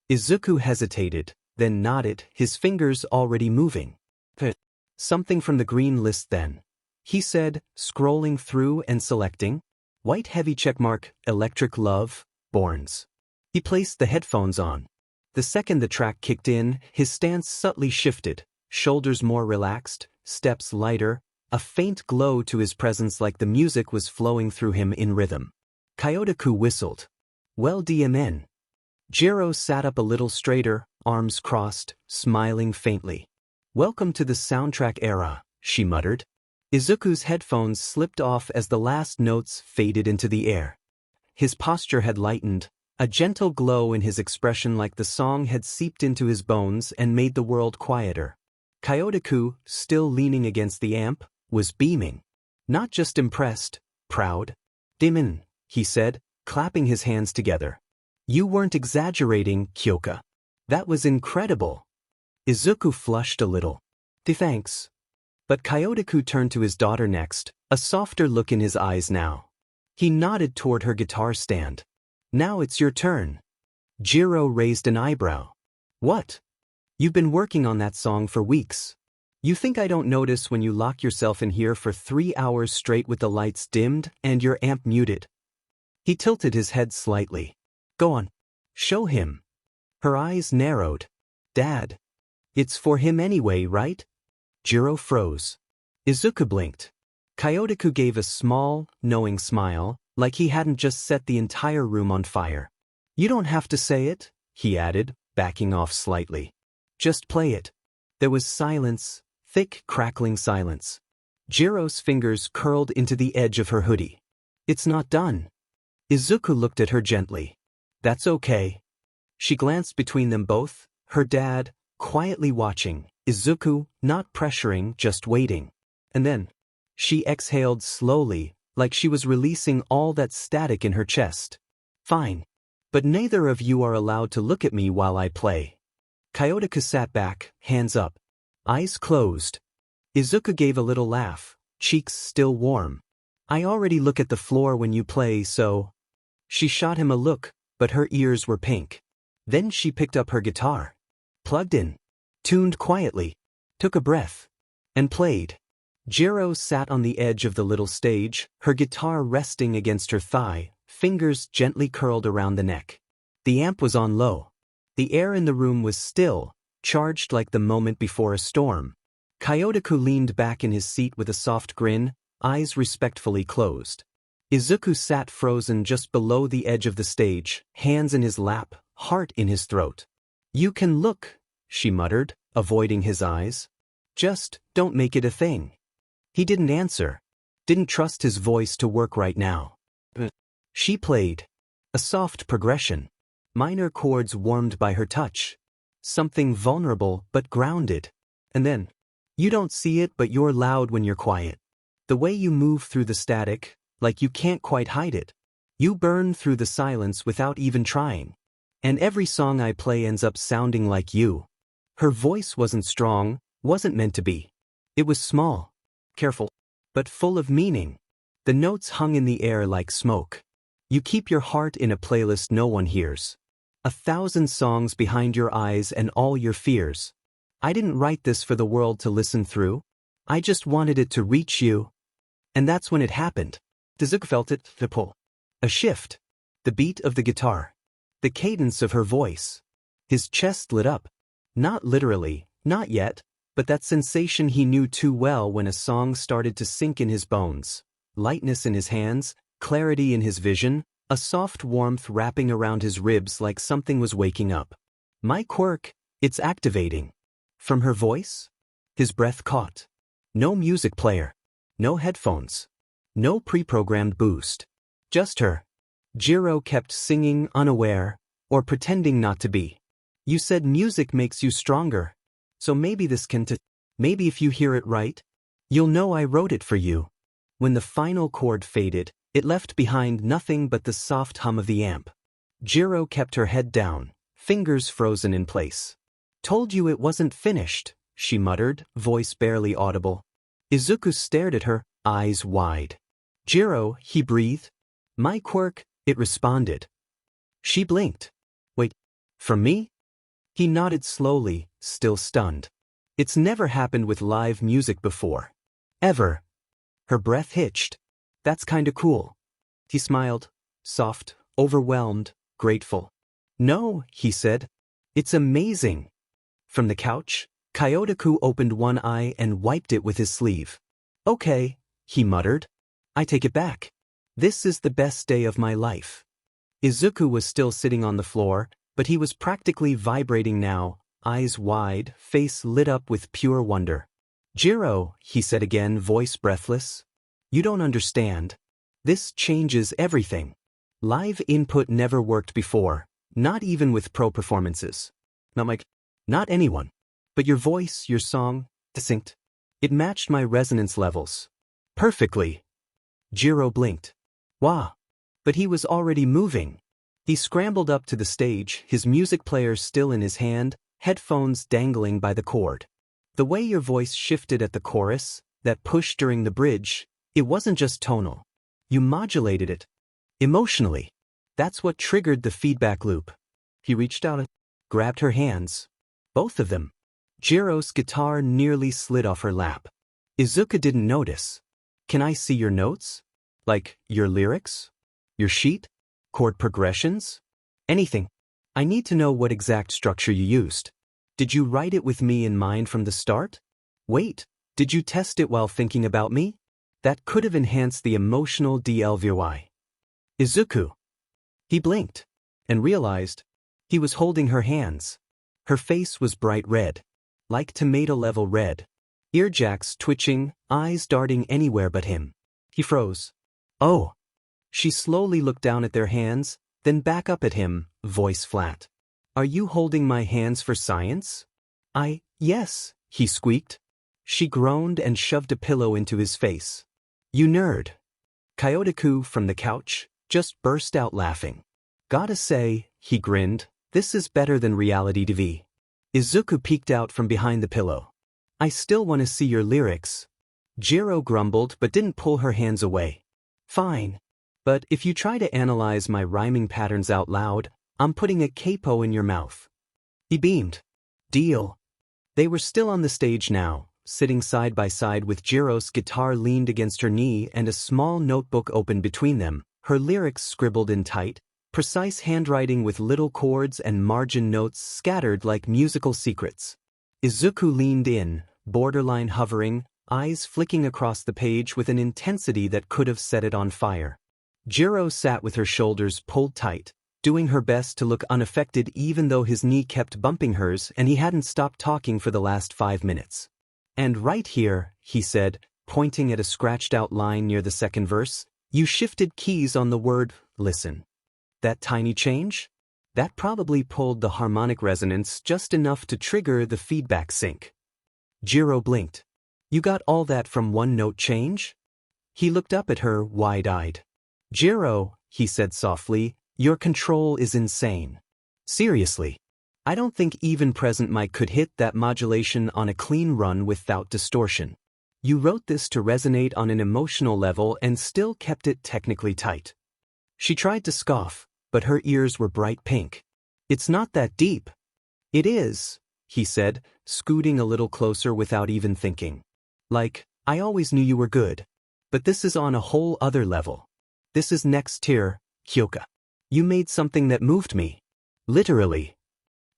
Izuku hesitated, then nodded, his fingers already moving. Something from the green list then. He said, scrolling through and selecting. White heavy checkmark, electric love, Borns. He placed the headphones on. The second the track kicked in, his stance subtly shifted, shoulders more relaxed, steps lighter, a faint glow to his presence like the music was flowing through him in rhythm. Kyotoku whistled. Well, DMN. Jiro sat up a little straighter, arms crossed, smiling faintly. Welcome to the soundtrack era, she muttered. Izuku's headphones slipped off as the last notes faded into the air. His posture had lightened, a gentle glow in his expression like the song had seeped into his bones and made the world quieter. Kyotoku, still leaning against the amp, was beaming. Not just impressed, proud. "Dimin," he said, clapping his hands together. "You weren't exaggerating, Kyoka. That was incredible." Izuku flushed a little. "Thanks." But Kyotoku turned to his daughter next, a softer look in his eyes now. He nodded toward her guitar stand. "Now it's your turn." Jiro raised an eyebrow. "What? You've been working on that song for weeks. You think I don't notice when you lock yourself in here for 3 hours straight with the lights dimmed and your amp muted?" He tilted his head slightly. "Go on. Show him." Her eyes narrowed. "Dad. It's for him anyway, right?" Jiro froze. Izuku blinked. Kyotoku gave a small, knowing smile, like he hadn't just set the entire room on fire. "You don't have to say it," he added, backing off slightly. "Just play it." There was silence, thick, crackling silence. Jiro's fingers curled into the edge of her hoodie. "It's not done." Izuku looked at her gently. "That's okay." She glanced between them both, her dad, quietly watching, Izuku, not pressuring, just waiting. And then, she exhaled slowly, like she was releasing all that static in her chest. "Fine. But neither of you are allowed to look at me while I play." Kyotoku sat back, hands up. Eyes closed. Izuku gave a little laugh, cheeks still warm. "I already look at the floor when you play, so..." She shot him a look, but her ears were pink. Then she picked up her guitar. Plugged in. Tuned quietly. Took a breath. And played. Jiro sat on the edge of the little stage, her guitar resting against her thigh, fingers gently curled around the neck. The amp was on low. The air in the room was still, charged like the moment before a storm. Kyotoku leaned back in his seat with a soft grin, eyes respectfully closed. Izuku sat frozen just below the edge of the stage, hands in his lap, heart in his throat. "You can look," she muttered, avoiding his eyes. "Just don't make it a thing." He didn't answer. Didn't trust his voice to work right now. She played. A soft progression. Minor chords warmed by her touch. Something vulnerable but grounded. And then, "You don't see it but you're loud when you're quiet. The way you move through the static, like you can't quite hide it. You burn through the silence without even trying. And every song I play ends up sounding like you." Her voice wasn't strong, wasn't meant to be. It was small, careful, but full of meaning. The notes hung in the air like smoke. You keep your heart in a playlist no one hears. 1,000 songs behind your eyes and all your fears. I didn't write this for the world to listen through. I just wanted it to reach you. And that's when it happened. Izuku felt it, the pull. A shift. The beat of the guitar. The cadence of her voice. His chest lit up. Not literally, not yet, but that sensation he knew too well when a song started to sink in his bones. Lightness in his hands, clarity in his vision, a soft warmth wrapping around his ribs like something was waking up. "My Quirk, it's activating." From her voice? His breath caught. No music player. No headphones. No pre-programmed boost. Just her. Jiro kept singing unaware, or pretending not to be. "You said music makes you stronger. So maybe this can maybe if you hear it right, you'll know I wrote it for you." When the final chord faded, it left behind nothing but the soft hum of the amp. Jiro kept her head down, fingers frozen in place. "Told you it wasn't finished," she muttered, voice barely audible. Izuku stared at her, eyes wide. "Jiro," he breathed. "My Quirk," it responded. She blinked. "Wait, from me?" He nodded slowly, still stunned. "It's never happened with live music before. Ever." Her breath hitched. "That's kinda cool." He smiled, soft, overwhelmed, grateful. "No," he said. "It's amazing." From the couch, Kyotoku opened one eye and wiped it with his sleeve. "Okay," he muttered. "I take it back. This is the best day of my life." Izuku was still sitting on the floor, but he was practically vibrating now, eyes wide, face lit up with pure wonder. "Jiro," he said again, voice breathless. "You don't understand. This changes everything. Live input never worked before, not even with pro performances. Not anyone. But your voice, your song, distinct. It matched my resonance levels. Perfectly. Jiro blinked. Wow. But he was already moving. He scrambled up to the stage, his music player still in his hand, headphones dangling by the cord. The way your voice shifted at the chorus, that push during the bridge, it wasn't just tonal. You modulated it. Emotionally. That's what triggered the feedback loop. He reached out and grabbed her hands. Both of them. Jiro's guitar nearly slid off her lap. Izuku didn't notice. Can I see your notes? Like, your lyrics? Your sheet? Chord progressions? Anything. I need to know what exact structure you used. Did you write it with me in mind from the start? Wait, did you test it while thinking about me? That could have enhanced the emotional DLVY. Izuku. He blinked and realized he was holding her hands. Her face was bright red, like tomato-level red. Earjacks twitching, eyes darting anywhere but him. He froze. Oh. She slowly looked down at their hands, then back up at him, voice flat. Are you holding my hands for science? Yes, he squeaked. She groaned and shoved a pillow into his face. You nerd. Kyotoku from the couch just burst out laughing. Gotta say, he grinned, this is better than reality TV. Izuku peeked out from behind the pillow. I still want to see your lyrics. Jiro grumbled but didn't pull her hands away. Fine. But if you try to analyze my rhyming patterns out loud, I'm putting a capo in your mouth. He beamed. Deal. They were still on the stage now, sitting side by side with Jiro's guitar leaned against her knee and a small notebook open between them, her lyrics scribbled in tight, precise handwriting with little chords and margin notes scattered like musical secrets. Izuku leaned in, borderline hovering, eyes flicking across the page with an intensity that could have set it on fire. Jiro sat with her shoulders pulled tight, doing her best to look unaffected even though his knee kept bumping hers and he hadn't stopped talking for the last 5 minutes. And right here, he said, pointing at a scratched-out line near the second verse, you shifted keys on the word, listen. That tiny change? That probably pulled the harmonic resonance just enough to trigger the feedback sync. Jiro blinked. You got all that from one note change? He looked up at her, wide-eyed. Jiro, he said softly, your control is insane. Seriously. I don't think even present mic could hit that modulation on a clean run without distortion. You wrote this to resonate on an emotional level and still kept it technically tight. She tried to scoff, but her ears were bright pink. It's not that deep. It is, he said, scooting a little closer without even thinking. Like, I always knew you were good. But this is on a whole other level. This is next tier, Kyoka. You made something that moved me. Literally.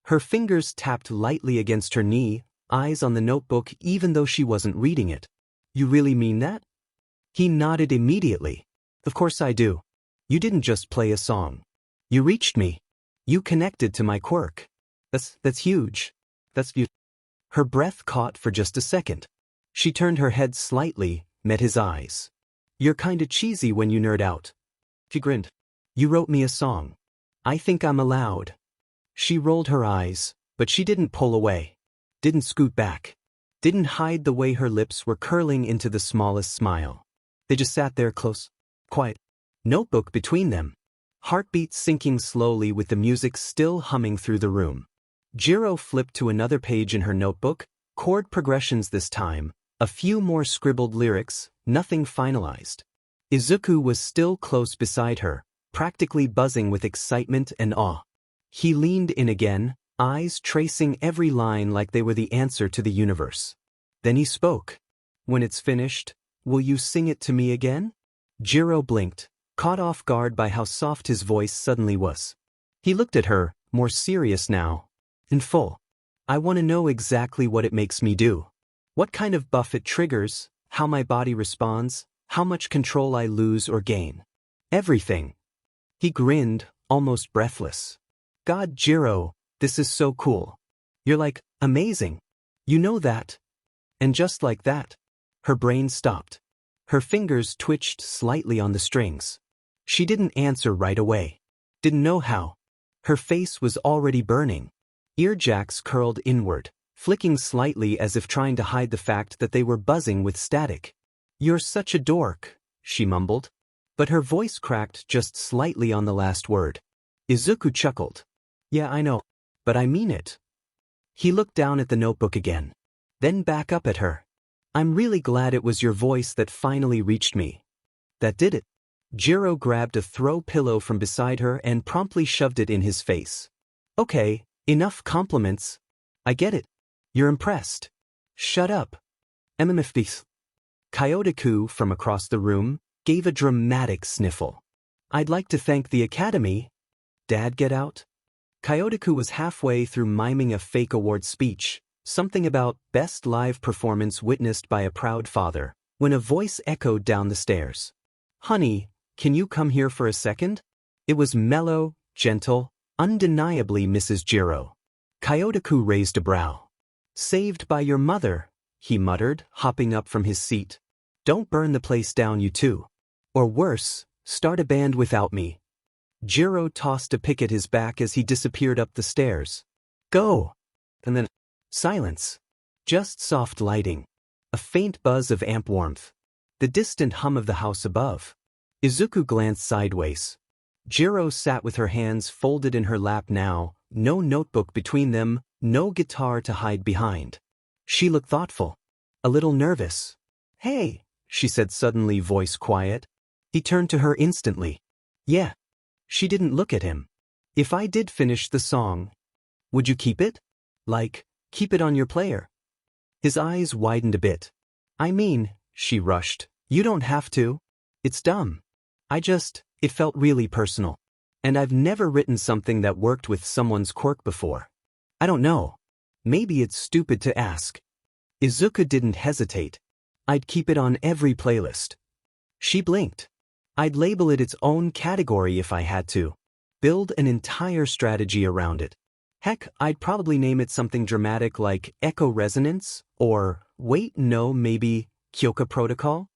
Her fingers tapped lightly against her knee, eyes on the notebook even though she wasn't reading it. You really mean that? He nodded immediately. Of course I do. You didn't just play a song. You reached me. You connected to my quirk. That's huge. That's beautiful. Her breath caught for just a second. She turned her head slightly, met his eyes. You're kinda cheesy when you nerd out. She grinned. You wrote me a song. I think I'm allowed. She rolled her eyes, but she didn't pull away. Didn't scoot back. Didn't hide the way her lips were curling into the smallest smile. They just sat there close, quiet. Notebook between them. Heartbeats sinking slowly with the music still humming through the room. Jiro flipped to another page in her notebook, chord progressions this time, a few more scribbled lyrics, nothing finalized. Izuku was still close beside her, practically buzzing with excitement and awe. He leaned in again, eyes tracing every line like they were the answer to the universe. Then he spoke. When it's finished, will you sing it to me again? Jiro blinked, caught off guard by how soft his voice suddenly was. He looked at her, more serious now. In full. I want to know exactly what it makes me do. What kind of buff it triggers, how my body responds, how much control I lose or gain. Everything. He grinned, almost breathless. God, Jiro, this is so cool. You're like, amazing. You know that. And just like that, her brain stopped. Her fingers twitched slightly on the strings. She didn't answer right away. Didn't know how. Her face was already burning. Earjacks curled inward, flicking slightly as if trying to hide the fact that they were buzzing with static. "You're such a dork," she mumbled. But her voice cracked just slightly on the last word. Izuku chuckled. "Yeah, I know. But I mean it." He looked down at the notebook again. Then back up at her. "I'm really glad it was your voice that finally reached me." "That did it." Jiro grabbed a throw pillow from beside her and promptly shoved it in his face. "Okay, enough compliments. I get it. You're impressed." "Shut up." MMFBs. Kyotoku, from across the room, gave a dramatic sniffle. "I'd like to thank the Academy." "Dad, get out?" Kyotoku was halfway through miming a fake award speech, something about best live performance witnessed by a proud father, when a voice echoed down the stairs. "Honey, can you come here for a second?" It was mellow, gentle, undeniably Mrs. Jiro. Kyotoku raised a brow. "Saved by your mother," he muttered, hopping up from his seat. "Don't burn the place down, you two. Or worse, start a band without me." Jiro tossed a pick at his back as he disappeared up the stairs. "Go!" And then, silence. Just soft lighting. A faint buzz of amp warmth. The distant hum of the house above. Izuku glanced sideways. Jiro sat with her hands folded in her lap now, no notebook between them, no guitar to hide behind. She looked thoughtful. A little nervous. "Hey," she said suddenly, voice quiet. He turned to her instantly. "Yeah." She didn't look at him. "If I did finish the song, would you keep it? Like, keep it on your player?" His eyes widened a bit. "I mean," she rushed, "you don't have to. It's dumb. It felt really personal. And I've never written something that worked with someone's quirk before. I don't know. Maybe it's stupid to ask." Izuku didn't hesitate. "I'd keep it on every playlist." She blinked. "I'd label it its own category if I had to. Build an entire strategy around it. Heck, I'd probably name it something dramatic like Echo Resonance, or, wait, no, maybe, Kyoka Protocol?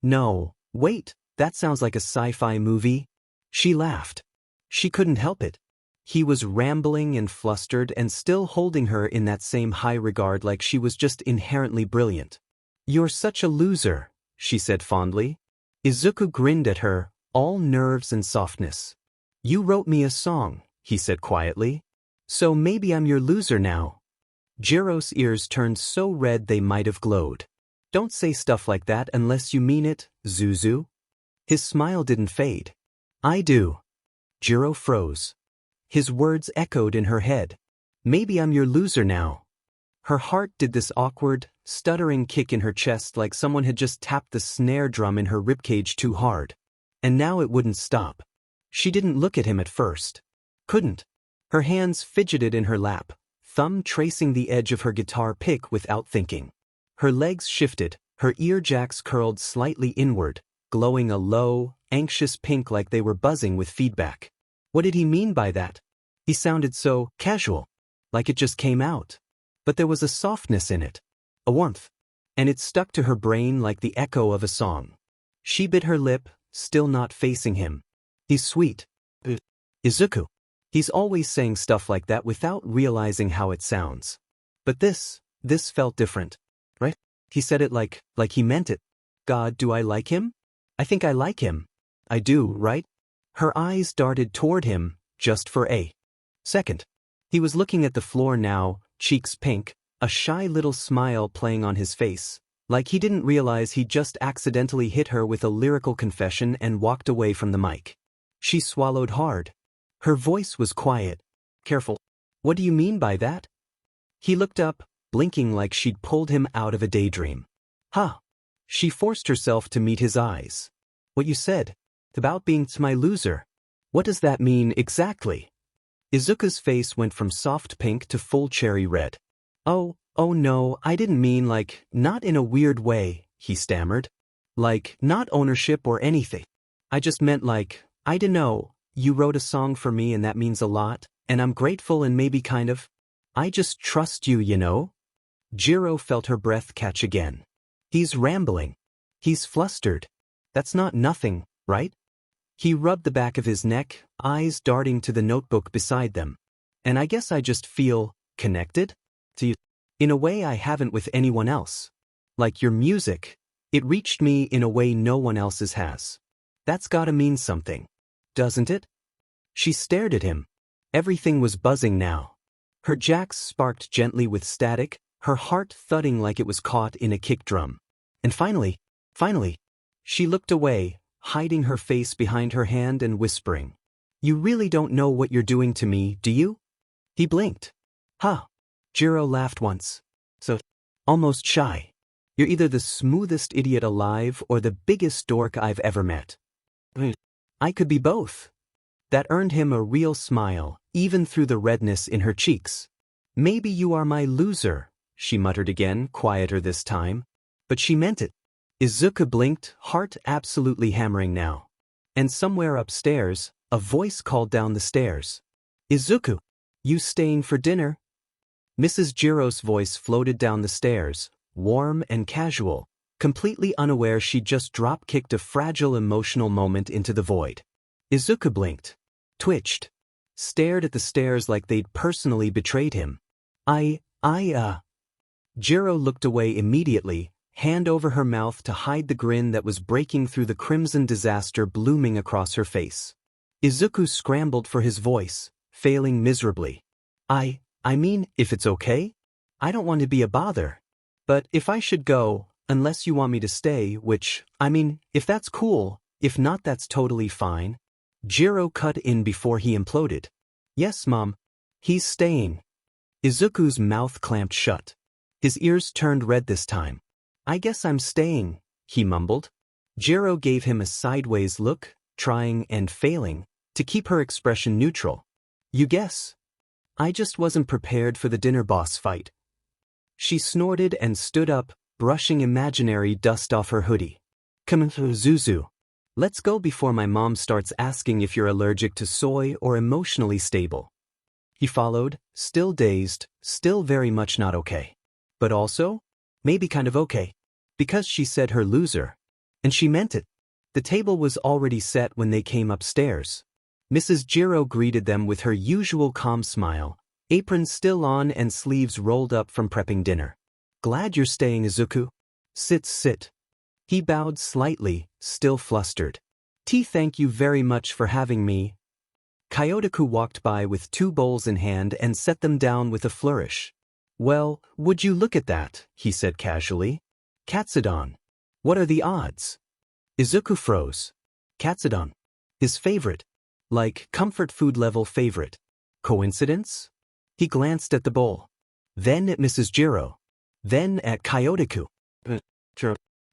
No, wait, that sounds like a sci-fi movie." She laughed. She couldn't help it. He was rambling and flustered and still holding her in that same high regard like she was just inherently brilliant. "You're such a loser," she said fondly. Izuku grinned at her, all nerves and softness. "You wrote me a song," he said quietly. "So maybe I'm your loser now." Jiro's ears turned so red they might have glowed. "Don't say stuff like that unless you mean it, Zuzu." His smile didn't fade. "I do." Jiro froze. His words echoed in her head. "Maybe I'm your loser now." Her heart did this awkward, stuttering kick in her chest like someone had just tapped the snare drum in her ribcage too hard. And now it wouldn't stop. She didn't look at him at first. Couldn't. Her hands fidgeted in her lap, thumb tracing the edge of her guitar pick without thinking. Her legs shifted, her earjacks curled slightly inward, glowing a low, anxious pink like they were buzzing with feedback. What did he mean by that? He sounded so casual, like it just came out. But there was a softness in it, a warmth, and it stuck to her brain like the echo of a song. She bit her lip, still not facing him. "He's sweet. Izuku. He's always saying stuff like that without realizing how it sounds. But this felt different, right? He said it like he meant it. God, do I like him? I think I like him. I do, right?" Her eyes darted toward him, just for a second. He was looking at the floor now, cheeks pink, a shy little smile playing on his face, like he didn't realize he'd just accidentally hit her with a lyrical confession and walked away from the mic. She swallowed hard. Her voice was quiet. "Careful. What do you mean by that?" He looked up, blinking like she'd pulled him out of a daydream. "Huh." She forced herself to meet his eyes. "What you said. About being my loser. What does that mean exactly?" Izuku's face went from soft pink to full cherry red. Oh no, I didn't mean not in a weird way," he stammered. Not ownership or anything. I just meant I dunno, you wrote a song for me and that means a lot, and I'm grateful and maybe I just trust you, you know?" Jiro felt her breath catch again. He's rambling. He's flustered. That's not nothing, right? He rubbed the back of his neck, eyes darting to the notebook beside them. And I guess I just feel connected to you in a way I haven't with anyone else. Like your music, it reached me in a way no one else's has. That's gotta mean something, doesn't it? She stared at him. Everything was buzzing now. Her jacks sparked gently with static, her heart thudding like it was caught in a kick drum. And finally, she looked away, hiding her face behind her hand and whispering, "You really don't know what you're doing to me, do you?" He blinked. "Huh." Jiro laughed once. "So, almost shy. You're either the smoothest idiot alive or the biggest dork I've ever met." I could be both. That earned him a real smile, even through the redness in her cheeks. "Maybe you are my loser," she muttered again, quieter this time. But she meant it. Izuku blinked, heart absolutely hammering now. And somewhere upstairs, a voice called down the stairs. "Izuku, you staying for dinner?" Mrs. Jiro's voice floated down the stairs, warm and casual, completely unaware she'd just drop-kicked a fragile emotional moment into the void. Izuku blinked, twitched, stared at the stairs like they'd personally betrayed him. Jiro looked away immediately, hand over her mouth to hide the grin that was breaking through the crimson disaster blooming across her face. Izuku scrambled for his voice, failing miserably. I mean, if it's okay? I don't want to be a bother. But if I should go, unless you want me to stay, which, I mean, if that's cool, if not that's totally fine." Jiro cut in before he imploded. "Yes, Mom. He's staying." Izuku's mouth clamped shut. His ears turned red this time. "I guess I'm staying," he mumbled. Jiro gave him a sideways look, trying and failing to keep her expression neutral. "You guess? I just wasn't prepared for the dinner boss fight." She snorted and stood up, brushing imaginary dust off her hoodie. "Come on, Zuzu. Let's go before my mom starts asking if you're allergic to soy or emotionally stable." He followed, still dazed, still very much not okay. But also, maybe kind of okay. Because she said her loser. And she meant it. The table was already set when they came upstairs. Mrs. Jiro greeted them with her usual calm smile, apron still on and sleeves rolled up from prepping dinner. "Glad you're staying, Izuku. Sit. He bowed slightly, still flustered. Thank you very much for having me." Kyotoku walked by with 2 bowls in hand and set them down with a flourish. "Well, would you look at that," he said casually. "Katsudon. What are the odds?" Izuku froze. Katsudon. His favorite. Like, comfort food level favorite. Coincidence? He glanced at the bowl. Then at Mrs. Jiro. Then at Kyotoku.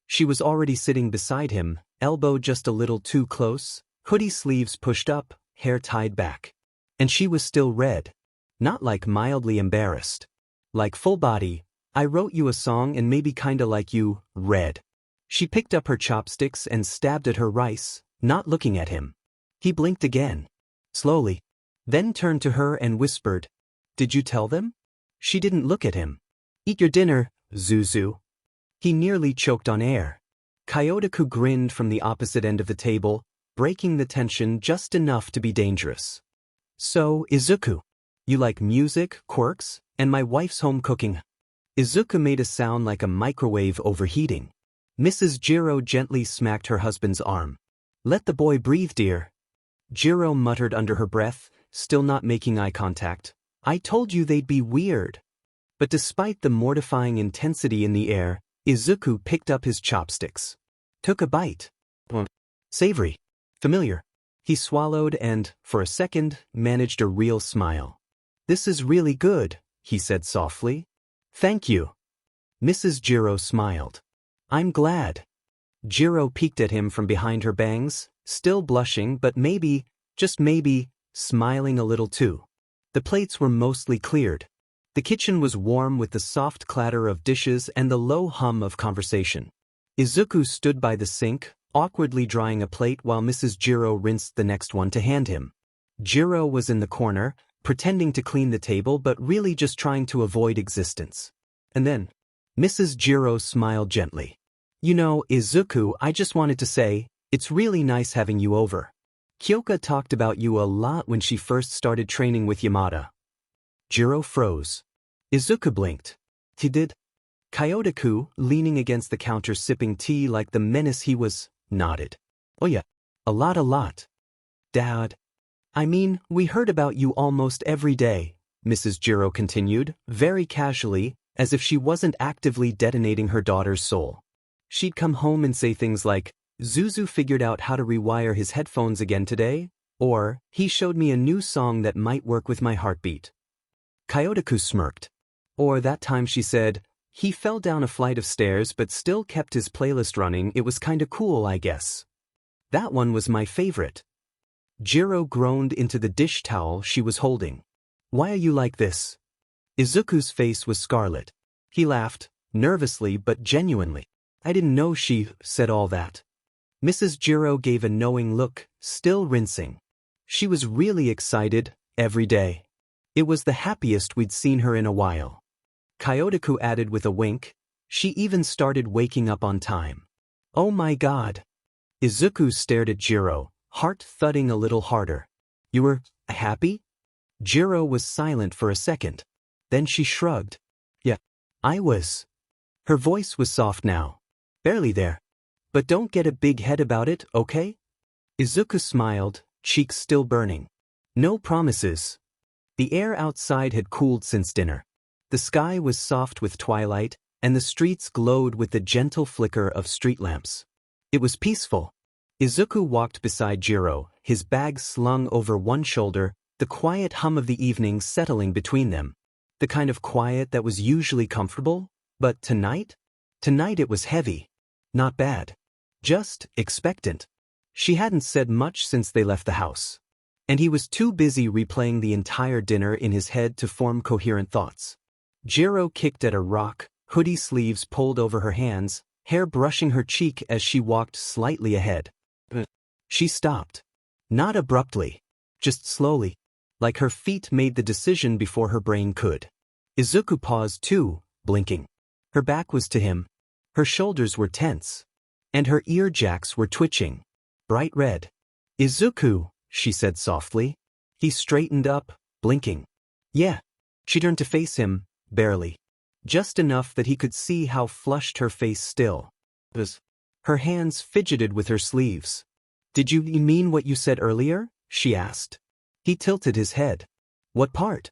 She was already sitting beside him, elbow just a little too close, hoodie sleeves pushed up, hair tied back. And she was still red. Not like mildly embarrassed. Like full body, "I wrote you a song and maybe kinda like you, red." She picked up her chopsticks and stabbed at her rice, not looking at him. He blinked again. Slowly. Then turned to her and whispered, "Did you tell them?" She didn't look at him. "Eat your dinner, Zuzu." He nearly choked on air. Kyotoku grinned from the opposite end of the table, breaking the tension just enough to be dangerous. "So, Izuku, you like music, quirks, and my wife's home cooking?" Izuku made a sound like a microwave overheating. Mrs. Jiro gently smacked her husband's arm. "Let the boy breathe, dear." Jiro muttered under her breath, still not making eye contact. "I told you they'd be weird." But despite the mortifying intensity in the air, Izuku picked up his chopsticks. Took a bite. Savory. Familiar. He swallowed and, for a second, managed a real smile. "This is really good," he said softly. "Thank you." Mrs. Jiro smiled. "I'm glad." Jiro peeked at him from behind her bangs, still blushing but maybe, just maybe, smiling a little too. The plates were mostly cleared. The kitchen was warm with the soft clatter of dishes and the low hum of conversation. Izuku stood by the sink, awkwardly drying a plate while Mrs. Jiro rinsed the next one to hand him. Jiro was in the corner, pretending to clean the table but really just trying to avoid existence. And then, Mrs. Jiro smiled gently. "You know, Izuku, I just wanted to say, it's really nice having you over." Kyoka talked about you a lot when she first started training with Yamada. Jiro froze. Izuku blinked. He did? Kyotoku, leaning against the counter sipping tea like the menace he was, nodded. Oh yeah. A lot. Dad. I mean, we heard about you almost every day, Mrs. Jiro continued, very casually, as if she wasn't actively detonating her daughter's soul. She'd come home and say things like, Zuzu figured out how to rewire his headphones again today, or, he showed me a new song that might work with my heartbeat. Kyotoku smirked. Or that time she said, he fell down a flight of stairs but still kept his playlist running, it was kinda cool I guess. That one was my favorite. Jiro groaned into the dish towel she was holding. Why are you like this? Izuku's face was scarlet. He laughed, nervously but genuinely. I didn't know she said all that. Mrs. Jiro gave a knowing look, still rinsing. She was really excited, every day. It was the happiest we'd seen her in a while. Kyotoku added with a wink, she even started waking up on time. Oh my god. Izuku stared at Jiro, heart thudding a little harder. You were happy? Jiro was silent for a second. Then she shrugged. Yeah, I was. Her voice was soft now. Barely there. But don't get a big head about it, okay? Izuku smiled, cheeks still burning. No promises. The air outside had cooled since dinner. The sky was soft with twilight, and the streets glowed with the gentle flicker of street lamps. It was peaceful. Izuku walked beside Jiro, his bag slung over one shoulder, the quiet hum of the evening settling between them. The kind of quiet that was usually comfortable, but tonight? Tonight it was heavy. Not bad. Just expectant. She hadn't said much since they left the house. And he was too busy replaying the entire dinner in his head to form coherent thoughts. Jiro kicked at a rock, hoodie sleeves pulled over her hands, hair brushing her cheek as she walked slightly ahead. She stopped. Not abruptly. Just slowly. Like her feet made the decision before her brain could. Izuku paused too, blinking. Her back was to him. Her shoulders were tense. And her ear jacks were twitching. Bright red. Izuku, she said softly. He straightened up, blinking. Yeah. She turned to face him, barely. Just enough that he could see how flushed her face still was. Her hands fidgeted with her sleeves. Did you mean what you said earlier? She asked. He tilted his head. What part?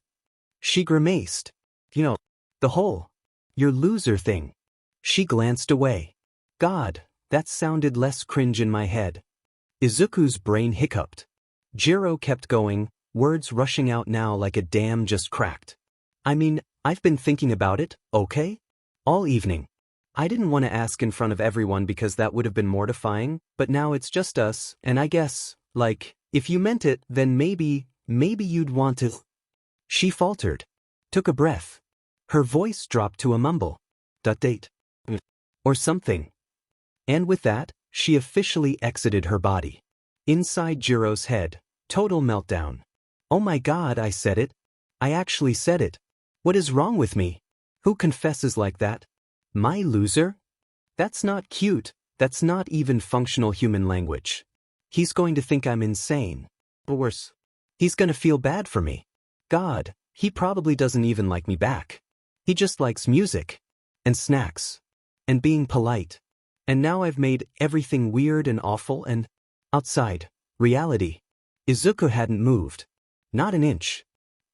She grimaced. You know, the whole your loser thing. She glanced away. God, that sounded less cringe in my head. Izuku's brain hiccuped. Jiro kept going, words rushing out now like a dam just cracked. I mean, I've been thinking about it, okay? All evening. I didn't want to ask in front of everyone because that would have been mortifying, but now it's just us, and I guess, like, if you meant it, then maybe you'd want to. She faltered. Took a breath. Her voice dropped to a mumble. Date. Or something. And with that, she officially exited her body. Inside Jiro's head, total meltdown. Oh my god, I said it. I actually said it. What is wrong with me? Who confesses like that? My loser? That's not cute, that's not even functional human language. He's going to think I'm insane. Or worse, he's gonna feel bad for me. God, he probably doesn't even like me back. He just likes music. And snacks. And being polite. And now I've made everything weird and awful and outside reality. Izuku hadn't moved. Not an inch.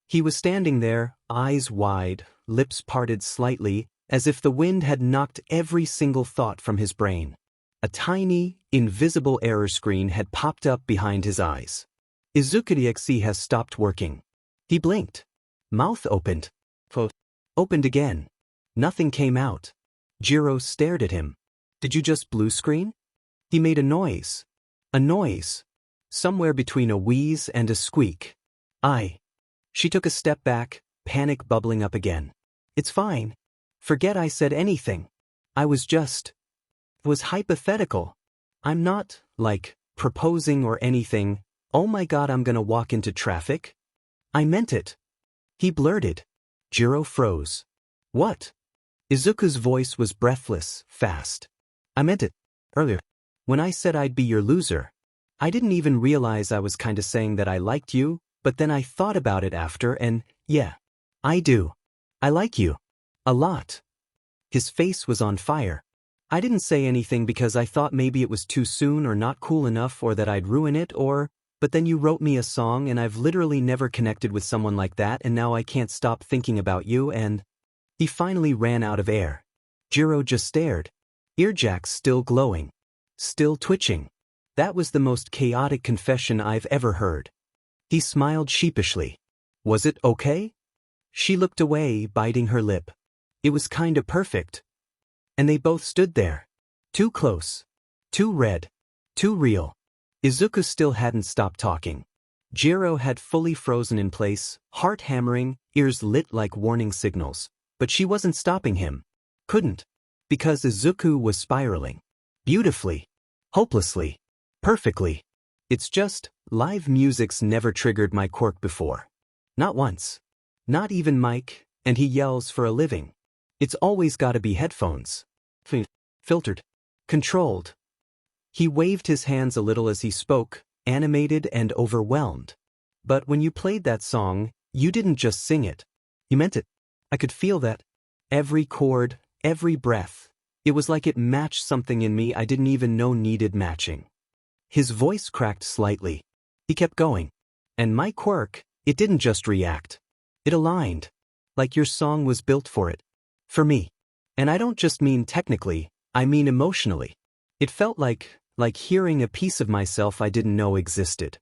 He was standing there, eyes wide, lips parted slightly, as if the wind had knocked every single thought from his brain. A tiny, invisible error screen had popped up behind his eyes. Izuku has stopped working. He blinked. Mouth opened. Opened again. Nothing came out. Jiro stared at him. Did you just blue screen? He made a noise. A noise. Somewhere between a wheeze and a squeak. She took a step back, panic bubbling up again. It's fine. Forget I said anything. I was hypothetical. I'm not, like, proposing or anything. Oh my god, I'm gonna walk into traffic? I meant it. He blurted. Jiro froze. What? Izuku's voice was breathless, fast. I meant it. Earlier. When I said I'd be your loser. I didn't even realize I was kinda saying that I liked you, but then I thought about it after and, yeah. I do. I like you. A lot. His face was on fire. I didn't say anything because I thought maybe it was too soon or not cool enough or that I'd ruin it but then you wrote me a song and I've literally never connected with someone like that and now I can't stop thinking about you and… He finally ran out of air. Jiro just stared. Earjacks still glowing. Still twitching. That was the most chaotic confession I've ever heard. He smiled sheepishly. Was it okay? She looked away, biting her lip. It was kinda perfect. And they both stood there. Too close. Too red. Too real. Izuku still hadn't stopped talking. Jiro had fully frozen in place, heart hammering, ears lit like warning signals. But she wasn't stopping him. Couldn't. Because Izuku was spiraling. Beautifully. Hopelessly. Perfectly. It's just, live music's never triggered my quirk before. Not once. Not even Mike, and he yells for a living. It's always gotta be headphones. Filtered. Controlled. He waved his hands a little as he spoke, animated and overwhelmed. But when you played that song, you didn't just sing it. You meant it. I could feel that. Every chord, every breath. It was like it matched something in me I didn't even know needed matching. His voice cracked slightly. He kept going. And my quirk, it didn't just react. It aligned. Like your song was built for it. For me. And I don't just mean technically, I mean emotionally. It felt like hearing a piece of myself I didn't know existed.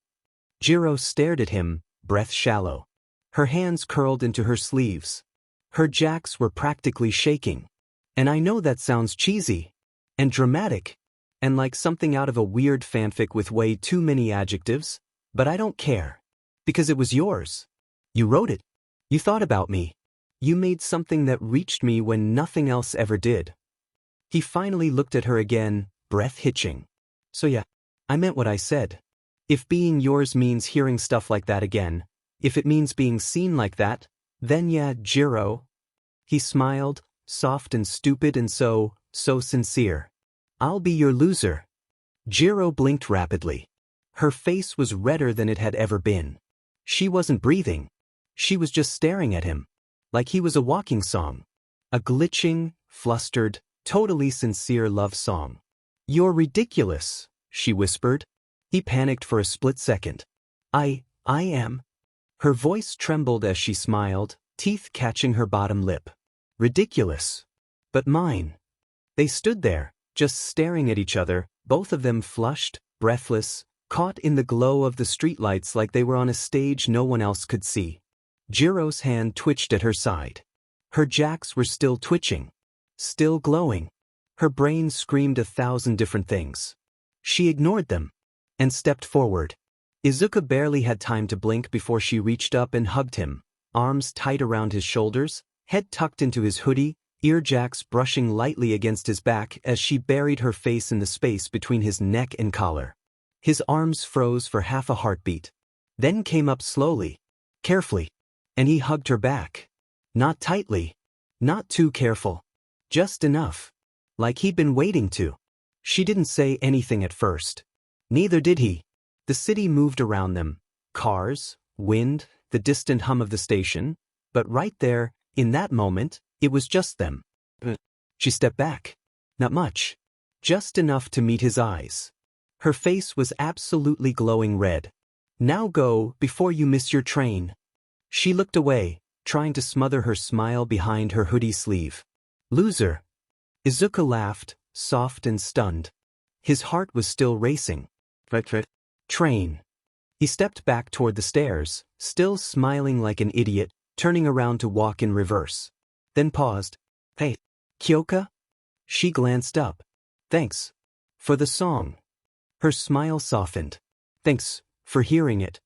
Jiro stared at him, breath shallow. Her hands curled into her sleeves. Her jacks were practically shaking. And I know that sounds cheesy. And dramatic. And like something out of a weird fanfic with way too many adjectives. But I don't care. Because it was yours. You wrote it. You thought about me. You made something that reached me when nothing else ever did. He finally looked at her again, breath hitching. So yeah, I meant what I said. If being yours means hearing stuff like that again, if it means being seen like that, then yeah, Jiro. He smiled, soft and stupid and so sincere. I'll be your loser. Jiro blinked rapidly. Her face was redder than it had ever been. She wasn't breathing. She was just staring at him. Like he was a walking song. A glitching, flustered, totally sincere love song. You're ridiculous, she whispered. He panicked for a split second. I am. Her voice trembled as she smiled, teeth catching her bottom lip. Ridiculous. But mine. They stood there, just staring at each other, both of them flushed, breathless, caught in the glow of the streetlights like they were on a stage no one else could see. Jiro's hand twitched at her side. Her jacks were still twitching. Still glowing. Her brain screamed 1,000 different things. She ignored them. And stepped forward. Izuku barely had time to blink before she reached up and hugged him, arms tight around his shoulders, head tucked into his hoodie, earjacks brushing lightly against his back as she buried her face in the space between his neck and collar. His arms froze for half a heartbeat. Then came up slowly. Carefully. And he hugged her back. Not tightly. Not too careful. Just enough. Like he'd been waiting to. She didn't say anything at first. Neither did he. The city moved around them. Cars, wind, the distant hum of the station. But right there, in that moment, it was just them. She stepped back. Not much. Just enough to meet his eyes. Her face was absolutely glowing red. Now go, before you miss your train. She looked away, trying to smother her smile behind her hoodie sleeve. Loser. Izuku laughed, soft and stunned. His heart was still racing. Train. He stepped back toward the stairs, still smiling like an idiot, turning around to walk in reverse. Then paused. Hey, Kyoka? She glanced up. Thanks. For the song. Her smile softened. Thanks for hearing it.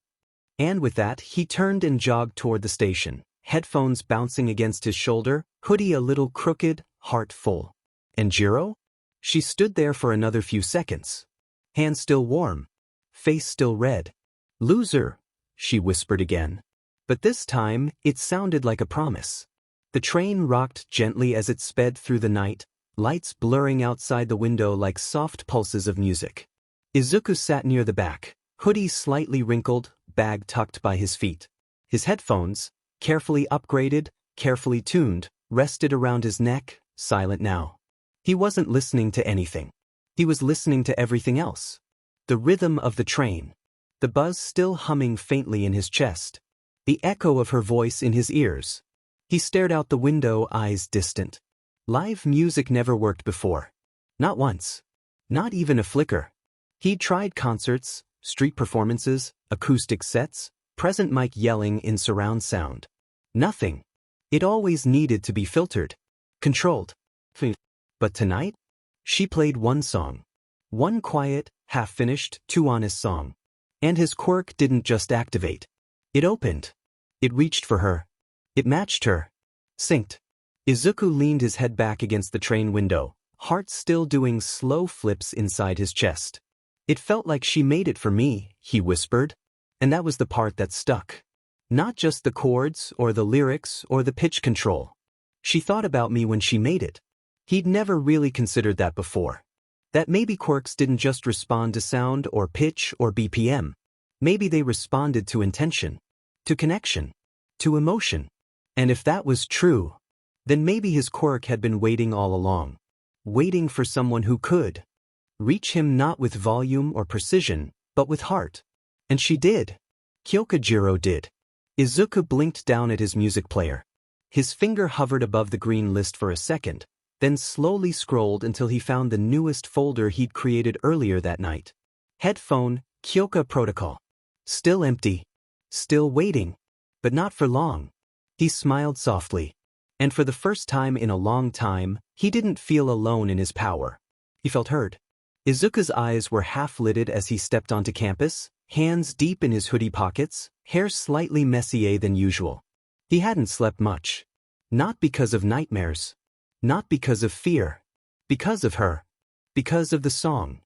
And with that, he turned and jogged toward the station, headphones bouncing against his shoulder, hoodie a little crooked, heart full. And Jiro? She stood there for another few seconds. Hands still warm. Face still red. Loser, she whispered again. But this time, it sounded like a promise. The train rocked gently as it sped through the night, lights blurring outside the window like soft pulses of music. Izuku sat near the back, hoodie slightly wrinkled, bag tucked by his feet. His headphones, carefully upgraded, carefully tuned, rested around his neck, silent now. He wasn't listening to anything. He was listening to everything else. The rhythm of the train. The buzz still humming faintly in his chest. The echo of her voice in his ears. He stared out the window, eyes distant. Live music never worked before. Not once. Not even a flicker. He'd tried concerts, street performances, acoustic sets, present mic yelling in surround sound. Nothing. It always needed to be filtered. Controlled. But tonight? She played one song. One quiet, half-finished, too honest song. And his quirk didn't just activate. It opened. It reached for her. It matched her. Synced. Izuku leaned his head back against the train window, heart still doing slow flips inside his chest. It felt like she made it for me, he whispered. And that was the part that stuck. Not just the chords, or the lyrics, or the pitch control. She thought about me when she made it. He'd never really considered that before. That maybe quirks didn't just respond to sound or pitch or BPM. Maybe they responded to intention, to connection, to emotion. And if that was true, then maybe his quirk had been waiting all along. Waiting for someone who could reach him not with volume or precision, but with heart. And she did. Kyokujiro did. Izuku blinked down at his music player. His finger hovered above the green list for a second, then slowly scrolled until he found the newest folder he'd created earlier that night. Headphone, Kyoka Protocol. Still empty. Still waiting. But not for long. He smiled softly. And for the first time in a long time, he didn't feel alone in his power. He felt heard. Izuku's eyes were half-lidded as he stepped onto campus, hands deep in his hoodie pockets, hair slightly messier than usual. He hadn't slept much. Not because of nightmares. Not because of fear. Because of her. Because of the song.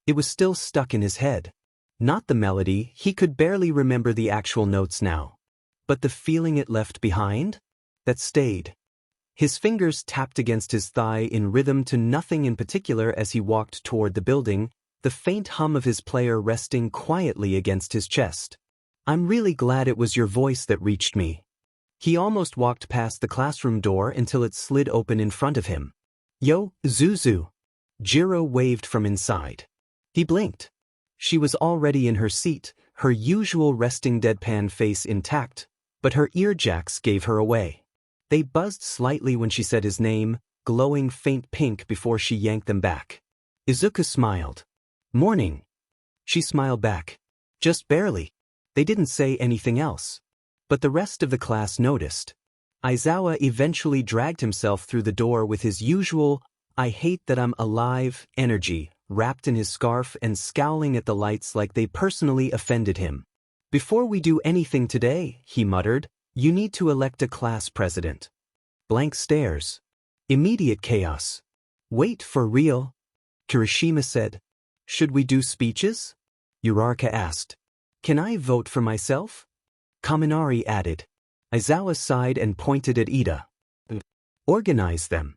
It was still stuck in his head. Not the melody, he could barely remember the actual notes now. But the feeling it left behind? That stayed. His fingers tapped against his thigh in rhythm to nothing in particular as he walked toward the building, the faint hum of his player resting quietly against his chest. I'm really glad it was your voice that reached me. He almost walked past the classroom door until it slid open in front of him. Yo, Zuzu. Jiro waved from inside. He blinked. She was already in her seat, her usual resting deadpan face intact, but her earjacks gave her away. They buzzed slightly when she said his name, glowing faint pink before she yanked them back. Izuku smiled. Morning. She smiled back. Just barely. They didn't say anything else. But the rest of the class noticed. Aizawa eventually dragged himself through the door with his usual, I hate that I'm alive, energy, wrapped in his scarf and scowling at the lights like they personally offended him. Before we do anything today, he muttered, you need to elect a class president. Blank stares. Immediate chaos. Wait, for real? Kirishima said. Should we do speeches? Uraraka asked. Can I vote for myself? Kaminari added. Aizawa sighed and pointed at Ida. Organize them.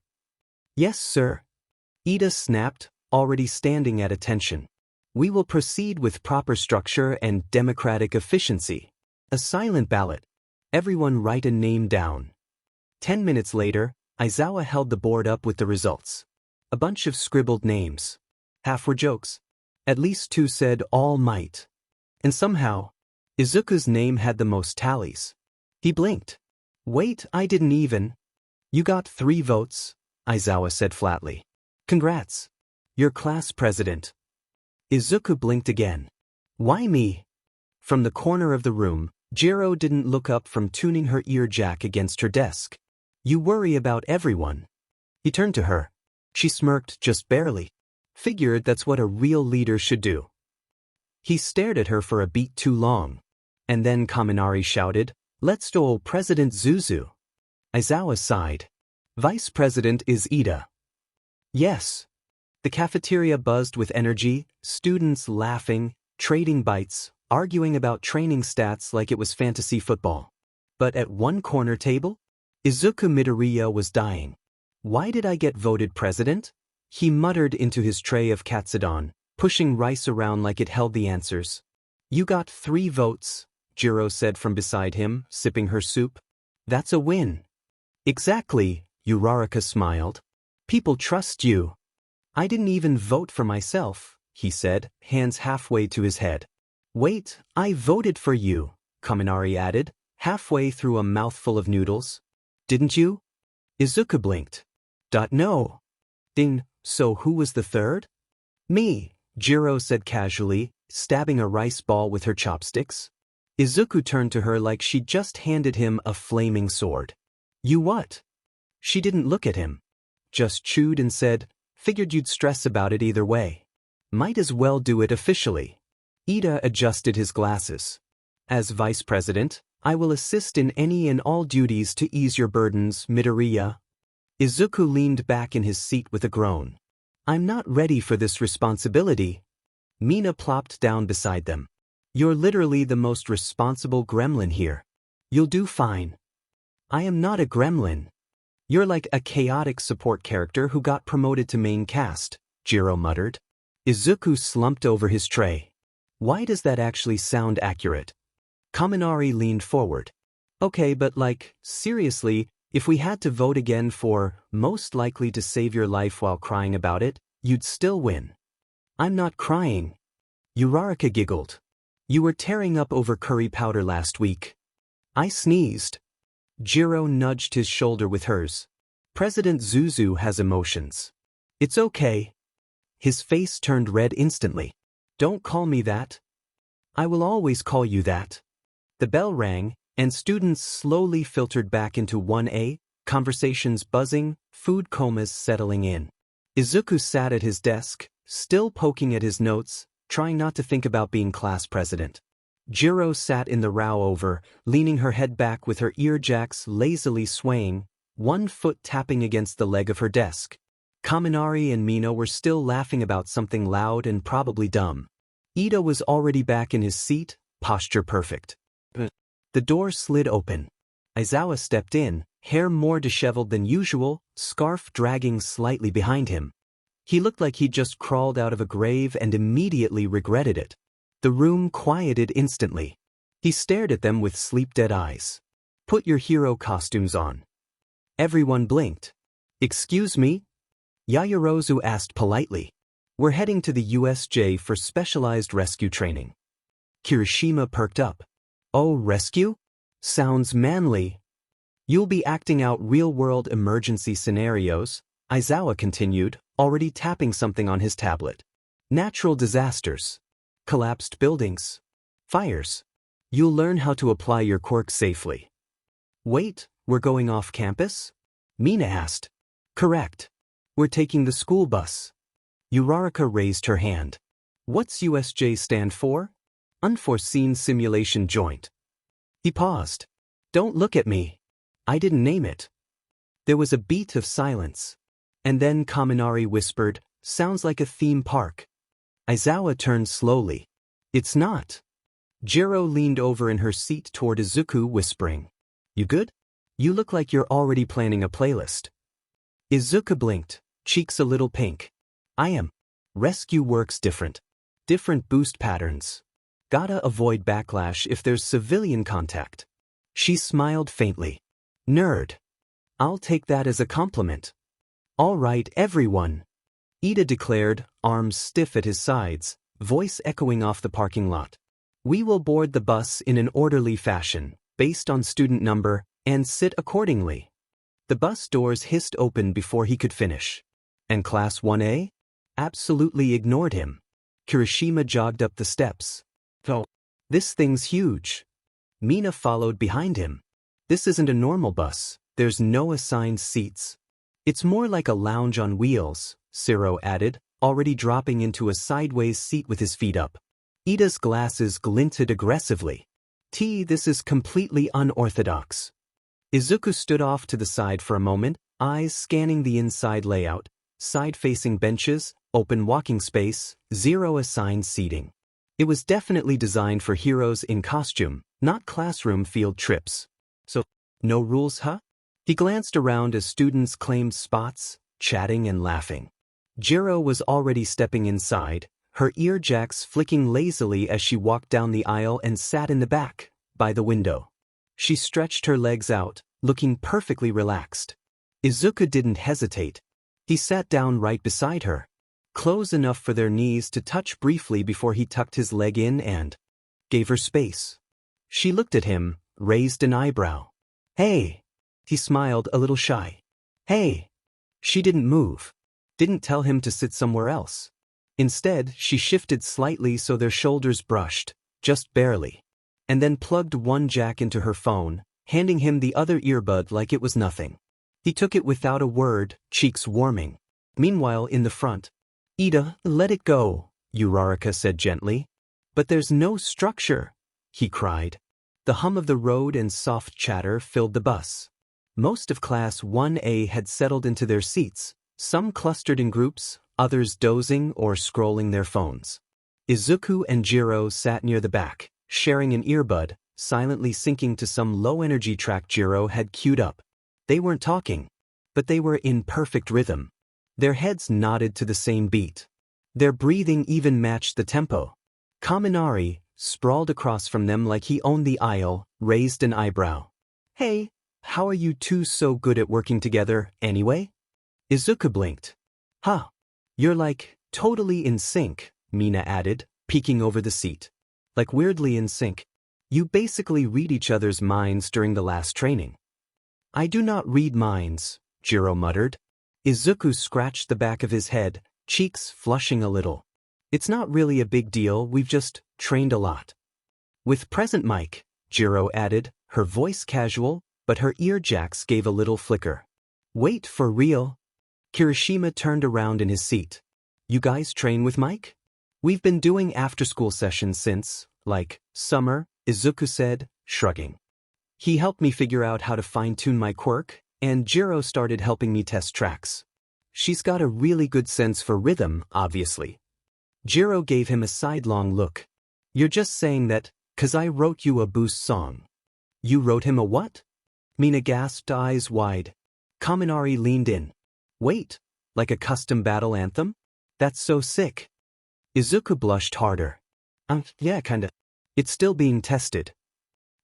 Yes, sir. Ida snapped, already standing at attention. We will proceed with proper structure and democratic efficiency. A silent ballot. Everyone write a name down. 10 minutes later, Aizawa held the board up with the results. A bunch of scribbled names. Half were jokes. At least 2 said All Might. And somehow, Izuku's name had the most tallies. He blinked. Wait, I didn't even. You got 3 votes, Aizawa said flatly. Congrats. You're class president. Izuku blinked again. Why me? From the corner of the room, Jiro didn't look up from tuning her ear jack against her desk. You worry about everyone. He turned to her. She smirked just barely. Figured that's what a real leader should do. He stared at her for a beat too long. And then Kaminari shouted, Let's do President Zuzu. Aizawa sighed. Vice President is Ida. Yes. The cafeteria buzzed with energy, students laughing, trading bites, arguing about training stats like it was fantasy football. But at one corner table, Izuku Midoriya was dying. Why did I get voted president? He muttered into his tray of katsudon, pushing rice around like it held the answers. You got 3 votes, Jiro said from beside him, sipping her soup. That's a win. Exactly, Uraraka smiled. People trust you. I didn't even vote for myself, he said, hands halfway to his head. Wait, I voted for you, Kaminari added, halfway through a mouthful of noodles. Didn't you? Izuku blinked. No. Ding, so who was the third? Me, Jiro said casually, stabbing a rice ball with her chopsticks. Izuku turned to her like she'd just handed him a flaming sword. You what? She didn't look at him. Just chewed and said, figured you'd stress about it either way. Might as well do it officially. Ida adjusted his glasses. As vice president, I will assist in any and all duties to ease your burdens, Midoriya. Izuku leaned back in his seat with a groan. I'm not ready for this responsibility. Mina plopped down beside them. You're literally the most responsible gremlin here. You'll do fine. I am not a gremlin. You're like a chaotic support character who got promoted to main cast, Jiro muttered. Izuku slumped over his tray. Why does that actually sound accurate? Kaminari leaned forward. Okay, but seriously, if we had to vote again for most likely to save your life while crying about it, you'd still win. I'm not crying. Uraraka giggled. You were tearing up over curry powder last week. I sneezed. Jiro nudged his shoulder with hers. President Zuzu has emotions. It's okay. His face turned red instantly. Don't call me that. I will always call you that. The bell rang, and students slowly filtered back into 1A, conversations buzzing, food comas settling in. Izuku sat at his desk, still poking at his notes, trying not to think about being class president. Jiro sat in the row over, leaning her head back with her earjacks lazily swaying, one foot tapping against the leg of her desk. Kaminari and Mina were still laughing about something loud and probably dumb. Ida was already back in his seat, posture perfect. The door slid open. Aizawa stepped in, hair more disheveled than usual, scarf dragging slightly behind him. He looked like he'd just crawled out of a grave and immediately regretted it. The room quieted instantly. He stared at them with sleep-dead eyes. Put your hero costumes on. Everyone blinked. Excuse me? Yaoyorozu asked politely. We're heading to the USJ for specialized rescue training. Kirishima perked up. Oh, rescue? Sounds manly. You'll be acting out real-world emergency scenarios, Aizawa continued, already tapping something on his tablet. Natural disasters. Collapsed buildings. Fires. You'll learn how to apply your quirk safely. Wait, we're going off campus? Mina asked. Correct. We're taking the school bus. Uraraka raised her hand. What's USJ stand for? Unforeseen Simulation Joint. He paused. Don't look at me. I didn't name it. There was a beat of silence. And then Kaminari whispered, sounds like a theme park. Aizawa turned slowly. It's not. Jiro leaned over in her seat toward Izuku, whispering. You good? You look like you're already planning a playlist. Izuku blinked, cheeks a little pink. I am. Rescue works different. Different boost patterns. Gotta avoid backlash if there's civilian contact. She smiled faintly. Nerd. I'll take that as a compliment. All right, everyone. Ida declared, arms stiff at his sides, voice echoing off the parking lot. We will board the bus in an orderly fashion, based on student number, and sit accordingly. The bus doors hissed open before he could finish. And Class 1A? Absolutely ignored him. Kirishima jogged up the steps. Oh, this thing's huge. Mina followed behind him. This isn't a normal bus, there's no assigned seats. It's more like a lounge on wheels, Ciro added, already dropping into a sideways seat with his feet up. Ida's glasses glinted aggressively. This is completely unorthodox. Izuku stood off to the side for a moment, eyes scanning the inside layout, side-facing benches, open walking space, zero assigned seating. It was definitely designed for heroes in costume, not classroom field trips. So, no rules, huh? He glanced around as students claimed spots, chatting and laughing. Jiro was already stepping inside, her ear jacks flicking lazily as she walked down the aisle and sat in the back, by the window. She stretched her legs out, looking perfectly relaxed. Izuku didn't hesitate. He sat down right beside her, close enough for their knees to touch briefly before he tucked his leg in and gave her space. She looked at him, raised an eyebrow. "Hey." He smiled, a little shy. "Hey." She didn't move. Didn't tell him to sit somewhere else. Instead, she shifted slightly so their shoulders brushed, just barely, and then plugged one jack into her phone, handing him the other earbud like it was nothing. He took it without a word, cheeks warming. Meanwhile, in the front, "Ida, let it go," Uraraka said gently. "But there's no structure," he cried. The hum of the road and soft chatter filled the bus. Most of Class 1A had settled into their seats, some clustered in groups, others dozing or scrolling their phones. Izuku and Jiro sat near the back, sharing an earbud, silently syncing to some low-energy track Jiro had queued up. They weren't talking, but they were in perfect rhythm. Their heads nodded to the same beat. Their breathing even matched the tempo. Kaminari, sprawled across from them like he owned the aisle, raised an eyebrow. "Hey, how are you two so good at working together, anyway?" Izuku blinked. "Huh. You're like, totally in sync," Mina added, peeking over the seat. "Like weirdly in sync. You basically read each other's minds during the last training." "I do not read minds," Jiro muttered. Izuku scratched the back of his head, cheeks flushing a little. "It's not really a big deal, we've just trained a lot." "With present mic," Jiro added, her voice casual, but her ear jacks gave a little flicker. "Wait, for real?" Kirishima turned around in his seat. "You guys train with Mike?" "We've been doing after-school sessions since, like, summer," Izuku said, shrugging. "He helped me figure out how to fine-tune my quirk, and Jiro started helping me test tracks. She's got a really good sense for rhythm, obviously." Jiro gave him a sidelong look. "You're just saying that, 'cause I wrote you a boost song." "You wrote him a what?" Mina gasped, eyes wide. Kaminari leaned in. "Wait, like a custom battle anthem? That's so sick." Izuku blushed harder. Yeah, kinda. It's still being tested."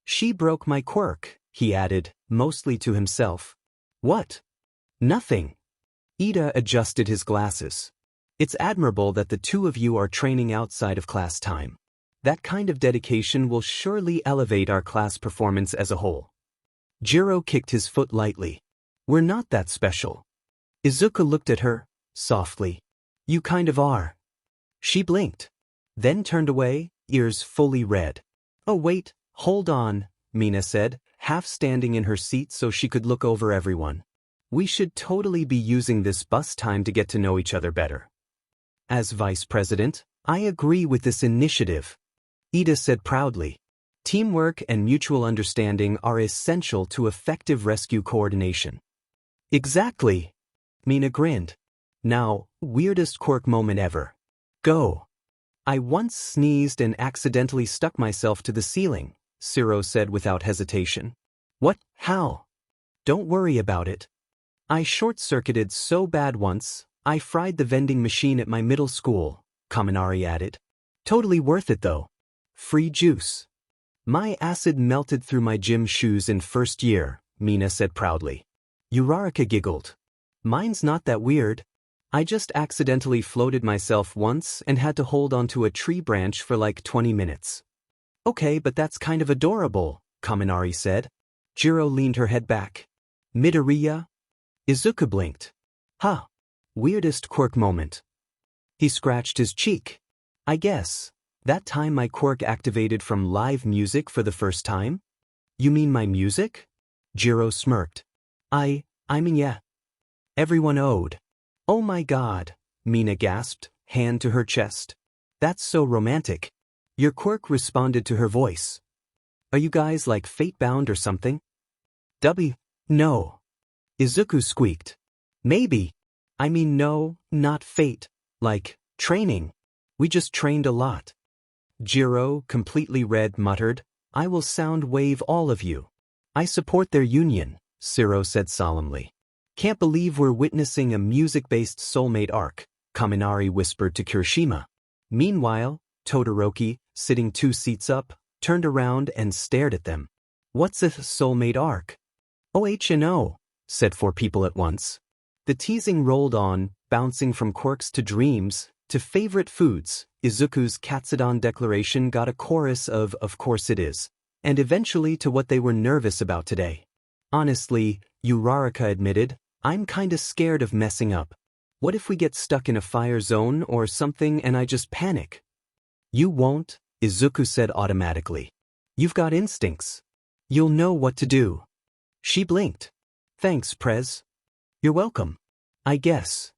"She broke my quirk," he added, mostly to himself. "What?" "Nothing." Ida adjusted his glasses. "It's admirable that the two of you are training outside of class time. That kind of dedication will surely elevate our class performance as a whole." Jiro kicked his foot lightly. "We're not that special." Izuku looked at her, softly. "You kind of are." She blinked, then turned away, ears fully red. "Oh wait, hold on," Mina said, half standing in her seat so she could look over everyone. "We should totally be using this bus time to get to know each other better." "As vice president, I agree with this initiative," Ida said proudly. "Teamwork and mutual understanding are essential to effective rescue coordination." "Exactly." Mina grinned. "Now, weirdest quirk moment ever. Go." "I once sneezed and accidentally stuck myself to the ceiling," Ciro said without hesitation. "What? How?" "Don't worry about it. I short-circuited so bad once, I fried the vending machine at my middle school," Kaminari added. "Totally worth it though. Free juice." "My acid melted through my gym shoes in first year," Mina said proudly. Uraraka giggled. "Mine's not that weird. I just accidentally floated myself once and had to hold onto a tree branch for like 20 minutes. "Okay, but that's kind of adorable," Kaminari said. Jiro leaned her head back. "Midoriya?" Izuku blinked. "Huh. Weirdest quirk moment." He scratched his cheek. "I guess. That time my quirk activated from live music for the first time?" "You mean my music?" Jiro smirked. I mean yeah. Everyone owed. "Oh my god," Mina gasped, hand to her chest. "That's so romantic." Your quirk responded to her voice. "Are you guys like fate-bound or something?" No. Izuku squeaked. "Maybe. I mean no, not fate. Like, training. We just trained a lot." Jiro, completely red, muttered, "I will sound wave all of you." "I support their union," Ciro said solemnly. "Can't believe we're witnessing a music-based soulmate arc," Kaminari whispered to Kirishima. Meanwhile, Todoroki, sitting 2 seats up, turned around and stared at them. What's a soulmate arc? Oh, said 4 people at once. The teasing rolled on, bouncing from quirks to dreams, to favorite foods. Izuku's Katsudon declaration got a chorus of course it is, and eventually to what they were nervous about today. Honestly, Uraraka admitted, I'm kinda scared of messing up. What if we get stuck in a fire zone or something and I just panic? You won't, Izuku said automatically. You've got instincts. You'll know what to do. She blinked. Thanks, Prez. You're welcome. I guess.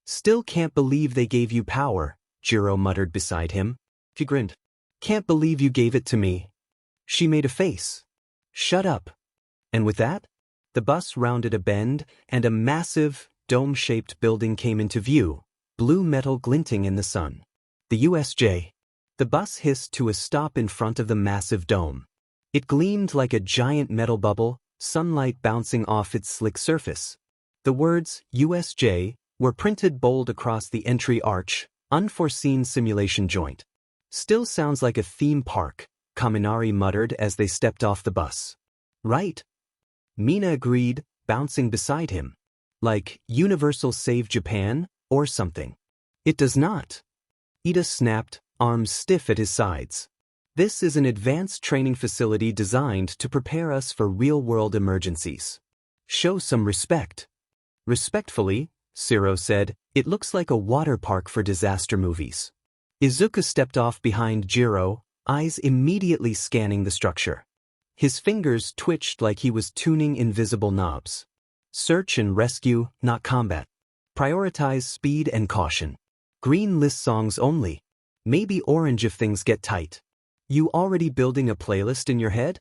Still can't believe they gave you power, Jiro muttered beside him. He grinned. Can't believe you gave it to me. She made a face. Shut up. And with that, the bus rounded a bend and a massive, dome-shaped building came into view, blue metal glinting in the sun. The USJ. The bus hissed to a stop in front of the massive dome. It gleamed like a giant metal bubble, sunlight bouncing off its slick surface. The words, USJ, were printed bold across the entry arch, unforeseen simulation joint. Still sounds like a theme park, Kaminari muttered as they stepped off the bus. Right? Mina agreed, bouncing beside him. Like, Universal Save Japan, or something. It does not. Ida snapped, arms stiff at his sides. This is an advanced training facility designed to prepare us for real-world emergencies. Show some respect. Respectfully, Siro said, it looks like a water park for disaster movies. Izuku stepped off behind Jiro, eyes immediately scanning the structure. His fingers twitched like he was tuning invisible knobs. Search and rescue, not combat. Prioritize speed and caution. Green list songs only. Maybe orange if things get tight. You already building a playlist in your head?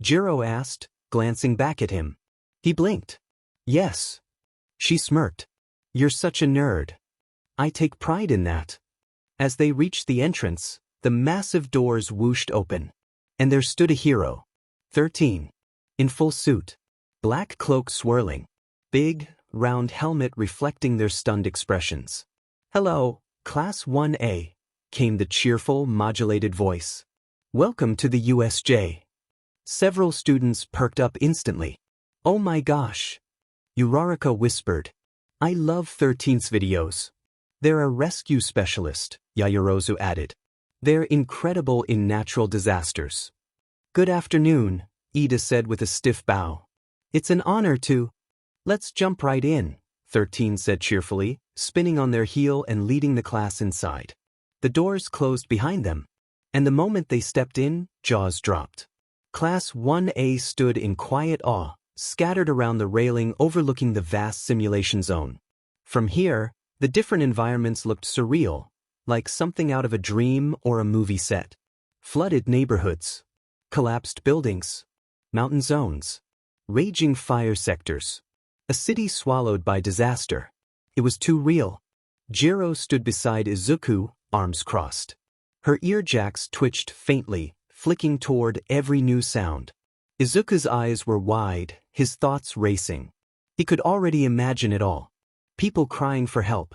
Jiro asked, glancing back at him. He blinked. Yes. She smirked. You're such a nerd. I take pride in that. As they reached the entrance, the massive doors whooshed open. And there stood a hero. 13. In full suit. Black cloak swirling. Big, round helmet reflecting their stunned expressions. Hello, Class 1A, came the cheerful, modulated voice. Welcome to the USJ. Several students perked up instantly. Oh my gosh. Uraraka whispered. I love 13's videos. They're a rescue specialist, Yaoyorozu added. They're incredible in natural disasters. Good afternoon, Ida said with a stiff bow. It's an honor to. Let's jump right in, 13 said cheerfully, spinning on their heel and leading the class inside. The doors closed behind them, and the moment they stepped in, jaws dropped. Class 1A stood in quiet awe, scattered around the railing overlooking the vast simulation zone. From here, the different environments looked surreal, like something out of a dream or a movie set. Flooded neighborhoods, collapsed buildings, mountain zones, raging fire sectors. A city swallowed by disaster. It was too real. Jiro stood beside Izuku, arms crossed. Her earjacks twitched faintly, flicking toward every new sound. Izuku's eyes were wide, his thoughts racing. He could already imagine it all. People crying for help.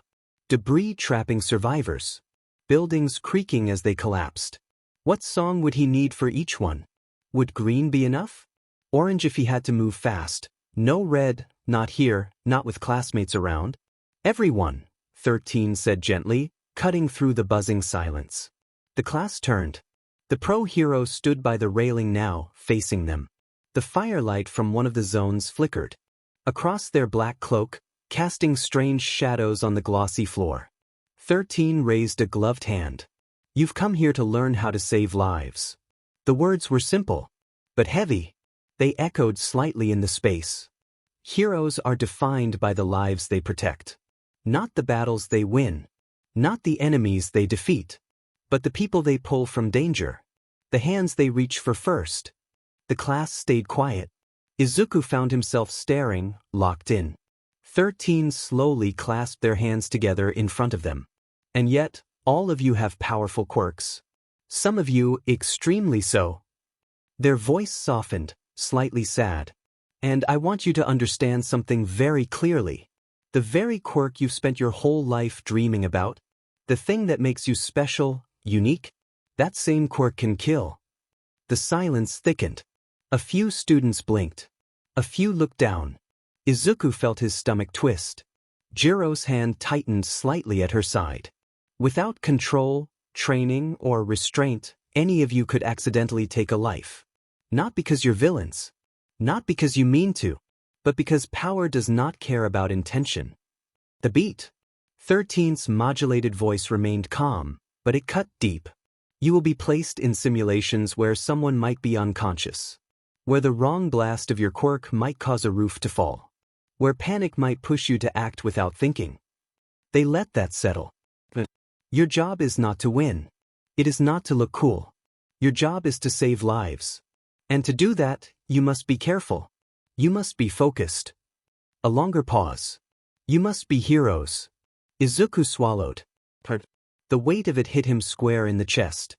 Debris trapping survivors. Buildings creaking as they collapsed. What song would he need for each one? Would green be enough? Orange if he had to move fast. No red, not here, not with classmates around. Everyone, 13 said gently, cutting through the buzzing silence. The class turned. The pro hero stood by the railing now, facing them. The firelight from one of the zones flickered. Across their black cloak, casting strange shadows on the glossy floor. 13 raised a gloved hand. You've come here to learn how to save lives. The words were simple, but heavy. They echoed slightly in the space. Heroes are defined by the lives they protect. Not the battles they win. Not the enemies they defeat. But the people they pull from danger. The hands they reach for first. The class stayed quiet. Izuku found himself staring, locked in. 13 slowly clasped their hands together in front of them. And yet, all of you have powerful quirks. Some of you extremely so. Their voice softened, slightly sad. And I want you to understand something very clearly. The very quirk you've spent your whole life dreaming about, The thing that makes you special, unique? That same quirk can kill. The silence thickened. A few students blinked. A few looked down. Izuku felt his stomach twist. Jiro's hand tightened slightly at her side. Without control, training, or restraint, any of you could accidentally take a life. Not because you're villains. Not because you mean to. But because power does not care about intention. The beat. 13's modulated voice remained calm, but it cut deep. You will be placed in simulations where someone might be unconscious. Where the wrong blast of your quirk might cause a roof to fall. Where panic might push you to act without thinking. They let that settle. Your job is not to win. It is not to look cool. Your job is to save lives. And to do that, you must be careful. You must be focused. A longer pause. You must be heroes. Izuku swallowed. The weight of it hit him square in the chest.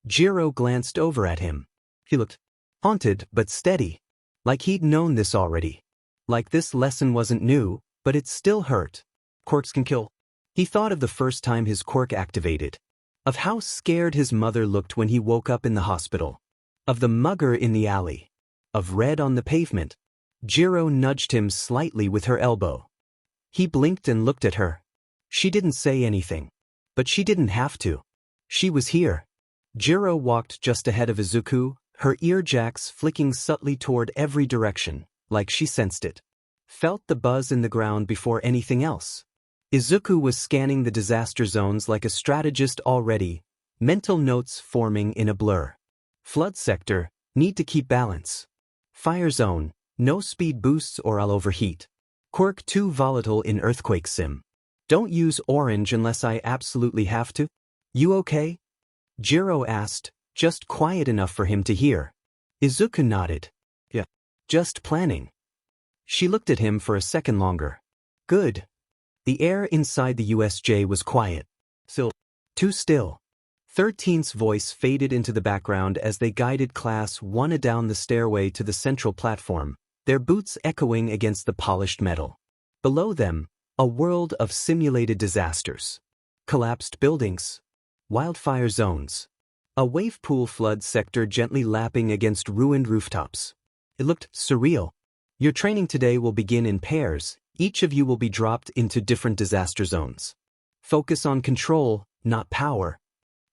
Jiro glanced over at him. He looked haunted but steady. Like he'd known this already. Like this lesson wasn't new, but it still hurt. Quirks can kill. He thought of the first time his quirk activated. Of how scared his mother looked when he woke up in the hospital. Of the mugger in the alley. Of red on the pavement. Jiro nudged him slightly with her elbow. He blinked and looked at her. She didn't say anything. But she didn't have to. She was here. Jiro walked just ahead of Izuku, her ear jacks flicking subtly toward every direction, like she sensed it. Felt the buzz in the ground before anything else. Izuku was scanning the disaster zones like a strategist already, mental notes forming in a blur. Flood sector, need to keep balance. Fire zone, no speed boosts or I'll overheat. Quirk too volatile in earthquake sim. Don't use orange unless I absolutely have to. You okay? Jiro asked, just quiet enough for him to hear. Izuku nodded. Yeah. Just planning. She looked at him for a second longer. Good. The air inside the USJ was quiet. Still. Too still. 13's voice faded into the background as they guided Class 1 down the stairway to the central platform, their boots echoing against the polished metal. Below them, a world of simulated disasters. Collapsed buildings. Wildfire zones. A wave pool flood sector gently lapping against ruined rooftops. It looked surreal. Your training today will begin in pairs. Each of you will be dropped into different disaster zones. Focus on control, not power.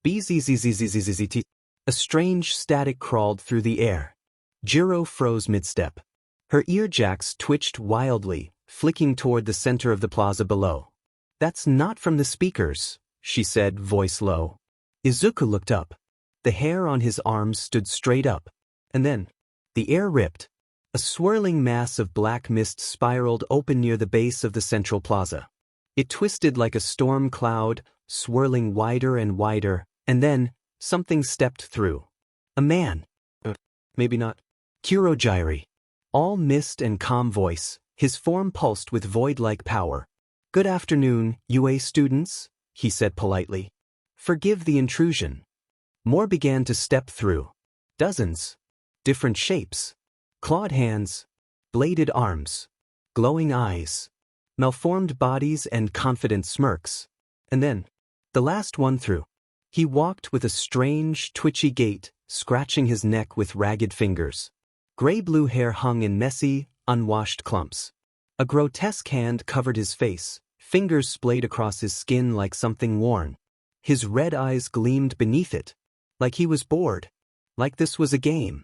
BZZZZZZT. A strange static crawled through the air. Jiro froze mid-step. Her ear jacks twitched wildly, flicking toward the center of the plaza below. That's not from the speakers, she said, voice low. Izuku looked up. The hair on his arms stood straight up. And then, the air ripped. A swirling mass of black mist spiraled open near the base of the central plaza. It twisted like a storm cloud, swirling wider and wider, and then, something stepped through. A man. Maybe not. Kurojairi. All mist and calm voice, his form pulsed with void-like power. Good afternoon, UA students, he said politely. Forgive the intrusion. More began to step through. Dozens. Different shapes. Clawed hands. Bladed arms. Glowing eyes. Malformed bodies and confident smirks. And then, the last one through. He walked with a strange, twitchy gait, scratching his neck with ragged fingers. Gray-blue hair hung in messy, unwashed clumps. A grotesque hand covered his face, fingers splayed across his skin like something worn. His red eyes gleamed beneath it. Like he was bored. Like this was a game.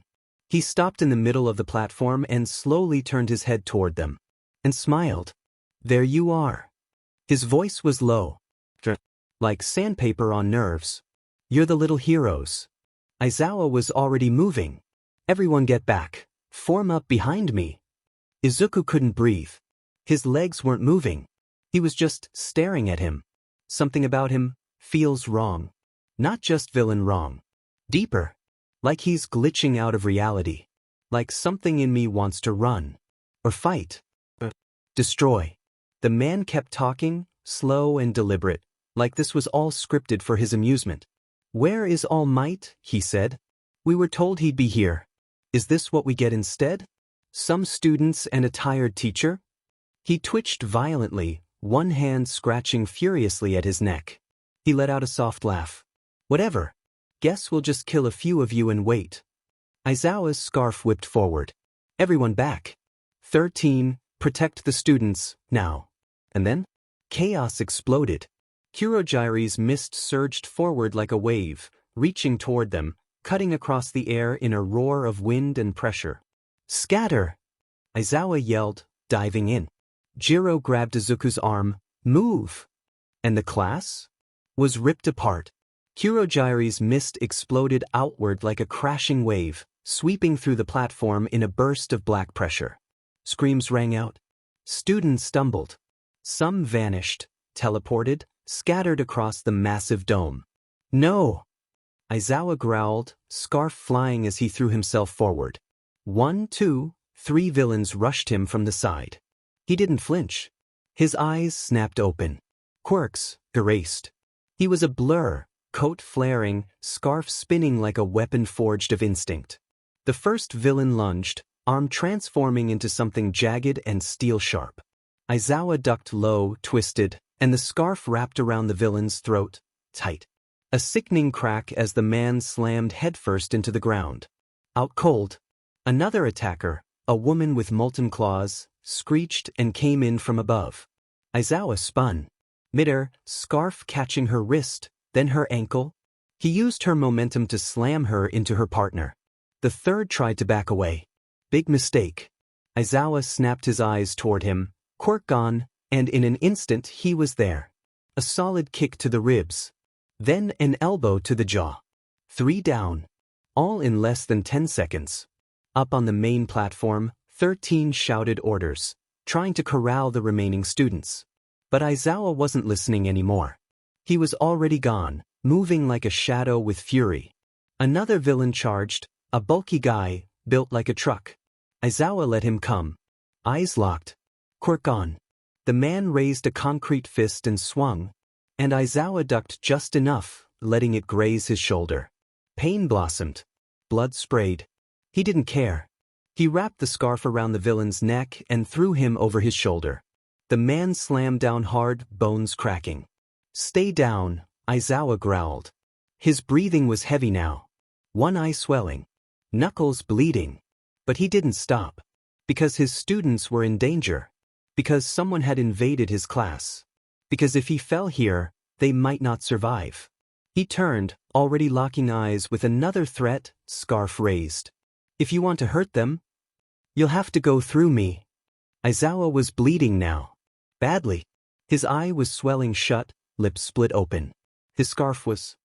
He stopped in the middle of the platform and slowly turned his head toward them. And smiled. There you are. His voice was low. Like sandpaper on nerves. You're the little heroes. Aizawa was already moving. Everyone get back. Form up behind me. Izuku couldn't breathe. His legs weren't moving. He was just staring at him. Something about him feels wrong. Not just villain wrong. Deeper. Like he's glitching out of reality. Like something in me wants to run. Or fight. Destroy. The man kept talking, slow and deliberate, like this was all scripted for his amusement. Where is All Might? He said. We were told he'd be here. Is this what we get instead? Some students and a tired teacher? He twitched violently, one hand scratching furiously at his neck. He let out a soft laugh. Whatever. Guess we'll just kill a few of you and wait. Aizawa's scarf whipped forward. Everyone back. 13, protect the students, now. And then? Chaos exploded. Kuroji's mist surged forward like a wave, reaching toward them, cutting across the air in a roar of wind and pressure. Scatter! Aizawa yelled, diving in. Jiro grabbed Izuku's arm. Move! And the class? Was ripped apart. Kuroji's mist exploded outward like a crashing wave, sweeping through the platform in a burst of black pressure. Screams rang out. Students stumbled. Some vanished, teleported, scattered across the massive dome. No! Aizawa growled, scarf flying as he threw himself forward. 1, 2, 3 villains rushed him from the side. He didn't flinch. His eyes snapped open. Quirks, erased. He was a blur, coat flaring, scarf spinning like a weapon forged of instinct. The first villain lunged, arm transforming into something jagged and steel-sharp. Aizawa ducked low, twisted, and the scarf wrapped around the villain's throat, tight. A sickening crack as the man slammed headfirst into the ground. Out cold. Another attacker, a woman with molten claws, screeched and came in from above. Aizawa spun. Midair, scarf catching her wrist, then her ankle. He used her momentum to slam her into her partner. The third tried to back away. Big mistake. Aizawa snapped his eyes toward him, Quirk gone, and in an instant he was there. A solid kick to the ribs. Then an elbow to the jaw. 3 down. All in less than 10 seconds. Up on the main platform, 13 shouted orders, trying to corral the remaining students. But Aizawa wasn't listening anymore. He was already gone, moving like a shadow with fury. Another villain charged, a bulky guy, built like a truck. Aizawa let him come. Eyes locked. Quirk on. The man raised a concrete fist and swung, and Aizawa ducked just enough, letting it graze his shoulder. Pain blossomed. Blood sprayed. He didn't care. He wrapped the scarf around the villain's neck and threw him over his shoulder. The man slammed down hard, bones cracking. Stay down, Aizawa growled. His breathing was heavy now. One eye swelling. Knuckles bleeding. But he didn't stop. Because his students were in danger. Because someone had invaded his class. Because if he fell here, they might not survive. He turned, already locking eyes with another threat, scarf raised. If you want to hurt them, you'll have to go through me. Aizawa was bleeding now. Badly. His eye was swelling shut, lips split open. His scarf was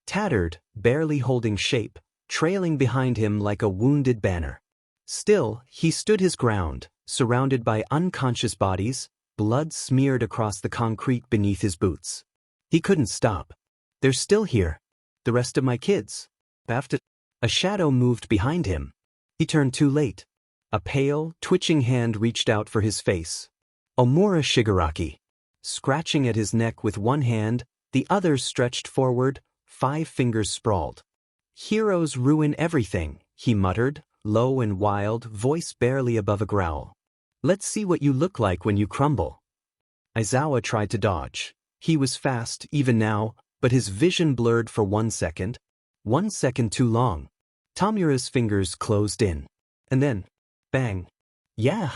tattered, barely holding shape, trailing behind him like a wounded banner. Still, he stood his ground, surrounded by unconscious bodies, blood smeared across the concrete beneath his boots. He couldn't stop. They're still here. The rest of my kids. After a shadow moved behind him. He turned too late. A pale, twitching hand reached out for his face. Omura Shigaraki. Scratching at his neck with one hand, the other stretched forward, 5 fingers sprawled. Heroes ruin everything, he muttered, low and wild, voice barely above a growl. Let's see what you look like when you crumble. Aizawa tried to dodge. He was fast, even now, but his vision blurred for 1 second. 1 second too long. Tamura's fingers closed in. And then, bang. Yeah.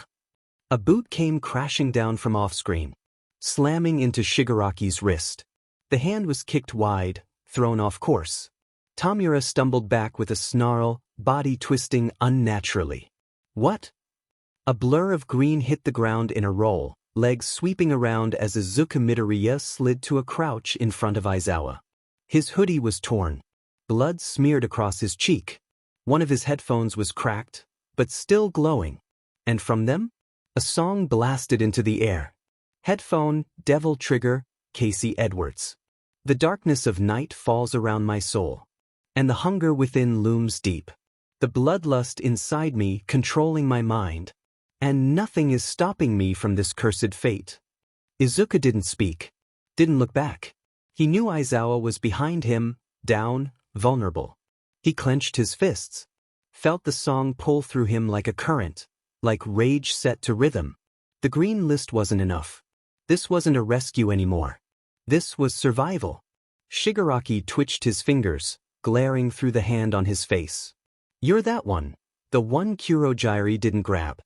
A boot came crashing down from off-screen, slamming into Shigaraki's wrist. The hand was kicked wide, thrown off course. Tamura stumbled back with a snarl, body twisting unnaturally. What? A blur of green hit the ground in a roll, legs sweeping around as Izuku Midoriya slid to a crouch in front of Aizawa. His hoodie was torn. Blood smeared across his cheek. One of his headphones was cracked, but still glowing. And from them, a song blasted into the air. Headphone, Devil Trigger, Casey Edwards. The darkness of night falls around my soul, and the hunger within looms deep. The bloodlust inside me controlling my mind, and nothing is stopping me from this cursed fate. Izuku didn't speak, didn't look back. He knew Aizawa was behind him, down, vulnerable. He clenched his fists, felt the song pull through him like a current, like rage set to rhythm. The green list wasn't enough. This wasn't a rescue anymore. This was survival. Shigaraki twitched his fingers, glaring through the hand on his face. You're that one. The one Kurogyari didn't grab.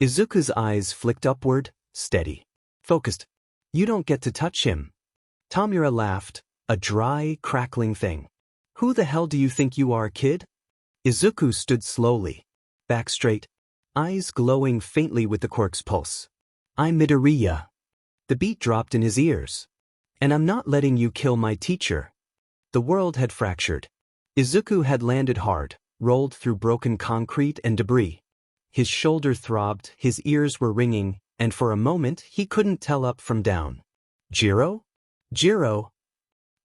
Izuku's eyes flicked upward, steady. Focused. You don't get to touch him. Tamura laughed, a dry, crackling thing. Who the hell do you think you are, kid? Izuku stood slowly. Back straight. Eyes glowing faintly with the Quirk's pulse. I'm Midoriya. The beat dropped in his ears. And I'm not letting you kill my teacher. The world had fractured. Izuku had landed hard, rolled through broken concrete and debris. His shoulder throbbed, his ears were ringing, and for a moment he couldn't tell up from down. Jiro? Jiro?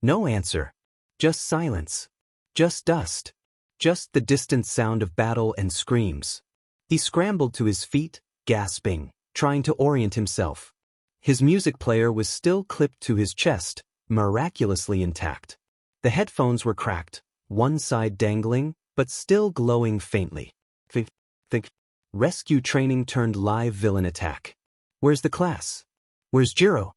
No answer. Just silence. Just dust. Just the distant sound of battle and screams. He scrambled to his feet, gasping, trying to orient himself. His music player was still clipped to his chest, miraculously intact. The headphones were cracked, one side dangling, but still glowing faintly. Think. Rescue training turned live villain attack. Where's the class? Where's Jiro?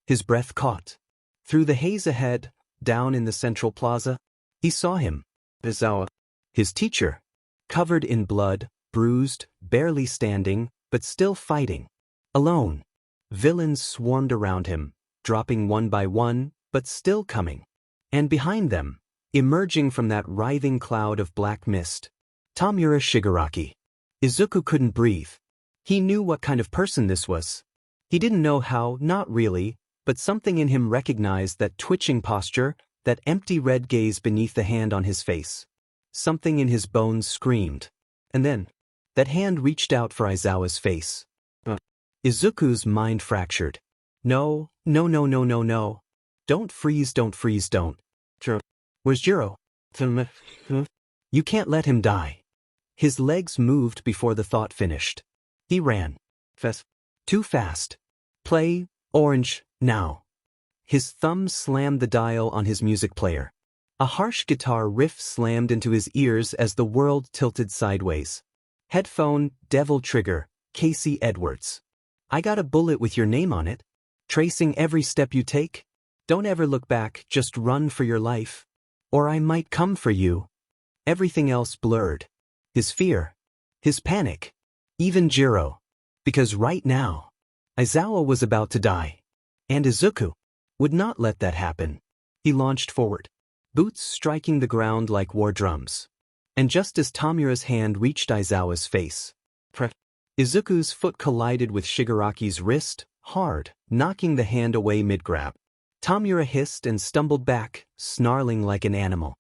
His breath caught. Through the haze ahead, down in the central plaza, he saw him. Izawa. His teacher. Covered in blood, bruised, barely standing, but still fighting. Alone. Villains swarmed around him, dropping one by one, but still coming. And behind them, emerging from that writhing cloud of black mist, Tamura Shigaraki. Izuku couldn't breathe. He knew what kind of person this was. He didn't know how, not really, but something in him recognized that twitching posture, that empty red gaze beneath the hand on his face. Something in his bones screamed. And then, that hand reached out for Aizawa's face. Izuku's mind fractured. No. Don't freeze, don't. Where's Jiro? You can't let him die. His legs moved before the thought finished. He ran. Too fast. Play, orange, now. His thumb slammed the dial on his music player. A harsh guitar riff slammed into his ears as the world tilted sideways. Headphone, devil trigger, Casey Edwards. I got a bullet with your name on it. Tracing every step you take. Don't ever look back, just run for your life. Or I might come for you. Everything else blurred. His fear. His panic. Even Jiro. Because right now, Aizawa was about to die. And Izuku would not let that happen. He launched forward, boots striking the ground like war drums. And just as Tamura's hand reached Aizawa's face, Izuku's foot collided with Shigaraki's wrist, hard, knocking the hand away mid-grab. Tamura hissed and stumbled back, snarling like an animal.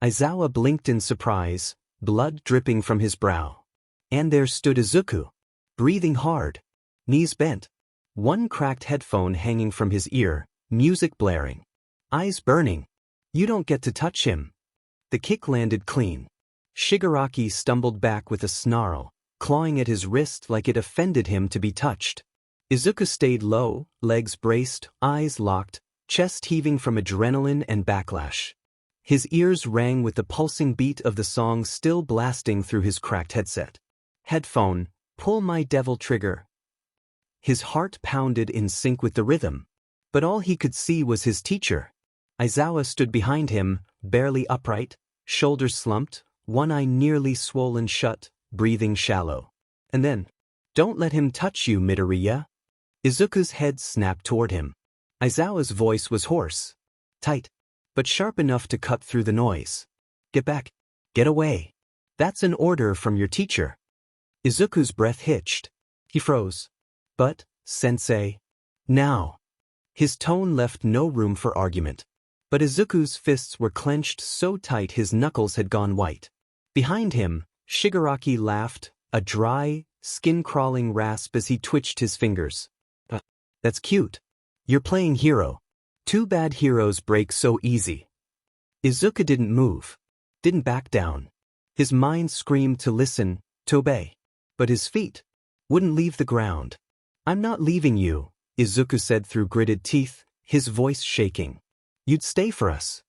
Aizawa blinked in surprise, blood dripping from his brow. And there stood Izuku, breathing hard, knees bent, one cracked headphone hanging from his ear, music blaring, eyes burning. You don't get to touch him. The kick landed clean. Shigaraki stumbled back with a snarl, clawing at his wrist like it offended him to be touched. Izuku stayed low, legs braced, eyes locked, chest heaving from adrenaline and backlash. His ears rang with the pulsing beat of the song still blasting through his cracked headset. Headphone, pull my devil trigger. His heart pounded in sync with the rhythm, but all he could see was his teacher. Aizawa stood behind him, barely upright, shoulders slumped, one eye nearly swollen shut, breathing shallow. And then, don't let him touch you, Midoriya. Izuku's head snapped toward him. Aizawa's voice was hoarse, tight, but sharp enough to cut through the noise. Get back. Get away. That's an order from your teacher. Izuku's breath hitched. He froze. But, sensei. Now. His tone left no room for argument. But Izuku's fists were clenched so tight his knuckles had gone white. Behind him, Shigaraki laughed, a dry, skin-crawling rasp as he twitched his fingers. That's cute. You're playing hero. Too bad heroes break so easy. Izuku didn't move. Didn't back down. His mind screamed to listen, to obey. But his feet wouldn't leave the ground. I'm not leaving you, Izuku said through gritted teeth, his voice shaking. You'd stay for us.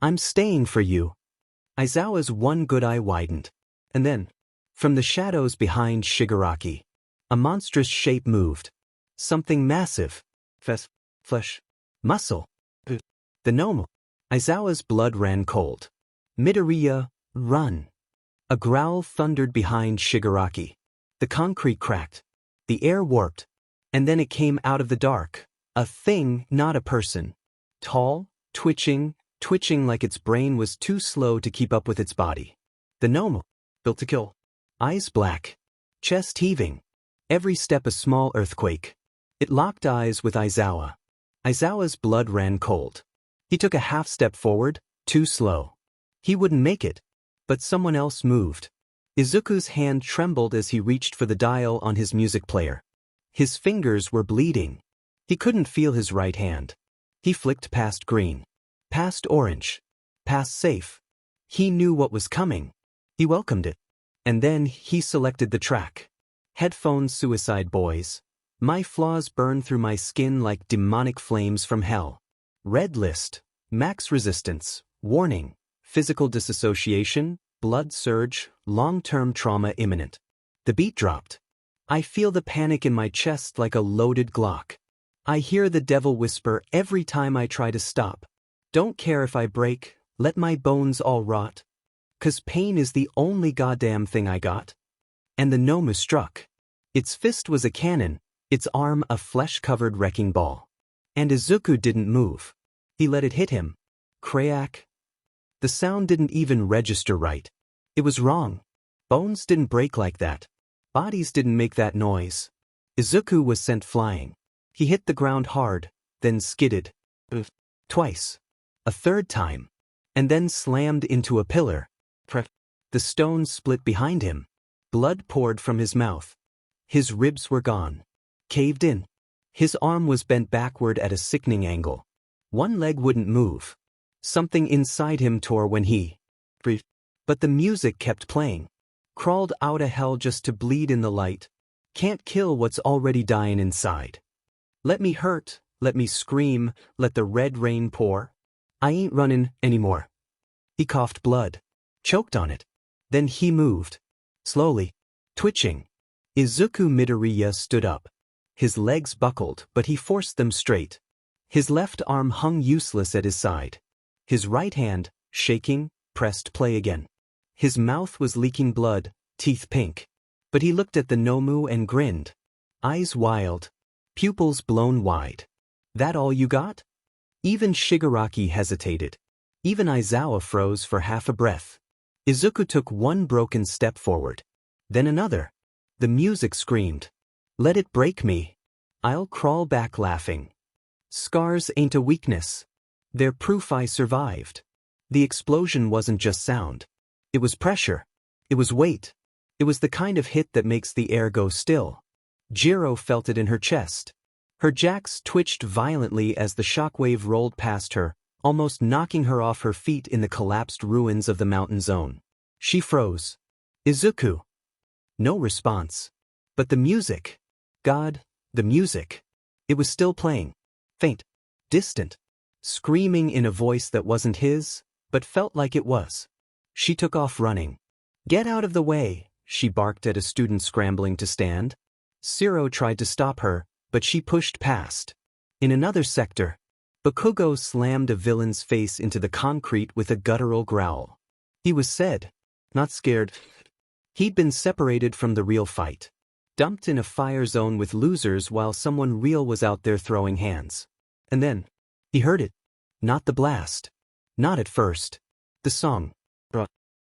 I'm staying for you. Aizawa's one good eye widened. And then, from the shadows behind Shigaraki, a monstrous shape moved. Something massive. Flesh. Muscle. The gnome. Aizawa's blood ran cold. Midoriya, run. A growl thundered behind Shigaraki. The concrete cracked. The air warped. And then it came out of the dark. A thing, not a person. Tall, twitching like its brain was too slow to keep up with its body. The gnome, built to kill. Eyes black. Chest heaving. Every step a small earthquake. It locked eyes with Aizawa. Aizawa's blood ran cold. He took a half step forward, too slow. He wouldn't make it. But someone else moved. Izuku's hand trembled as he reached for the dial on his music player. His fingers were bleeding. He couldn't feel his right hand. He flicked past green. Past orange. Past safe. He knew what was coming. He welcomed it. And then he selected the track. Headphones Suicide Boys. My flaws burn through my skin like demonic flames from hell. Red list. Max resistance. Warning. Physical disassociation. Blood surge. Long-term trauma imminent. The beat dropped. I feel the panic in my chest like a loaded Glock. I hear the devil whisper every time I try to stop. Don't care if I break, let my bones all rot. 'Cause pain is the only goddamn thing I got. And the gnome struck. Its fist was a cannon, its arm a flesh-covered wrecking ball. And Izuku didn't move. He let it hit him. Crack. The sound didn't even register right. It was wrong. Bones didn't break like that. Bodies didn't make that noise. Izuku was sent flying. He hit the ground hard, then skidded. Twice. A third time. And then slammed into a pillar. The stone split behind him. Blood poured from his mouth. His ribs were gone. Caved in. His arm was bent backward at a sickening angle. One leg wouldn't move. Something inside him tore when he breathed. But the music kept playing. Crawled out of hell just to bleed in the light. Can't kill what's already dying inside. Let me hurt, let me scream, let the red rain pour. I ain't running anymore. He coughed blood. Choked on it. Then he moved. Slowly. Twitching. Izuku Midoriya stood up. His legs buckled, but he forced them straight. His left arm hung useless at his side. His right hand, shaking, pressed play again. His mouth was leaking blood, teeth pink. But he looked at the Nomu and grinned. Eyes wild. Pupils blown wide. That all you got? Even Shigaraki hesitated. Even Aizawa froze for half a breath. Izuku took one broken step forward. Then another. The music screamed. Let it break me. I'll crawl back laughing. Scars ain't a weakness. They're proof I survived. The explosion wasn't just sound. It was pressure. It was weight. It was the kind of hit that makes the air go still. Jiro felt it in her chest. Her jacks twitched violently as the shockwave rolled past her, almost knocking her off her feet in the collapsed ruins of the mountain zone. She froze. Izuku. No response. But the music. God, the music. It was still playing. Faint. Distant. Screaming in a voice that wasn't his, but felt like it was. She took off running. Get out of the way, she barked at a student scrambling to stand. Shiro tried to stop her, but she pushed past. In another sector, Bakugo slammed a villain's face into the concrete with a guttural growl. He was sad, not scared. He'd been separated from the real fight. Dumped in a fire zone with losers while someone real was out there throwing hands. And then, he heard it. Not the blast. Not at first. The song.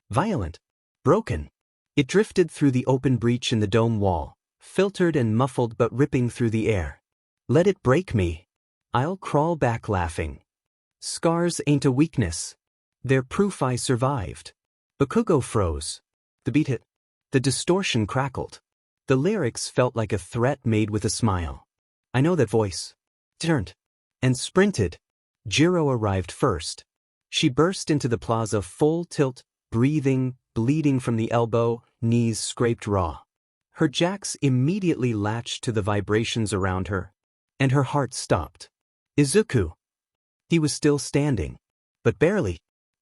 Violent. Broken. It drifted through the open breach in the dome wall, filtered and muffled but ripping through the air. Let it break me. I'll crawl back laughing. Scars ain't a weakness. They're proof I survived. Bakugo froze. The beat hit. The distortion crackled. The lyrics felt like a threat made with a smile. I know that voice. Turned. And sprinted. Jiro arrived first. She burst into the plaza full tilt, breathing, bleeding from the elbow, knees scraped raw. Her jacks immediately latched to the vibrations around her, and her heart stopped. Izuku. He was still standing, but barely.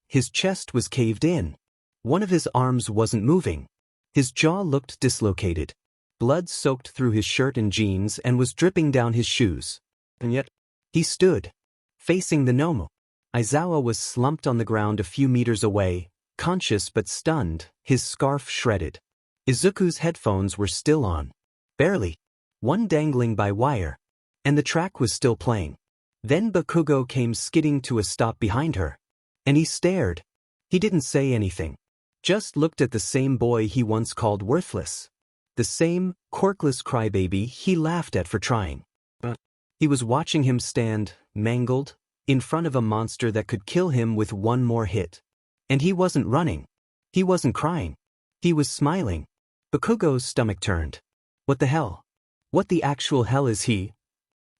His chest was caved in. One of his arms wasn't moving. His jaw looked dislocated. Blood soaked through his shirt and jeans and was dripping down his shoes. And yet, he stood, facing the Nomu. Aizawa was slumped on the ground a few meters away, conscious but stunned, his scarf shredded. Izuku's headphones were still on. Barely. One dangling by wire. And the track was still playing. Then Bakugo came skidding to a stop behind her. And he stared. He didn't say anything. Just looked at the same boy he once called worthless. The same, quirkless crybaby he laughed at for trying. But he was watching him stand, mangled, in front of a monster that could kill him with one more hit. And he wasn't running. He wasn't crying. He was smiling. Bakugo's stomach turned. What the hell? What the actual hell is he?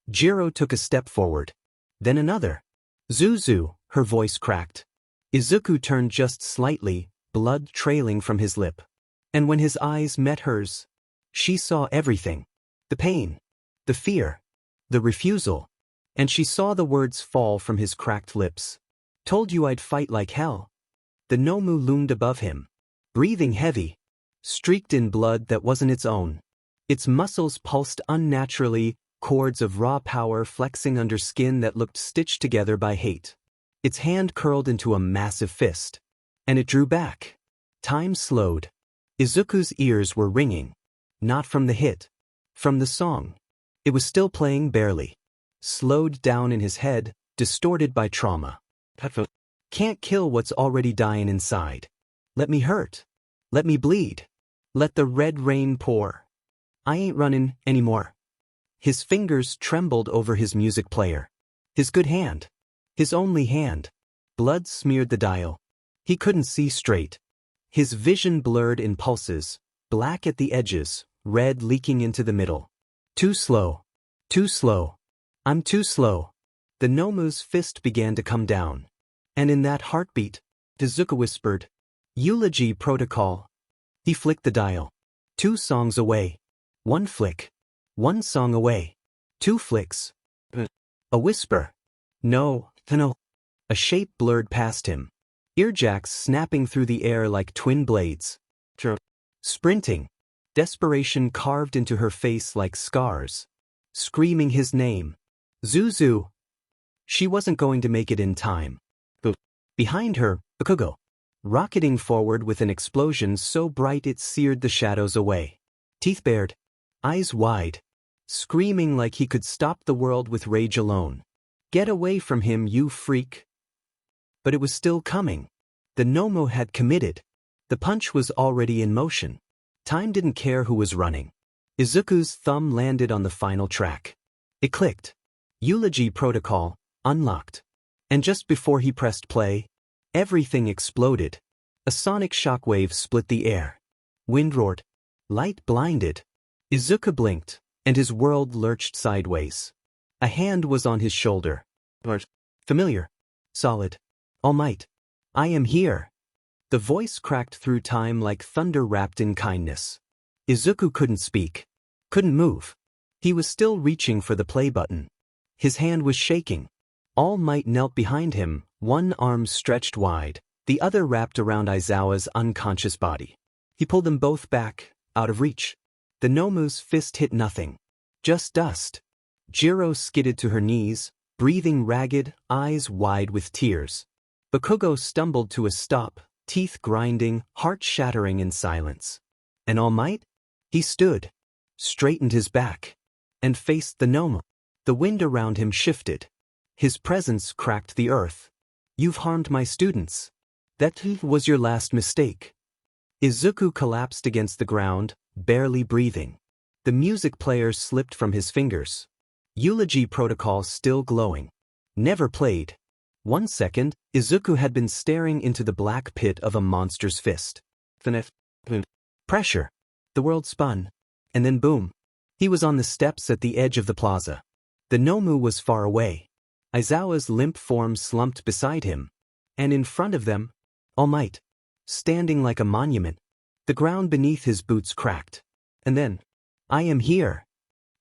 Jiro took a step forward. Then another. Zuzu, her voice cracked. Izuku turned just slightly, blood trailing from his lip. And when his eyes met hers, she saw everything. The pain. The fear. The refusal. And she saw the words fall from his cracked lips. Told you I'd fight like hell. The Nomu loomed above him. Breathing heavy. Streaked in blood that wasn't its own. Its muscles pulsed unnaturally, cords of raw power flexing under skin that looked stitched together by hate. Its hand curled into a massive fist. And it drew back. Time slowed. Izuku's ears were ringing. Not from the hit. From the song. It was still playing barely. Slowed down in his head, distorted by trauma. Can't kill what's already dying inside. Let me hurt. Let me bleed. Let the red rain pour. I ain't running anymore. His fingers trembled over his music player. His good hand. His only hand. Blood smeared the dial. He couldn't see straight. His vision blurred in pulses, black at the edges, red leaking into the middle. Too slow. Too slow. I'm too slow. The Nomu's fist began to come down. And in that heartbeat, Izuku whispered, Eulogy protocol. He flicked the dial. 2 songs away. 1 flick. 1 song away. 2 flicks. A whisper. No. A shape blurred past him. Earjacks snapping through the air like twin blades. Sprinting. Desperation carved into her face like scars. Screaming his name. Zuzu. She wasn't going to make it in time. Behind her, Bakugo. Rocketing forward with an explosion so bright it seared the shadows away. Teeth bared. Eyes wide. Screaming like he could stop the world with rage alone. Get away from him, you freak. But it was still coming. The Nomu had committed. The punch was already in motion. Time didn't care who was running. Izuku's thumb landed on the final track. It clicked. Eulogy protocol, unlocked. And just before he pressed play, everything exploded. A sonic shockwave split the air. Wind roared. Light blinded. Izuku blinked, and his world lurched sideways. A hand was on his shoulder. Familiar. Solid. All might. I am here. The voice cracked through time like thunder wrapped in kindness. Izuku couldn't speak. Couldn't move. He was still reaching for the play button. His hand was shaking. All Might knelt behind him, one arm stretched wide, the other wrapped around Aizawa's unconscious body. He pulled them both back, out of reach. The Nomu's fist hit nothing. Just dust. Jiro skidded to her knees, breathing ragged, eyes wide with tears. Bakugo stumbled to a stop, teeth grinding, heart shattering in silence. And All Might? He stood, straightened his back, and faced the Nomu. The wind around him shifted. His presence cracked the earth. You've harmed my students. That was your last mistake. Izuku collapsed against the ground, barely breathing. The music player slipped from his fingers. Eulogy protocol still glowing. Never played. 1 second, Izuku had been staring into the black pit of a monster's fist. Pressure. The world spun. And then boom. He was on the steps at the edge of the plaza. The Nomu was far away. Aizawa's limp form slumped beside him. And in front of them, All Might. Standing like a monument. The ground beneath his boots cracked. And then, I am here.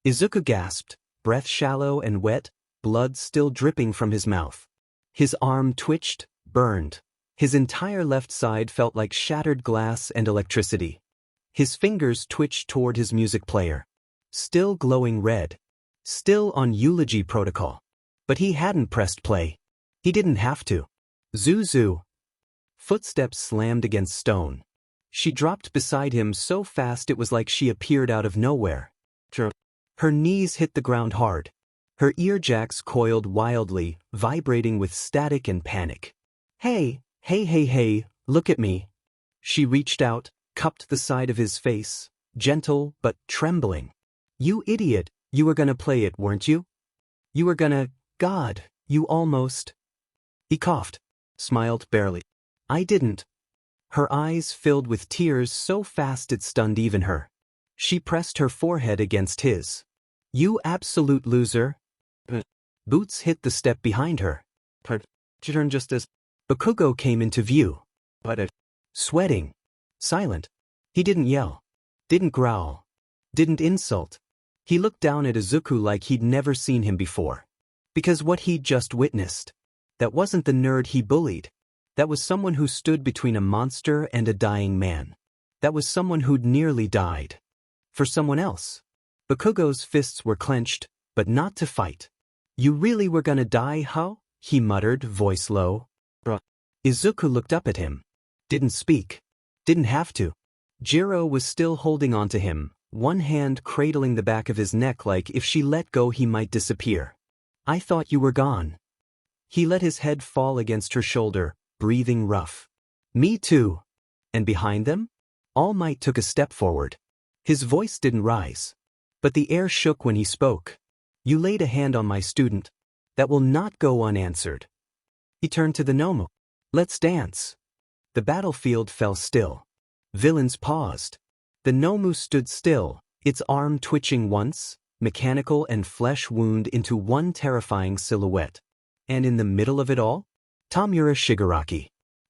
Izuku gasped, breath shallow and wet, blood still dripping from his mouth. His arm twitched, burned. His entire left side felt like shattered glass and electricity. His fingers twitched toward his music player. Still glowing red. Still on eulogy protocol. But he hadn't pressed play. He didn't have to. Zuzu. Footsteps slammed against stone. She dropped beside him so fast it was like she appeared out of nowhere. Her knees hit the ground hard. Her earjacks coiled wildly, vibrating with static and panic. Hey, look at me. She reached out, cupped the side of his face, gentle but trembling. You idiot, you were gonna play it, weren't you? You were gonna, God, you almost. He coughed, smiled barely. I didn't. Her eyes filled with tears so fast it stunned even her. She pressed her forehead against his. You absolute loser. Boots hit the step behind her. She turned just as Bakugo came into view. Sweating. Silent. He didn't yell. Didn't growl. Didn't insult. He looked down at Izuku like he'd never seen him before. Because what he'd just witnessed, that wasn't the nerd he bullied. That was someone who stood between a monster and a dying man. That was someone who'd nearly died. For someone else. Bakugo's fists were clenched, but not to fight. You really were gonna die, huh? He muttered, voice low. Izuku looked up at him. Didn't speak. Didn't have to. Jiro was still holding onto him, one hand cradling the back of his neck like if she let go he might disappear. I thought you were gone. He let his head fall against her shoulder, breathing rough. Me too. And behind them? All Might took a step forward. His voice didn't rise. But the air shook when he spoke. You laid a hand on my student. That will not go unanswered. He turned to the Nomu. Let's dance. The battlefield fell still. Villains paused. The Nomu stood still, its arm twitching once, mechanical and flesh wound into one terrifying silhouette. And in the middle of it all? Tamura Shigaraki.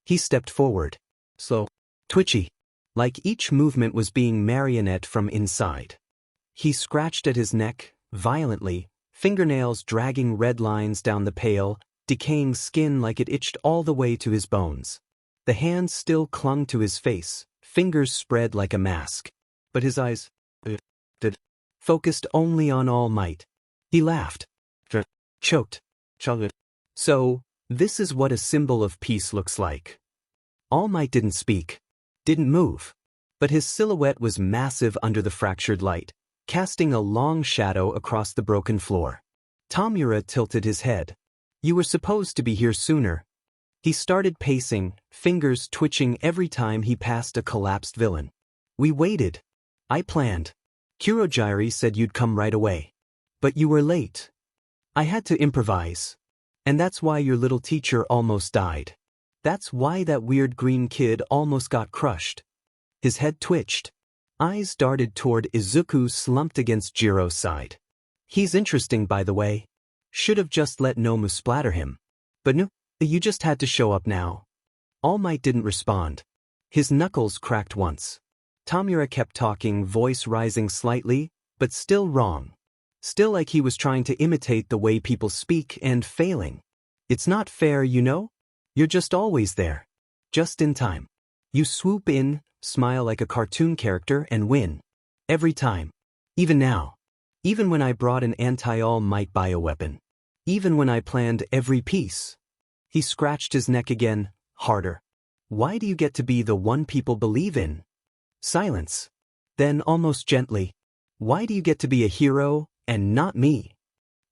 He stepped forward. Slow. Twitchy. Like each movement was being marionette from inside. He scratched at his neck, violently, fingernails dragging red lines down the pale, decaying skin like it itched all the way to his bones. The hands still clung to his face, fingers spread like a mask. But his eyes focused only on All Might. He laughed. Choked. So, this is what a symbol of peace looks like. All Might didn't speak. Didn't move. But his silhouette was massive under the fractured light, casting a long shadow across the broken floor. Tamura tilted his head. You were supposed to be here sooner. He started pacing, fingers twitching every time he passed a collapsed villain. We waited. I planned. Kurojairi said you'd come right away. But you were late. I had to improvise. And that's why your little teacher almost died. That's why that weird green kid almost got crushed. His head twitched. Eyes darted toward Izuku slumped against Jiro's side. He's interesting, by the way. Should have just let Nomu splatter him. But no, you just had to show up now. All Might didn't respond. His knuckles cracked once. Tamura kept talking, voice rising slightly, but still wrong. Still like he was trying to imitate the way people speak and failing. It's not fair, you know? You're just always there. Just in time. You swoop in, smile like a cartoon character and win. Every time. Even now. Even when I brought an anti-All Might bioweapon. Even when I planned every piece. He scratched his neck again, harder. Why do you get to be the one people believe in? Silence. Then almost gently. Why do you get to be a hero, and not me?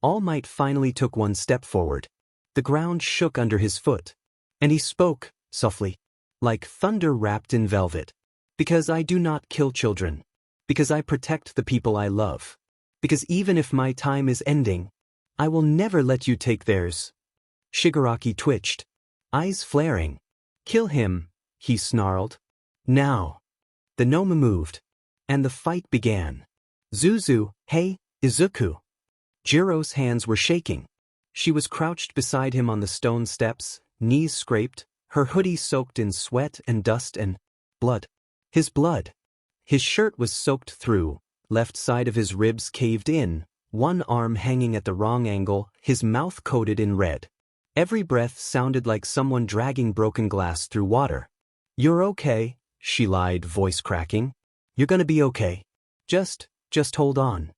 All Might finally took one step forward. The ground shook under his foot. And he spoke, softly. Like thunder wrapped in velvet. Because I do not kill children. Because I protect the people I love. Because even if my time is ending, I will never let you take theirs. Shigaraki twitched. Eyes flaring. Kill him, he snarled. Now. The Nomu moved. And the fight began. Zuzu, hey, Izuku. Jiro's hands were shaking. She was crouched beside him on the stone steps, knees scraped, her hoodie soaked in sweat and dust and blood. His blood. His shirt was soaked through, left side of his ribs caved in, one arm hanging at the wrong angle, his mouth coated in red. Every breath sounded like someone dragging broken glass through water. You're okay, she lied, voice cracking. You're gonna be okay. Just hold on.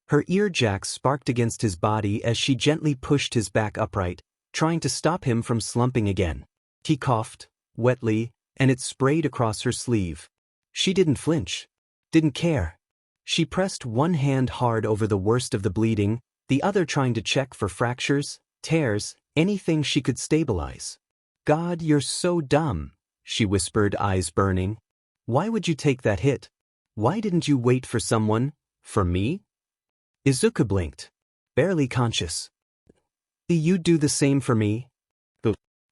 Her earjacks sparked against his body as she gently pushed his back upright, trying to stop him from slumping again. He coughed, wetly, and it sprayed across her sleeve. She didn't flinch. Didn't care. She pressed one hand hard over the worst of the bleeding, the other trying to check for fractures, tears, anything she could stabilize. "God, you're so dumb," she whispered, eyes burning. "Why would you take that hit? Why didn't you wait for someone? For me?" Izuku blinked. Barely conscious. "You'd do the same for me?"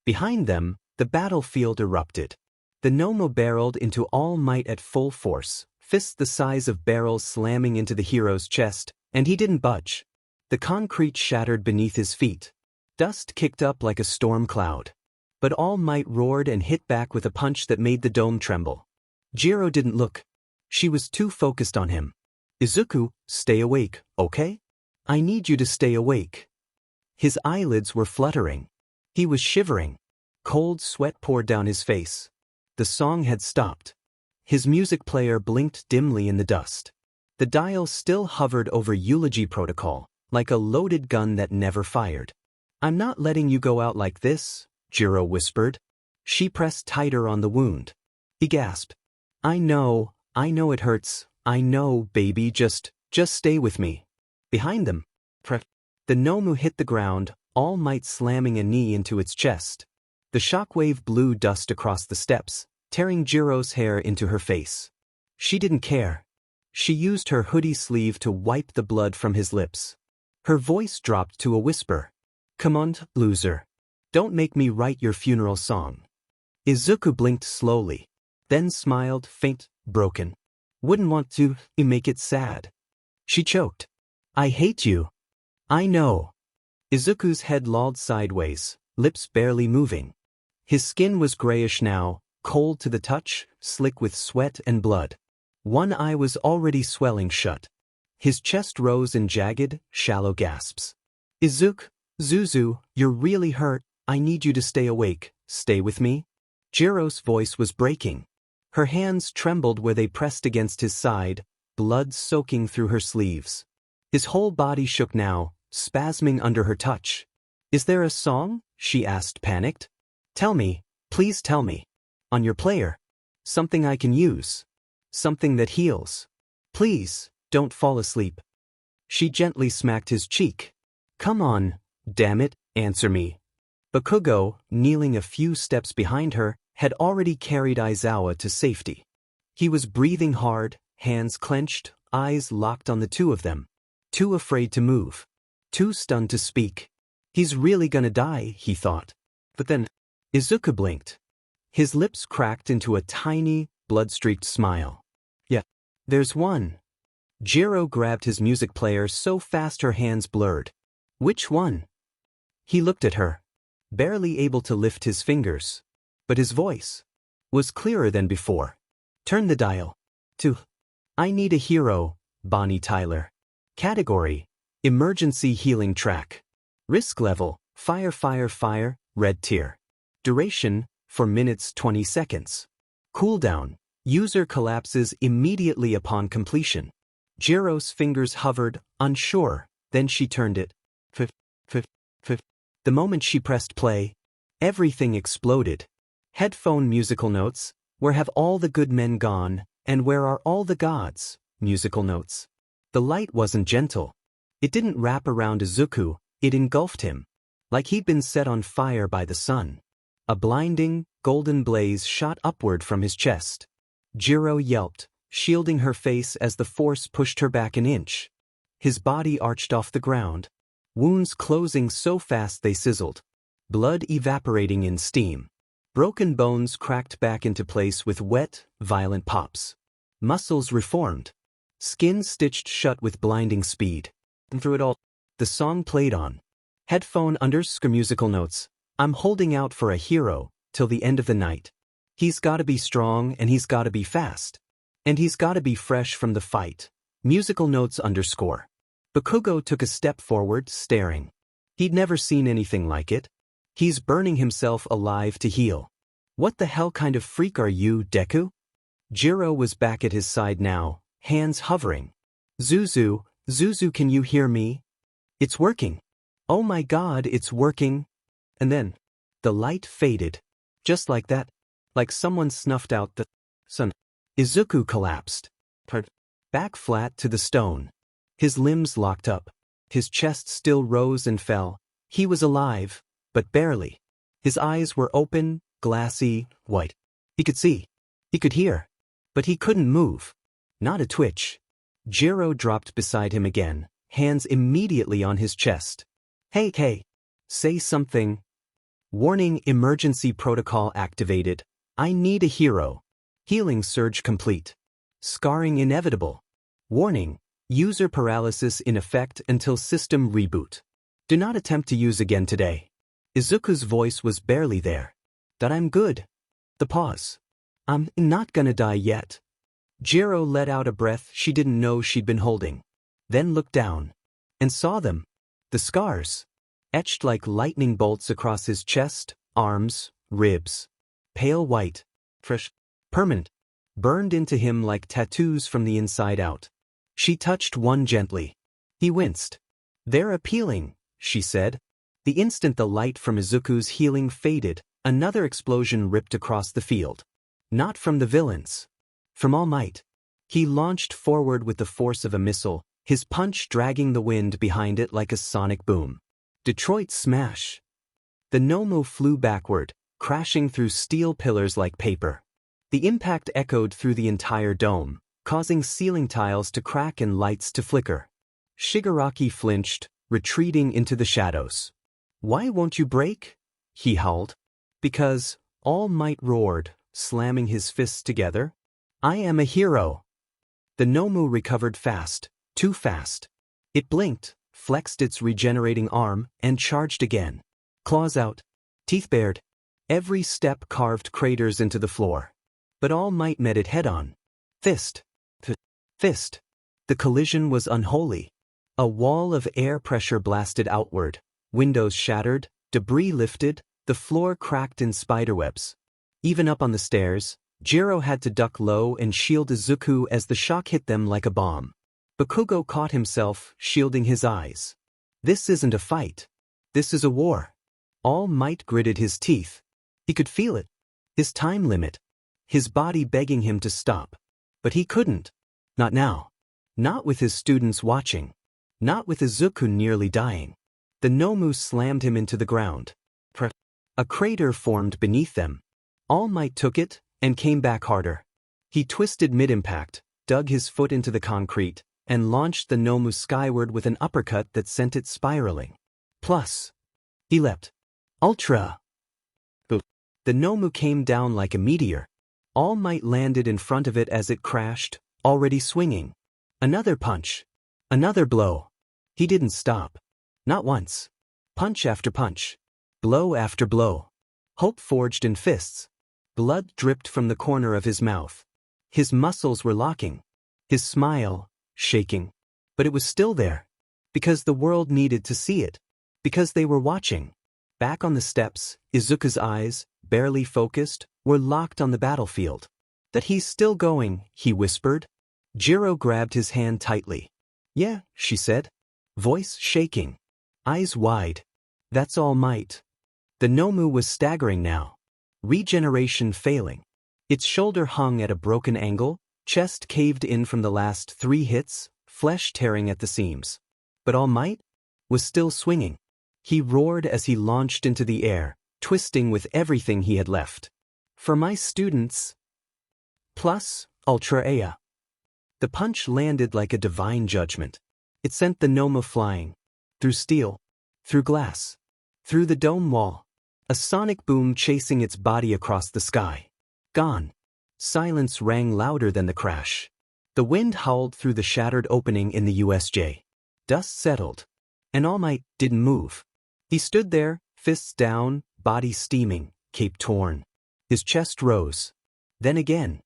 Behind them, the battlefield erupted. The Nomo barreled into all might at full force, fists the size of barrels slamming into the hero's chest, and he didn't budge. The concrete shattered beneath his feet. Dust kicked up like a storm cloud. But All Might roared and hit back with a punch that made the dome tremble. Jiro didn't look. She was too focused on him. "Izuku, stay awake, okay? I need you to stay awake." His eyelids were fluttering. He was shivering. Cold sweat poured down his face. The song had stopped. His music player blinked dimly in the dust. The dial still hovered over Eulogy Protocol, like a loaded gun that never fired. "I'm not letting you go out like this," Jiro whispered. She pressed tighter on the wound. He gasped. I know it hurts. I know, baby, just stay with me." Behind them, the Nomu hit the ground, All Might slamming a knee into its chest. The shockwave blew dust across the steps, tearing Jiro's hair into her face. She didn't care. She used her hoodie sleeve to wipe the blood from his lips. Her voice dropped to a whisper. "Come on, loser. Don't make me write your funeral song." Izuku blinked slowly, then smiled, faint, broken. "Wouldn't want to make it sad." She choked. "I hate you." "I know." Izuku's head lolled sideways, lips barely moving. His skin was grayish now, cold to the touch, slick with sweat and blood. One eye was already swelling shut. His chest rose in jagged, shallow gasps. "Izuku, Zuzu, you're really hurt. I need you to stay awake. Stay with me." Jiro's voice was breaking. Her hands trembled where they pressed against his side, blood soaking through her sleeves. His whole body shook now, spasming under her touch. "Is there a song?" she asked, panicked. "Tell me, please tell me. On your player. Something I can use. Something that heals. Please, don't fall asleep." She gently smacked his cheek. "Come on, damn it, answer me." Bakugo, kneeling a few steps behind her, had already carried Aizawa to safety. He was breathing hard, hands clenched, eyes locked on the two of them. Too afraid to move. Too stunned to speak. He's really gonna die, he thought. But then, Izuku blinked. His lips cracked into a tiny, blood-streaked smile. "Yeah, there's one." Jiro grabbed his music player so fast her hands blurred. "Which one?" He looked at her, barely able to lift his fingers. But his voice was clearer than before. "Turn the dial. To I Need a Hero, Bonnie Tyler. Category, Emergency Healing Track. Risk level, Fire, red tier. Duration, 4 minutes 20 seconds. Cooldown, user collapses immediately upon completion." Jiro's fingers hovered, unsure, then she turned it. The moment she pressed play, everything exploded. Headphone musical notes, "Where have all the good men gone, and where are all the gods?" Musical notes. The light wasn't gentle. It didn't wrap around Izuku, it engulfed him. Like he'd been set on fire by the sun. A blinding, golden blaze shot upward from his chest. Jiro yelped, shielding her face as the force pushed her back an inch. His body arched off the ground. Wounds closing so fast they sizzled. Blood evaporating in steam. Broken bones cracked back into place with wet, violent pops. Muscles reformed. Skin stitched shut with blinding speed. And through it all, the song played on. Headphone musical notes. "I'm holding out for a hero, till the end of the night. He's gotta be strong and he's gotta be fast. And he's gotta be fresh from the fight." Musical notes _. Bakugo took a step forward, staring. He'd never seen anything like it. He's burning himself alive to heal. "What the hell kind of freak are you, Deku?" Jiro was back at his side now, hands hovering. Zuzu, can you hear me? It's working. Oh my god, it's working." And then, the light faded. Just like that. Like someone snuffed out the sun. Izuku collapsed. Back flat to the stone. His limbs locked up. His chest still rose and fell. He was alive, but barely. His eyes were open, glassy, white. He could see. He could hear. But he couldn't move. Not a twitch. Jiro dropped beside him again, hands immediately on his chest. Hey. Say something. Warning, emergency protocol activated. I need a hero. Healing surge complete. Scarring inevitable. Warning, user paralysis in effect until system reboot. Do not attempt to use again today. Izuku's voice was barely there. That I'm good. The pause. I'm not gonna die yet. Jiro let out a breath she didn't know she'd been holding. Then looked down. And saw them. The scars. Etched like lightning bolts across his chest, arms, ribs. Pale white. Fresh. Permanent. Burned into him like tattoos from the inside out. She touched one gently. He winced. They're appealing, she said. The instant the light from Izuku's healing faded, another explosion ripped across the field. Not from the villains. From All Might. He launched forward with the force of a missile, his punch dragging the wind behind it like a sonic boom. Detroit smash. The Nomu flew backward, crashing through steel pillars like paper. The impact echoed through the entire dome, causing ceiling tiles to crack and lights to flicker. Shigaraki flinched, retreating into the shadows. Why won't you break? He howled. Because, All Might roared, slamming his fists together. I am a hero. The Nomu recovered fast, too fast. It blinked, flexed its regenerating arm, and charged again. Claws out. Teeth bared. Every step carved craters into the floor. But All Might met it head-on. Fist. Fist. The collision was unholy. A wall of air pressure blasted outward. Windows shattered, debris lifted, the floor cracked in spiderwebs. Even up on the stairs, Jiro had to duck low and shield Izuku as the shock hit them like a bomb. Bakugo caught himself, shielding his eyes. This isn't a fight. This is a war. All Might gritted his teeth. He could feel it. His time limit. His body begging him to stop. But he couldn't. Not now. Not with his students watching. Not with Izuku nearly dying. The Nomu slammed him into the ground. A crater formed beneath them. All Might took it, and came back harder. He twisted mid-impact, dug his foot into the concrete, and launched the Nomu skyward with an uppercut that sent it spiraling. Plus. He leapt. Ultra. Boop. The Nomu came down like a meteor. All Might landed in front of it as it crashed, already swinging. Another punch. Another blow. He didn't stop. Not once. Punch after punch. Blow after blow. Hope forged in fists. Blood dripped from the corner of his mouth. His muscles were locking. His smile, shaking. But it was still there. Because the world needed to see it. Because they were watching. Back on the steps, Izuku's eyes, barely focused, were locked on the battlefield. That he's still going, he whispered. Jiro grabbed his hand tightly. Yeah, she said. Voice shaking. Eyes wide. That's All Might. The Nomu was staggering now. Regeneration failing. Its shoulder hung at a broken angle, chest caved in from the last 3 hits, flesh tearing at the seams. But All Might was still swinging. He roared as he launched into the air, twisting with everything he had left. For my students. Plus, Ultra Ea. The punch landed like a divine judgment. It sent the Nomu flying. Through steel. Through glass. Through the dome wall. A sonic boom chasing its body across the sky. Gone. Silence rang louder than the crash. The wind howled through the shattered opening in the USJ. Dust settled. And All Might didn't move. He stood there, fists down, body steaming, cape torn. His chest rose. Then again.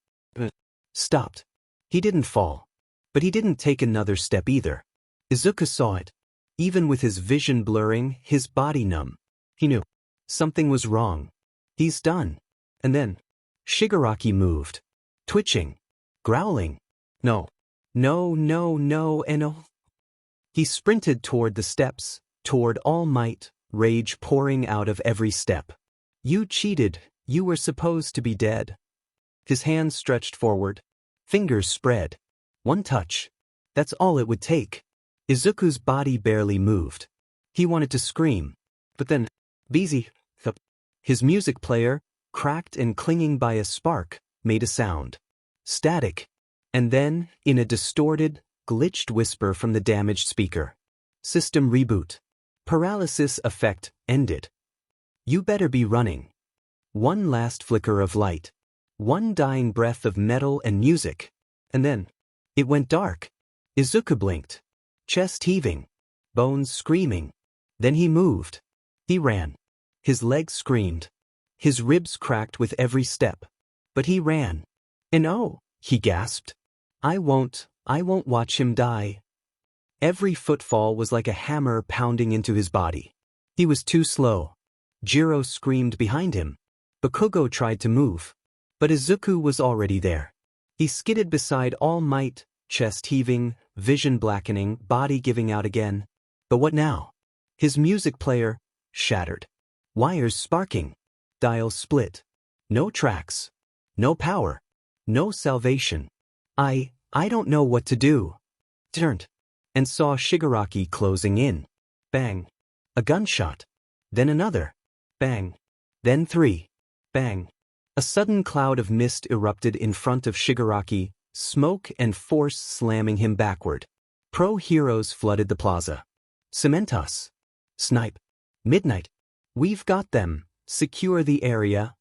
Stopped. He didn't fall. But he didn't take another step either. Izuku saw it. Even with his vision blurring, his body numb. He knew. Something was wrong. He's done. And then, Shigaraki moved. Twitching. Growling. No. No, no, no, and no. He sprinted toward the steps, toward All Might, rage pouring out of every step. You cheated, you were supposed to be dead. His hands stretched forward, fingers spread. One touch. That's all it would take. Izuku's body barely moved. He wanted to scream. But then, BGMI, his music player, cracked and clinging by a spark, made a sound. Static. And then, in a distorted, glitched whisper from the damaged speaker. System reboot. Paralysis effect ended. You better be running. One last flicker of light. One dying breath of metal and music. And then, it went dark. Izuku blinked. Chest heaving. Bones screaming. Then he moved. He ran. His legs screamed. His ribs cracked with every step. But he ran. And oh, he gasped. I won't watch him die. Every footfall was like a hammer pounding into his body. He was too slow. Jiro screamed behind him. Bakugo tried to move. But Izuku was already there. He skidded beside All Might, chest heaving, vision blackening, body giving out again. But what now? His music player, shattered. Wires sparking. Dials split. No tracks. No power. No salvation. I don't know what to do. Turned. And saw Shigaraki closing in. Bang. A gunshot. Then another. Bang. Then three. Bang. A sudden cloud of mist erupted in front of Shigaraki, smoke and force slamming him backward. Pro-heroes flooded the plaza. Cement us. Snipe. Midnight. We've got them. Secure the area.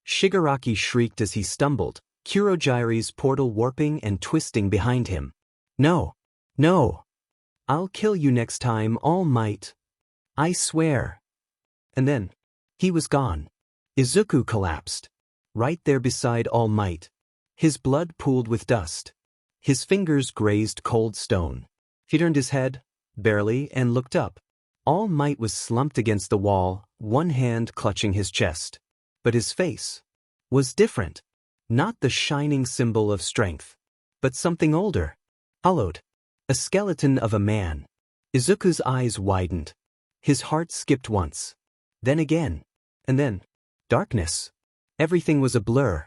Shigaraki shrieked as he stumbled, Kuroji's portal warping and twisting behind him. No. No. I'll kill you next time, All Might. I swear. And then, he was gone. Izuku collapsed. Right there beside All Might. His blood pooled with dust. His fingers grazed cold stone. He turned his head, barely, and looked up. All Might was slumped against the wall, one hand clutching his chest. But his face was different. Not the shining symbol of strength, but something older. Hollowed. A skeleton of a man. Izuku's eyes widened. His heart skipped once. Then again. And then. Darkness. Everything was a blur.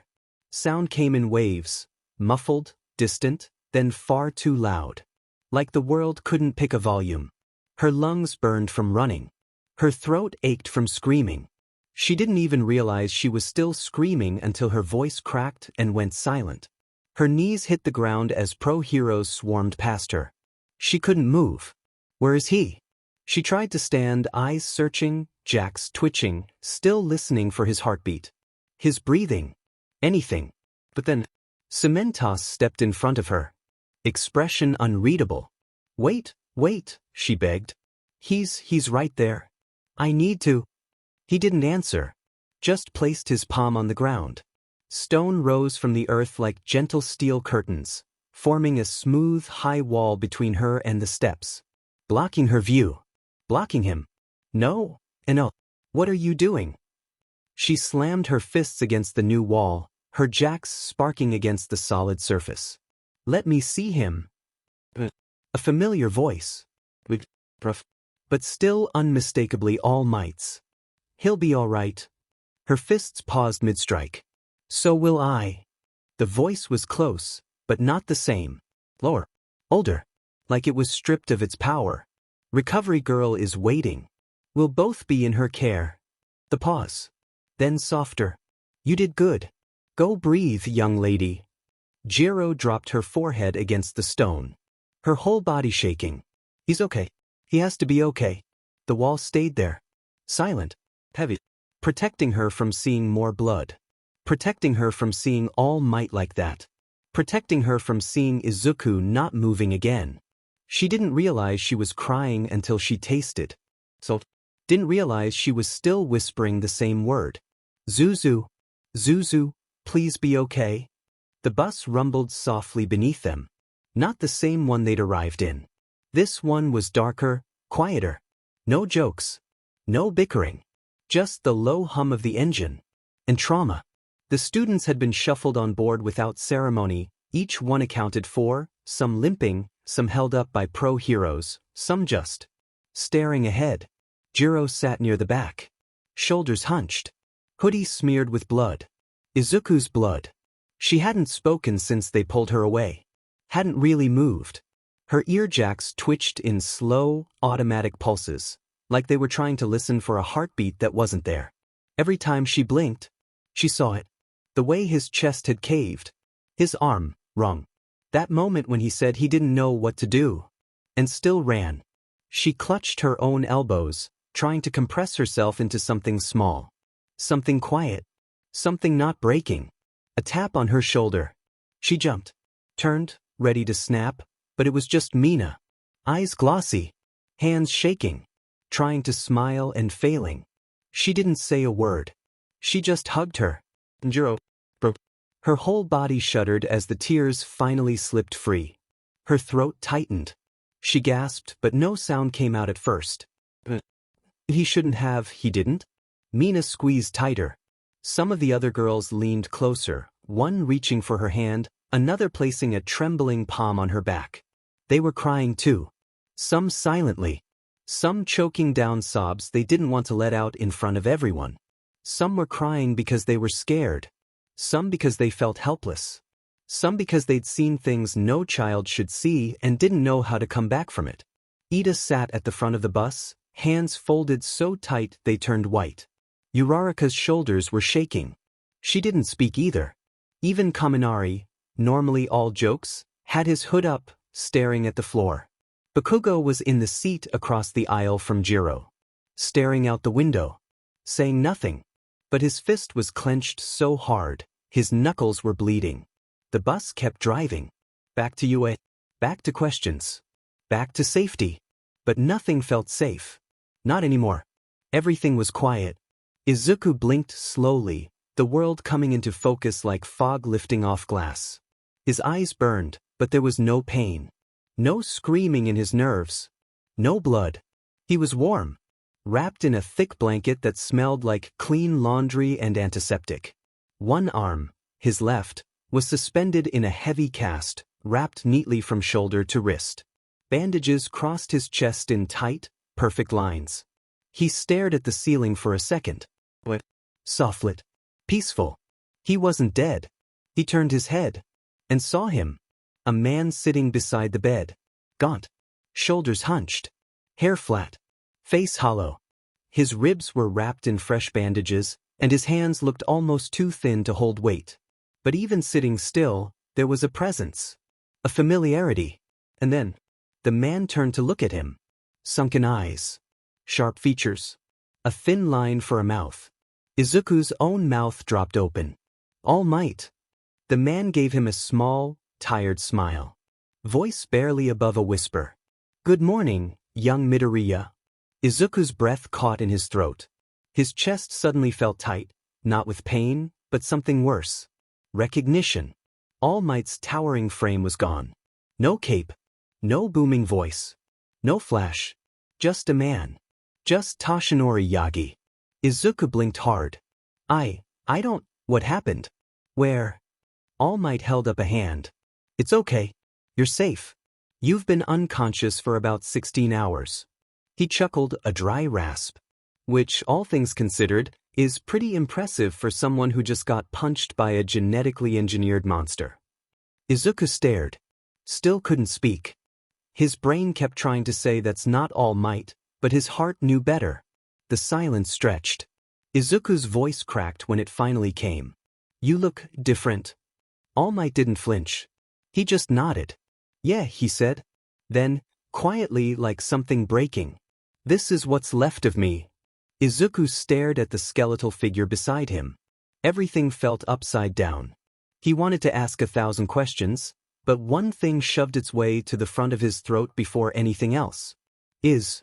Sound came in waves. Muffled, distant, then far too loud. Like the world couldn't pick a volume. Her lungs burned from running. Her throat ached from screaming. She didn't even realize she was still screaming until her voice cracked and went silent. Her knees hit the ground as pro-heroes swarmed past her. She couldn't move. Where is he? She tried to stand, eyes searching, jacks twitching, still listening for his heartbeat. His breathing. Anything. But then, Cementos stepped in front of her. Expression unreadable. Wait, she begged. He's right there. I need to. He didn't answer. Just placed his palm on the ground. Stone rose from the earth like gentle steel curtains, forming a smooth, high wall between her and the steps. Blocking her view. Blocking him. No, and oh, what are you doing? She slammed her fists against the new wall, her jacks sparking against the solid surface. Let me see him. A familiar voice. But still unmistakably All Might's. He'll be all right. Her fists paused mid-strike. So will I. The voice was close, but not the same. Lower. Older. Like it was stripped of its power. Recovery girl is waiting. We'll both be in her care. The pause. Then softer. You did good. Go breathe, young lady. Jiro dropped her forehead against the stone. Her whole body shaking. He's okay. He has to be okay. The wall stayed there. Silent. Heavy. Protecting her from seeing more blood. Protecting her from seeing All Might like that. Protecting her from seeing Izuku not moving again. She didn't realize she was crying until she tasted. So, didn't realize she was still whispering the same word. Zuzu. Zuzu, please be okay. The bus rumbled softly beneath them. Not the same one they'd arrived in. This one was darker, quieter. No jokes. No bickering. Just the low hum of the engine. And trauma. The students had been shuffled on board without ceremony, each one accounted for, some limping, some held up by pro-heroes, some just staring ahead. Jiro sat near the back. Shoulders hunched. Hoodie smeared with blood. Izuku's blood. She hadn't spoken since they pulled her away. Hadn't really moved. Her earjacks twitched in slow, automatic pulses, like they were trying to listen for a heartbeat that wasn't there. Every time she blinked, she saw it. The way his chest had caved. His arm, wrung. That moment when he said he didn't know what to do. And still ran. She clutched her own elbows, trying to compress herself into something small. Something quiet. Something not breaking. A tap on her shoulder. She jumped. Turned, ready to snap, but it was just Mina. Eyes glossy. Hands shaking. Trying to smile and failing. She didn't say a word. She just hugged her. Jiro broke. Her whole body shuddered as the tears finally slipped free. Her throat tightened. She gasped, but no sound came out at first. He shouldn't have, he didn't? Mina squeezed tighter. Some of the other girls leaned closer, one reaching for her hand, another placing a trembling palm on her back. They were crying too. Some silently. Some choking down sobs they didn't want to let out in front of everyone. Some were crying because they were scared. Some because they felt helpless. Some because they'd seen things no child should see and didn't know how to come back from it. Ida sat at the front of the bus, hands folded so tight they turned white. Uraraka's shoulders were shaking. She didn't speak either. Even Kaminari, normally all jokes, had his hood up, staring at the floor. Bakugo was in the seat across the aisle from Jiro. Staring out the window. Saying nothing. But his fist was clenched so hard, his knuckles were bleeding. The bus kept driving. Back to UA. Back to questions. Back to safety. But nothing felt safe. Not anymore. Everything was quiet. Izuku blinked slowly, the world coming into focus like fog lifting off glass. His eyes burned, but there was no pain. No screaming in his nerves. No blood. He was warm. Wrapped in a thick blanket that smelled like clean laundry and antiseptic. One arm, his left, was suspended in a heavy cast, wrapped neatly from shoulder to wrist. Bandages crossed his chest in tight, perfect lines. He stared at the ceiling for a second. What? Softlit. Peaceful. He wasn't dead. He turned his head. And saw him. A man sitting beside the bed. Gaunt. Shoulders hunched. Hair flat. Face hollow. His ribs were wrapped in fresh bandages, and his hands looked almost too thin to hold weight. But even sitting still, there was a presence. A familiarity. And then, the man turned to look at him. Sunken eyes. Sharp features. A thin line for a mouth. Izuku's own mouth dropped open. All Might. The man gave him a small, tired smile. Voice barely above a whisper. Good morning, young Midoriya. Izuku's breath caught in his throat. His chest suddenly felt tight, not with pain, but something worse. Recognition. All Might's towering frame was gone. No cape. No booming voice. No flash. Just a man. Just Toshinori Yagi. Izuku blinked hard. I don't, what happened? Where? All Might held up a hand. It's okay. You're safe. You've been unconscious for about 16 hours. He chuckled a dry rasp. Which, all things considered, is pretty impressive for someone who just got punched by a genetically engineered monster. Izuku stared. Still couldn't speak. His brain kept trying to say that's not All Might, but his heart knew better. The silence stretched. Izuku's voice cracked when it finally came. You look different. All Might didn't flinch. He just nodded. Yeah, he said. Then, quietly like something breaking. This is what's left of me. Izuku stared at the skeletal figure beside him. Everything felt upside down. He wanted to ask 1,000 questions, but one thing shoved its way to the front of his throat before anything else. His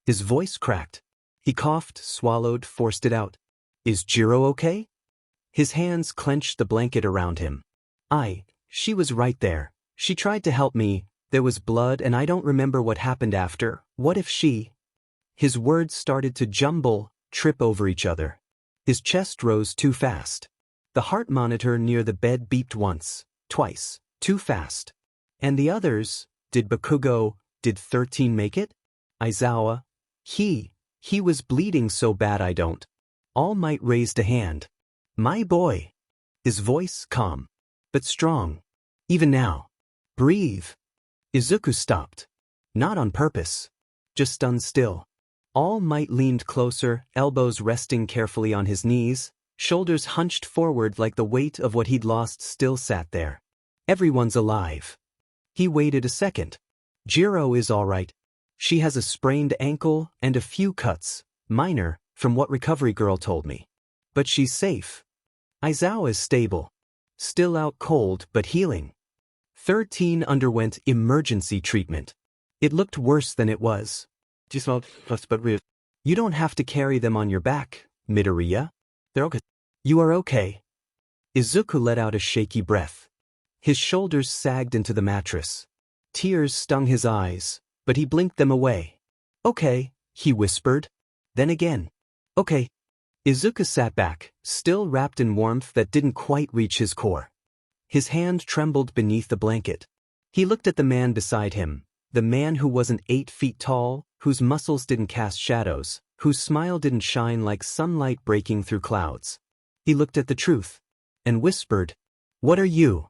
voice cracked. He coughed, swallowed, forced it out. Is Jiro okay? His hands clenched the blanket around him. She was right there. She tried to help me. There was blood and I don't remember what happened after. What if she... His words started to jumble, trip over each other. His chest rose too fast. The heart monitor near the bed beeped once, twice, too fast. And the others, did Bakugo, did 13 make it? Aizawa, He was bleeding so bad I don't. All Might raised a hand. My boy. His voice calm. But strong. Even now. Breathe. Izuku stopped. Not on purpose. Just stunned still. All Might leaned closer, elbows resting carefully on his knees, shoulders hunched forward like the weight of what he'd lost still sat there. Everyone's alive. He waited a second. Jiro is all right. She has a sprained ankle and a few cuts, minor, from what recovery girl told me. But she's safe. Aizawa is stable. Still out cold but healing. 13 underwent emergency treatment. It looked worse than it was. You don't have to carry them on your back, Midoriya. They're okay. You are okay. Izuku let out a shaky breath. His shoulders sagged into the mattress. Tears stung his eyes, but he blinked them away. Okay, he whispered. Then again. Okay. Izuku sat back, still wrapped in warmth that didn't quite reach his core. His hand trembled beneath the blanket. He looked at the man beside him, the man who wasn't 8 feet tall, whose muscles didn't cast shadows, whose smile didn't shine like sunlight breaking through clouds. He looked at the truth and whispered, "What are you?"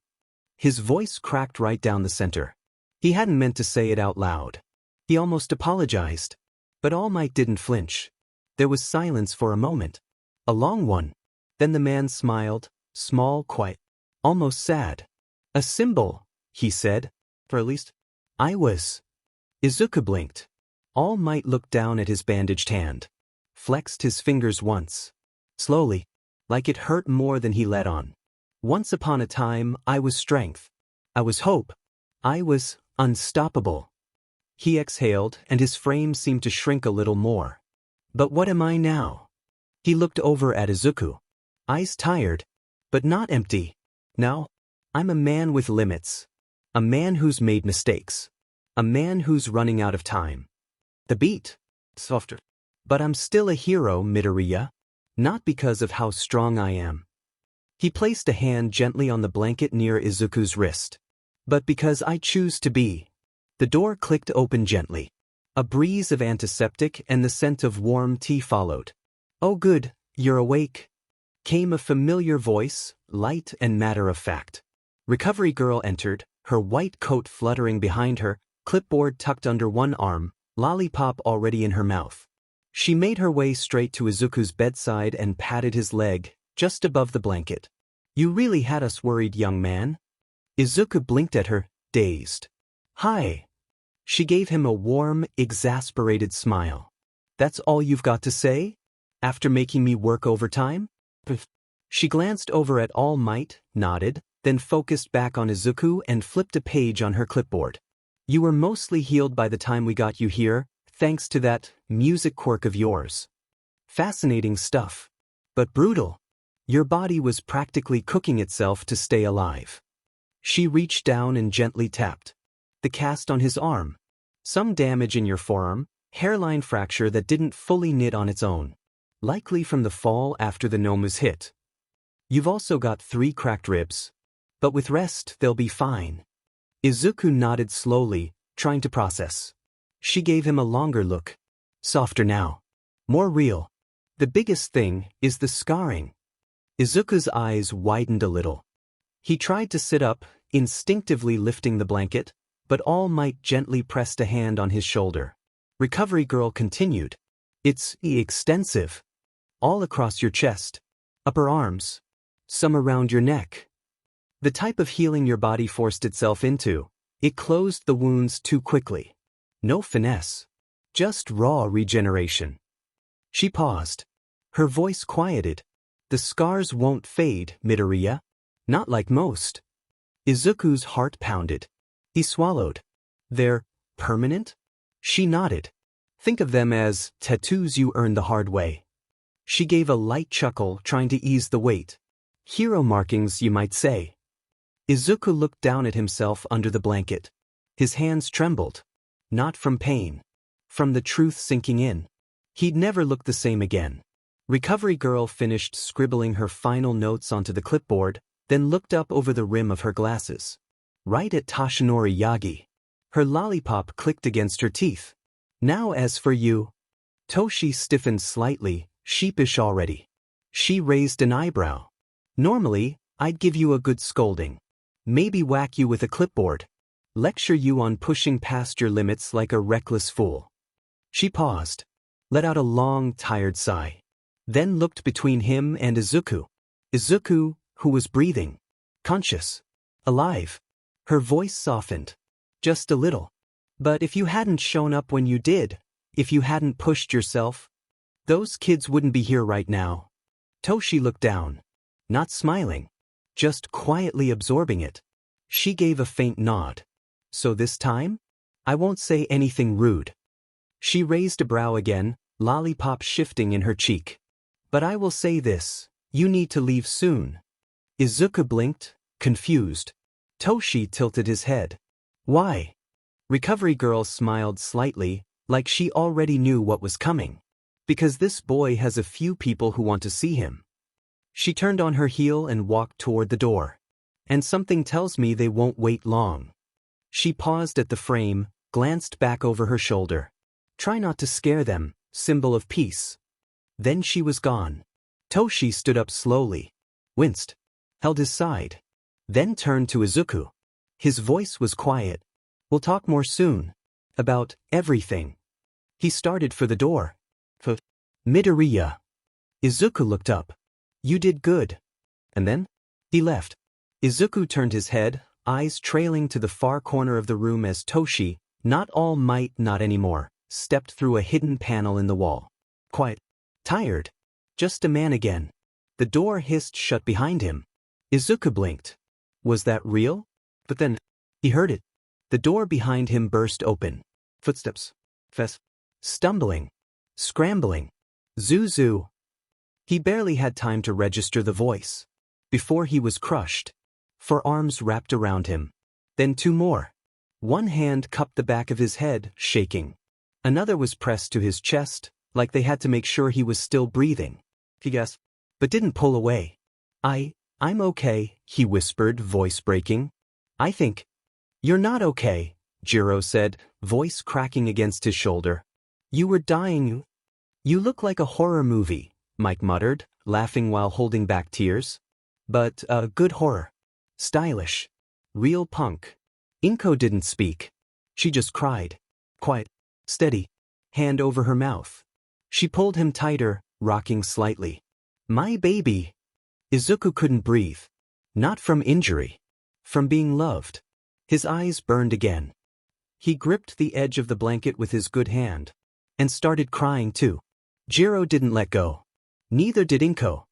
His voice cracked right down the center. He hadn't meant to say it out loud. He almost apologized. But All Might didn't flinch. There was silence for a moment. A long one. Then the man smiled, small, quiet, almost sad. "A symbol," he said. "For at least I was." Izuku blinked. All Might looked down at his bandaged hand. Flexed his fingers once. Slowly. Like it hurt more than he let on. "Once upon a time, I was strength. I was hope. I was unstoppable." He exhaled, and his frame seemed to shrink a little more. "But what am I now?" He looked over at Izuku. Eyes tired, but not empty. "Now, I'm a man with limits. A man who's made mistakes. A man who's running out of time." The beat. Softer. "But I'm still a hero, Midoriya. Not because of how strong I am." He placed a hand gently on the blanket near Izuku's wrist. "But because I choose to be." The door clicked open gently. A breeze of antiseptic and the scent of warm tea followed. "Oh good, you're awake," came a familiar voice, light and matter-of-fact. Recovery girl entered, her white coat fluttering behind her, clipboard tucked under one arm, lollipop already in her mouth. She made her way straight to Izuku's bedside and patted his leg, just above the blanket. "You really had us worried, young man." Izuku blinked at her, dazed. "Hi." She gave him a warm, exasperated smile. "That's all you've got to say? After making me work overtime?" She glanced over at All Might, nodded, then focused back on Izuku and flipped a page on her clipboard. "You were mostly healed by the time we got you here, thanks to that music quirk of yours. Fascinating stuff. But brutal. Your body was practically cooking itself to stay alive." She reached down and gently tapped. The cast on his arm. "Some damage in your forearm, hairline fracture that didn't fully knit on its own. Likely from the fall after the Nomus hit. You've also got 3 cracked ribs. But with rest, they'll be fine." Izuku nodded slowly, trying to process. She gave him a longer look. Softer now. More real. "The biggest thing is the scarring." Izuku's eyes widened a little. He tried to sit up, instinctively lifting the blanket, but All Might gently pressed a hand on his shoulder. Recovery girl continued. "It's extensive. All across your chest. Upper arms. Some around your neck. The type of healing your body forced itself into. It closed the wounds too quickly. No finesse. Just raw regeneration." She paused. Her voice quieted. "The scars won't fade, Midoriya. Not like most." Izuku's heart pounded. He swallowed. "They're permanent?" She nodded. "Think of them as tattoos you earned the hard way." She gave a light chuckle, trying to ease the weight. "Hero markings, you might say." Izuku looked down at himself under the blanket. His hands trembled. Not from pain. From the truth sinking in. He'd never looked the same again. Recovery girl finished scribbling her final notes onto the clipboard, then looked up over the rim of her glasses. Right at Toshinori Yagi. Her lollipop clicked against her teeth. "Now as for you." Toshi stiffened slightly, sheepish already. She raised an eyebrow. Normally, I'd give you a good scolding. Maybe whack you with a clipboard. Lecture you on pushing past your limits like a reckless fool. She paused, let out a long, tired sigh. Then looked between him and Izuku. Izuku, who was breathing. Conscious. Alive. Her voice softened. Just a little. But if you hadn't shown up when you did, if you hadn't pushed yourself, those kids wouldn't be here right now. Toshi looked down. Not smiling. Just quietly absorbing it. She gave a faint nod. So this time? I won't say anything rude. She raised a brow again, lollipop shifting in her cheek. But I will say this, you need to leave soon. Izuku blinked, confused. Toshi tilted his head. Why? Recovery Girl smiled slightly, like she already knew what was coming. Because this boy has a few people who want to see him. She turned on her heel and walked toward the door. And something tells me they won't wait long. She paused at the frame, glanced back over her shoulder. Try not to scare them, symbol of peace. Then she was gone. Toshi stood up slowly, winced, held his side, then turned to Izuku. His voice was quiet. We'll talk more soon. About everything. He started for the door. Midoriya. Izuku looked up. You did good. And then? He left. Izuku turned his head, eyes trailing to the far corner of the room as Toshi, not all might, not anymore, stepped through a hidden panel in the wall. Quiet. Tired. Just a man again. The door hissed shut behind him. Izuku blinked. Was that real? But then, he heard it. The door behind him burst open. Footsteps. Stumbling. Scrambling. Zuzu. He barely had time to register the voice. Before he was crushed. Forearms wrapped around him. Then two more. One hand cupped the back of his head, shaking. Another was pressed to his chest, like they had to make sure he was still breathing. He gasped, but didn't pull away. I'm okay, he whispered, voice breaking. I think. You're not okay, Jiro said, voice cracking against his shoulder. You were dying. You look like a horror movie, Mike muttered, laughing while holding back tears. But, good horror. Stylish. Real punk. Inko didn't speak. She just cried. Quiet. Steady. Hand over her mouth. She pulled him tighter, rocking slightly. My baby. Izuku couldn't breathe. Not from injury. From being loved. His eyes burned again. He gripped the edge of the blanket with his good hand. And started crying too. Jiro didn't let go. Neither did Inko.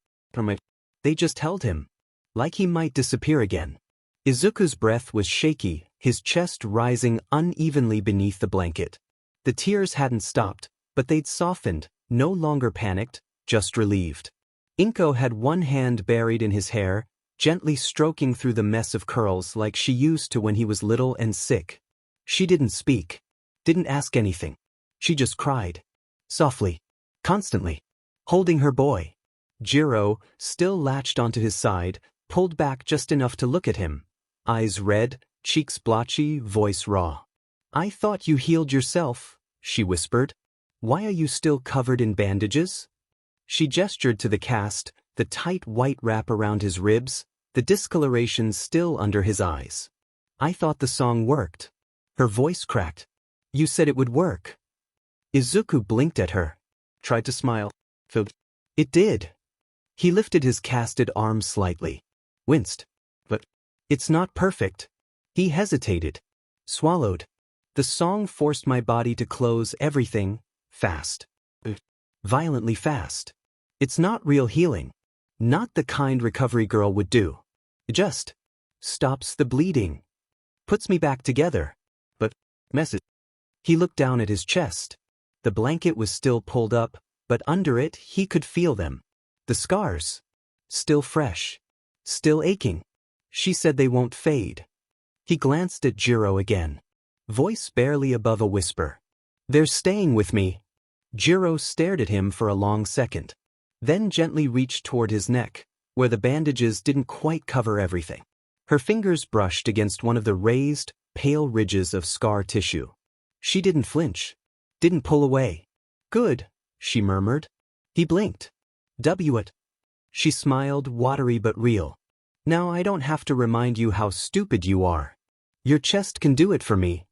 They just held him. Like he might disappear again. Izuku's breath was shaky, his chest rising unevenly beneath the blanket. The tears hadn't stopped, but they'd softened, no longer panicked, just relieved. Inko had one hand buried in his hair, gently stroking through the mess of curls like she used to when he was little and sick. She didn't speak. Didn't ask anything. She just cried. Softly. Constantly. Holding her boy. Jiro, still latched onto his side, pulled back just enough to look at him. Eyes red, cheeks blotchy, voice raw. I thought you healed yourself, she whispered. Why are you still covered in bandages? She gestured to the cast, the tight white wrap around his ribs, the discoloration still under his eyes. I thought the song worked. Her voice cracked. You said it would work. Izuku blinked at her. Tried to smile. It did. He lifted his casted arm slightly. Winced. But it's not perfect. He hesitated. Swallowed. The song forced my body to close everything, fast. Violently fast. It's not real healing. Not the kind recovery girl would do. It just stops the bleeding. Puts me back together. But, message. He looked down at his chest. The blanket was still pulled up, but under it he could feel them. The scars. Still fresh. Still aching. She said they won't fade. He glanced at Jiro again. Voice barely above a whisper. They're staying with me. Jiro stared at him for a long second. Then gently reached toward his neck, where the bandages didn't quite cover everything. Her fingers brushed against one of the raised, pale ridges of scar tissue. She didn't flinch. Didn't pull away. Good, she murmured. He blinked. What? She smiled, watery but real. Now I don't have to remind you how stupid you are. Your chest can do it for me.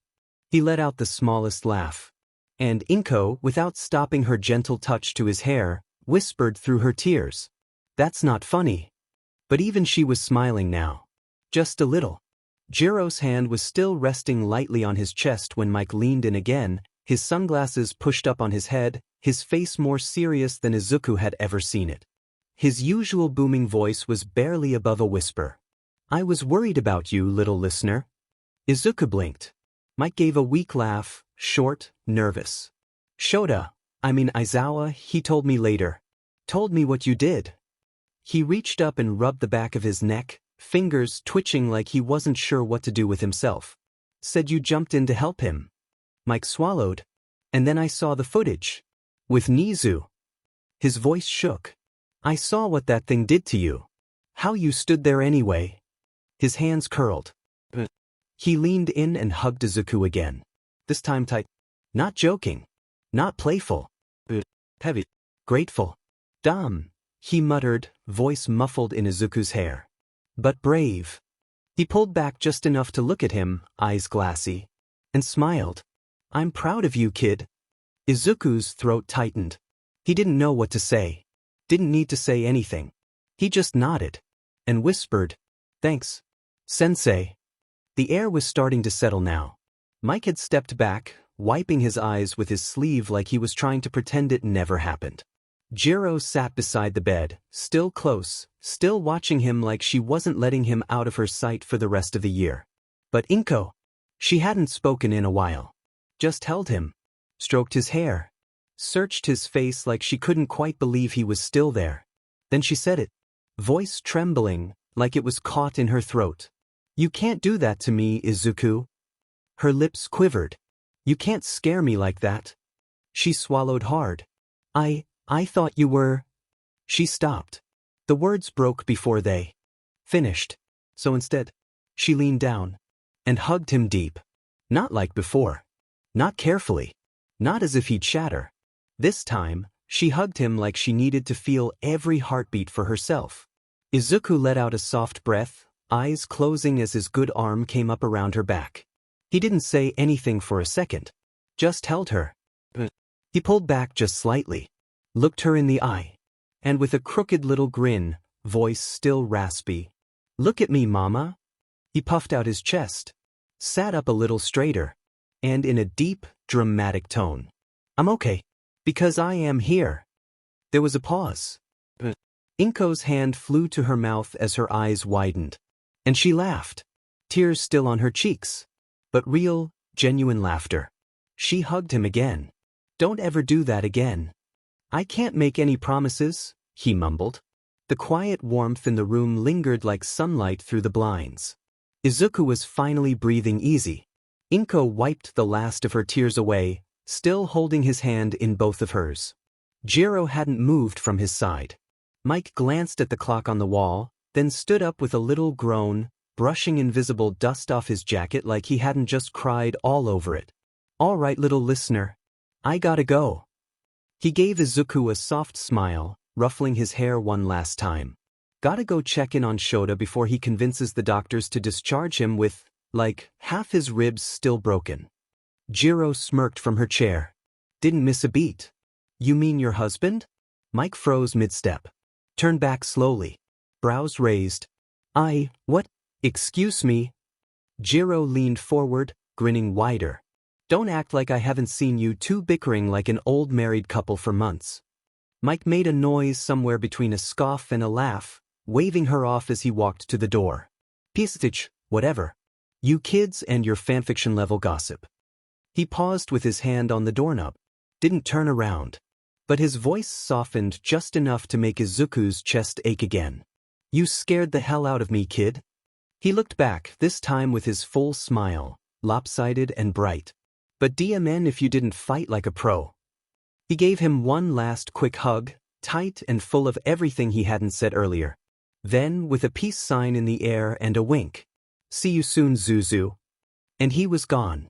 He let out the smallest laugh. And Inko, without stopping her gentle touch to his hair, whispered through her tears. That's not funny. But even she was smiling now. Just a little. Jiro's hand was still resting lightly on his chest when Mike leaned in again, his sunglasses pushed up on his head, his face more serious than Izuku had ever seen it. His usual booming voice was barely above a whisper. I was worried about you, little listener. Izuku blinked. Mike gave a weak laugh, short, nervous. Aizawa, he told me later. Told me what you did. He reached up and rubbed the back of his neck, fingers twitching like he wasn't sure what to do with himself. Said you jumped in to help him. Mike swallowed. And then I saw the footage. With Nizu. His voice shook. I saw what that thing did to you. How you stood there anyway. His hands curled. He leaned in and hugged Izuku again. This time tight. Not joking. Not playful. Heavy. Grateful. Dumb. He muttered, voice muffled in Izuku's hair. But brave. He pulled back just enough to look at him, eyes glassy. And smiled. I'm proud of you, kid. Izuku's throat tightened. He didn't know what to say. Didn't need to say anything. He just nodded. And whispered, Thanks, sensei. The air was starting to settle now. Mike had stepped back, wiping his eyes with his sleeve like he was trying to pretend it never happened. Jiro sat beside the bed, still close, still watching him like she wasn't letting him out of her sight for the rest of the year. But Inko, she hadn't spoken in a while. Just held him, stroked his hair, searched his face like she couldn't quite believe he was still there. Then she said it, voice trembling, like it was caught in her throat. You can't do that to me, Izuku. Her lips quivered. You can't scare me like that. She swallowed hard. I thought you were... She stopped. The words broke before they finished. So instead, she leaned down and hugged him deep. Not like before. Not carefully. Not as if he'd shatter. This time, she hugged him like she needed to feel every heartbeat for herself. Izuku let out a soft breath, eyes closing as his good arm came up around her back. He didn't say anything for a second. Just held her. He pulled back just slightly. Looked her in the eye. And with a crooked little grin, voice still raspy. Look at me, mama. He puffed out his chest. Sat up a little straighter. And in a deep, dramatic tone. I'm okay. Because I am here. There was a pause. Inko's hand flew to her mouth as her eyes widened. And she laughed. Tears still on her cheeks. But real, genuine laughter. She hugged him again. Don't ever do that again. I can't make any promises, he mumbled. The quiet warmth in the room lingered like sunlight through the blinds. Izuku was finally breathing easy. Inko wiped the last of her tears away, still holding his hand in both of hers. Jiro hadn't moved from his side. Mike glanced at the clock on the wall, then stood up with a little groan, brushing invisible dust off his jacket like he hadn't just cried all over it. All right, little listener. I gotta go. He gave Izuku a soft smile, ruffling his hair one last time. Gotta go check in on Shota before he convinces the doctors to discharge him with, like, half his ribs still broken. Jiro smirked from her chair. Didn't miss a beat. You mean your husband? Mike froze mid-step. Turned back slowly. Brows raised. What? Excuse me? Jiro leaned forward, grinning wider. Don't act like I haven't seen you two bickering like an old married couple for months. Mike made a noise somewhere between a scoff and a laugh, waving her off as he walked to the door. Pisstich, whatever. You kids and your fanfiction level gossip. He paused with his hand on the doorknob. Didn't turn around. But his voice softened just enough to make Izuku's chest ache again. You scared the hell out of me, kid. He looked back, this time with his full smile, lopsided and bright. But DMN if you didn't fight like a pro. He gave him one last quick hug, tight and full of everything he hadn't said earlier. Then, with a peace sign in the air and a wink. See you soon, Zuzu. And he was gone.